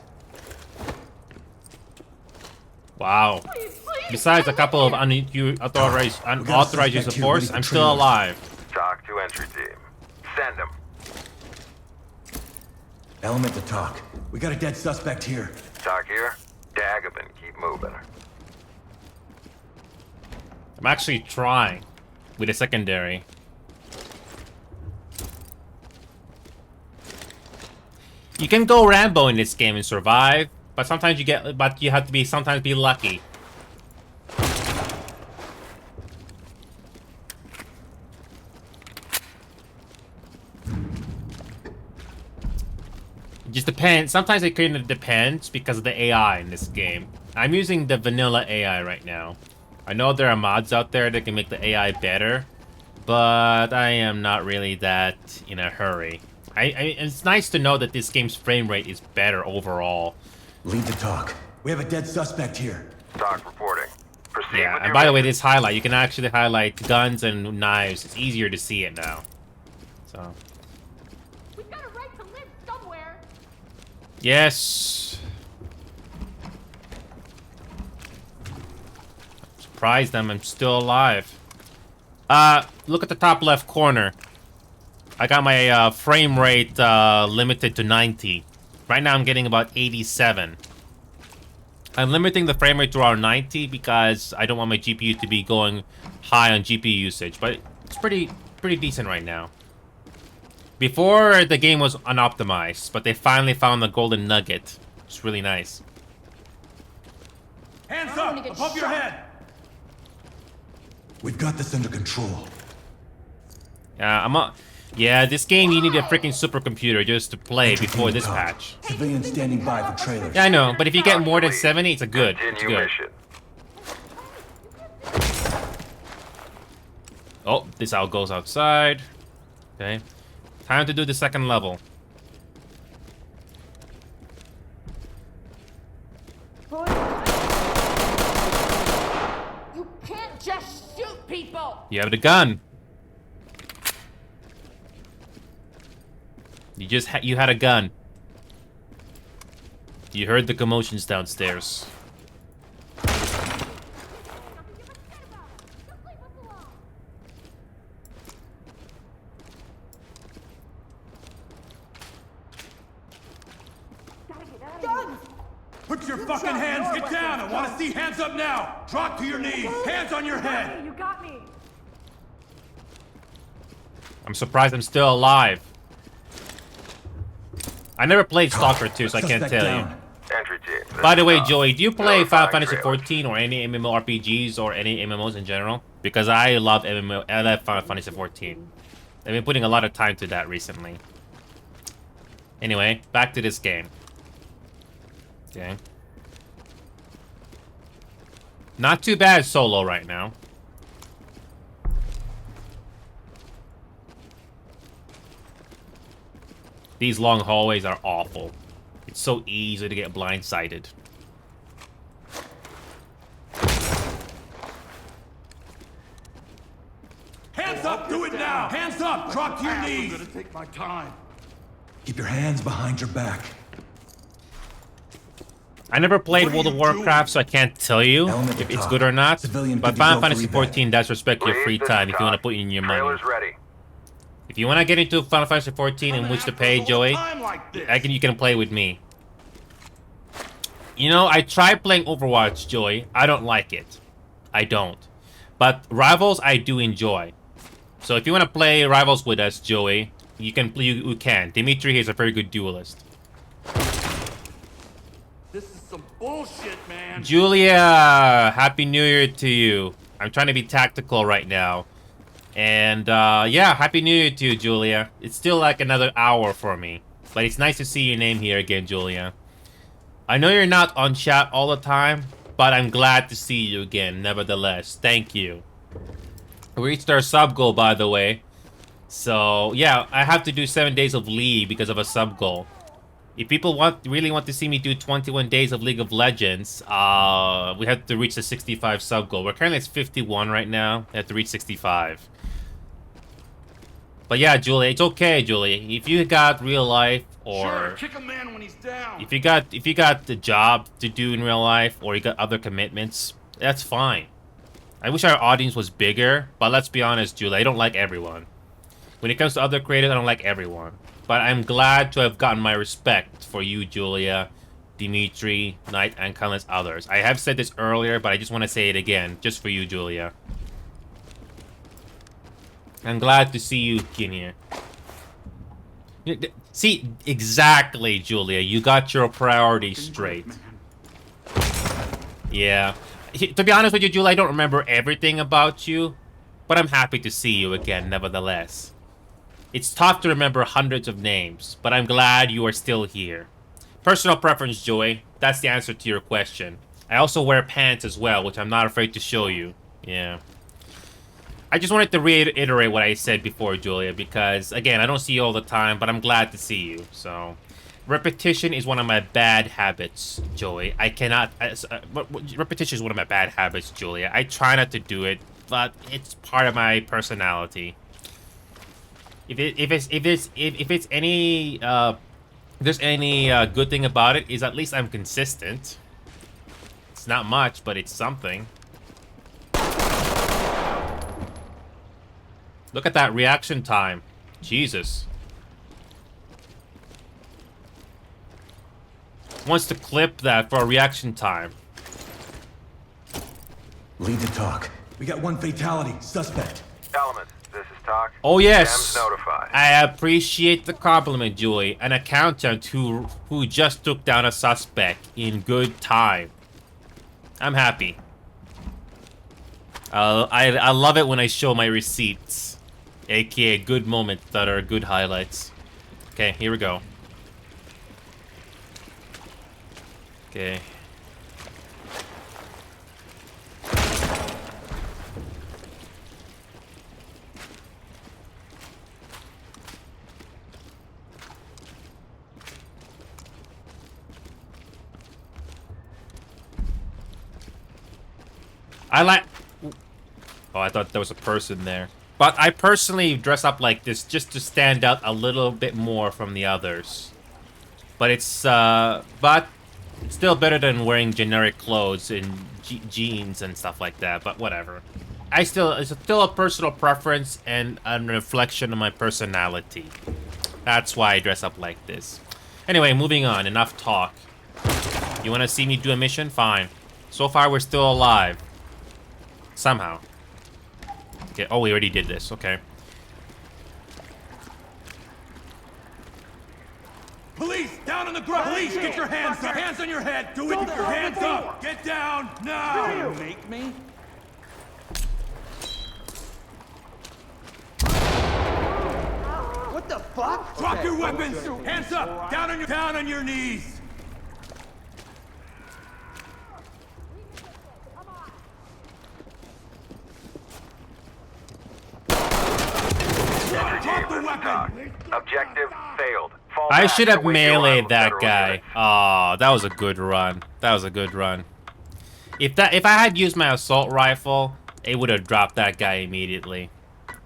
Wow. Besides a couple of unauthorized use of force, I'm still alive. Talk to entry team. Send them. Element to talk. We got a dead suspect here. Talk here. Dagobin, keep moving. I'm actually trying with a secondary. You can go Rambo in this game and survive, but sometimes you have to sometimes be lucky. It just depends. Sometimes it kind of depends because of the AI in this game. I'm using the vanilla AI right now. I know there are mods out there that can make the AI better, but I am not really that in a hurry. It's nice to know that this game's frame rate is better overall. Lead to talk. We have a dead suspect here. Talk reporting. Proceed Yeah, with and your by the way, mission. this highlight, you can actually highlight guns and knives. It's easier to see it now. So, We've got a right to live somewhere. yes. Surprised them, I'm still alive. Look at the top left corner. I got my frame rate limited to 90. Right now I'm getting about 87. I'm limiting the frame rate to around 90 because I don't want my GPU to be going high on GPU usage, but it's pretty decent right now. Before, the game was unoptimized, but they finally found the golden nugget. It's really nice. Hands up, above your head! We've got this under control. Yeah, this game you need a freaking supercomputer just to play before this patch. Civilians standing by for trailers. Yeah, I know, but if you get more than 70, it's good. It's Continue good. mission. Oh, this owl goes outside. Okay. Time to do the second level. You can't just shoot people! You have the gun. You had a gun. You heard the commotions downstairs. Guns! Put your fucking hands, get down! I want to see hands up now! Drop to your knees! Hands on your head! You got me. I'm surprised I'm still alive. I never played Stalker 2, so I can't tell you. Entry team. By the way, Joey, do you play Notify Final Fantasy trailers. 14 or any MMORPGs or any MMOs in general? Because I love MMO. I love Final Fantasy 14. I've been putting a lot of time to that recently. Anyway, back to this game. Okay. Not too bad solo right now. These long hallways are awful. It's so easy to get blindsided. Hands up, do it now! Hands up, drop to your knees! I'm gonna take my time. Keep your hands behind your back. I never played World of Warcraft, so I can't tell you Element if to it's talk. good or not. Civilian But good to Final go Fantasy for evac. 14 does respect your free Lead time if you want to talk. put in your money. Trailers ready. If you want to get into Final Fantasy 14 in which to pay, Joey, you can play with me. You know, I tried playing Overwatch, Joey. I don't like it. I don't. But Rivals, I do enjoy. So if you want to play Rivals with us, Joey, you can. You can. Dimitri is a very good duelist. This is some bullshit, man. Julia, Happy New Year to you. I'm trying to be tactical right now. And, yeah, Happy New Year to you, Julia. It's still like another hour for me. But it's nice to see your name here again, Julia. I know you're not on chat all the time, but I'm glad to see you again, nevertheless. Thank you. We reached our sub goal, by the way. So, yeah, I have to do 7 days of League because of a sub goal. If people really want to see me do 21 days of League of Legends, we have to reach the 65 sub goal. We're currently at 51 right now. We have to reach 65. But yeah, Julie, it's okay, Julie. If you got real life, or Sure, kick a man when he's down. if you got the job to do in real life, or you got other commitments, that's fine. I wish our audience was bigger, but let's be honest, Julie, I don't like everyone. When it comes to other creators, I don't like everyone. But I'm glad to have gotten my respect for you, Julia, Dimitri, Knight, and countless others. I have said this earlier, but I just want to say it again, just for you, Julia. I'm glad to see you in here. See, exactly, Julia. You got your priorities straight. Yeah. To be honest with you, Julia, I don't remember everything about you, but I'm happy to see you again, nevertheless. It's tough to remember hundreds of names, but I'm glad you are still here. Personal preference, Joy. That's the answer to your question. I also wear pants as well, which I'm not afraid to show you. Yeah. I just wanted to reiterate what I said before, Julia, because, again, I don't see you all the time, but I'm glad to see you, so... Repetition is one of my bad habits, Joey. I cannot... repetition is one of my bad habits, Julia. I try not to do it, but it's part of my personality. If there's any good thing about it, is at least I'm consistent. It's not much, but it's something. Look at that reaction time. Jesus. Wants to clip that for a reaction time. Lead to talk. We got one fatality. Suspect. Elements, this is Talk. Oh yes. Sam's notified. I appreciate the compliment, Julie. An accountant who just took down a suspect in good time. I'm happy. I love it when I show my receipts. AKA good moments that are good highlights. Okay, here we go. Okay. Oh, I thought there was a person there. But I personally dress up like this just to stand out a little bit more from the others. But it's still better than wearing generic clothes and jeans and stuff like that, but whatever. It's still a personal preference and a reflection of my personality. That's why I dress up like this. Anyway, moving on, enough talk. You wanna see me do a mission? Fine. So far, we're still alive. Somehow. Okay, oh, we already did this, okay. Police, down on the ground! Police, get your hands up! Hands on your head! Do it! Get your hands up! Get down, now! You make me? What the fuck? Drop your weapons! Hands up! Down on your knees! Drop the weapon! Objective failed. Fall I back should and have await the meleeed arrival of that federal guy. units. Oh, that was a good run. That was a good run. If I had used my assault rifle, it would have dropped that guy immediately.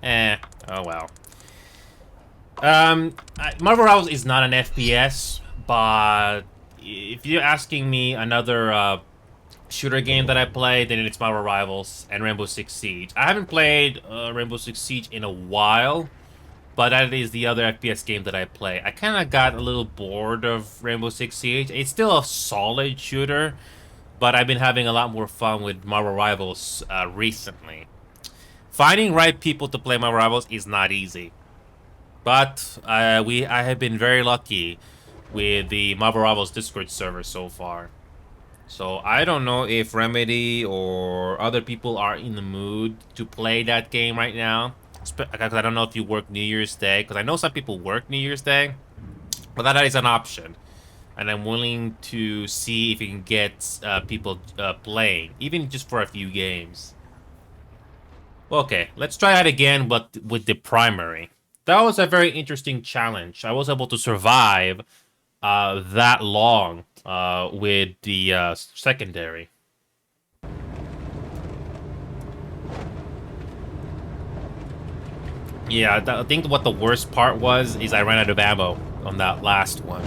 Oh well. Marvel Rivals is not an FPS, but if you're asking me another shooter game that I play, then it's Marvel Rivals and Rainbow Six Siege. I haven't played Rainbow Six Siege in a while, but that is the other FPS game that I play. I kind of got a little bored of Rainbow Six Siege. It's still a solid shooter, but I've been having a lot more fun with Marvel Rivals recently. Finding right people to play Marvel Rivals is not easy, but I have been very lucky with the Marvel Rivals Discord server so far. So I don't know if Remedy or other people are in the mood to play that game right now. Because I don't know if you work New Year's Day, because I know some people work New Year's Day, but that is an option. and I'm willing to see if you can get people playing, even just for a few games. Okay, let's try that again, but with the primary. That was a very interesting challenge. I was able to survive that long with the secondary. Yeah, I think what the worst part was is I ran out of ammo on that last one.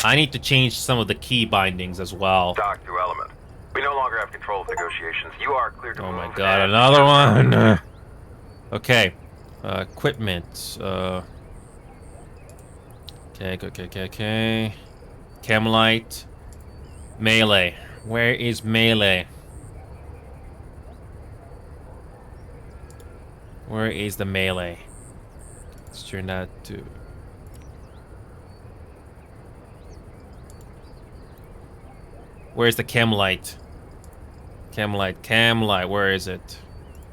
I need to change some of the key bindings as well. Doc to Element. We no longer have control of negotiations. You are clear to Oh move. my god, another one! Okay. Equipment. Okay. Camlite. Melee. Where is melee? Where is the melee? Let's turn that to... Where's the Camlite? Camlite, where is it?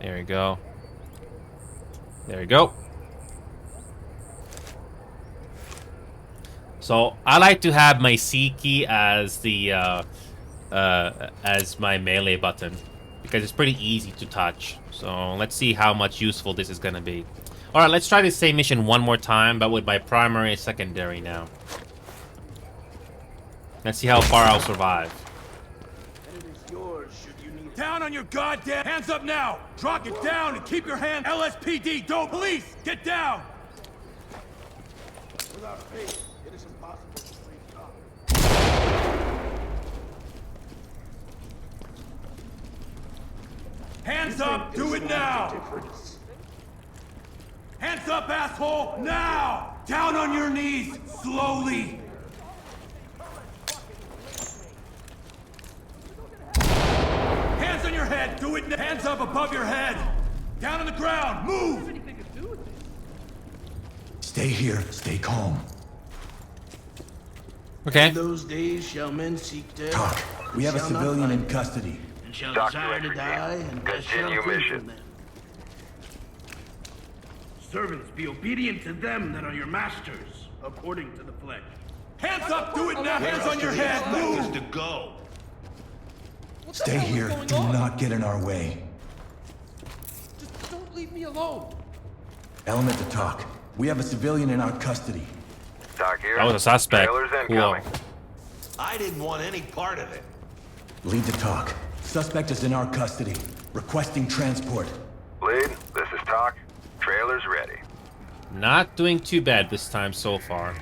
There we go. There we go. So I like to have my C key as the as my melee button because it's pretty easy to touch. So let's see how much useful this is gonna be. All right, let's try the same mission one more time, but with my primary and secondary now. Let's see how far I'll survive. Down on your goddamn hands up now! Drop it down and keep your hand. LSPD, don't police! Get down! Without faith, it is impossible to free hands up! Do it now! Hands up, asshole! Now! Down on your knees! Slowly! Hands on your head! Do it! Hands up above your head! Down on the ground! Move! Stay here. Stay calm. Okay. In those days shall men seek death. Talk. We have a shall not civilian in find it, custody. and shall Doc to desire to entry die, team. and death shall Continue flee mission. from them. Servants, be obedient to them that are your masters, according to the flesh. Hands up! Do it now! Hands on your head! Move! To go. Stay here. Do not get in our way. Just don't leave me alone. Element to talk. We have a civilian in our custody. Doc here. That was a suspect. Trailers Cool. incoming. I didn't want any part of it. Lead to talk. Suspect is in our custody. Requesting transport. Lead, this is Talk. Trailers ready. Not doing too bad this time so far.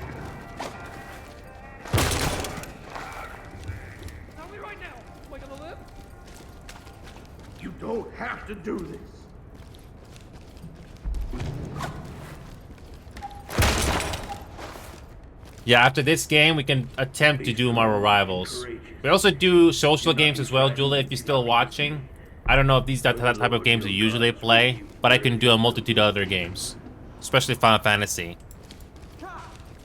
Tell me right now. Am I gonna live? You don't have to do this. Yeah, after this game, we can attempt to do more rivals. We also do social games as well, Julia, if you're still watching. I don't know if these are the type of games you usually play, but I can do a multitude of other games, especially Final Fantasy.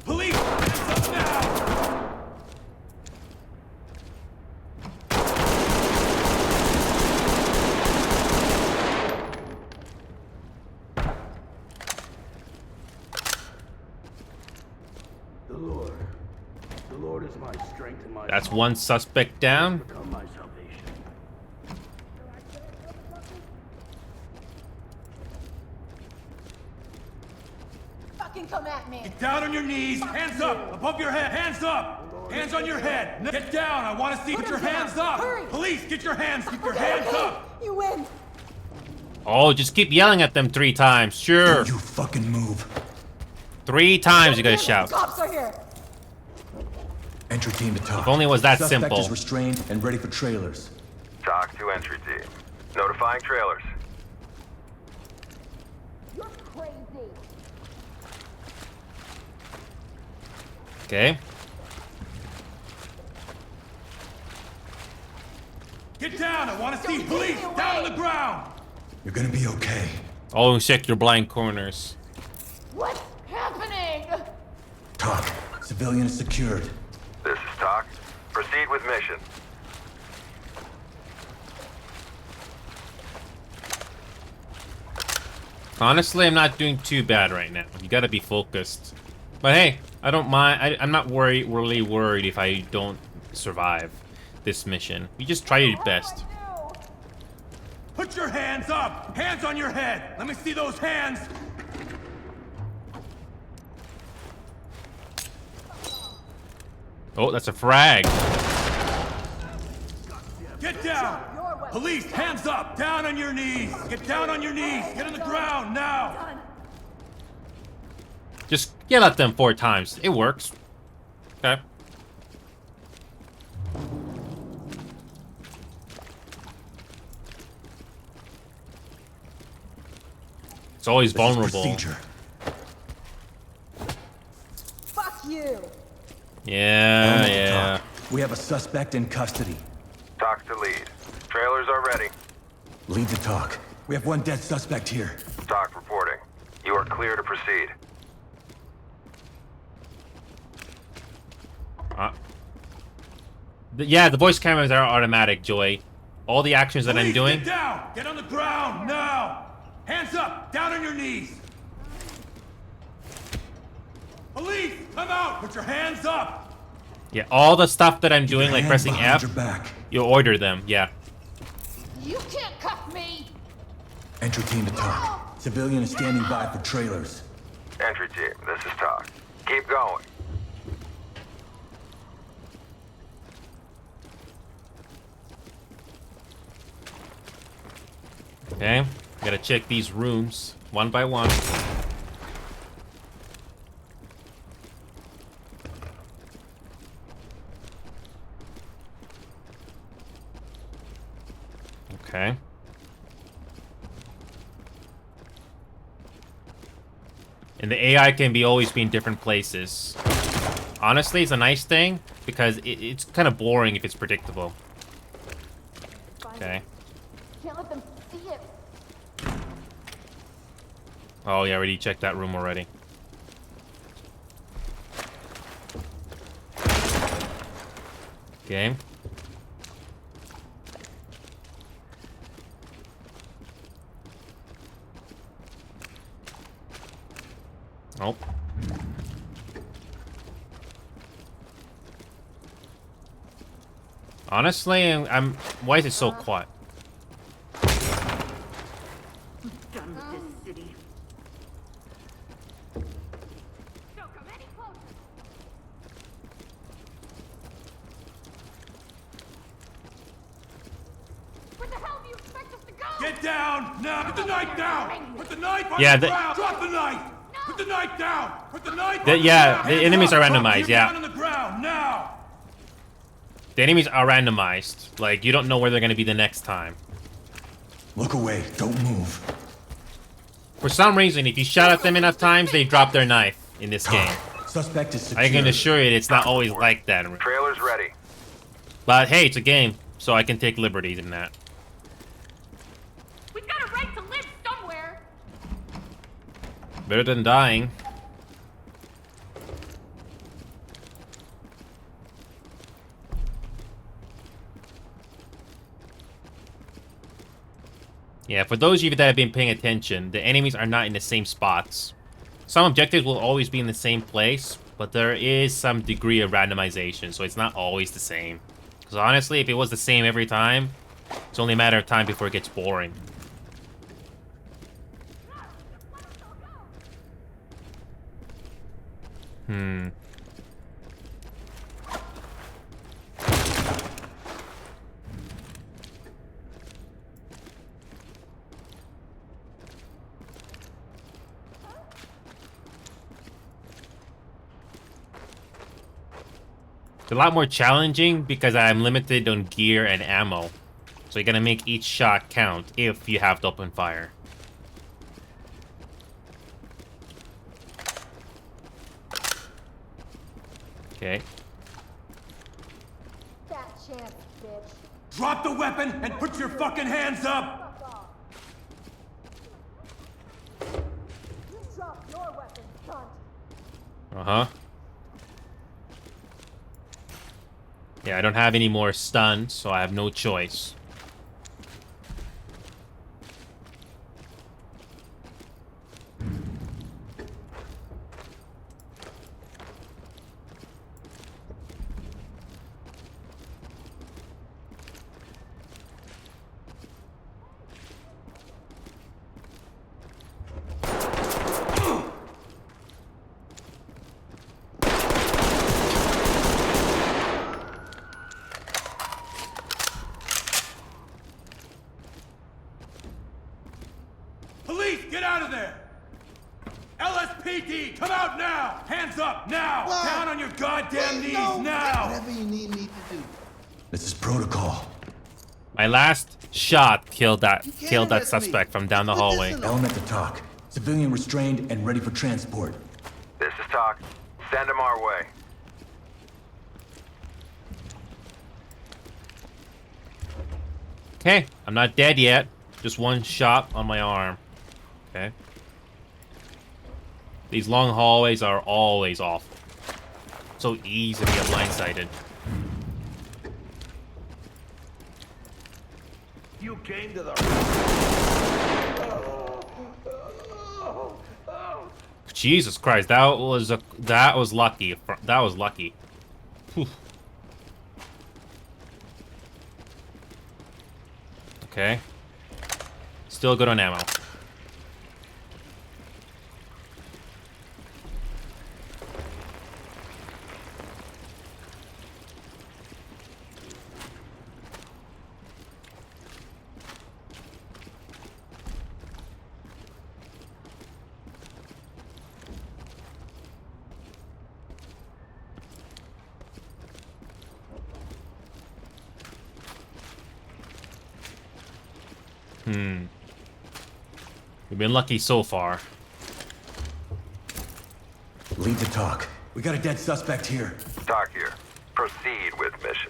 Police! Hands up now! The Lord is my strength and my That's one suspect down. become my salvation. Fucking come at me. Get down on your knees! Hands up! Above your head! Hands up! Hands on your head! Get down! I want to see! Get your hands up! Hurry. Police, get your hands! Keep your hands up! You win. Oh, just keep yelling at them 3 times. Sure. You fucking move. 3 times you gotta Damn it, shout. Cops are here. Entry team to talk. If only it was that Suspect simple. is restrained and ready for trailers. Talk to entry team. Notifying trailers. You're crazy. Okay. Get down! I want to see police! Down on the ground! You're gonna be okay. Oh, check your blind corners. What's happening? Talk. Civilian is secured. This is Talk. Proceed with mission. Honestly, I'm not doing too bad right now. You gotta be focused. But hey, I don't mind. I'm not really worried if I don't survive this mission. You just try your best. Put your hands up! Hands on your head! Let me see those hands! Oh, that's a frag. Get down! Police, hands up! Down on your knees! Get down on your knees! Get on the ground, now! Just yell at them 4 times. It works. Okay. It's always vulnerable. Fuck you. Yeah. We have a suspect in custody. Talk to lead. Trailers are ready. Lead to talk. We have one dead suspect here. Talk reporting. You are clear to proceed. Yeah, the voice cameras are automatic, Joy. All the actions that I'm doing. Get down! Get on the ground, now! Hands up! Down on your knees! Police, come out! Put your hands up! Yeah, all the stuff that I'm doing, like pressing F, you order them, yeah. You can't cuff me. Entry team to talk. Civilian is standing by for trailers. Entry team, this is Talk. Keep going. Okay, gotta check these rooms one by one. Okay. And the AI can always be in different places. Honestly, it's a nice thing because it's kind of boring if it's predictable. Okay. Can't let them see it. Oh yeah, I already checked that room already. Okay. Oh. Honestly, I'm. Why is it so quiet? Done with this city. Don't come any closer. Where the hell do you expect us to go? Get down! Now! Put the knife down! Put the knife on Yeah, the ground! Drop the knife! Put the knife down! Put the knife on the Yeah, ground! the Hands enemies up! are Drop randomized, your yeah. down on the ground, now! The enemies are randomized. Like, you don't know where they're gonna be the next time. Look away. Don't move. For some reason, if you shot at them enough times, they drop their knife in this game. Suspect is secure. I can assure you it's not always like that. Trailers ready. But hey, it's a game, so I can take liberties in that. We've got a right to live somewhere. Better than dying. Yeah, for those of you that have been paying attention, the enemies are not in the same spots. Some objectives will always be in the same place, but there is some degree of randomization, so it's not always the same. Because honestly, if it was the same every time, it's only a matter of time before it gets boring. It's a lot more challenging because I'm limited on gear and ammo. So you gotta make each shot count if you have to open fire. Okay. Fat chance, bitch. Drop the weapon and put your fucking hands up! You drop your weapon, cunt. Uh-huh. Yeah, I don't have any more stuns, so I have no choice. LSPD, come out now! Hands up now! Why? Down on your goddamn knees No. now! Whatever you need me to do. This is protocol. My last shot killed that arrest me. suspect from down the hallway. Element to talk. Civilian restrained and ready for transport. This is Talk. Send him our way. Okay, I'm not dead yet. Just one shot on my arm. Okay. These long hallways are always awful. So easy to get blindsided. You came to the... Jesus Christ, that was lucky. That was lucky. Whew. Okay. Still good on ammo. We've been lucky so far. Lead to talk. We got a dead suspect here. Talk here. Proceed with mission.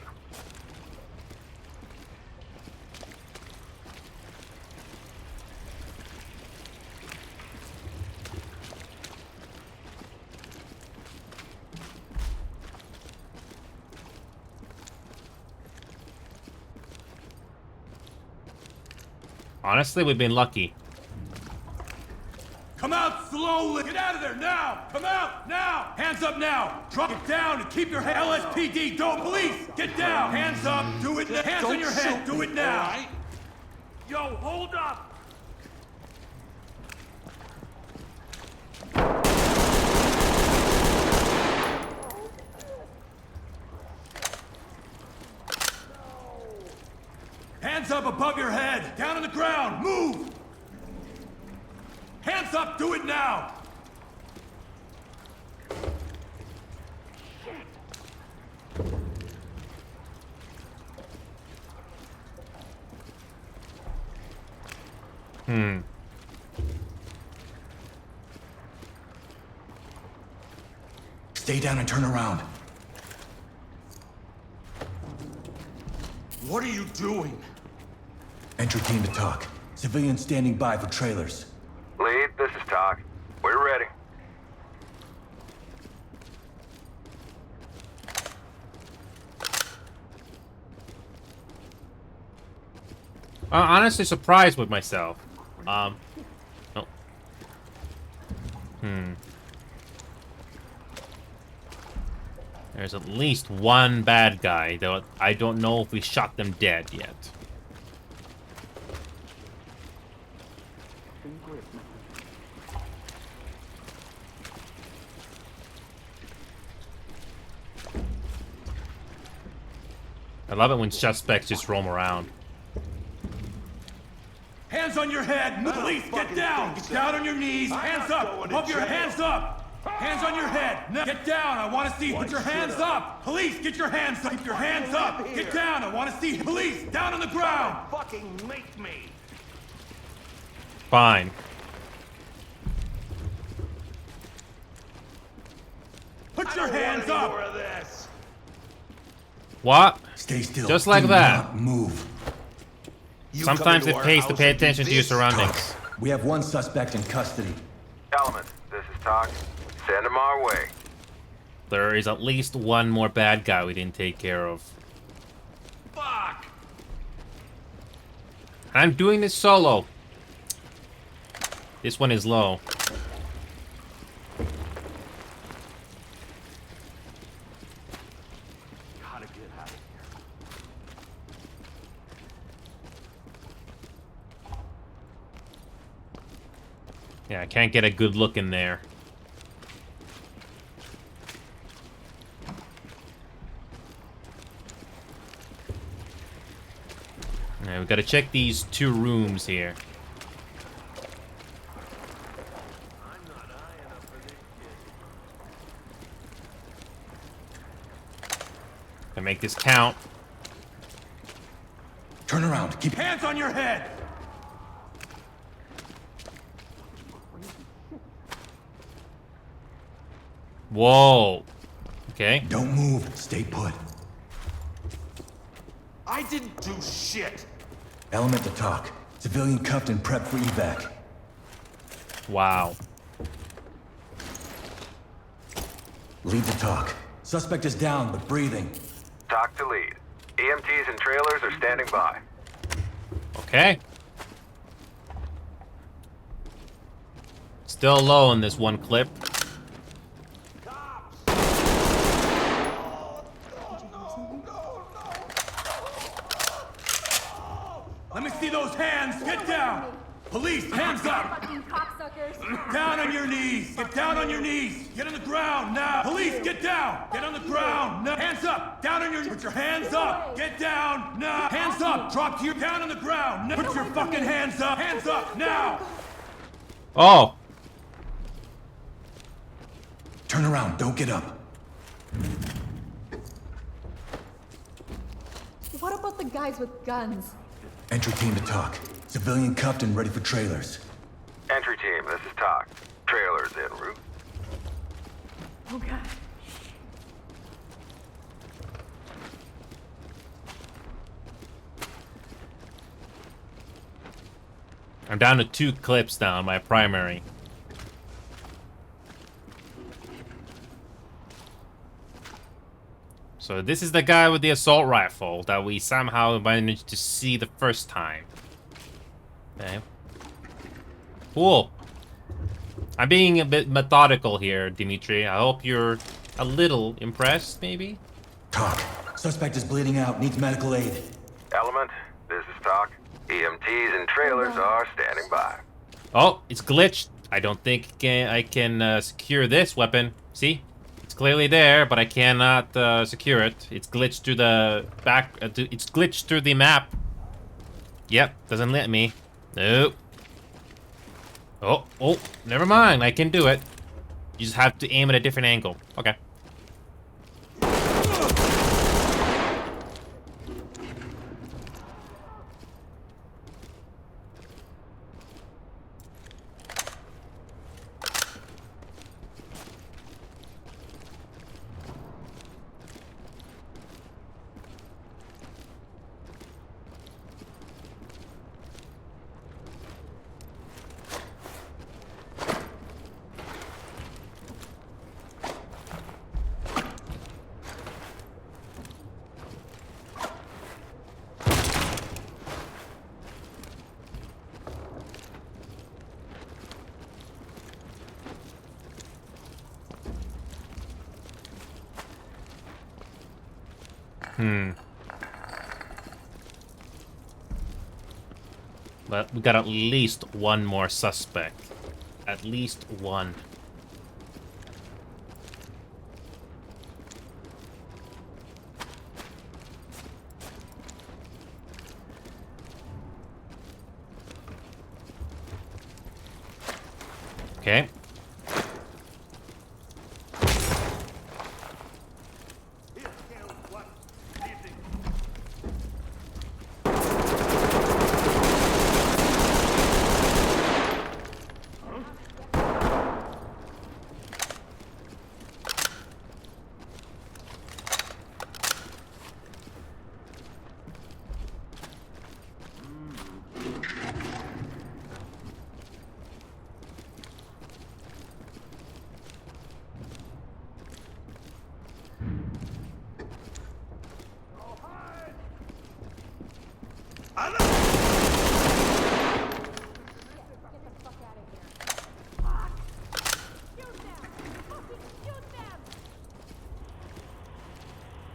Honestly, we've been lucky. Come out slowly! Get out of there now! Come out now! Hands up now! Drop it down and keep your head. LSPD, don't police! Get down! Hands up! Do it now! Hands on your head! Do it now! Yo, hold up! Hands up above your head! Down on the ground! Move! Hands up! Do it now! Stay down and turn around. What are you doing? Entry team to talk. Civilians standing by for trailers. Lead, this is Talk. We're ready. I'm honestly surprised with myself. No. There's at least one bad guy, though I don't know if we shot them dead yet. I love it when suspects just roam around. Hands on your head! Police, get down! Get down on your knees! Hands up! Above your hands up! Hands on your head! Now get down! I want to see. Put your hands up! Police, get your hands up! Keep your hands up! Get down! I want to see. Police, down on the ground! Fucking make me! Fine. Put your hands up! More of this. What? Stay still. Just like Do that. not move. Sometimes it pays to pay attention to your surroundings. We have one suspect in custody. Element, this is Talk. Send him our way. There is at least one more bad guy we didn't take care of. Fuck! I'm doing this solo. This one is low. Gotta get out of here. Yeah, I can't get a good look in there. Alright, we gotta check these two rooms here. Can make this count. Turn around. Keep hands on your head. Whoa. Okay. Don't move. Stay put. I didn't do shit. Element to talk. Civilian cuffed and prepped for evac. Wow. Lead to talk. Suspect is down, but breathing. Talk to lead. EMTs and trailers are standing by. Okay. Still low in this one clip. Let me see those hands. Get down. Police, hands up. Fucking cocksuckers. Down on your knees. Get down on your knees. Get on the ground now. Police, get down. Get on the ground now. Hands up. Down on your knees. Put your hands up. Get down now. Hands up. Drop to your down on the ground. Now. Put your fucking hands up. Hands up now. Oh. Turn around. Don't get up. What about the guys with guns? Entry team to talk. Civilian cuffed and ready for trailers. Entry team, this is Talk. Trailers en route. Oh god. I'm down to 2 clips now on my primary. So this is the guy with the assault rifle that we somehow managed to see the first time. Okay. Cool. I'm being a bit methodical here, Dimitri. I hope you're a little impressed, maybe? Talk. Suspect is bleeding out. Needs medical aid. Element, this is Talk. EMTs and trailers are standing by. Oh, it's glitched. I don't think I can secure this weapon. See? It's clearly there, but I cannot secure it. It's glitched through the back. It's glitched through the map. Yep, doesn't let me. Nope. Oh, never mind. I can do it. You just have to aim at a different angle. Okay. But we got at least one more suspect. At least one. Okay.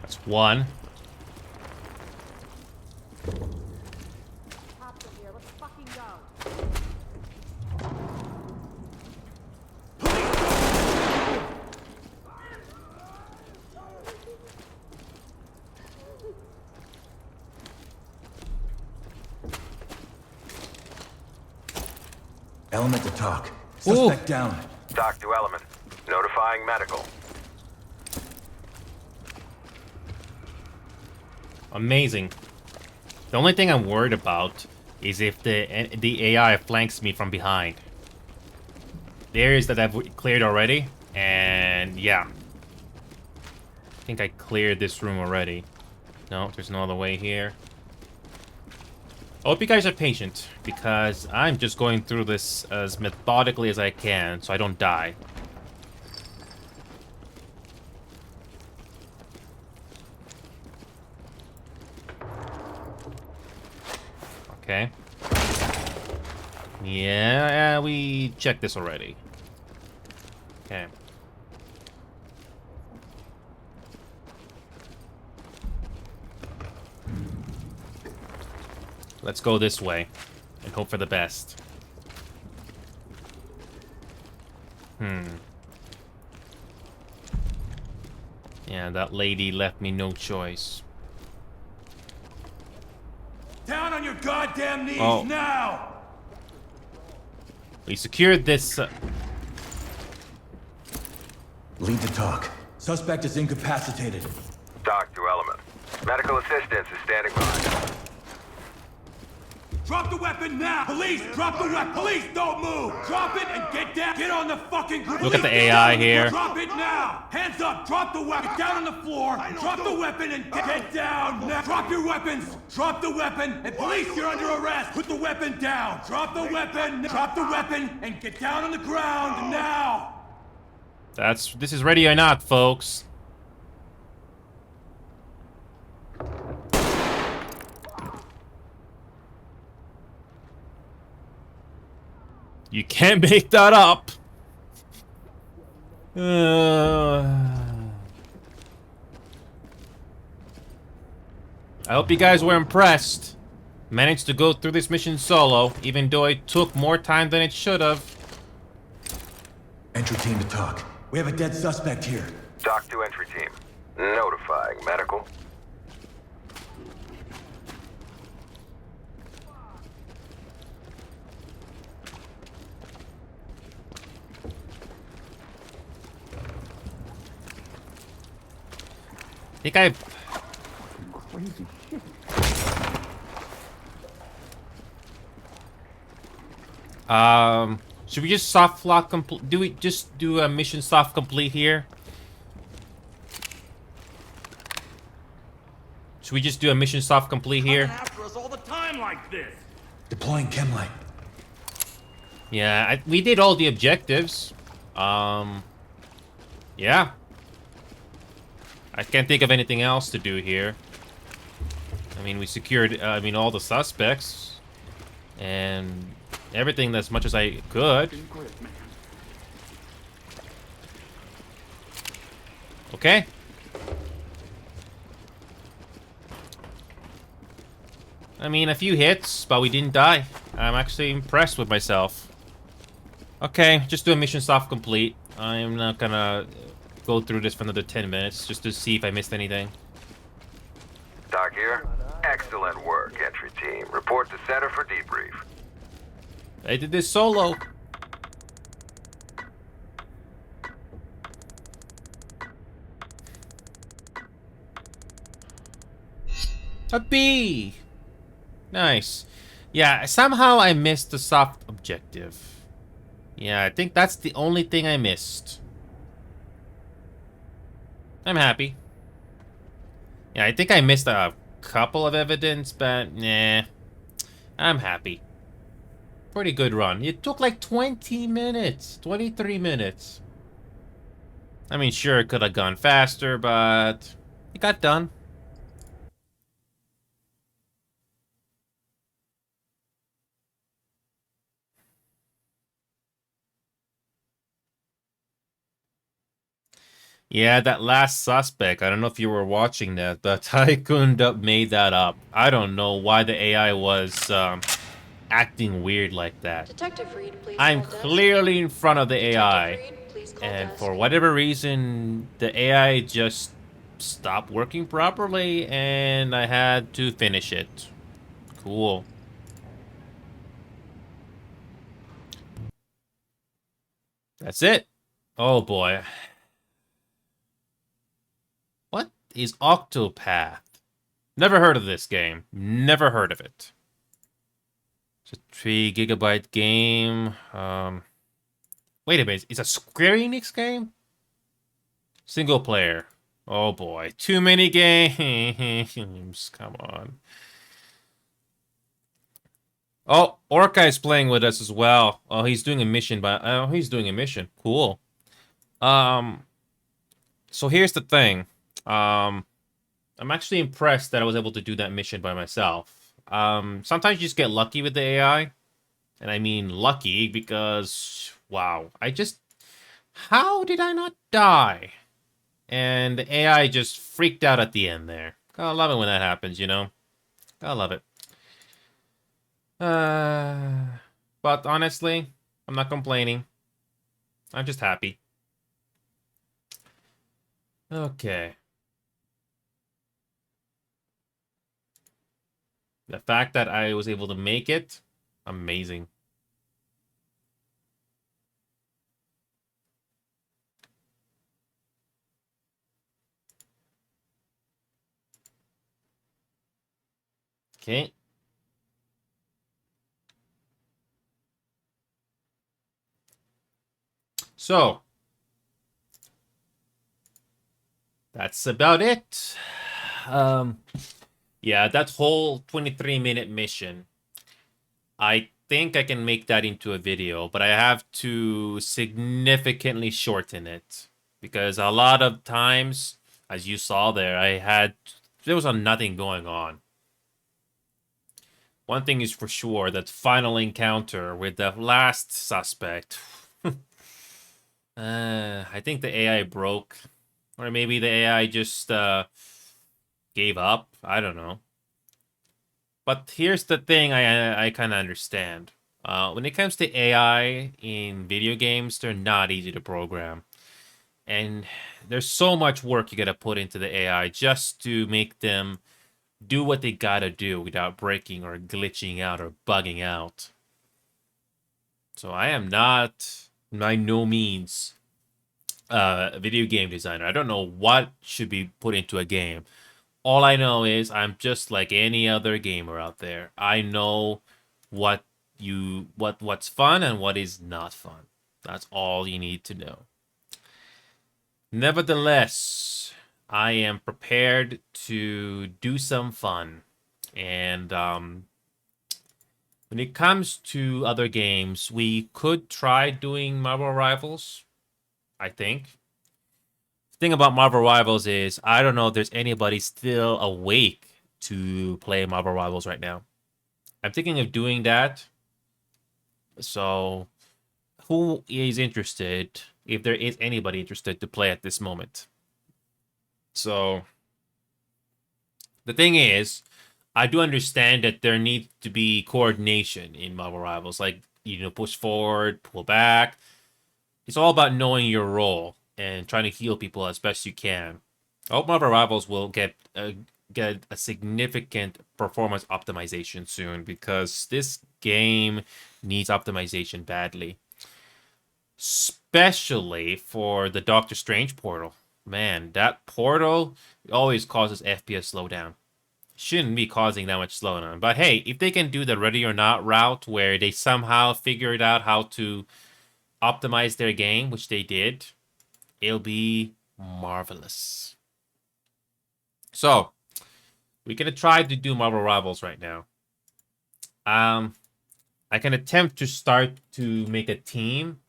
That's one. Element to talk. Suspect down. Talk to Element. Notifying medical. Amazing. The only thing I'm worried about is if the AI flanks me from behind. The areas that I've cleared already, and yeah. I think I cleared this room already. No, there's no other way here. I hope you guys are patient, because I'm just going through this as methodically as I can, so I don't die. Okay. Yeah, we checked this already. Okay. Let's go this way and hope for the best. Yeah, that lady left me no choice. Down on your goddamn knees Oh. now! We secured this. Lead the talk. Suspect is incapacitated. Doc to Element. Medical assistance is standing by. Drop the weapon now! Police, drop the weapon! Police, don't move! Drop it and get down! Get on the fucking ground! Look at the AI here. Drop it now! Hands up! Drop the weapon! Get down on the floor! Drop the weapon and get down now! Drop your weapons! Drop the weapon! And police, you're under arrest! Put the weapon down! Drop the weapon! Drop the weapon and get down on the ground now! This is ready or not, folks. You can't make that up. I hope you guys were impressed. Managed to go through this mission solo, even though it took more time than it should have. Entry team to talk. We have a dead suspect here. Doc to entry team. Notifying medical. I think I... Crazy shit. Should we just soft lock complete? Do we just do a mission soft complete here? Should we just do a mission soft complete here? After us all the time like this. Deploying Chemlight. Yeah, we did all the objectives. Yeah. I can't think of anything else to do here. I mean, we secured, all the suspects. And everything as much as I could. Okay. I mean, a few hits, but we didn't die. I'm actually impressed with myself. Okay, just do a mission soft complete. I'm not gonna go through this for another 10 minutes just to see if I missed anything. Doc here. Excellent work, entry team. Report to center for debrief. I did this solo. A B. Nice. Yeah, somehow I missed the soft objective. Yeah, I think that's the only thing I missed. I'm happy. Yeah, I think I missed a couple of evidence, but nah. I'm happy. Pretty good run. It took like 20 minutes. 23 minutes. I mean, sure, it could have gone faster, but it got done. Yeah, that last suspect, I don't know if you were watching that, but I couldn't have made that up. I don't know why the AI was acting weird like that. Detective Reed, please I'm call desk. clearly in front of the AI, Reed, please call and desk. for whatever reason, the AI just stopped working properly, and I had to finish it. Cool. That's it. Oh boy. What is Octopath? Never heard of this game. Never heard of it. It's a 3 GB game. Wait a minute. It's a Square Enix game? Single player. Oh boy. Too many games. Come on. Oh, Orca is playing with us as well. Oh, he's doing a mission, Cool. So here's the thing. I'm actually impressed that I was able to do that mission by myself. Sometimes you just get lucky with the AI. And I mean lucky because, wow, how did I not die? And the AI just freaked out at the end there. Gotta love it when that happens, you know? Gotta love it. But honestly, I'm not complaining. I'm just happy. Okay. The fact that I was able to make it, amazing. Okay. So, that's about it. Yeah, that whole 23-minute mission, I think I can make that into a video, but I have to significantly shorten it because a lot of times, as you saw there, there was nothing going on. One thing is for sure, that final encounter with the last suspect. I think the AI broke. Or maybe the AI just gave up. I don't know. But here's the thing I kind of understand. When it comes to AI in video games, they're not easy to program. And there's so much work you gotta put into the AI just to make them do what they gotta do without breaking or glitching out or bugging out. So I am not, by no means, a video game designer. I don't know what should be put into a game. All I know is I'm just like any other gamer out there. I know what's fun and what is not fun. That's all you need to know. Nevertheless, I am prepared to do some fun. And when it comes to other games, we could try doing Marvel Rivals, I think. The thing about Marvel Rivals is I don't know if there's anybody still awake to play Marvel Rivals right now. I'm thinking of doing that. So, who is interested, if there is anybody interested to play at this moment? So, the thing is, I do understand that there needs to be coordination in Marvel Rivals. Like, push forward, pull back. It's all about knowing your role and trying to heal people as best you can. I hope Marvel Rivals will get a significant performance optimization soon because this game needs optimization badly. Especially for the Doctor Strange portal. Man, that portal always causes FPS slowdown. Shouldn't be causing that much slowdown. But hey, if they can do the ready or not route where they somehow figured out how to optimize their game, which they did, it'll be marvelous. So, we're going to try to do Marvel Rivals right now. I can attempt to start to make a team.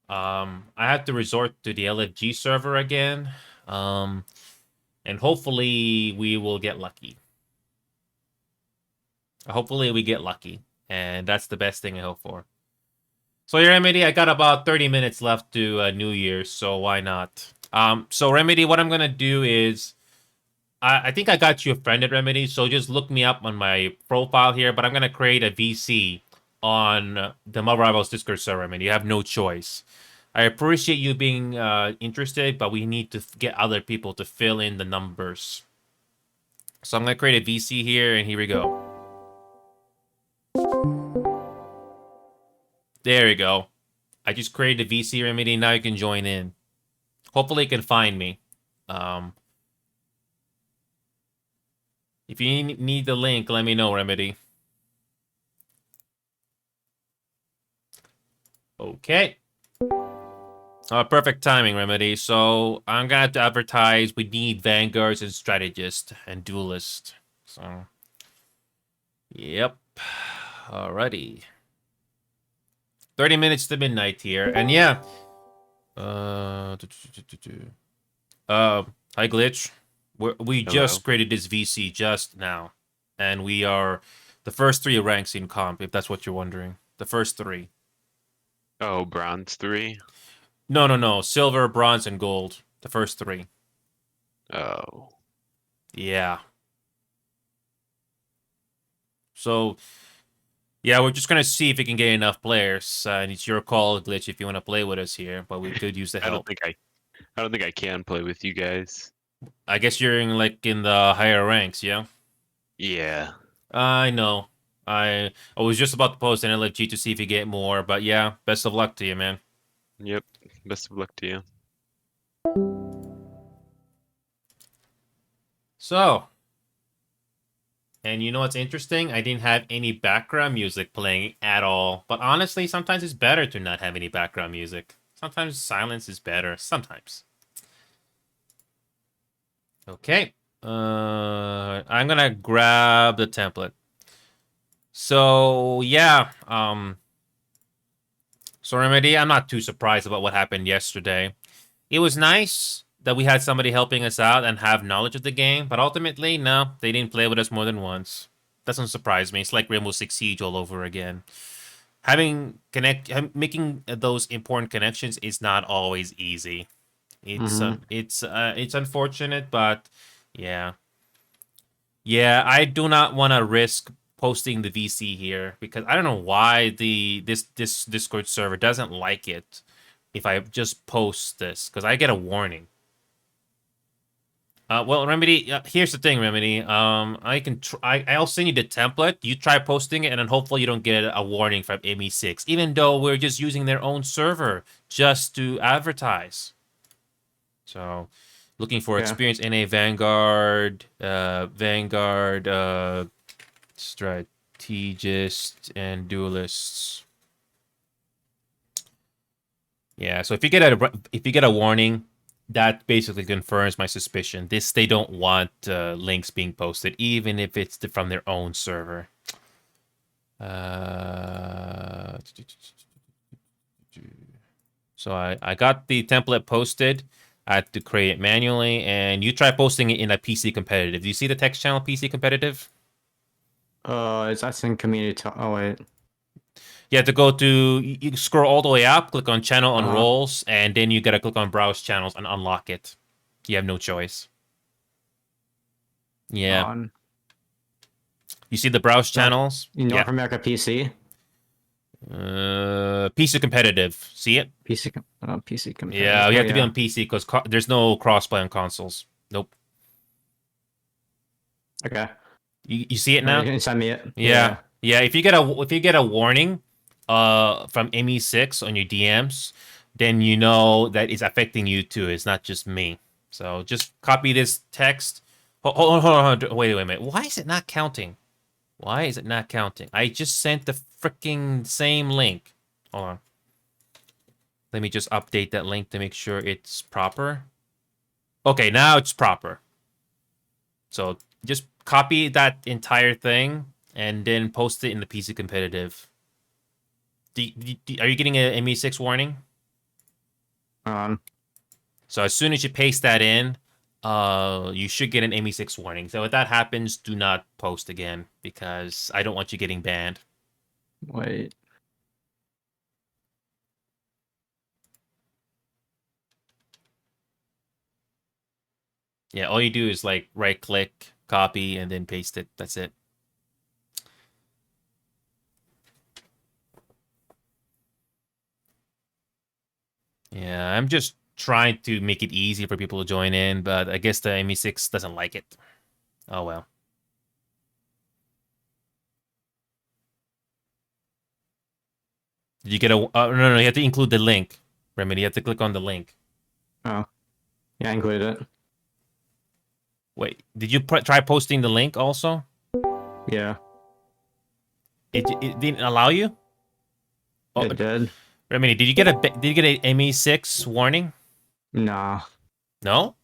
I have to resort to the LFG server again. And hopefully we will get lucky. Hopefully we get lucky. And that's the best thing I hope for. So yeah, Remedy, I got about 30 minutes left to New Year's, so why not? So Remedy, what I'm going to do is, I think I got you a friend at Remedy, so just look me up on my profile here, but I'm going to create a VC on the Marvel Rivals Discord server, Remedy. You have no choice. I appreciate you being interested, but we need to get other people to fill in the numbers. So I'm going to create a VC here, and here we go. There we go. I just created a VC, Remedy. Now you can join in. Hopefully you can find me. Yeah, If you need the link, let me know, Remedy. Okay. Perfect timing, Remedy. So I'm gonna have to advertise. We need vanguards and strategists and duelists. So, yep. Alrighty. 30 minutes to midnight here, and yeah. Hi Glitch. We just created this VC just now, and we are the first 3 ranks in comp. If that's what you're wondering, the first 3. Oh, bronze 3. No. Silver, bronze, and gold. The first 3. Oh. Yeah. So, yeah, we're just gonna see if we can get enough players. And it's your call, Glitch, if you want to play with us here. But we could use the help. I don't think I can play with you guys. I guess you're in the higher ranks, yeah. Yeah. I know. I was just about to post an LFG to see if you get more, but yeah, best of luck to you, man. Yep. Best of luck to you. So, and you know what's interesting? I didn't have any background music playing at all. But honestly, sometimes it's better to not have any background music. Sometimes silence is better. Sometimes. Okay. I'm gonna grab the template. So, yeah. So, Remedy, I'm not too surprised about what happened yesterday. It was nice that we had somebody helping us out and have knowledge of the game, but ultimately, no, they didn't play with us more than once. Doesn't surprise me. It's like Rainbow Six Siege all over again. Making those important connections is not always easy. It's unfortunate, but yeah. Yeah, I do not want to risk posting the VC here because I don't know why this Discord server doesn't like it if I just post this, because I get a warning. Well, Remedy, here's the thing, Remedy. I'll send you the template. You try posting it, and then hopefully you don't get a warning from ME6, even though we're just using their own server just to advertise. So, looking for experience in a Vanguard, strategists, and duelists. Yeah, so if you get a warning, that basically confirms my suspicion. They don't want links being posted, even if it's from their own server. So I got the template posted. I had to create it manually, and you try posting it in a PC competitive. Do you see the text channel PC competitive? That's in community. Oh wait. You have to go to, you scroll all the way up, click on channel on roles, and then you gotta click on browse channels and unlock it. You have no choice. Yeah. You see the browse channels? In North America PC? PC competitive. See it? PC competitive. Yeah, you have to be on PC because there's no crossplay on consoles. Nope. Okay. You see it now? You can send me it. Yeah. If you get a warning from ME6 on your DMs, then you know that it's affecting you too. It's not just me. So just copy this text. Hold on. Wait a minute. Why is it not counting? I just sent the freaking same link. Hold on. Let me just update that link to make sure it's proper. Okay, now it's proper. So just copy that entire thing and then post it in the PC competitive. Are you getting a ME6 warning? So as soon as you paste that in, you should get an ME6 warning. So if that happens, do not post again because I don't want you getting banned. Wait. Yeah, all you do is like right click, copy, and then paste it. That's it. Yeah, I'm just trying to make it easy for people to join in, but I guess the ME6 doesn't like it. Oh well. Did you get a... no, you have to include the link. Remedy, you have to click on the link. Oh. Yeah, I included it. Wait, did you try posting the link also? Yeah. It didn't allow you? Oh, It did. Remedy, did you get a ME6 warning? Nah. No?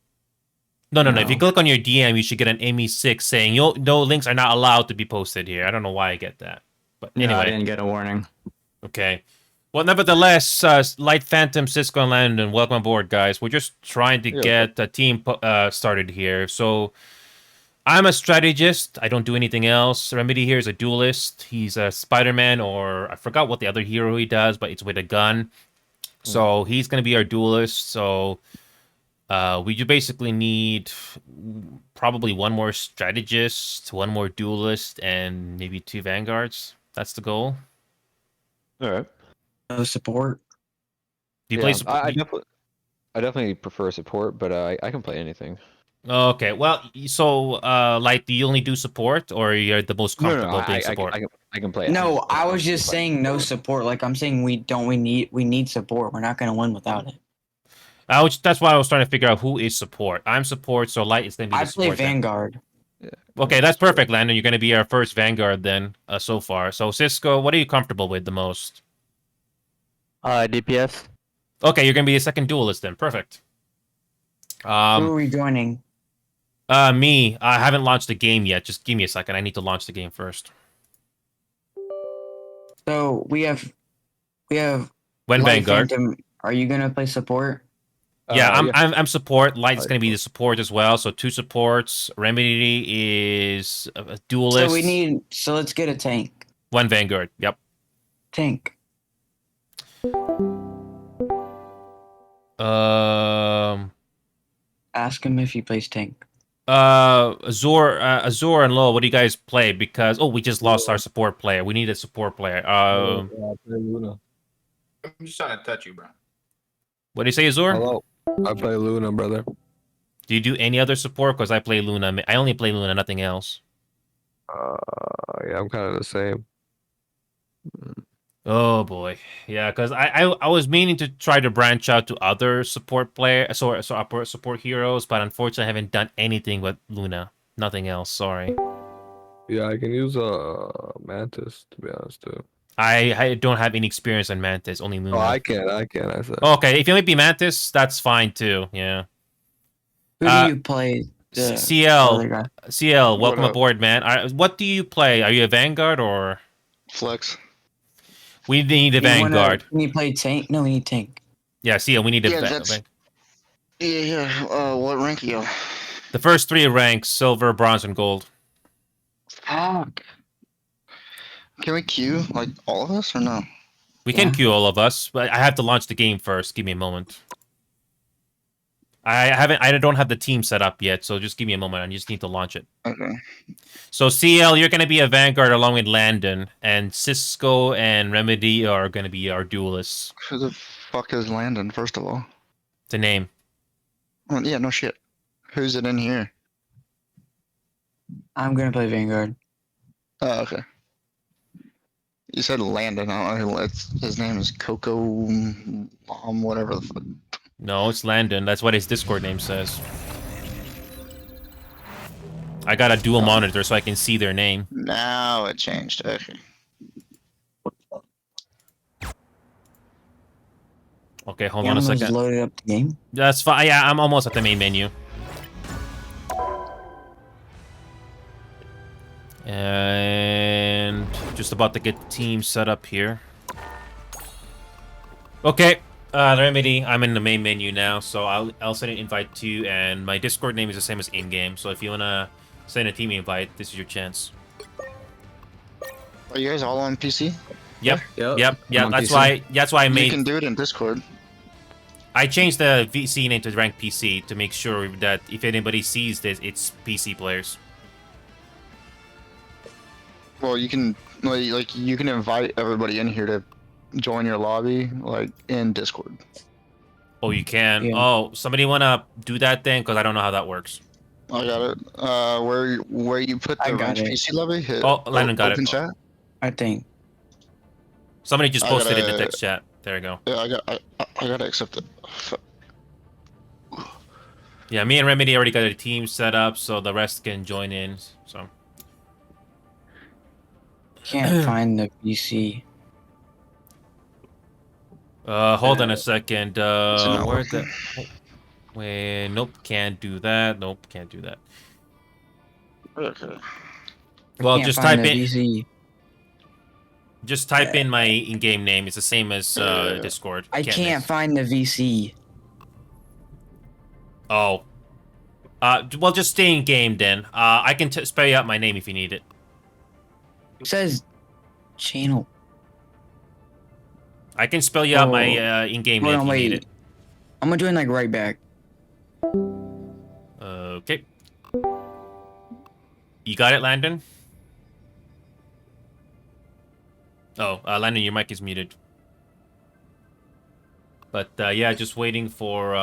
No. If you click on your DM, you should get an ME6 saying no links are not allowed to be posted here. I don't know why I get that. But anyway. No, I didn't get a warning. Okay. Well, nevertheless, Light Phantom, Cisco, and Landon, welcome aboard, guys. We're just trying to get a team started here. So, I'm a strategist. I don't do anything else. Remedy here is a duelist. He's a Spider-Man, or I forgot what the other hero he does, but it's with a gun. So, he's going to be our duelist. So, we just basically need probably one more strategist, one more duelist, and maybe 2 vanguards. That's the goal. All right. No support. Do you play support? I definitely prefer support, but I can play anything. Okay, well, so like, do you only do support, or you're the most comfortable playing support? I can play. No, I was just saying no support. Like I'm saying, we need support. We're not gonna win without it. That's why I was trying to figure out who is support. I'm support, so Light is gonna be. I play Vanguard. Yeah. Okay, that's perfect, Landon. You're gonna be our first Vanguard then, so far. So Cisco, what are you comfortable with the most? DPS. Okay, you're gonna be a second duelist then. Perfect. Who are we joining? Me. I haven't launched the game yet. Just give me a second. I need to launch the game first. So we have. When Vanguard. Phantom. Are you gonna play support? Yeah, I'm support. Light's gonna be the support as well. So 2 supports. Remedy is a duelist. So let's get a tank. 1 Vanguard. Yep. Tank. Ask him if he plays tank. Azure and Low, what do you guys play? Because we just lost our support player. We need a support player. I'm just trying to touch you, bro. What do you say, Azure? Hello. I play Luna, brother. Do you do any other support? Because I play Luna. I only play Luna, nothing else. Yeah, I'm kind of the same. Oh boy, yeah. Because I was meaning to try to branch out to other support support heroes, but unfortunately, I haven't done anything with Luna. Nothing else. Sorry. Yeah, I can use Mantis to be honest too. I don't have any experience on Mantis. Only Luna. Oh, I can. I said. Okay, if you might be Mantis, that's fine too. Yeah. Who do you play? CL, welcome aboard, man. What do you play? Are you a Vanguard or Flex? We need a Vanguard. Can you play tank? No, we need tank. Yeah, CL, we need a Vanguard. Yeah. What rank are you? The first 3 ranks: silver, bronze, and gold. Fuck. Can we queue like all of us or no? We can queue all of us, but I have to launch the game first. Give me a moment. I don't have the team set up yet, so just give me a moment. I just need to launch it. Okay. So CL, you're gonna be a Vanguard along with Landon, and Cisco and Remedy are gonna be our duelists. Who the fuck is Landon? First of all, the name. Oh, yeah, no shit. Who's it in here? I'm gonna play Vanguard. Oh, okay. You said Landon. I don't know. His name is Coco, whatever the fuck. No, it's Landon. That's what his Discord name says. I got a dual monitor so I can see their name. Now it changed. Okay. Okay, hold on a second. Loaded up the game. That's fine. Yeah, I'm almost at the main menu. And just about to get the team set up here. Okay, Remedy, I'm in the main menu now, so I'll send an invite to you, and my Discord name is the same as in-game, so if you wanna send a team invite, this is your chance. Are you guys all on PC? Yep. That's why I made. You can do it in Discord. I changed the VC name to rank PC to make sure that if anybody sees this, it's PC players. Well, you can you can invite everybody in here to join your lobby, like in Discord. Oh, you can. Yeah. Oh, somebody wanna do that then? Because I don't know how that works. I got it. Where you put the rank PC lobby? Hit Landon got open it. Chat. I think. Somebody just posted it in the text chat. There you go. Yeah, I gotta accept it. Yeah, me and Remedy already got a team set up, so the rest can join in. So Can't find the PC. hold on a second. not Where's working? that? Wait, nope, can't do that. Nope, can't do that. Okay. Well, Can't just find type the in. VC. Just type in my in-game name. It's the same as Discord. I can't miss. find the VC. Oh. Well, just stay in game then. I can spell you out my name if you need it. It says channel. I can spell you out my in-game Hold name on, if you need wait. it. I'm gonna join like right back. Okay. You got it, Landon? Oh, Landon, your mic is muted. But yeah, just waiting for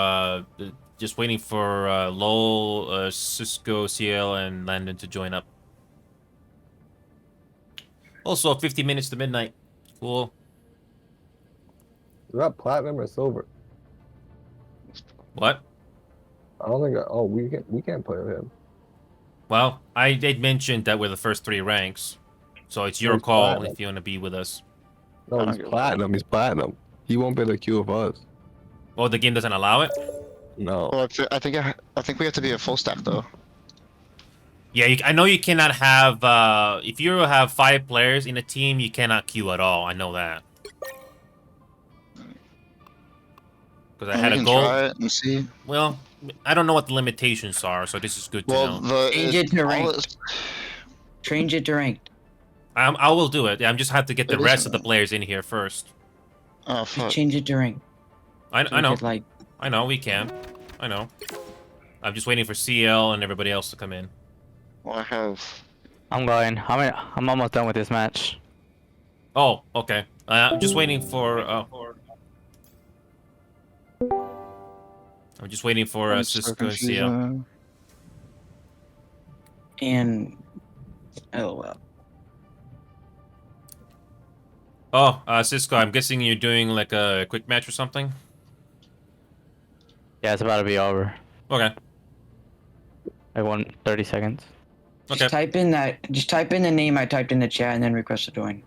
Lowell, Cisco, CL, and Landon to join up. Also, 50 minutes to midnight. Cool. Is that platinum or silver? What? I don't think. Oh, we can't play with him. Well, I did mention that we're the first 3 ranks, so it's your He's call platinum. if you want to be with us. No, he's platinum. He's platinum. He won't be able to queue with us. Oh, the game doesn't allow it? No. Well, I think we have to be a full stack though. Yeah, I know you cannot have. If you have 5 players in a team, you cannot queue at all. I know that. Because I had we a can goal. try it and see. Well, I don't know what the limitations are, so this is good to Well, know. Change it to ranked. Change it to ranked. I will do it. I just have to get the It rest isn't of the players in here first. Oh fuck. Change it to ranked. I know. Like, I know we can. I know. I'm just waiting for CL and everybody else to come in. Well, I have. I'm going. I'm almost done with this match. Oh, okay. I'm just waiting for. I'm just waiting for I'm so Cisco and confused, CL. man. and LOL. Oh, Cisco, I'm guessing you're doing like a quick match or something? Yeah, it's about to be over. Okay. Like 30 seconds. Okay. Just type in the name I typed in the chat and then request to join.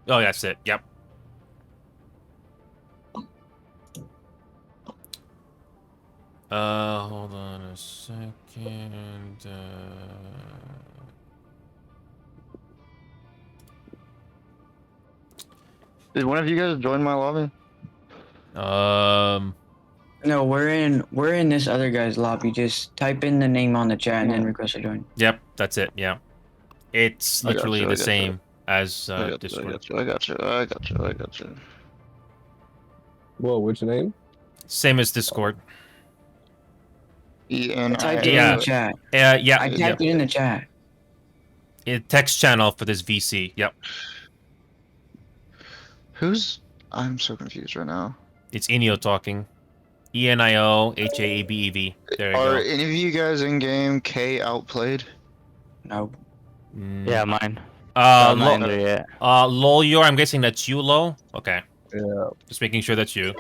Oh, that's it. Yep. Hold on a second. Did one of you guys join my lobby? No, we're in this other guy's lobby. Just type in the name on the chat and then request to join. Yep, that's it. Yeah, it's I got literally you, I the got same you. as I got Discord. you. I got you. Whoa, which name? Same as Discord. I typed it in the chat. Yeah. I typed it in the chat. Text channel for this VC. Yep. I'm so confused right now. It's Enio talking. ENIO HAABEV. There you Are go. any of you guys in game K outplayed? No. Yeah, mine. Uh, I'm not in there yet. Lol, I'm guessing that's you, Lol? Okay. Yeah. Just making sure that's you.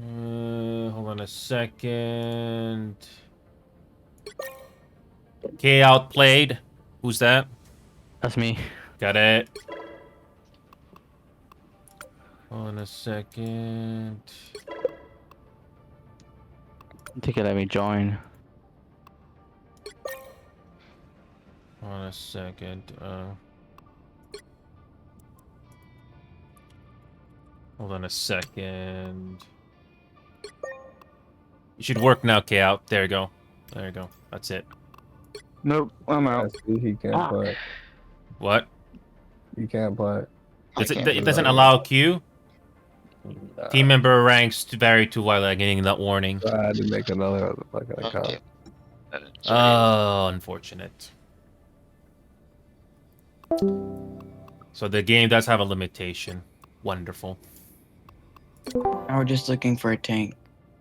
Hold on a second. K outplayed. Who's that? That's me. Got it. Hold on a second. I think it let me join. Hold on a second. Hold on a second. You should work now, K out. There you go. There you go. That's it. Nope, I'm out. He can't play. What? He can't play. It doesn't allow queue? Team member ranks vary to while getting that warning. I had to make another fucking account. Oh, unfortunate. So the game does have a limitation. Wonderful. Now we're just looking for a tank.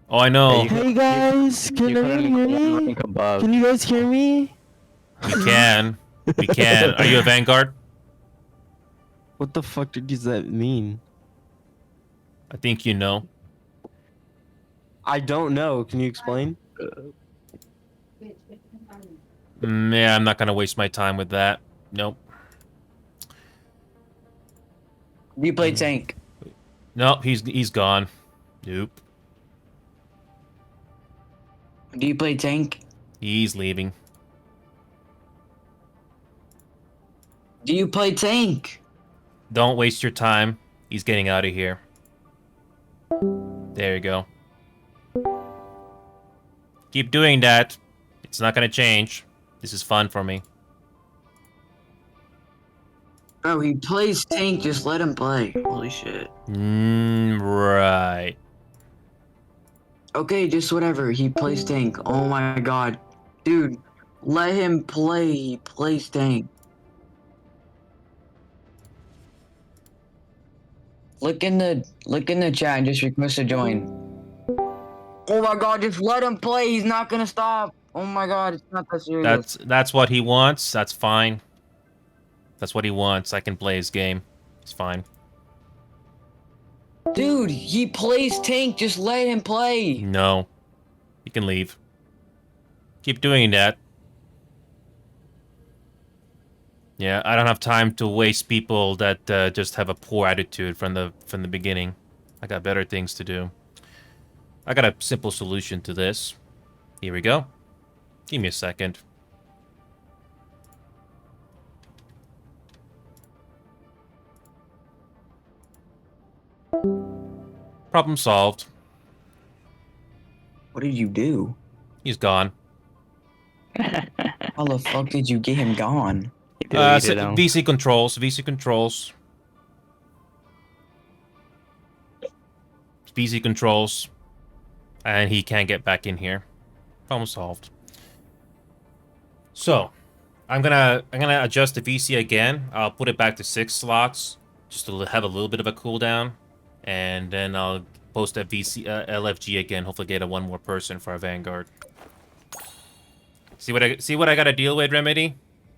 Oh, I know. Hey guys, can you hear me? Can you guys hear me? We can. We can. Are you a Vanguard? What the fuck does that mean? I think you know. I don't know. Can you explain? Yeah, I'm not gonna waste my time with that. Nope. Do you play tank? Nope, he's gone. Nope. Do you play tank? He's leaving. Do you play tank? Don't waste your time. He's getting out of here. There you go. Keep doing that. It's not gonna change. This is fun for me. Bro, he plays tank. Just let him play. Holy shit. Right. Okay, just whatever. He plays tank. Oh my god. Dude, let him play. He plays tank. Look in the chat and just request to join. Oh my god, just let him play. He's not gonna stop. Oh my god, it's not that serious. That's what he wants. That's fine. That's what he wants. I can play his game. It's fine. Dude, he plays tank. Just let him play. No. You can leave. Keep doing that. Yeah, I don't have time to waste people that just have a poor attitude from the beginning. I got better things to do. I got a simple solution to this. Here we go. Give me a second. Problem solved. What did you do? He's gone. How the fuck did you get him gone? VC controls. VC controls. VC controls. And he can't get back in here. Problem solved. So, I'm gonna adjust the VC again. I'll put it back to 6 slots, just to have a little bit of a cooldown, and then I'll post that VC LFG again. Hopefully, get one more person for our Vanguard. See what I gotta deal with, Remedy.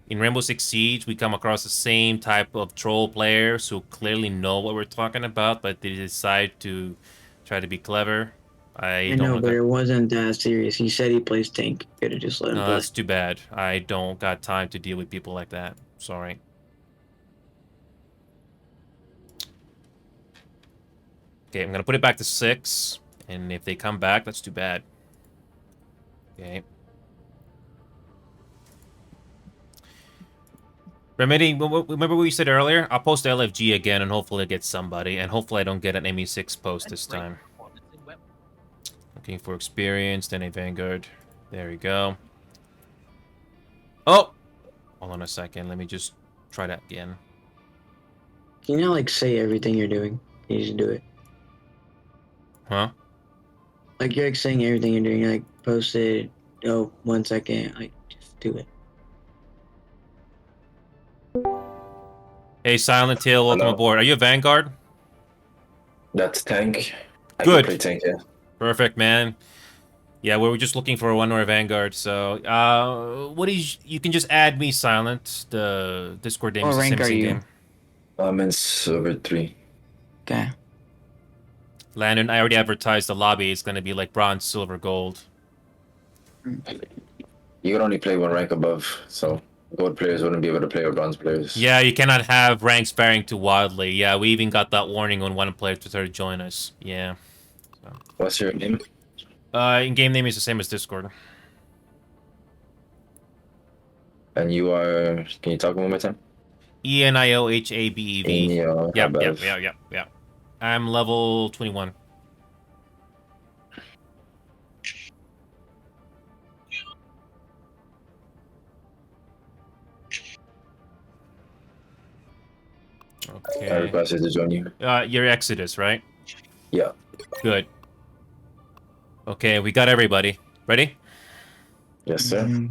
In Rainbow Six Siege, we come across the same type of troll players who clearly know what we're talking about, but they decide to try to be clever. I know, but it wasn't that serious. He said he plays tank. Could have just let him No, play. that's too bad. I don't got time to deal with people like that. Sorry. Okay, I'm gonna put it back to 6, and if they come back, that's too bad. Okay. Remedy, remember what you said earlier? I'll post LFG again, and hopefully I get somebody, and hopefully I don't get an ME6 post this time. Looking for experience, then a Vanguard. There we go. Oh! Hold on a second. Let me just try that again. Can you not, like, say everything you're doing? You just do it. Huh? Like, you're, like, saying everything you're doing. Like, post it. Oh, 1 second. Like, just do it. Hey, Silent Tail, welcome aboard. Are you a Vanguard? That's tank. I Good. can play tank, yeah. Perfect, man. Yeah, we were just looking for one more Vanguard, so what is you can just add me, Silent. The Discord name is the same game. I'm in server 3. Okay. Landon, I already advertised the lobby. It's gonna be like bronze, silver, gold. You can only play one rank above, so gold players wouldn't be able to play with bronze players. Yeah, you cannot have ranks varying too wildly. Yeah, we even got that warning when one player tried to join us. Yeah. So. What's your name? In-game name is the same as Discord. And you are... Can you talk one more time? ENIOHABEV. Yep. I'm level 21. Okay. I requested to join you. You're Exodus, right? Yeah. Good. Okay, we got everybody. Ready? Yes, sir.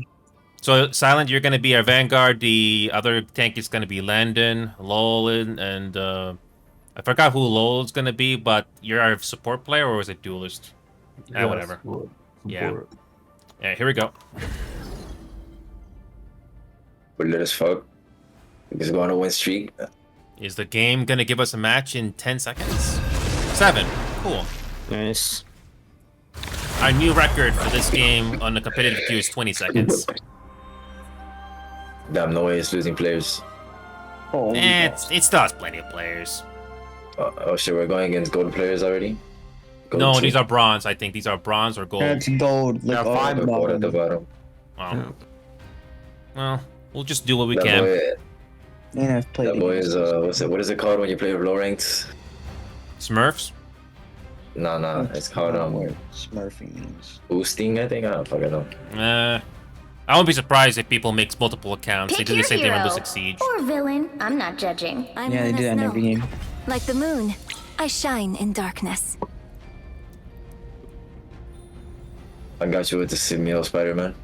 So, Silent, you're going to be our Vanguard. The other tank is going to be Landon, Lolan, and I forgot who Lol's going to be, but you're our support player, or was it duelist? Yeah, whatever. Support. Yeah. Yeah, here we go. But let us fuck. Because go on a win streak. Is the game gonna give us a match in 10 seconds? 7. Cool. Nice. Our new record for this game on the competitive queue is 20 seconds. Damn, no way it's losing players. Oh, It still has plenty of players. Oh shit, we're going against gold players already? Gold No, two? these are bronze. I think these are bronze or gold. that's gold. Like, There are 5 Gold at the bottom. Wow. Well, we'll just do what we That can. boy, And I've played that boy against is what is it called when you play with low ranks? Smurfs? Nah, it's called Smurfing means. boosting, I think. I don't fucking know. I won't be surprised if people make multiple accounts. They do the same thing in Rainbow Six Siege. Or villain. I'm not judging. Yeah, they do that in every game. Like the moon, I shine in darkness. I got you with the Simio Spider-Man.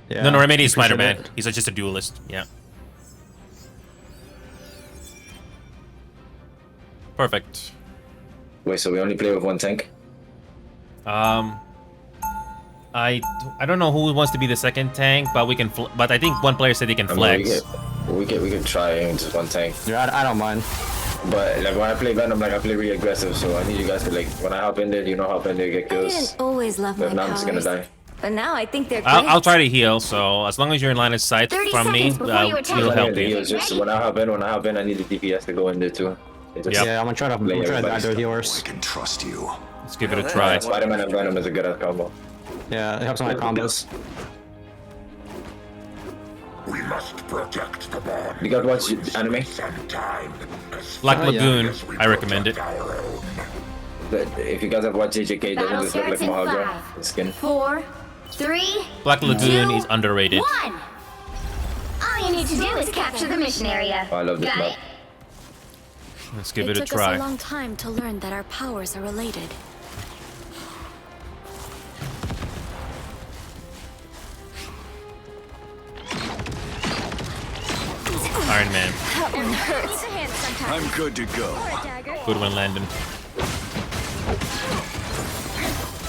Yeah. No, Remedy is Appreciate Spider-Man. it. He's just a duelist. Yeah. Perfect. Wait, so we only play with one tank? I don't know who wants to be the second tank, but we can. But I think one player said he can I mean, flex. we could try just one tank. Yeah, I don't mind. But like when I play Venom, like I play really aggressive, so I need you guys to like when I hop in there, you know, hop in there, get I kills. didn't always love If my not, I'm just gonna powers, die. but now I think they're great. I'll try to heal. So as long as you're in line of sight 30 from me, seconds before you attack. we'll help The you. heals, just when I hop in, I need the DPS to go in there too. They just Yep. Yeah, I'm gonna try to die their healers. can trust you. Let's give it a try. Spider-Man and Venom is a good ass combo. Yeah, it helps my combos. We must protect the bomb. You guys watch anime? Black Oh, yeah. Lagoon, I recommend it. But if you guys have watched JJK, doesn't Battle this look like starts in Mahaldra? 5, The skin. 4, 3, Black Lagoon 2, is underrated. 1. All you need to do is capture the mission area. Oh, I love this Got map. it? Let's give it a took us a try. long time to learn that our powers are related. Iron Man. That one hurts. I'm good to go. Good one, Landon.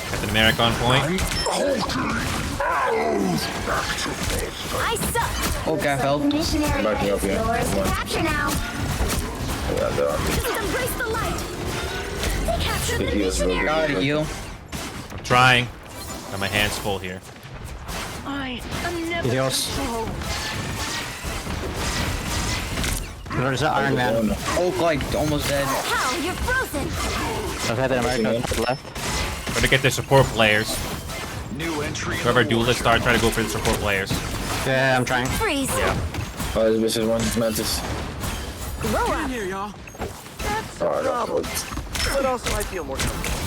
Captain America on point. I suck. Okay, help. Mission area Backing up is here. yours Come to on. capture now. Yeah, they're on me. Just embrace the light. They captured The the heals mission will be Got it, good. you. Trying. Got my hands full here. I am never Heals. There's an Iron Man. Oak like almost dead. How? You're frozen. Captain America to the left. Try to get their support players. New entry. Whoever duelists are, try to go for the support players. Yeah, I'm trying. Freeze. Yeah. Oh, this is one Mantis. Grow up. Here, y'all. Oh, But also, I feel more comfortable.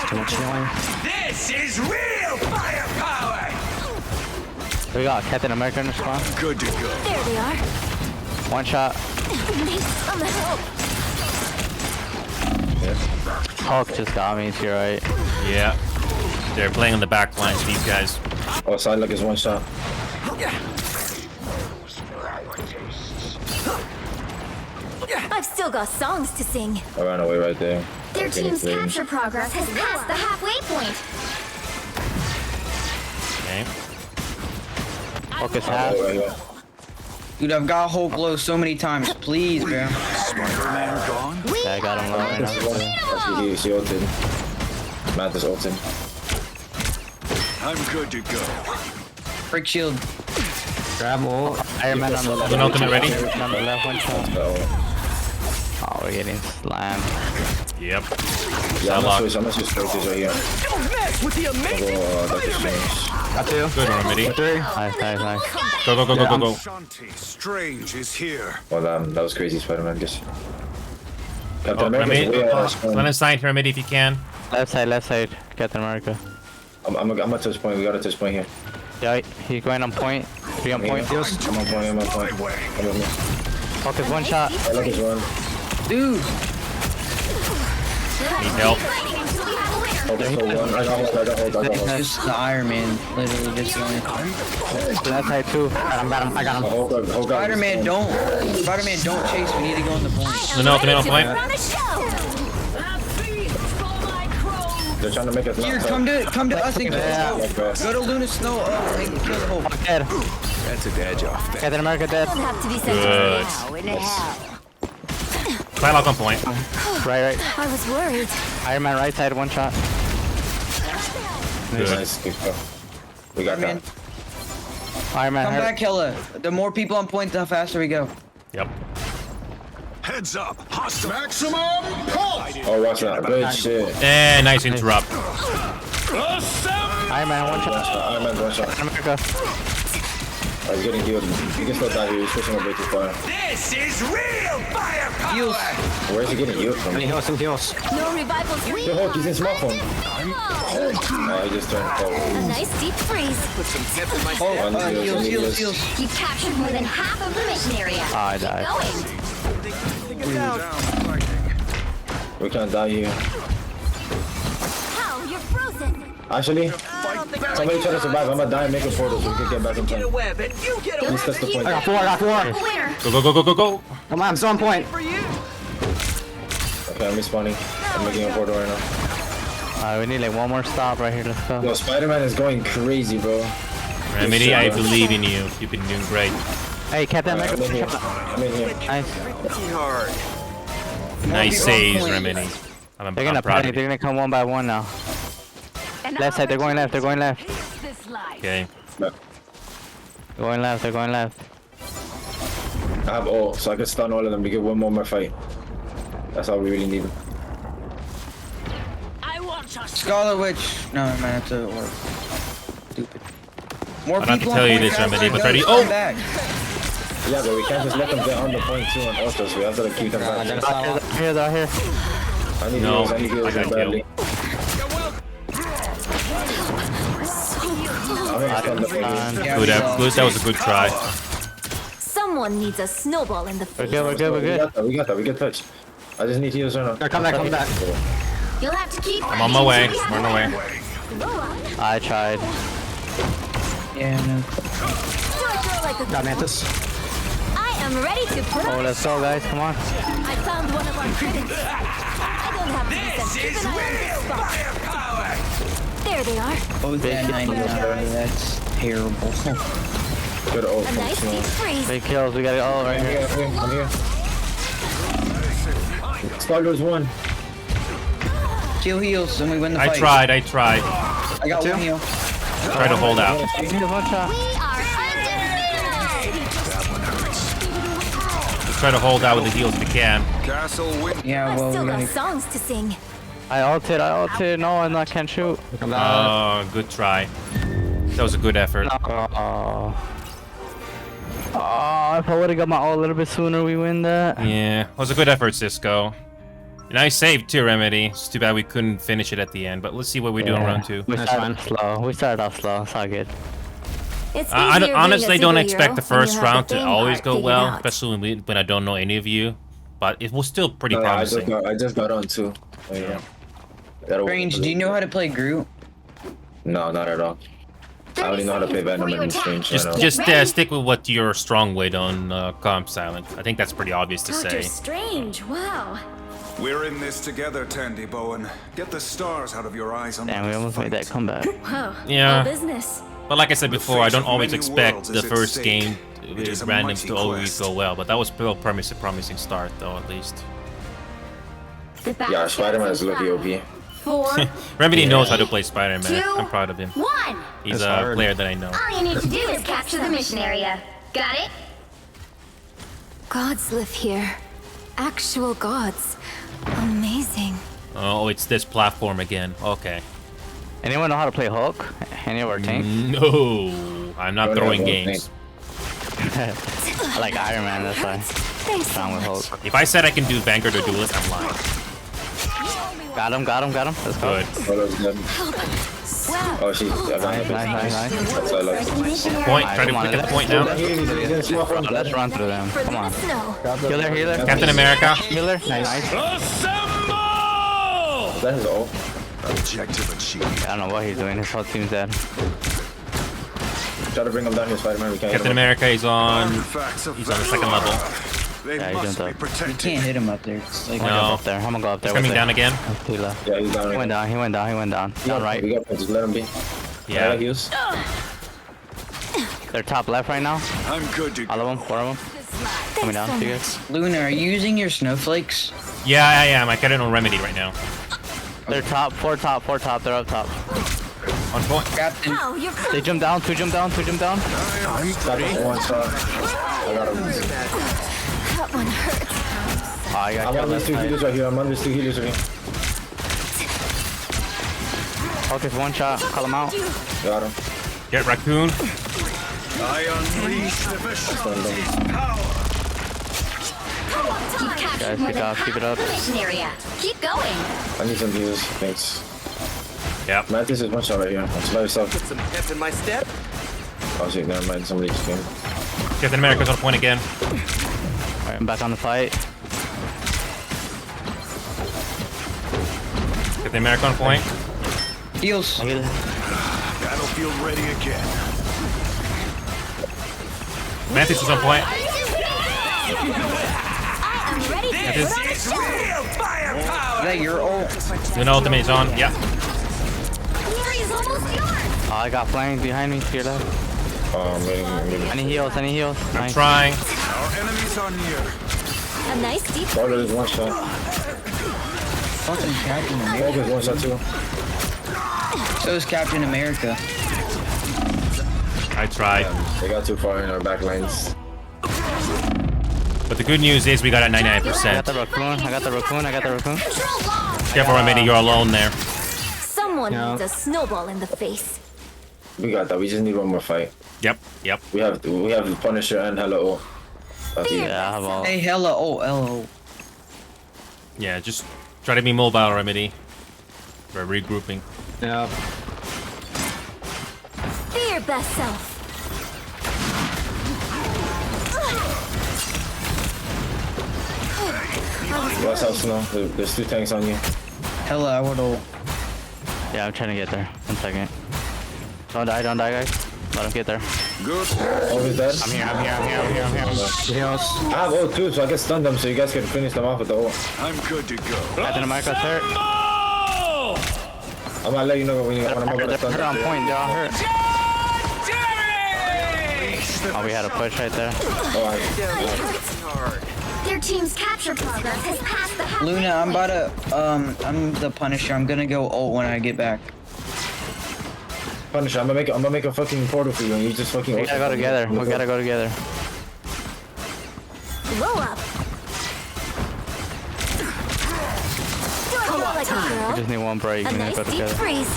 Too much healing. This is real firepower. We got Captain America in the spawn. Good to go. There they are. One shot. Need some help. Hulk just got me to your right. Yeah. They're playing on the back lines, these guys. Oh, Psylocke is one shot. I've still got songs to sing. I ran away right there. Their Okay, team's clear. capture progress has passed the halfway point. Okay. Hulk is Oh, half. right here. Dude, I've got Hulk low so many times. Please, bro. Spider-Man gone. Yeah, I got him low right now. She ulted. Mantis ulted. I'm good to go. Freak shield. Grab ult. Iron Man on the left. An ultimate ready? On the left, one shot. Oh, we're getting slammed. Yep. Yeah, I'm Psylocke. gonna switch trophies right here. Don't mess with the amazing Doctor Strange. Got two. Good one, Remedy. Three. Nice. Go, go, go, go, go, go. Shanti Strange is here. Well, that was crazy, Spider-Man. Guess. Captain Oh, America's Remedy. way out of Line of sight, Remedy, if you can. Left side. Captain America. I'm at touch point. We got a touch point here. Yeah, he's going on point. 3 on point. I'm on point. I'm on point. Come with me. Hulk is one shot. Psylocke is one. Dude. Need help. Oh, there's no one. I got hold. Just the Iron Man. Literally just the only. Left side too. I got him. Hold on. Spider-Man, don't chase. We need to go on the point. No, ultimate on point. Run a show. They're trying to make us Here, not come to us and Yeah. go to Luna Snow. Oh, they can kill the Hulk. Dead. That's a edge off there. Captain America dead. Don't have to be Good. such a now in hell. Psylocke on point. Right. I was worried. Iron Man right side, one shot. Good. Nice, good stuff. We got that. Iron Man Come hurt. back, Killa. The more people on point, the faster we go. Yep. Heads up! Hostile! Maximum pulse! Oh, watch that. Good shit. And nice interrupt. Iron Man one shot. Iron Man, one shot. America. He's getting healed. You can still die here. He's pushing a bit too far. This is real firepower! Heals. Where's he getting healed from? Heals, some heals. No revivals. Yo, Hulk, he's in smartphone. Oh, he just turned A cold. nice deep freeze. Heals. You captured more than half of the mission area. Oh, I died. We can't die here. How? You're frozen. Actually, somebody try to survive. I'm gonna die and make a portal so we can get back in time. At least that's the point. I got four. Winner. Go. Come on, I'm still on point. Okay, I'm respawning. I'm making a portal right now. We need like one more stop right here. Let's go. Yo, Spider-Man is going crazy, bro. Remedy, I believe in you. You've been doing great. Hey, Captain I'm in America. here. I'm in here. Nice. Nice saves, Remedy. I'm They're gonna proud play. of They're you. gonna come one by one now. Left side. They're going left. Okay. Going left. They're going left. I have ult, so I can stun all of them to get one more fight. That's all we really need. Scarlet Witch. No, man, that's a orb. Stupid. More I don't have to people tell on you point this, faster, Remedy, but go, ready. come Oh! back. Yeah, but we can't just let them get on the point too and ultra, so we have to like, keep them back. Here. I need No, heals, I need heals I got badly. Good, that was a good try. Someone needs a snowball in the We're field. good. We got that. We get touch. I just need heals right now. Come back. You'll have to keep. I'm on my way. I'm on my way. I tried. Yeah, no. Got Mantis. I am ready to put Oh, up. let's go, guys. Come on. I found one of our critics. I don't have to keep an eye on this spot. There they are. Both at 99. That's terrible. Good ult. A nice deep freeze. Big kills. We got it all right here. I'm here. Star-Lord's one. Kill heals and we win the I fight. tried. I got one heal. Try to hold out. We are Just try to hold out with the heals if you can. Yeah, I've well, still we got gotta... songs to sing. I ulted. No, and I can't shoot. Oh, good try. That was a good effort. If I would have got my ult a little bit sooner, we win that. Yeah, it was a good effort, Cisco. Nice save too, Remedy. It's too bad we couldn't finish it at the end, but let's see what we do in round 2. We started off slow. It's all good. It's I easier honestly being a don't expect the superhero when you first have round the to theme always art go figured well, out. especially when I don't know any of you. But it was still pretty I promising. just got on too. Oh, yeah. Strange, do you know how to play Groot? No, not at all. I only know how to play Venom and Strange. Just stick with what you're strong with on Calm Silent. I think that's pretty obvious to Doctor say. Strange, wow. We're in this together, Tandy Bowen. Get the stars out of your eyes on Damn, we almost made that comeback. Wow. Yeah. All business. But like I said before, I don't always expect the is at first stake. game It is a random mighty to always quest. go well. But that was still a promising start, though, at least. Yeah, Spider-Man is lucky OP. 4, Remedy knows how to play Spider-Man. 2, I'm proud of him. 1. He's a player that I know. All you need to do is capture the mission area. Got it? Gods live here. Actual gods. Amazing. Oh, it's this platform again. Okay. Anyone know how to play Hulk? Any of our tanks? No, I'm not throwing games. I like Iron Man, that's why. Strong with Hulk. If I said I can do Vanguard or Duelist, I'm lying. Got him. Let's go. Good. Oh, she's Nice. That's all I like. Point. Try to get the point now. Let's run through them. Come on. Healer. Captain America. Healer. Nice. That is all. Objective achieved. I don't know what he's doing. His whole team's dead. Try to bring him down here, Spider-Man. We can't Captain America is on. Artifacts of He's on the second level. They Yeah, he's must doing be tough. You protected. can't hit him up there. It's like, I'm No. gonna go up there. He's coming down again. He left. Yeah, he's down. He went down. Down right. We got just let him be. Yeah. Heals. They're top left right now. I'm good to All of them. 4 of them. coming down to you guys. Luna, are you using your snowflakes? Yeah, I am. I got it on remedy right now. They're top, four top. They're up top. On point. Captain. Ow, you're They jump down, two jump down. One shot. I got him. That one hurts. Oh, I got I'm killed on these last two night. healers right here. I'm on these two healers right here. Focus, one shot. Call him out. Got him. Get raccoon. I unleash the vicious power. Guys, good job. Keep it up. Area. Keep going. I need some healers. Thanks. Yep. Mantis is one shot right here. Let's let yourself. Get some pep in my step. Oh shit, never mind. Somebody just came. Captain America's on point again. Alright, I'm back on the fight. Captain America on point. Heals. Battlefield ready again. Mantis is on point. I'm ready to That is- put on a show. Firepower. Is that your ult? Luna ultimate is on. Yeah. Glory is almost yours. Oh, I got flanked behind me to your left. Oh, I'm waiting. Any heals, I'm Nice. trying. Our enemies are near. A nice deep. Barter is one shot. Fucking Captain America. Focus one shot too. So is Captain America. I tried. They got too far in our back lines. But the good news is we got at I got 99%. the raccoon. Careful, Remedy. You're alone there. Someone needs a snowball in the face. We got that. We just need one more fight. Yep. We have the Punisher and Hella O. That's easy. Yeah, I have all. Hey, hella LO. Yeah, just try to be mobile, Remedy. We're regrouping. Yeah. Be your best self. What's up, Snow? There's two tanks on you. Hella, I would ult. Yeah, I'm trying to get there. 1 second. Don't die, guys. Let him get there. Good. Oh, he's dead? I'm here. I have O too, so I can stun them so you guys can finish them off with the O. I'm good to go. Captain America's hurt. I'm gonna let you know when I'm about to They're stun hurt on them. point. They're all hurt. Oh, we had a push right there. Their team's capture progress has passed the half. Luna, I'm about to, I'm the Punisher. I'm gonna go ult when I get back. Punisher, I'm gonna make a fucking portal for you and you just fucking. We gotta go together. We gotta go together. Blow up. Do it more like a We girl. just need one break. A We need nice to go deep together. freeze.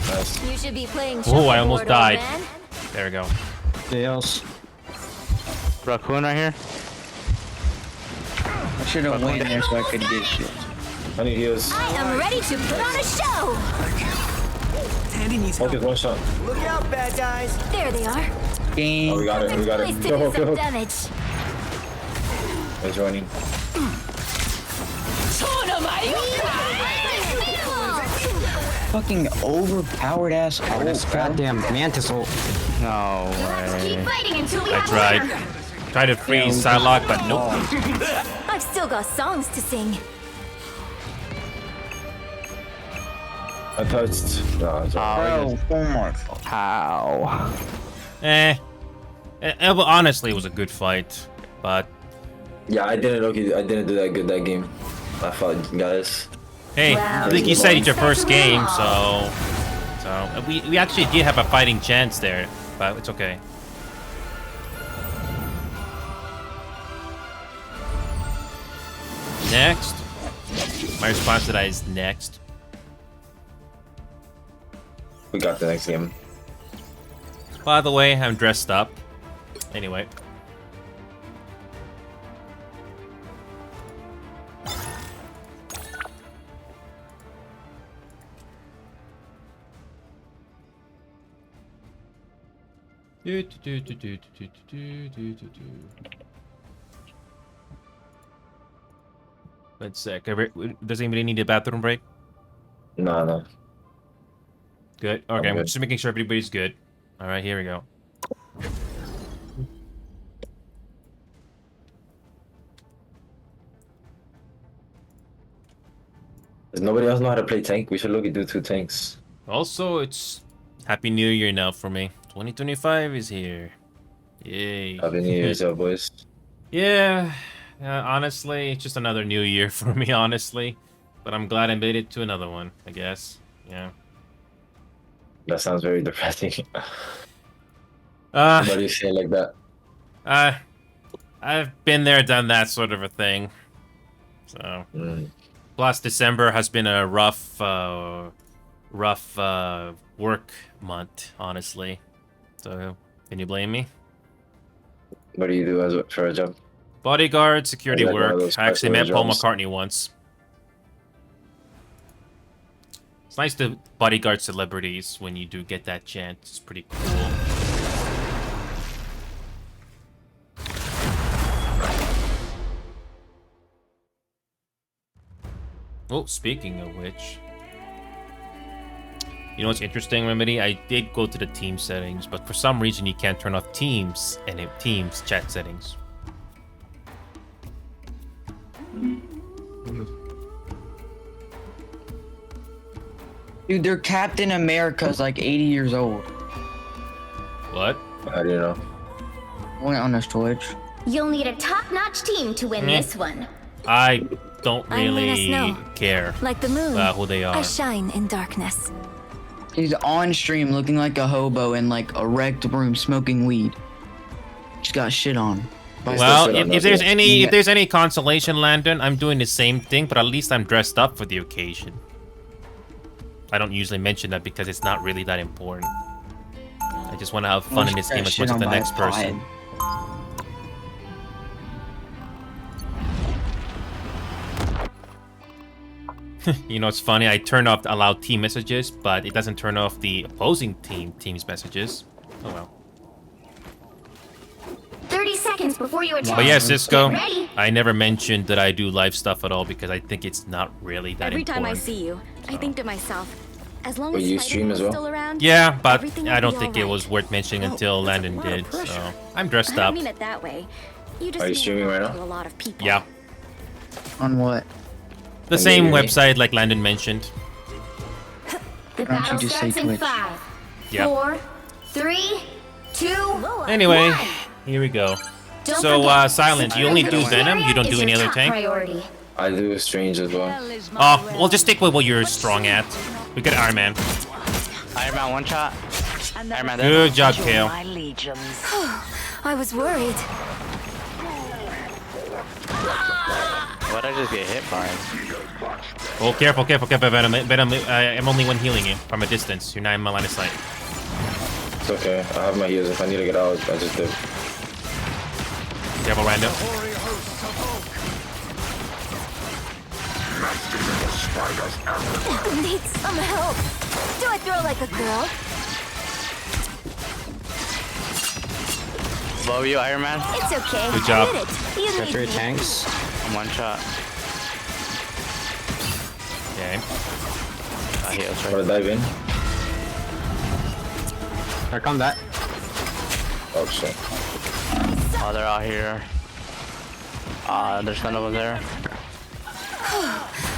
Nice. You should be playing. Oh, I almost shuffleboard, old died. man. There we go. Nails. Raccoon right here. I should have went there so I could get shit. I need heals. I am ready to put on a show. Focus one shot. Look out, bad guys. There they are. Game. Oh, we got it. We got it. Place to Go do hook, go some hook. damage. They're joining. Fucking overpowered ass ult. This goddamn mantis ult. No Keep way. fighting until we I have tried. winner. Tried to freeze Psylocke, but nope. I've still got songs to sing. I touched. No, it's alright. Bro, oh my god. How? Honestly, it was a good fight, but Yeah, I didn't do that good that game. I fought guys. hey, I think you said it's your first game, so we actually did have a fighting chance there, but it's okay. Next, my response to that is next. We got the next game. By the way, I'm dressed up. Anyway. One sec. Does anybody need a bathroom break? No. Good. Okay, I'm good. just making sure everybody's good. All right, here we go. Does nobody else know how to play tank? We should look at do two tanks. Also, it's Happy New Year now for me, 2025 is here. Yay. Happy New Year's, boys. Yeah, honestly, it's just another new year for me, honestly. But I'm glad I made it to another one, I guess. Yeah. That sounds very depressing. Why do you say it like that? I've been there, done that sort of a thing. So, plus December has been a rough work month, honestly. So, can you blame me? What do you do for a job? Bodyguard, security Like one of work. those I actually met special Paul jobs. McCartney once. It's nice to bodyguard celebrities when you do get that chance. It's pretty cool. Oh, speaking of which, you know what's interesting, Remedy? I did go to the team settings, but for some reason you can't turn off Teams and Teams chat settings. Dude, their Captain America's like 80 years old. What? How do you know? Went on his Twitch. You'll need a top-notch team to win this one. I don't I'm Lena really Snow. care Like the moon, who they are. I shine in darkness. He's on stream looking like a hobo in like a wrecked room smoking weed. Just got shit on. Well, if there's any consolation, Landon, I'm doing the same thing, but at least I'm dressed up for the occasion. I don't usually mention that because it's not really that important. I just want to have fun in this game as much as the next person. You know, it's funny. I turn off allow team messages, but it doesn't turn off the opposing team's messages. Oh well. 30 seconds before you attack. But yeah, Cisco, Get ready. I never mentioned that I do live stuff at all because I think it's not really that Every time important. I see you, I think to myself, as long But as you Spider-Man stream as is well? still around, Yeah, but everything I will don't be think it alright. was worth mentioning until Landon did. So I'm dressed I up. don't mean it that way. You just Are you mean streaming right now? to a lot of people. Yeah, On what? the same website like Landon mentioned. The Why don't you battle just say starts in Twitch? 5, Yeah. 4, 3, 2, Anyway, 1. here we go. Don't So, forget, Silent, you only do Venom? You don't is do any your other top tank? priority. I do Strange as well. Oh, well, just stick with what you're strong at. We got Iron Man. Iron Man one shot. Iron Man dead. Good job, Kale. I was worried. What did I just get hit by? Oh, careful, Venom. Venom, I'm only one healing you from a distance. You're not in my line of sight. It's okay. I have my heals. If I need to get out, I just do. Careful, Rando. Need some help. Do I throw like a girl? Blow you, Iron Man. It's okay. Good job. I did it. You need me. tanks. I'm one shot. Okay. Heals I'm gonna dive in. Here come that. Oh shit. Oh, they're out here. There's none of them there.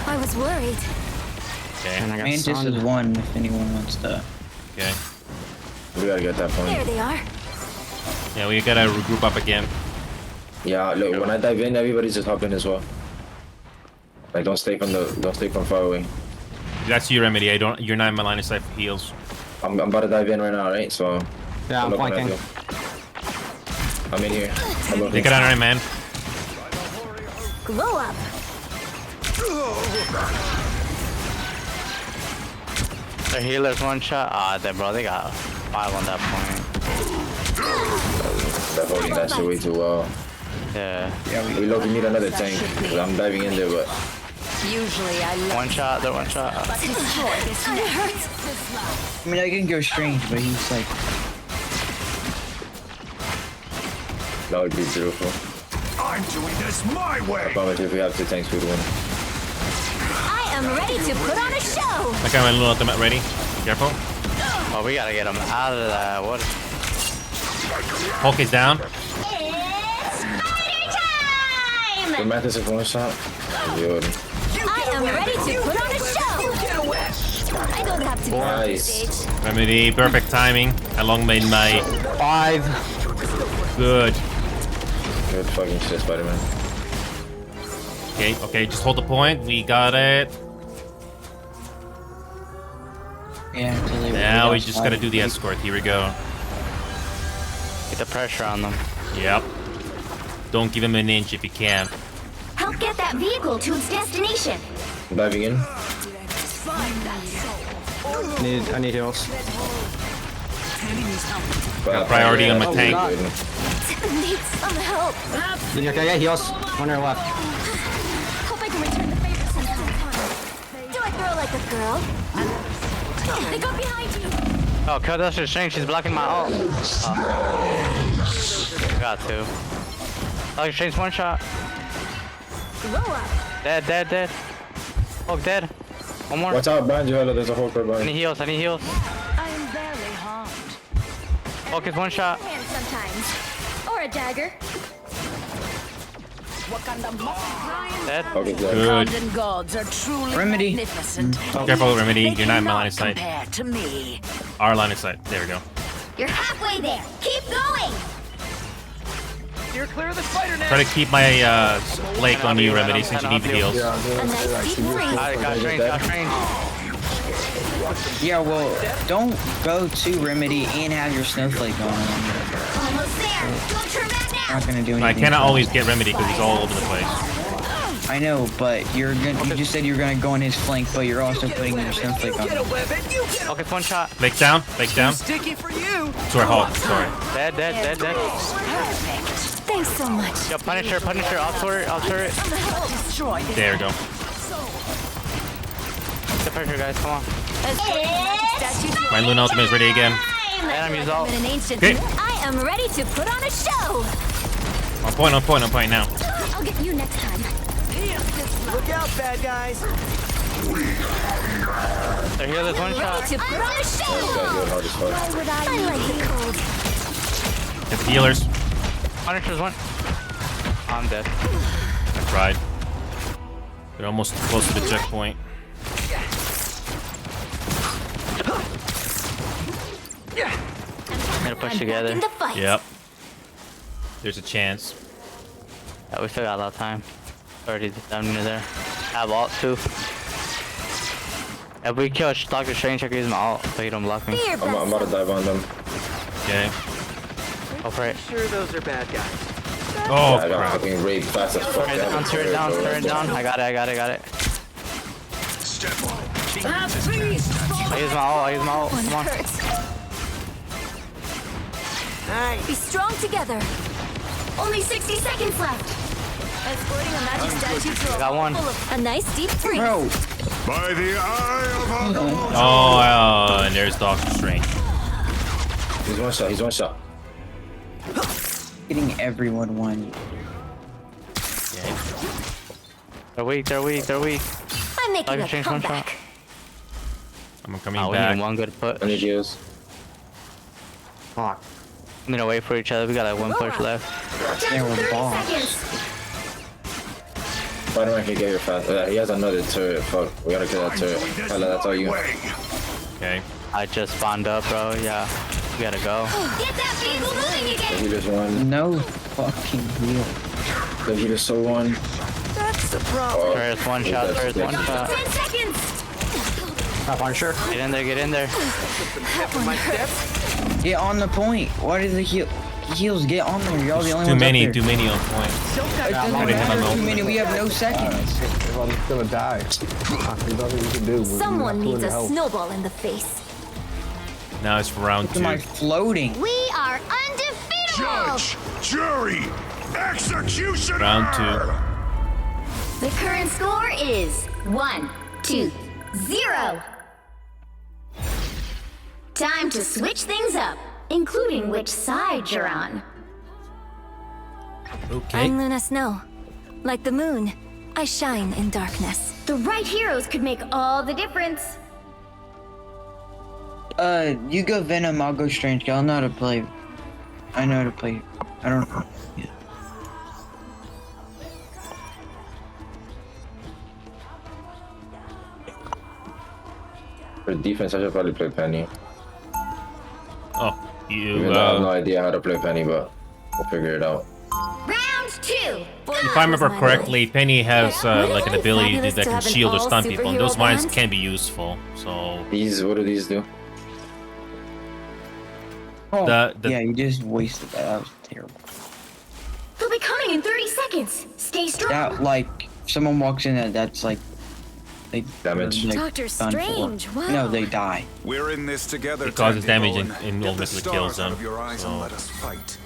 I was worried. Okay. Mantis is one if anyone wants to. Okay. We gotta get that There point. they are. Yeah, we gotta regroup up again. Yeah, look, when I dive in, everybody's just hop in as well. Like, don't stay from far away. That's your remedy. You're not in my line of sight for heals. I'm about to dive in right now, right? So. Yeah, I'm look when I flanking. do. I'm in here. I'm looking. Take it out, Iron Man. Glow up. The healer's one shot. They got 5 on that point. They're holding that shit way too well. Yeah. We low need another tank. 'Cause I'm diving in there, but. Usually I love One shot, they're one shot. it hurts. I mean, I can go Strange, but he's like. That would be beautiful. I'm doing this my way. I promise if we have 2 tanks, we'd win. I am ready to put on a show. I got my little ultimate ready. Be careful. Oh, we gotta get him out of that. What? Hulk is down. It's spider time! The Mantis is one shot. Dude. I am ready to put on a show. I don't have to be on stage. Remedy, perfect timing. How long made my 5. Good Good. fucking shit, Spider-Man. Okay, just hold the point. We got it. Yeah. Now we just gotta do the escort. Here we go. Get the pressure on them. Yep. Don't give him an inch if you can. Help get that vehicle to its destination. Diving in. I need heals. Got priority on my tank. Need some help. Yeah, heals. On your left. Hope I can return the favor sometime. Do I throw like a girl? They got behind you. Oh, kill Doctor Strange. She's blocking my ult. Oh. Got to. Doctor Strange one shot. Dead. Hulk dead. One more. Watch out, behind you, Hella. There's a Hulk right behind I you. need heals. I'm barely harmed. Hulk is one shot. Hand sometimes. Or a dagger. Dead. Hulk is dead. Good. London gods are truly Remedy. magnificent. Careful, Remedy. You're not in my Cannot line of sight. compare to me. Our line of sight. There we go. You're halfway there. Keep going. You're clear of the spider net. Try to keep my Lake on you, Remedy, since you need the heals. A nice deep breath. I got Strange. Yeah, well, don't go to Remedy and have your snowflake going on. Almost there. Don't turn back now. Not gonna do anything. I cannot always get Remedy because he's all over the place. I know, but you just said you're gonna go on his flank, but you're also putting your snowflake on. Hulk is one shot. Lake down. Sticky for you. Sorry, Hulk. Sorry. Dead. Perfect. Thanks so much. Yo, Punisher, I'll turret. Destroy this. There we go. The pressure, guys, come on. My Luna ultimate is ready again. And I'm used ult. In an ancient Okay. I am ready to put on a show. On point now. I'll get you next time. Look out, bad guys. They're here, there's one Ready shot. to put on a show. Hard as fuck. Why would I like it cold? Get the healers. Punisher's one. I'm dead. I tried. They're almost close to the checkpoint. Gonna push together. In the fight. Yep. There's a chance. Yeah, we still got a lot of time. Already down near there. I have ult too. If we kill Doctor Strange, I can use my ult so he don't block me. I'm about to dive on them. Okay. Go for it. Sure, those are bad guys. Oh, I got crap. fucking raped fast as fuck. Turn it down. I got it. I use my ult. One Come on. hurts. Be strong together. Only 60 seconds left. Escorting a magic statue to a Got one. full of a nice deep freeze. Bro, By the eye of Uncle Oh, and there's Doctor Strange. He's one shot. getting everyone one. They're weak. I'm making Doctor a Strange one shot. comeback. I'm coming Oh, we back. need one good push. I need heals. Fuck. We need to wait for each other. We got like one push left. Yeah, we're 30 boss. seconds. Spider-Man can get here fast. He has another turret. Fuck, we gotta kill that turret. Hella, that's all you. Okay. I just spawned up, bro. Yeah, we gotta go. Get that vehicle moving The again. healer's one. No fucking deal. The healer's so one. That's the problem. Turret's one shot. 10 seconds. Punisher. Get in there. My steps. Get on the point. Why did the heals get on there? Y'all the only Too ones many up there. on point. It doesn't I didn't have matter. my Too many. We have no seconds. If I'm just gonna die, there's nothing you can do. Someone needs a snowball in the face. Now it's for round Look at my 2. floating. We are undefeatable. jury, executioner. Round 2. The current score is 1-2-0. Time to switch things up, including which side you're on. Okay. I'm Luna Snow. Like the moon, I shine in darkness. The right heroes could make all the difference. You go Venom, I'll go Strange. I know how to play. I know how to play. I don't know. Yeah. For defense, I should probably play Penny. Oh, you. Even though I have no idea how to play Penny, but we'll figure it out. Round 2. If I remember correctly, Penny has like an ability that can shield or stun people, and those mines can be useful. So These, what do these do? Oh, The- yeah, you just wasted that. That was terrible. They'll be coming in 30 seconds. Stay strong. That, like, if someone walks in and that's like, they damage. like, Doctor done for. Strange, wow. No, they die. We're in this together. it causes damage Tandy and Bowen. Get the ultimately kills stars out them. of your eyes and So. let us fight.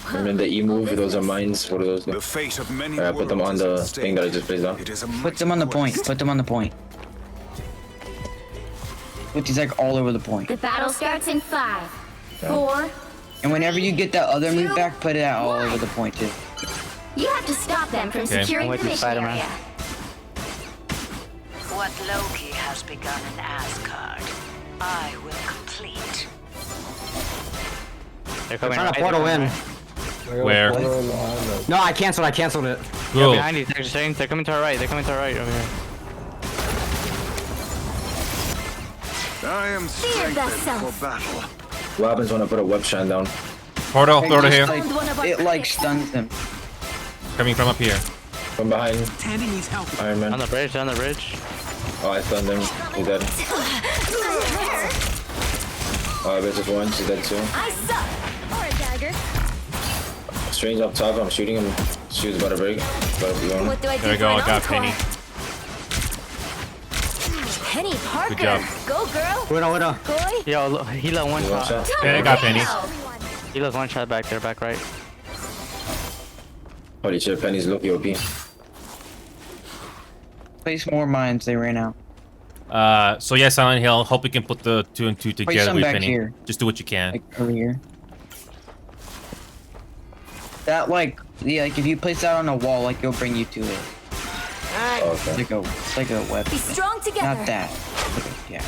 And then the E move, those are mines. What do those do? The fate of many I put them on the thing that I just placed down. It is a Put them on the point. Put them on the point. Put these like all over the point. The battle starts in 5, 4. And whenever you get that other move back, put it out all over the point too. You have to stop them from Okay. securing Wait the for mission Spider-Man. area. What Loki has begun in Asgard, I will complete. They're coming trying right to portal in. Where? No, I canceled it. They're Cool. behind you. They're saying they're coming to our right. They're coming to our right over here. I am strengthened for battle. What happens when I put a web shine down? Portal, And portal just, here. like, it like stuns them. Coming from up here. From behind. Tandy needs help. Iron Man. On the bridge. On the bridge. Oh, I stunned him. He's dead. Oh, I bet just one. She's dead too. I suck. Or a dagger. Strange up top. I'm shooting him. Shoot's about to break. About to be on. What do I do There we for go. an I got encore? Penny. Penny Parker. Good job. Go, girl. Widow. Boy. Yo, look, Hila one One shot. shot. Okay, I got Penny. Hila's one shot back there, back right. Holy shit, Penny's Loki OP. Place more mines. They ran out. So yeah, Silent Hill. Hope we can put the 2 and 2 together some with back Penny. here. Just do what you can. Like over here. That like, yeah, like if you place that on a wall, like it'll bring you to it. Okay. It's like a web. Be strong together. Not that. Okay, yeah.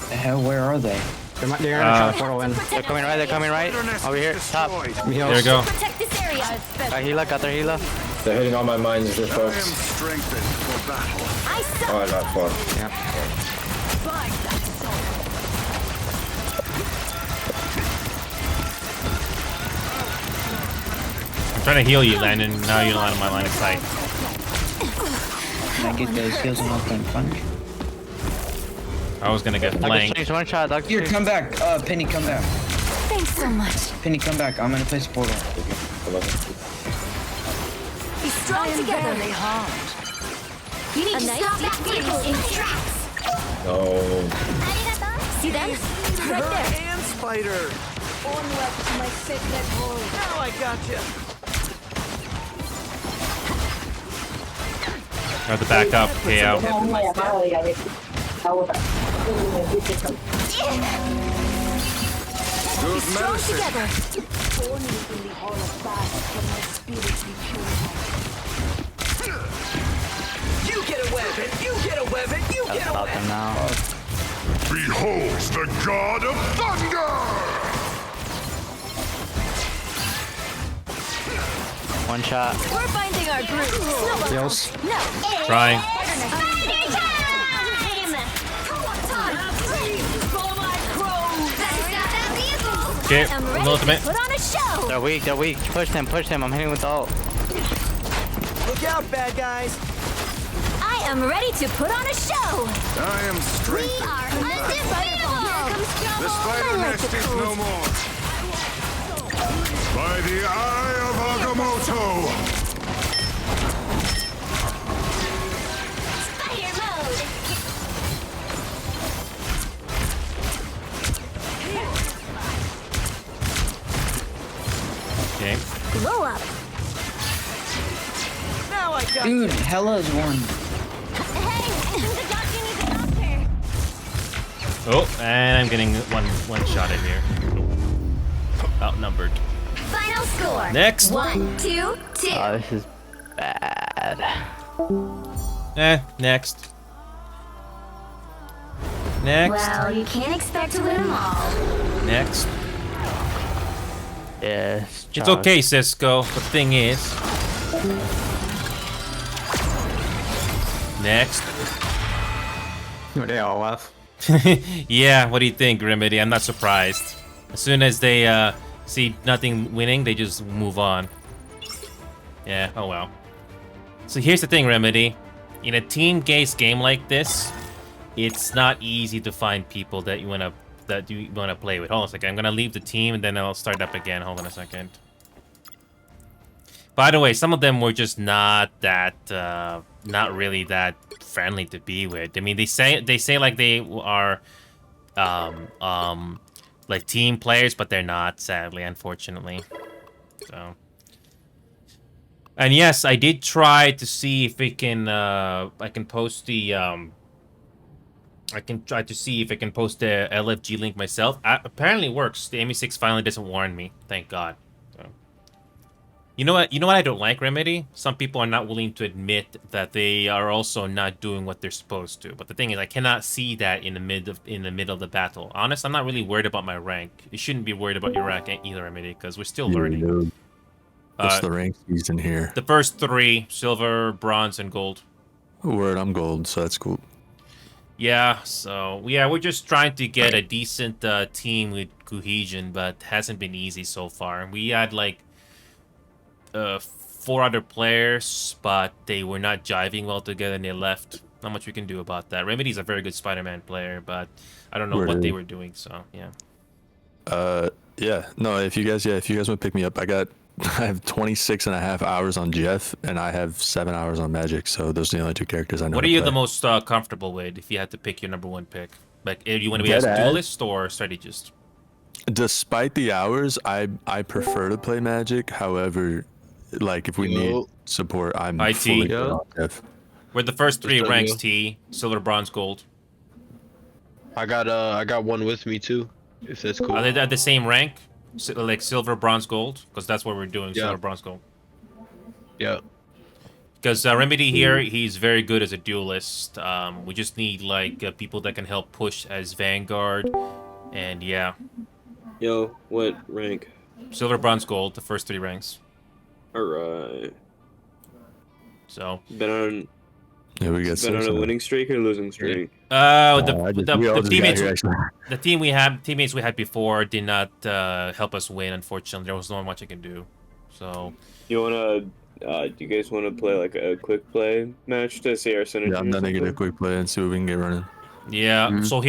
The hell? Where are they? They're gonna try to portal in. They're coming right. They're coming right. Over here. Top. There we go. Protect this area. Hila got their Hila. They're hitting all my mines, this I am folks. strengthened for battle. I suck. Oh, I got fucked. I'm trying to heal you, Landon. Now you're not in my line of sight. Can I get those heals and I'll punch? I was gonna get Doctor flanked. Strange, one shot. Doctor Here, Strange. come back. Penny, come back. Thanks so much. Penny, come back. I'm gonna place a portal. Be strong together. You need to stop that vehicle in tracks. No. See them? Right there. And Spider. Onward to my sacred hole. Now I gotcha. I have to back up. KO. Good Strong medicine. together. You get a weapon. You get a weapon. You Gotta get a stop weapon. them now. Behold the god of thunder! One shot. We're finding our groove. Snowball. Heals. No. Trying. Spider time! Okay, I'm ready ultimate. to put on a show. They're weak. They're weak. Push them. Push them. I'm hitting with the ult. Look out, bad guys. I am ready to put on a show. I am We strengthened. are undefeatable. The spider nest is no more. By the eye of Agamotto! Spider mode. Okay. Glow up. Now I got Dude, Hella's one. Hey, the doctor needs a doctor. Oh, and I'm getting one shot in here. Outnumbered. Final score. Next. 1, 2, 2. Oh, this is bad. Next. Next. Well, you can't expect to win them all. Next. Yes. It's okay, Cisco. The thing is, Next. They all left. Yeah, what do you think, Remedy? I'm not surprised. As soon as they see nothing winning, they just move on. Yeah, oh well. So here's the thing, Remedy. In a team-based game like this, it's not easy to find people that you wanna play with. Hold on a second. I'm gonna leave the team and then I'll start up again. Hold on a second. By the way, some of them were just not really that friendly to be with. I mean, they say like they are like team players, but they're not, sadly, unfortunately. So, and yes, I did try to see if we can I can post the I can try to see if I can post the LFG link myself. Apparently it works. The ME6 finally doesn't warn me. Thank God. So. You know what I don't like, Remedy? Some people are not willing to admit that they are also not doing what they're supposed to. But the thing is, I cannot see that in the middle of the battle. Honest, I'm not really worried about my rank. You shouldn't be worried about your rank either, Remedy, because we're still learning. What's the rank season here? The first 3: silver, bronze, and gold. Word, I'm gold, so that's cool. Yeah, so yeah, we're just trying to get a decent team with cohesion, but hasn't been easy so far. We had like 4 other players, but they were not jiving well together and they left. Not much we can do about that. Remedy's a very good Spider-Man player, but I don't know what they were doing, so yeah. Yeah, no, if you guys want to pick me up, I have 26.5 hours on Jeff, and I have 7 hours on Magic, so those are the only 2 characters I know. What are you the most comfortable with if you had to pick your number 1 pick? Like, do you want to be a duelist or strategist? Despite the hours, I prefer to play Magic. However, like if we need support, I'm fully good on Jeff. We're the first 3 ranks: T, silver, bronze, gold. I got one with me too, if that's cool. Are they at the same rank? Like silver, bronze, gold? Because that's what we're doing, silver, bronze, gold. Yeah. Because Remedy here, he's very good as a duelist. We just need like people that can help push as Vanguard, and yeah. Yo, what rank? Silver, bronze, gold, the first 3 ranks. Alright. So. Been on a winning streak or losing streak? The teammates we had before did not help us win. Unfortunately, there was not much I can do. So. You wanna? Do you guys want to play like a quick play match to see our synergy? Yeah, I'm gonna get a quick play and see what we can get running. Yeah. So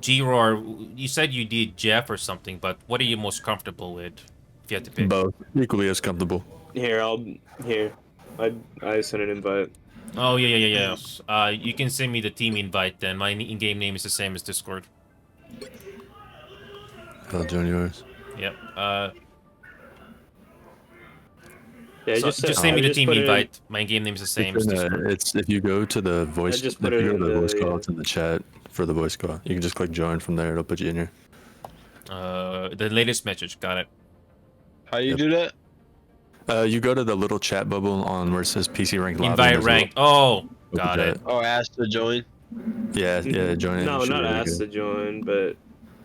G-Roar, you said you did Jeff or something, but what are you most comfortable with? If you had to pick. Both, equally as comfortable. I sent an invite. Oh yeah. You can send me the team invite then. My in-game name is the same as Discord. I'll join yours. Yep. Yeah, just send me the team invite. My in-game name is the same as Discord. It's if you go to the voice, call, it's in the chat for the voice call. You can just click join from there. It'll put you in here. The latest message. Got it. How you do that? You go to the little chat bubble on where it says PC rank lobby. Invite rank. Oh, got it. Oh, ask to join. Yeah, join in. No, not ask to join, but.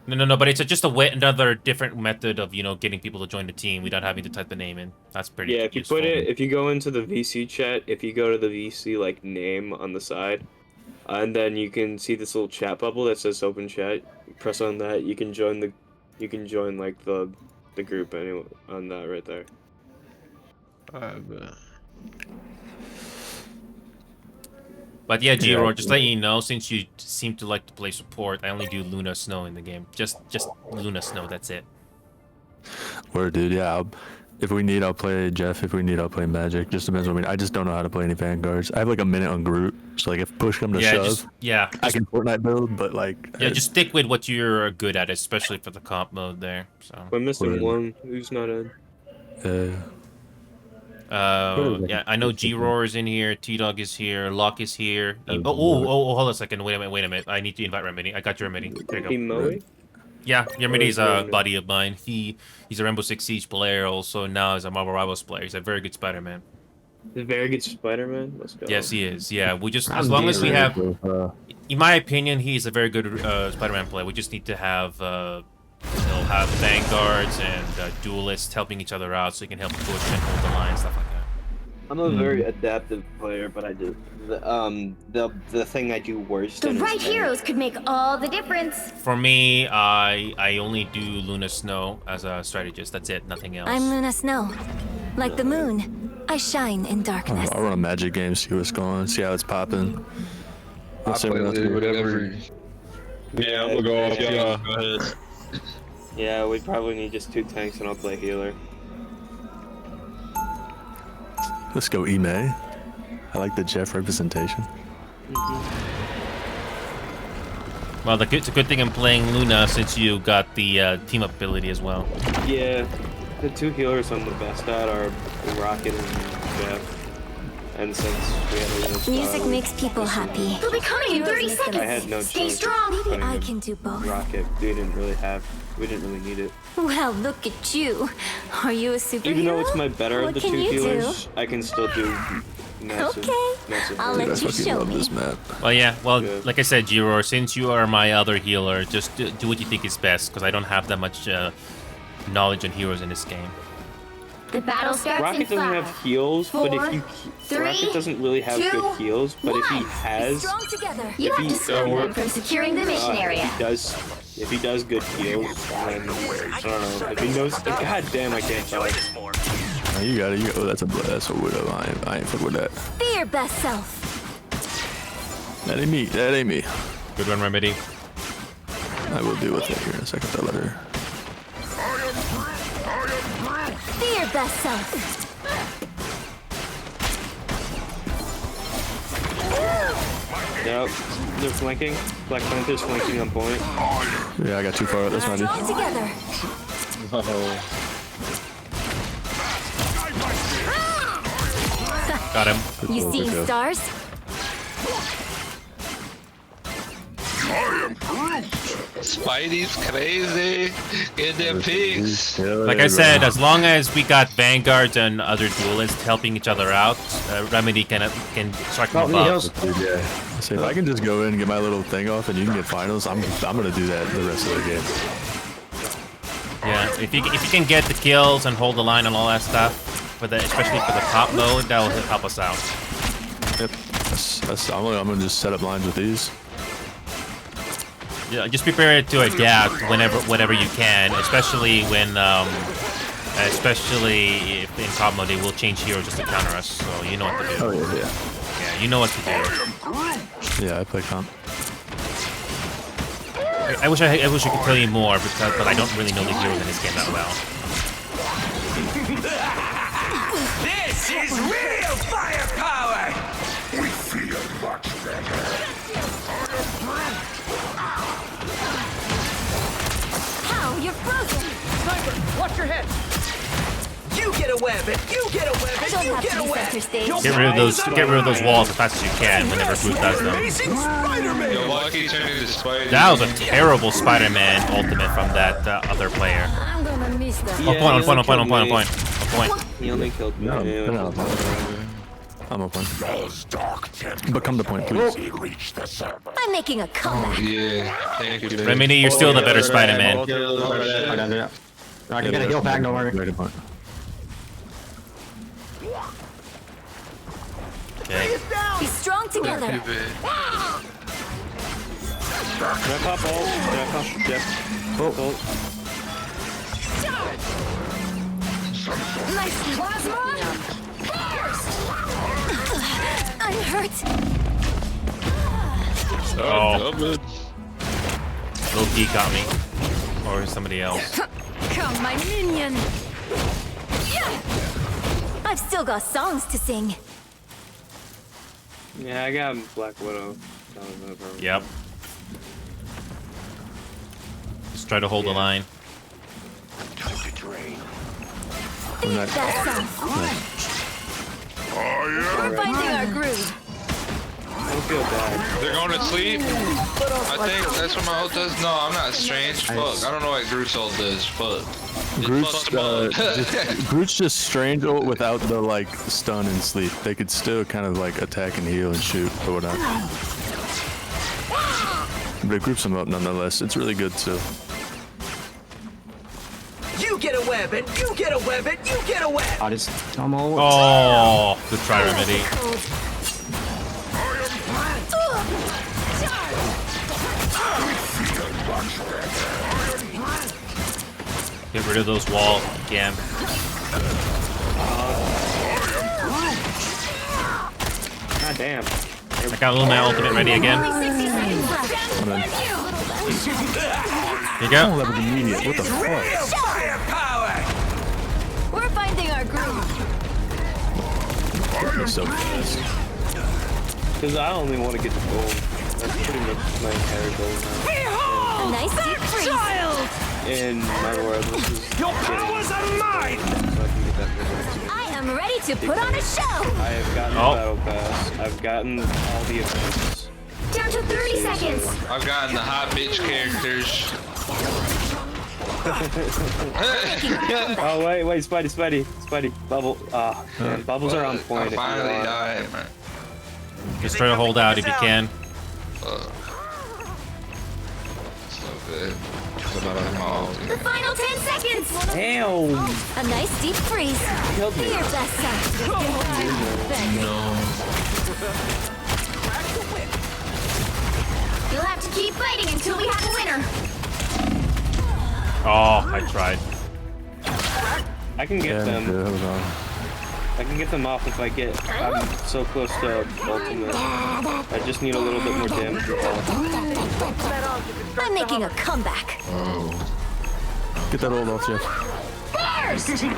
No, but it's just another different method of getting people to join the team without having to type the name in. That's pretty. Yeah, if you go into the VC chat, if you go to the VC like name on the side, and then you can see this little chat bubble that says open chat. Press on that. You can join like the group anyway on that right there. But yeah, G-Roar, just letting you know, since you seem to like to play support, I only do Luna Snow in the game. Just Luna Snow, that's it. Word, dude, yeah. If we need, I'll play Jeff. If we need, I'll play Magic. Just depends on me. I just don't know how to play any Vanguards. I have like a minute on Groot, so like if push comes to shove, I can Fortnite build, but like... Yeah, just stick with what you're good at, especially for the comp mode there. So. We're missing one. Who's not in? Yeah, I know G-Roar is in here, T-Dog is here, Locke is here. Hold on a second, wait a minute. I need to invite Remedy. I got your Remedy. There you go. Yeah, Remedy's a buddy of mine. He's a Rainbow Six Siege player, also now he's a Marvel Rivals player. He's a very good Spider-Man. He's a very good Spider-Man? Let's go. Yes, he is. Yeah, we just, as long as we have, in my opinion, he's a very good Spider-Man player. We just need to have, have Vanguards and duelists helping each other out so you can help push and hold the line, stuff like that. I'm a very adaptive player, but I do the thing I do worst. The in right is heroes could make all the difference. For me, I only do Luna Snow as a strategist. That's it, nothing else. I'm Luna Snow. Like the moon, I shine in darkness. I'll run a magic game, see what's going on, see how it's popping. I play whatever. Yeah, I'm gonna go off. Yeah, go ahead. Yeah, we probably need just 2 tanks, and I'll play healer. Let's go, Ime. I like the Jeff representation. Well, it's a good thing I'm playing Luna since you got the team up ability as well. Yeah, the 2 healers I'm the best at are Rocket and Jeff. And since we had a Music makes people happy. They'll be coming in 30 seconds. I had no Stay choice. strong. Maybe I can do both. Rocket, we didn't really need it. Well, look at you. Are you a superhero? Even though it's my better What of the 2 can you healers, do? I can still do massive. Okay, I'll Dude, I let you fucking show love me. this map. Well, yeah. Well, like I said, Jiror, since you are my other healer, just do what you think is best, because I don't have that much knowledge on heroes in this game. The battle starts Rocket in doesn't 5, have heals, but if 4, you 3, Rocket doesn't really have 2, good heals, but if he 1. has, Strong together. if You have he to stop them from securing the mission area. if he does good heals, then I don't know. If he knows, god damn, I can't tell. Oh, you got it. Oh, that's a widow. I ain't fuck with that. Be your best self. That ain't me. That ain't me. Good one, Remedy. I will deal with it here in a second. That letter. Be your best self. Yep, they're flanking. Black Panther's flanking on point. Yeah, I got too far. That's not Strong it. together. Got him. You see stars? Spidey's crazy. Get them pigs. Like I said, as long as we got vanguards and other duelists helping each other out, Remedy can start them up. Dude, yeah. So if I can just go in and get my little thing off, and you can get finals, I'm gonna do that the rest of the game. Yeah, if you can get the kills and hold the line and all that stuff, especially for the top mode, that will help us out. Yep. I'm gonna just set up lines with these. Yeah, just prepare to adapt whenever you can, especially when especially if in top mode they will change heroes just to counter us. So you know what to do. Oh yeah. Yeah, you know what to do. Yeah, I play comp. I wish I could tell you more, but I don't really know the heroes in this game that well. This is real firepower! We feel much better. How? You're frozen. Sniper, watch your head. You get a weapon. You get a weapon. I don't You have get to a be weapon. center stage. Get rid of those walls as fast as you can whenever Groot does them. Amazing Spider-Man. Yo, Lucky turned into Spidey. That was a terrible Spider-Man ultimate from that other player. I'm gonna miss them. On point. He only killed me. No, I'm open. But come to point, please. I'm making a comeback. Yeah, thank you. Remedy, you're still the better Spider-Man. I got a heal pack, don't worry. Very good point. Okay. Be strong together. Can I pop ult? Can I pop Jeff? Ult? Nice plasma. I'm hurt. Oh. Low-key got me. Or somebody else. Come, my minion. I've still got songs to sing. Yeah, I got Black Widow. Yep. Just try to hold the line. Be your best self. We're finding our groove. I don't feel bad. They're going to sleep? I think that's what my ult does. No, I'm not strange. Fuck, I don't know what Groot's ult does. Fuck. Groot's just strange ult without the like stun and sleep. They could still kind of like attack and heal and shoot or whatnot. But it groups them up nonetheless. It's really good too. You get a web, and you get a web, and you get a web. I just I'm all. Oh, good try, Remedy. Get rid of those walls, Cam. God damn. I got a little my ultimate ready again. Here you go. That was immediate. What the fuck? We're finding our groove. He's so fast. Because I only want to get the gold. That's pretty much my entire goal now. A nice deep freeze. In my world, this is Your powers are mine! so I can get that for next year. I am ready to put on a show. I have gotten the battle pass. I've gotten all the events. Down to 30 seconds. I've gotten the hot bitch characters. Oh wait, Spidey, Bubble. Ah, man, bubbles are on point. I finally died, man. Just try to hold out if you can. So good. The final 10 seconds. Damn. A nice deep freeze. Killed me. Be your best self. You'll have to keep fighting until we have a winner. Oh, I tried. I can get them. Yeah, that was on. I can get them off if I get. I'm so close to ultimate. I just need a little bit more damage. I'm making a comeback. Oh. Get that old off, Jeff. First! This is real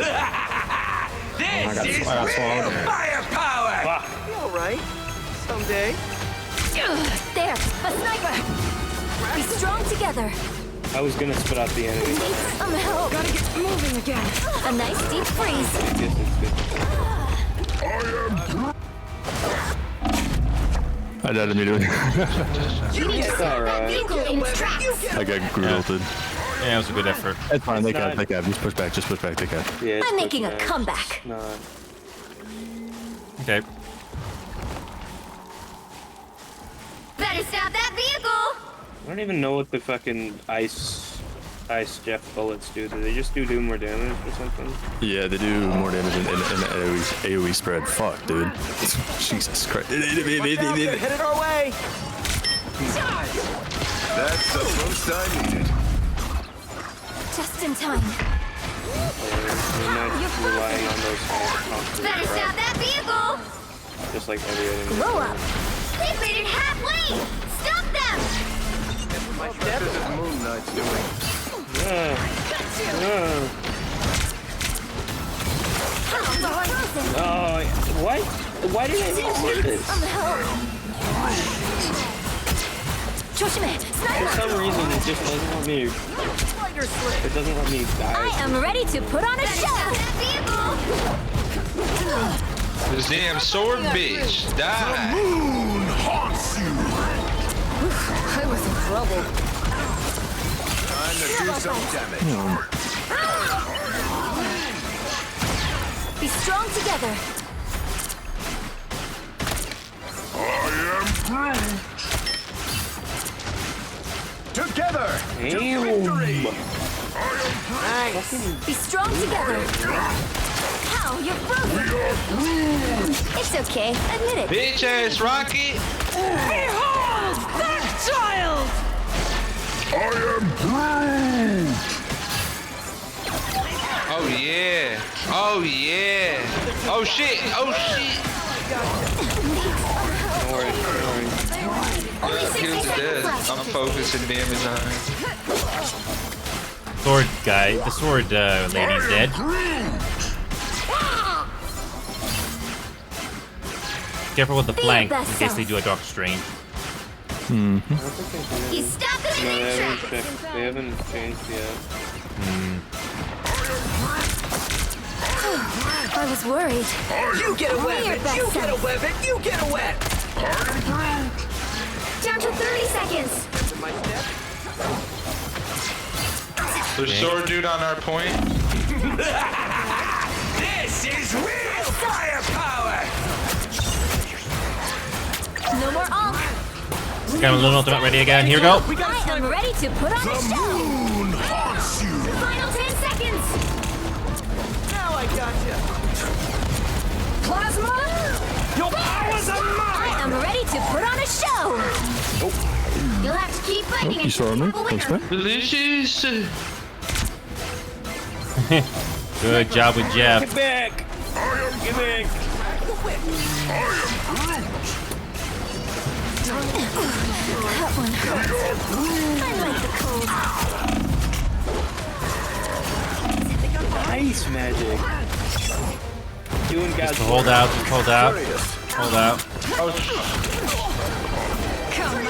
firepower! Be alright. Someday. There, a sniper. Be strong together. I was gonna spit out the enemy. Need some help. Gotta get moving again. A nice deep freeze. I died immediately. It's alright. I got grilled. Yeah, it was a good effort. It's fine, they got. Just push back, take that. Yeah, I'm making a comeback. Okay. Better stop that vehicle. I don't even know what the fucking ice Jeff bullets do. Do they just do more damage or something? Yeah, they do more damage in the AoE spread. Fuck, dude. Jesus Christ. Headed our way! That's the most I needed. Just in time. You're not relying on those constant Better stop that vehicle. just like every other. Blow up. They've made it halfway. Stop them. What is Moon Knight doing? Oh, what? Why did I need to do this? For some reason, it just doesn't let me. It doesn't let me die. I am ready to put on a show. This damn sword bitch, die. The moon haunts you. I was in trouble. Time to do some damage. Be strong together. I am together to victory. Nice. Be strong together. Ow, you're frozen. It's okay. Admit it. Bitch ass Rocky. Behold that child! I am Groot. Oh yeah. Oh yeah. Oh shit. Oh shit. Don't worry. Yeah, heals dead. I'm focusing damage on her. Sword guy, the sword lady's dead. Careful with the flank in case they do a Doctor Strange. You stop them No, in they their haven't tracks. checked. They haven't changed yet. I was worried. You get a Be your weapon, best you get a self. weapon, you get a weapon! Down to 30 seconds. My step. There's sword dude on our point. This is real firepower! No more unk. Got a little ultimate ready again. Here we go. I am ready to put on a show. Moon haunts you. Final 10 seconds. You'll have to keep fighting You saw me? Thanks, man. Delicious. Good job with Jeff. Get back! Get back! That one hurts. I like the cold. Nice magic. Doing God's Just hold out, just hold out. Hold out. Come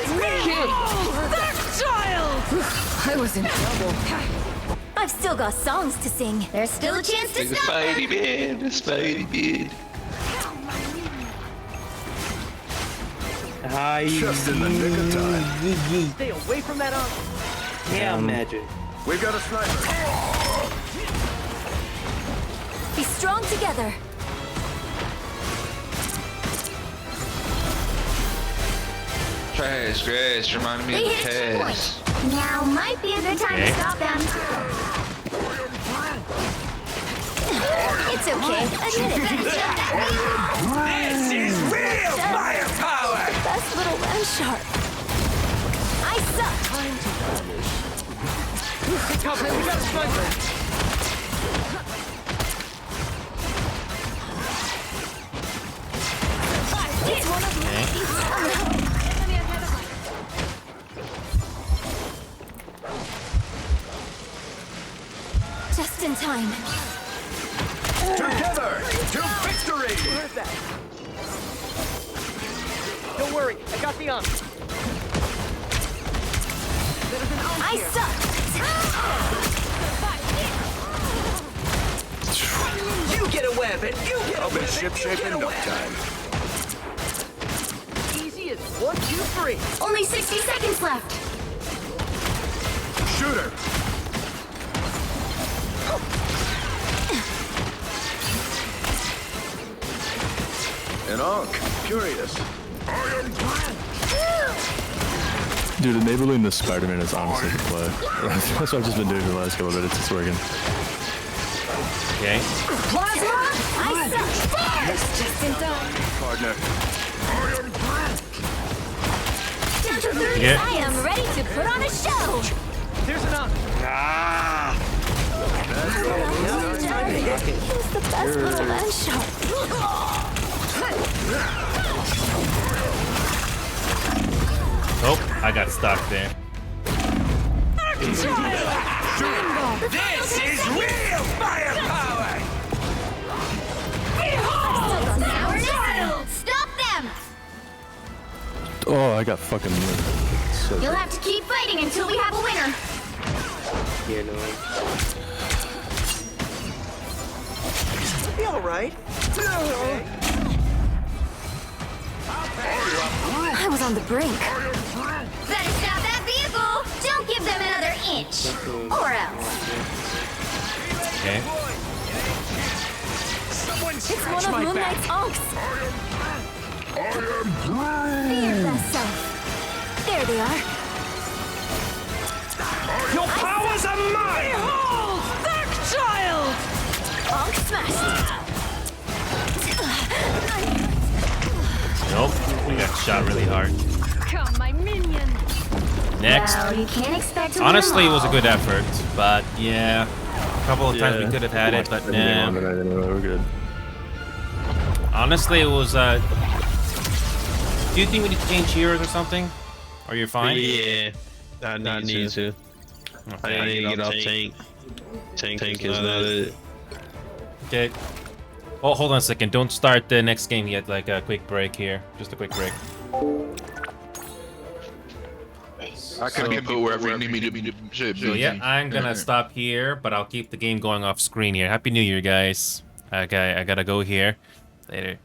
that child! I was in trouble. I've still got songs to sing. There's still a chance to stop her. Spidey man, the Spidey man. Just in the nick of time. Stay away from that Yeah, magic. We've got a sniper. Be strong together. Grass, remind me They of the hit a checkpoint. past. Now might be a good time to stop them. It's okay. Admit it. This is real firepower! Best little land shark. I suck. We got a sniper. It's one of Just in time. Together to victory! Where's that? Don't worry, I got the arm. I suck. You get a web and you get a web. I'll be ship-shape in no time. Easy as 1, 2, 3. Only 60 seconds left. Shooter! An Ankh, curious. Dude, enabling the Spider-Man is honestly the play. That's what I've just been doing for the last couple of minutes. It's working. Okay. Plasma! I suck. Just in time. Partner. Down to 30. Yeah. I am ready to put on a show. There's an arm. Who's the best little land shark? Oh, I got stuck there. This is real firepower! Stop them! Oh, I got fucking lit. So You'll have to keep fighting until we have a winner. Yeah, no. It'll be alright. I was on the brink. Better stop that vehicle! Don't give them another inch! Or else. Okay. It's one of Moon Knight's Ankhs. Be your best self. There they are. Your powers are mine! Behold! Dark child! Ankh smashed. Nope. We got shot really hard. Come, my minion. Next. Well, you can't expect to Honestly, it win was a them good effort, but yeah, a couple of times we could have had it, but nah. We're good. Honestly, it was. Do you think we need to change heroes or something? Or you're fine? Yeah, I need to. I need to get off tank. Tank is not it. Okay. Oh, hold on a second. Don't start the next game yet. Like a quick break here. Just a quick break. I can go wherever you need me to be. So yeah, I'm gonna stop here, but I'll keep the game going off screen here. Happy New Year, guys. Okay, I gotta go here. Later.